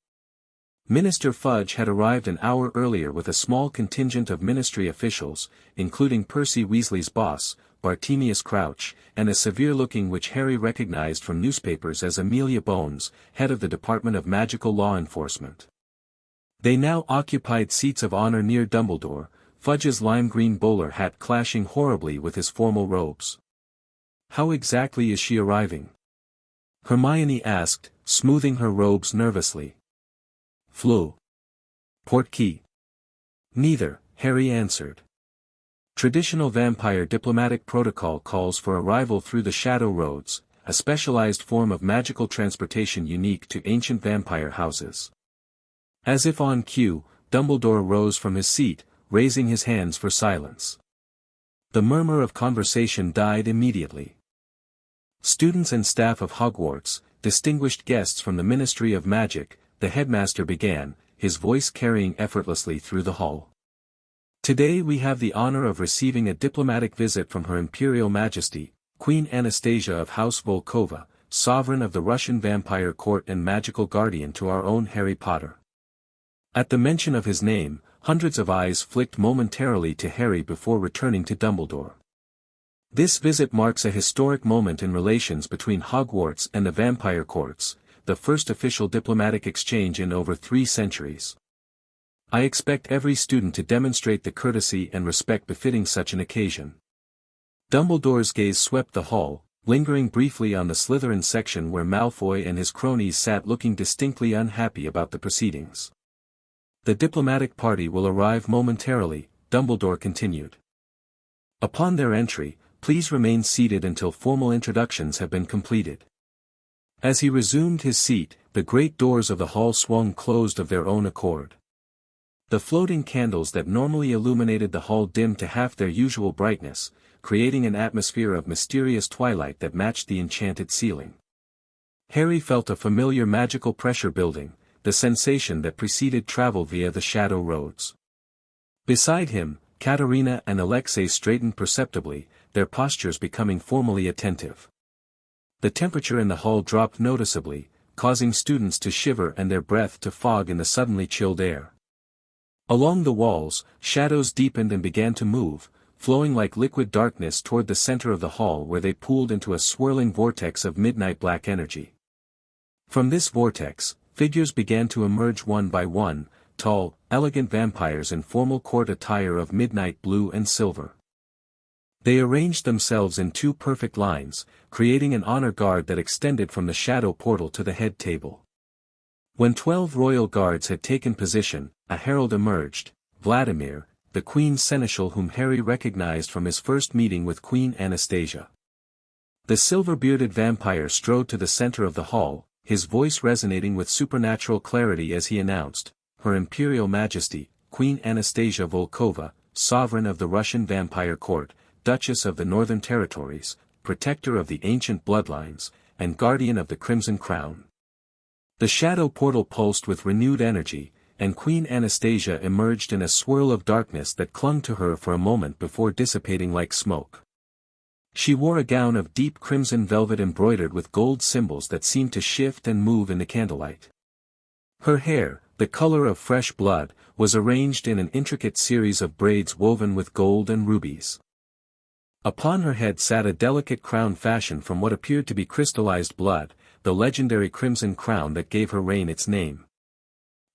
Minister Fudge had arrived an hour earlier with a small contingent of ministry officials, including Percy Weasley's boss, Bartemius Crouch, and a severe-looking which Harry recognized from newspapers as Amelia Bones, head of the Department of Magical Law Enforcement. They now occupied seats of honor near Dumbledore, Fudge's lime-green bowler hat clashing horribly with his formal robes. "How exactly is she arriving?" Hermione asked, smoothing her robes nervously. "Flu. Portkey." "Neither," Harry answered. Traditional vampire diplomatic protocol calls for arrival through the Shadow Roads, a specialized form of magical transportation unique to ancient vampire houses. As if on cue, Dumbledore rose from his seat, raising his hands for silence. The murmur of conversation died immediately. "Students and staff of Hogwarts, distinguished guests from the Ministry of Magic," the headmaster began, his voice carrying effortlessly through the hall. "Today we have the honor of receiving a diplomatic visit from Her Imperial Majesty, Queen Anastasia of House Volkova, sovereign of the Russian Vampire Court and magical guardian to our own Harry Potter." At the mention of his name, hundreds of eyes flicked momentarily to Harry before returning to Dumbledore. This visit marks a historic moment in relations between Hogwarts and the Vampire Courts, the first official diplomatic exchange in over 3 centuries. "I expect every student to demonstrate the courtesy and respect befitting such an occasion." Dumbledore's gaze swept the hall, lingering briefly on the Slytherin section where Malfoy and his cronies sat looking distinctly unhappy about the proceedings. "The diplomatic party will arrive momentarily," Dumbledore continued. "Upon their entry, please remain seated until formal introductions have been completed." As he resumed his seat, the great doors of the hall swung closed of their own accord. The floating candles that normally illuminated the hall dimmed to half their usual brightness, creating an atmosphere of mysterious twilight that matched the enchanted ceiling. Harry felt a familiar magical pressure building, the sensation that preceded travel via the Shadow Roads. Beside him, Katerina and Alexei straightened perceptibly, their postures becoming formally attentive. The temperature in the hall dropped noticeably, causing students to shiver and their breath to fog in the suddenly chilled air. Along the walls, shadows deepened and began to move, flowing like liquid darkness toward the center of the hall where they pooled into a swirling vortex of midnight black energy. From this vortex, figures began to emerge one by one, tall, elegant vampires in formal court attire of midnight blue and silver. They arranged themselves in 2 perfect lines, creating an honor guard that extended from the shadow portal to the head table. When 12 royal guards had taken position, a herald emerged, Vladimir, the Queen's seneschal whom Harry recognized from his first meeting with Queen Anastasia. The silver-bearded vampire strode to the center of the hall, his voice resonating with supernatural clarity as he announced, Her Imperial Majesty, Queen Anastasia Volkova, Sovereign of the Russian Vampire Court, Duchess of the Northern Territories, Protector of the Ancient Bloodlines, and Guardian of the Crimson Crown. The shadow portal pulsed with renewed energy, and Queen Anastasia emerged in a swirl of darkness that clung to her for a moment before dissipating like smoke. She wore a gown of deep crimson velvet embroidered with gold symbols that seemed to shift and move in the candlelight. Her hair, the color of fresh blood, was arranged in an intricate series of braids woven with gold and rubies. Upon her head sat a delicate crown fashioned from what appeared to be crystallized blood, the legendary crimson crown that gave her reign its name.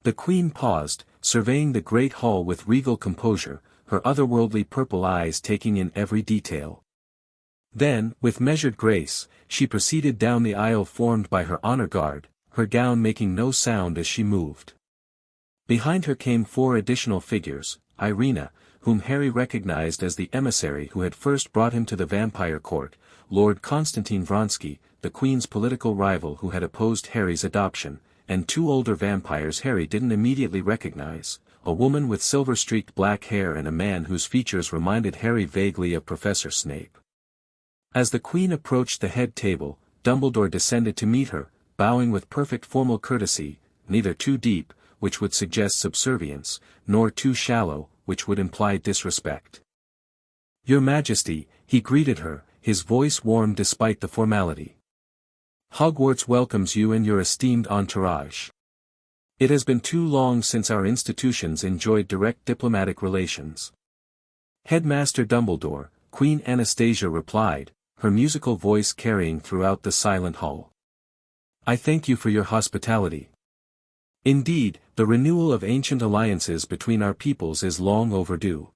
The Queen paused, surveying the great hall with regal composure, her otherworldly purple eyes taking in every detail. Then, with measured grace, she proceeded down the aisle formed by her honor guard, her gown making no sound as she moved. Behind her came 4 additional figures, Irina, whom Harry recognized as the emissary who had first brought him to the vampire court, Lord Konstantin Vronsky, the Queen's political rival who had opposed Harry's adoption, and 2 older vampires Harry didn't immediately recognize, a woman with silver-streaked black hair and a man whose features reminded Harry vaguely of Professor Snape. As the Queen approached the head table, Dumbledore descended to meet her, bowing with perfect formal courtesy, neither too deep, which would suggest subservience, nor too shallow, which would imply disrespect. Your Majesty, he greeted her, his voice warm despite the formality. Hogwarts welcomes you and your esteemed entourage. It has been too long since our institutions enjoyed direct diplomatic relations. Headmaster Dumbledore, Queen Anastasia replied, her musical voice carrying throughout the silent hall. I thank you for your hospitality. Indeed, the renewal of ancient alliances between our peoples is long overdue.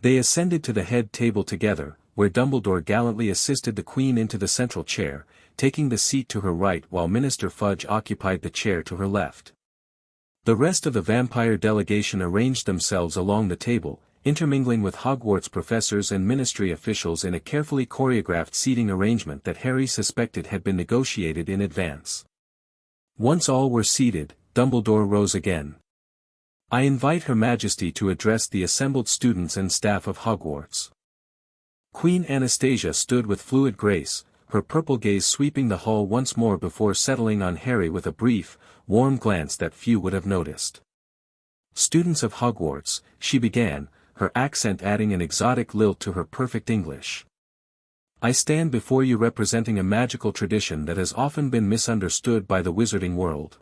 They ascended to the head table together, where Dumbledore gallantly assisted the Queen into the central chair, taking the seat to her right while Minister Fudge occupied the chair to her left. The rest of the vampire delegation arranged themselves along the table, intermingling with Hogwarts professors and ministry officials in a carefully choreographed seating arrangement that Harry suspected had been negotiated in advance. Once all were seated, Dumbledore rose again. I invite Her Majesty to address the assembled students and staff of Hogwarts. Queen Anastasia stood with fluid grace, her purple gaze sweeping the hall once more before settling on Harry with a brief, warm glance that few would have noticed. Students of Hogwarts, she began, her accent adding an exotic lilt to her perfect English. I stand before you representing a magical tradition that has often been misunderstood by the wizarding world.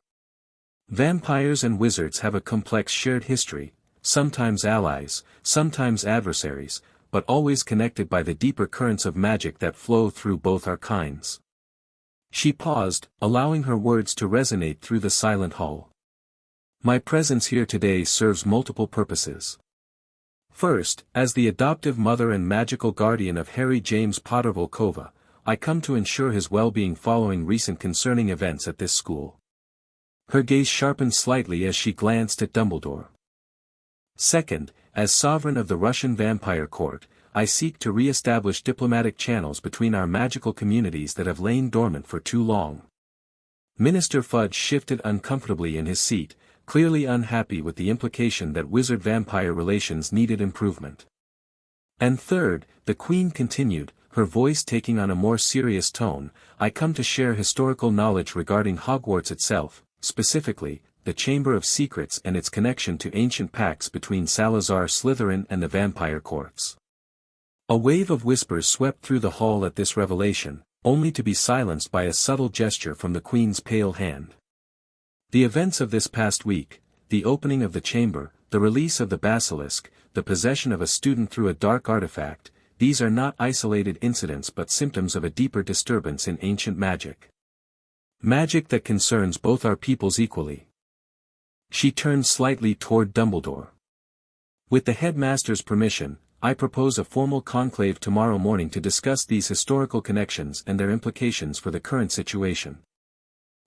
Vampires and wizards have a complex shared history, sometimes allies, sometimes adversaries, but always connected by the deeper currents of magic that flow through both our kinds. She paused, allowing her words to resonate through the silent hall. My presence here today serves multiple purposes. First, as the adoptive mother and magical guardian of Harry James Potter Volkova, I come to ensure his well-being following recent concerning events at this school. Her gaze sharpened slightly as she glanced at Dumbledore. Second, as sovereign of the Russian Vampire Court, I seek to re-establish diplomatic channels between our magical communities that have lain dormant for too long. Minister Fudge shifted uncomfortably in his seat, clearly unhappy with the implication that wizard-vampire relations needed improvement. And third, the Queen continued, her voice taking on a more serious tone, I come to share historical knowledge regarding Hogwarts itself, specifically, the Chamber of Secrets and its connection to ancient pacts between Salazar Slytherin and the Vampire Courts. A wave of whispers swept through the hall at this revelation, only to be silenced by a subtle gesture from the Queen's pale hand. The events of this past week, the opening of the chamber, the release of the basilisk, the possession of a student through a dark artifact, these are not isolated incidents but symptoms of a deeper disturbance in ancient magic. Magic that concerns both our peoples equally. She turned slightly toward Dumbledore. With the headmaster's permission, I propose a formal conclave tomorrow morning to discuss these historical connections and their implications for the current situation.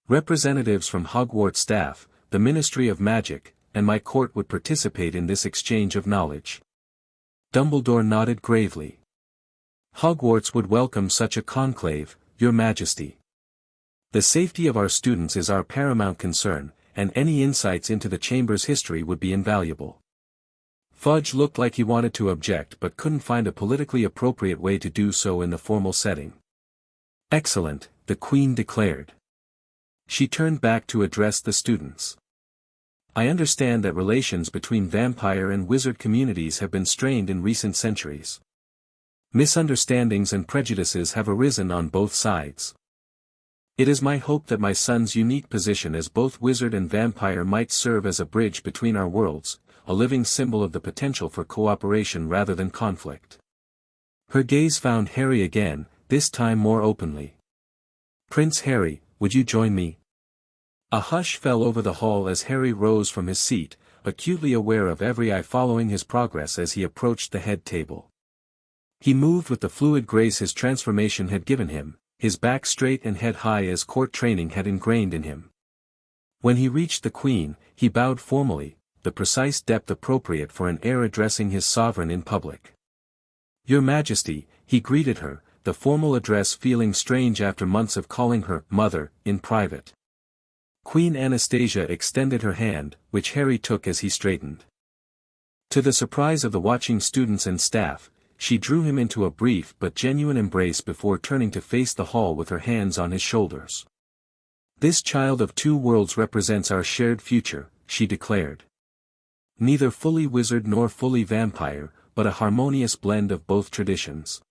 Representatives from Hogwarts staff, the Ministry of Magic, and my court would participate in this exchange of knowledge. Dumbledore nodded gravely. Hogwarts would welcome such a conclave, Your Majesty. The safety of our students is our paramount concern, and any insights into the chamber's history would be invaluable. Fudge looked like he wanted to object but couldn't find a politically appropriate way to do so in the formal setting. Excellent, the Queen declared. She turned back to address the students. I understand that relations between vampire and wizard communities have been strained in recent centuries. Misunderstandings and prejudices have arisen on both sides. It is my hope that my son's unique position as both wizard and vampire might serve as a bridge between our worlds, a living symbol of the potential for cooperation rather than conflict. Her gaze found Harry again, this time more openly. Prince Harry, would you join me? A hush fell over the hall as Harry rose from his seat, acutely aware of every eye following his progress as he approached the head table. He moved with the fluid grace his transformation had given him, his back straight and head high as court training had ingrained in him. When he reached the Queen, he bowed formally, the precise depth appropriate for an heir addressing his sovereign in public. Your Majesty, he greeted her, the formal address feeling strange after months of calling her mother in private. Queen Anastasia extended her hand, which Harry took as he straightened. To the surprise of the watching students and staff, she drew him into a brief but genuine embrace before turning to face the hall with her hands on his shoulders. This child of two worlds represents our shared future, she declared. Neither fully wizard nor fully vampire, but a harmonious blend of both traditions.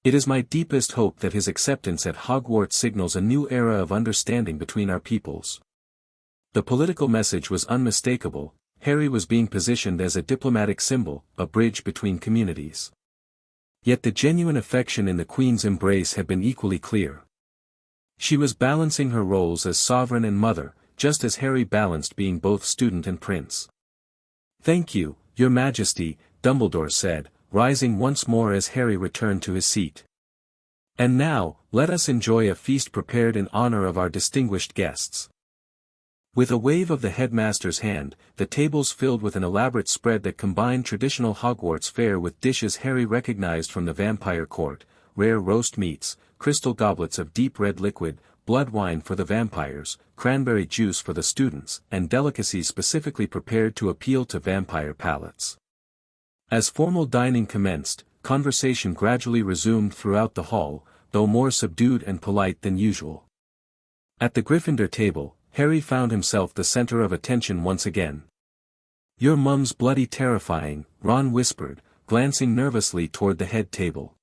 It is my deepest hope that his acceptance at Hogwarts signals a new era of understanding between our peoples. The political message was unmistakable. Harry was being positioned as a diplomatic symbol, a bridge between communities. Yet the genuine affection in the Queen's embrace had been equally clear. She was balancing her roles as sovereign and mother, just as Harry balanced being both student and prince. Thank you, Your Majesty, Dumbledore said, rising once more as Harry returned to his seat. And now, let us enjoy a feast prepared in honor of our distinguished guests. With a wave of the headmaster's hand, the tables filled with an elaborate spread that combined traditional Hogwarts fare with dishes Harry recognized from the Vampire Court, rare roast meats, crystal goblets of deep red liquid, blood wine for the vampires, cranberry juice for the students, and delicacies specifically prepared to appeal to vampire palates. As formal dining commenced, conversation gradually resumed throughout the hall, though more subdued and polite than usual. At the Gryffindor table, Harry found himself the center of attention once again. Your mum's bloody terrifying, Ron whispered, glancing nervously toward the head table.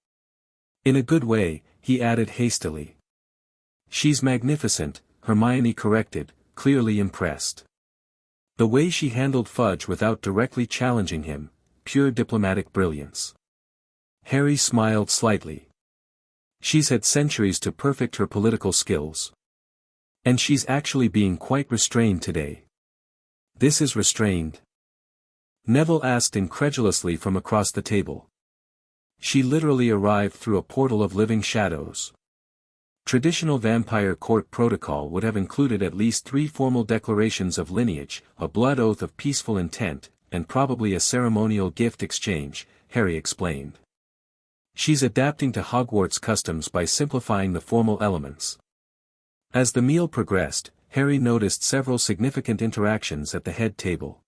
In a good way, he added hastily. She's magnificent, Hermione corrected, clearly impressed. The way she handled Fudge without directly challenging him, pure diplomatic brilliance. Harry smiled slightly. She's had centuries to perfect her political skills. And she's actually being quite restrained today. This is restrained? Neville asked incredulously from across the table. She literally arrived through a portal of living shadows. Traditional Vampire Court protocol would have included at least 3 formal declarations of lineage, a blood oath of peaceful intent, and probably a ceremonial gift exchange, Harry explained. She's adapting to Hogwarts customs by simplifying the formal elements. As the meal progressed, Harry noticed several significant interactions at the head table.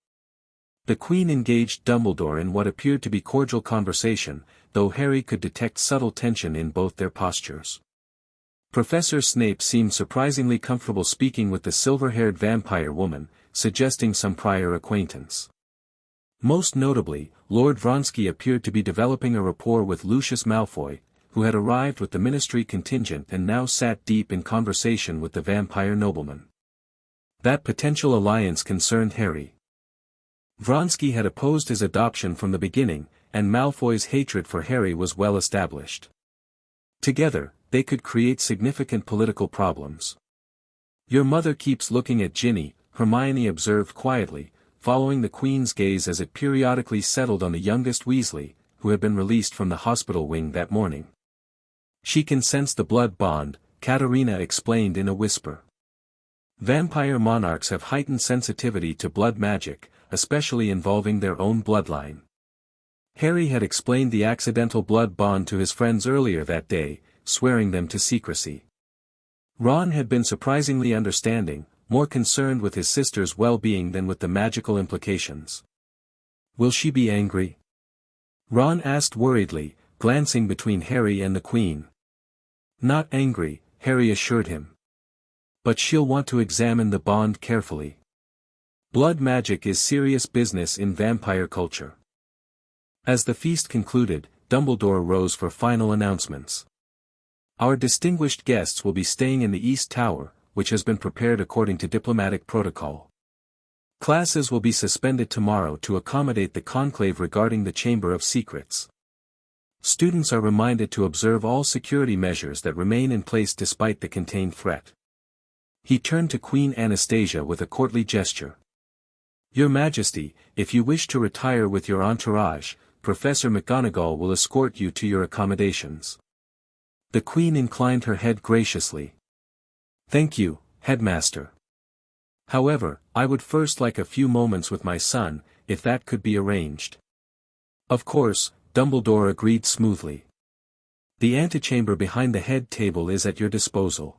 The Queen engaged Dumbledore in what appeared to be cordial conversation, though Harry could detect subtle tension in both their postures. Professor Snape seemed surprisingly comfortable speaking with the silver-haired vampire woman, suggesting some prior acquaintance. Most notably, Lord Vronsky appeared to be developing a rapport with Lucius Malfoy, who had arrived with the Ministry contingent and now sat deep in conversation with the vampire nobleman. That potential alliance concerned Harry. Vronsky had opposed his adoption from the beginning, and Malfoy's hatred for Harry was well established. Together, they could create significant political problems. Your mother keeps looking at Ginny, Hermione observed quietly, following the Queen's gaze as it periodically settled on the youngest Weasley, who had been released from the hospital wing that morning. She can sense the blood bond, Katerina explained in a whisper. Vampire monarchs have heightened sensitivity to blood magic, especially involving their own bloodline. Harry had explained the accidental blood bond to his friends earlier that day, swearing them to secrecy. Ron had been surprisingly understanding, more concerned with his sister's well-being than with the magical implications. "Will she be angry?" Ron asked worriedly, glancing between Harry and the Queen. "Not angry," Harry assured him. "But she'll want to examine the bond carefully. Blood magic is serious business in vampire culture." As the feast concluded, Dumbledore rose for final announcements. "Our distinguished guests will be staying in the East Tower, which has been prepared according to diplomatic protocol. Classes will be suspended tomorrow to accommodate the conclave regarding the Chamber of Secrets. Students are reminded to observe all security measures that remain in place despite the contained threat." He turned to Queen Anastasia with a courtly gesture. "Your Majesty, if you wish to retire with your entourage, Professor McGonagall will escort you to your accommodations." The Queen inclined her head graciously. "Thank you, Headmaster. However, I would first like a few moments with my son, if that could be arranged." "Of course," Dumbledore agreed smoothly. "The antechamber behind the head table is at your disposal."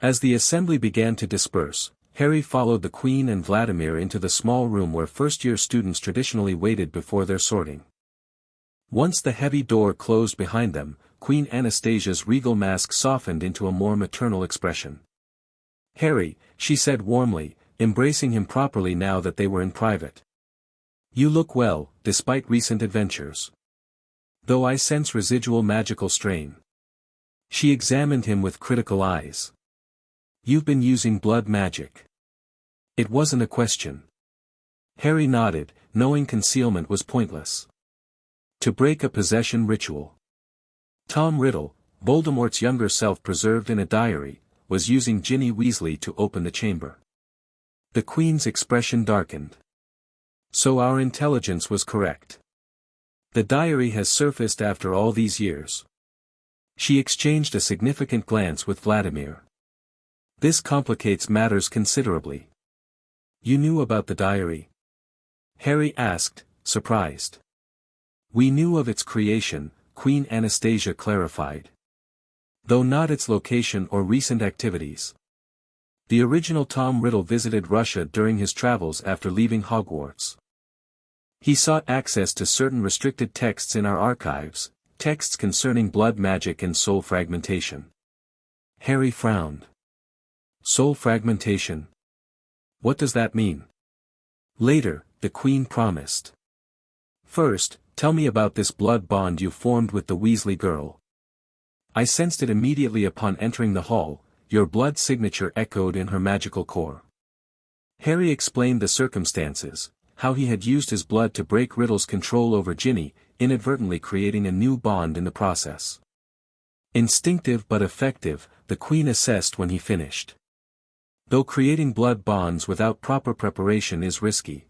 As the assembly began to disperse, Harry followed the Queen and Vladimir into the small room where first-year students traditionally waited before their sorting. Once the heavy door closed behind them, Queen Anastasia's regal mask softened into a more maternal expression. "Harry," she said warmly, embracing him properly now that they were in private. "You look well, despite recent adventures. Though I sense residual magical strain." She examined him with critical eyes. "You've been using blood magic." It wasn't a question. Harry nodded, knowing concealment was pointless. To break a possession ritual. Tom Riddle, Voldemort's younger self preserved in a diary, was using Ginny Weasley to open the chamber. The Queen's expression darkened. "So our intelligence was correct. The diary has surfaced after all these years." She exchanged a significant glance with Vladimir. "This complicates matters considerably." "You knew about the diary?" Harry asked, surprised. "We knew of its creation," Queen Anastasia clarified. "Though not its location or recent activities. The original Tom Riddle visited Russia during his travels after leaving Hogwarts. He sought access to certain restricted texts in our archives, texts concerning blood magic and soul fragmentation." Harry frowned. "Soul fragmentation? What does that mean?" "Later," the Queen promised. "First, tell me about this blood bond you formed with the Weasley girl." "I sensed it immediately upon entering the hall," your blood signature echoed in her magical core. Harry explained the circumstances, how he had used his blood to break Riddle's control over Ginny, inadvertently creating a new bond in the process. Instinctive but effective, the Queen assessed when he finished. Though creating blood bonds without proper preparation is risky.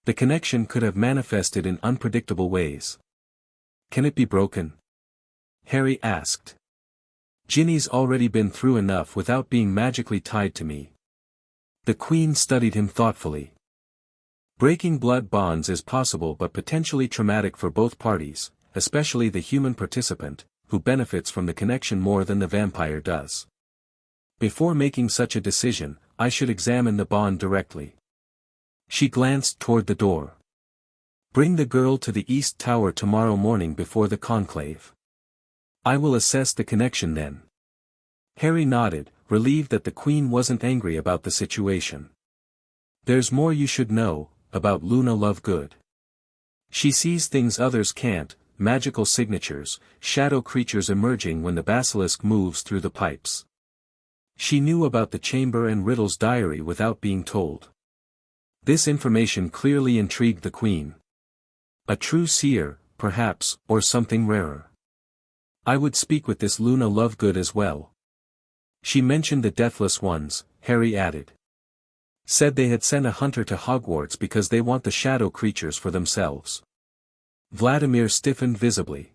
The connection could have manifested in unpredictable ways. "Can it be broken?" Harry asked. "Ginny's already been through enough without being magically tied to me." The Queen studied him thoughtfully. "Breaking blood bonds is possible but potentially traumatic for both parties, especially the human participant, who benefits from the connection more than the vampire does. Before making such a decision, I should examine the bond directly." She glanced toward the door. "Bring the girl to the East Tower tomorrow morning before the conclave. I will assess the connection then." Harry nodded, relieved that the Queen wasn't angry about the situation. "There's more you should know, about Luna Lovegood. She sees things others can't, magical signatures, shadow creatures emerging when the basilisk moves through the pipes. She knew about the chamber and Riddle's diary without being told. This information clearly intrigued the Queen. A true seer, perhaps, or something rarer. I would speak with this Luna Lovegood as well." She mentioned the Deathless Ones, Harry added. "Said they had sent a hunter to Hogwarts because they want the shadow creatures for themselves." Vladimir stiffened visibly.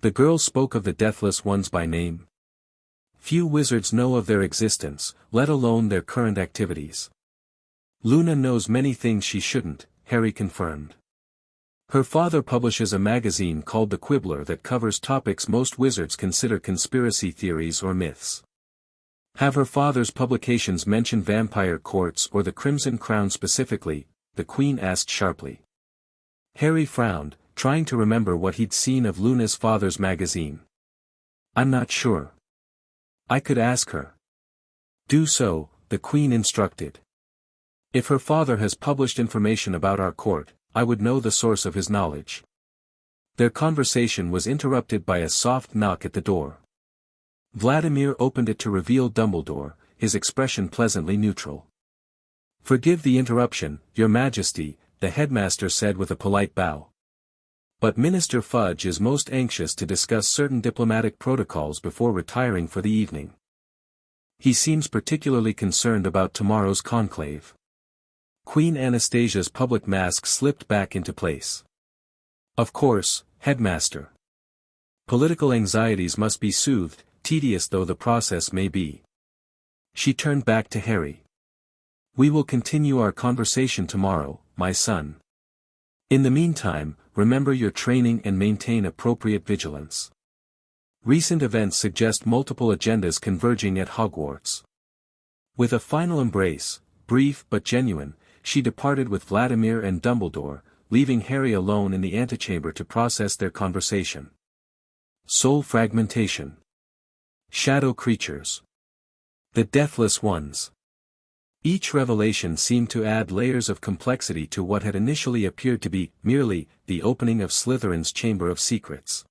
"The girl spoke of the Deathless Ones by name?" Few wizards know of their existence, let alone their current activities. Luna knows many things she shouldn't, Harry confirmed. Her father publishes a magazine called The Quibbler that covers topics most wizards consider conspiracy theories or myths. Have her father's publications mention vampire courts or the Crimson Crown specifically? The Queen asked sharply. Harry frowned, trying to remember what he'd seen of Luna's father's magazine. I'm not sure. I could ask her. Do so, the Queen instructed. If her father has published information about our court, I would know the source of his knowledge. Their conversation was interrupted by a soft knock at the door. Vladimir opened it to reveal Dumbledore, his expression pleasantly neutral. Forgive the interruption, Your Majesty, the headmaster said with a polite bow. But Minister Fudge is most anxious to discuss certain diplomatic protocols before retiring for the evening. He seems particularly concerned about tomorrow's conclave. Queen Anastasia's public mask slipped back into place. Of course, headmaster. Political anxieties must be soothed, tedious though the process may be. She turned back to Harry. We will continue our conversation tomorrow, my son. In the meantime, remember your training and maintain appropriate vigilance. Recent events suggest multiple agendas converging at Hogwarts. With a final embrace, brief but genuine, she departed with Vladimir and Dumbledore, leaving Harry alone in the antechamber to process their conversation. Soul fragmentation. Shadow creatures. The Deathless Ones. Each revelation seemed to add layers of complexity to what had initially appeared to be, merely, the opening of Slytherin's Chamber of Secrets.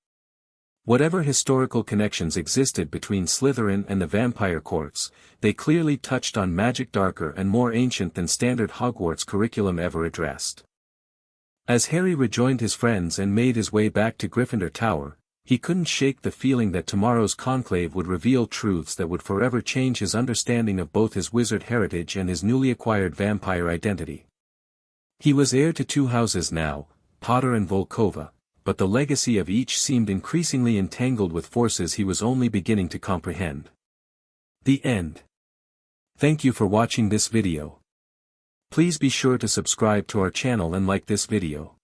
Whatever historical connections existed between Slytherin and the vampire courts, they clearly touched on magic darker and more ancient than standard Hogwarts curriculum ever addressed. As Harry rejoined his friends and made his way back to Gryffindor Tower, he couldn't shake the feeling that tomorrow's conclave would reveal truths that would forever change his understanding of both his wizard heritage and his newly acquired vampire identity. He was heir to two houses now, Potter and Volkova, but the legacy of each seemed increasingly entangled with forces he was only beginning to comprehend. The end. Thank you for watching this video. Please be sure to subscribe to our channel and like this video.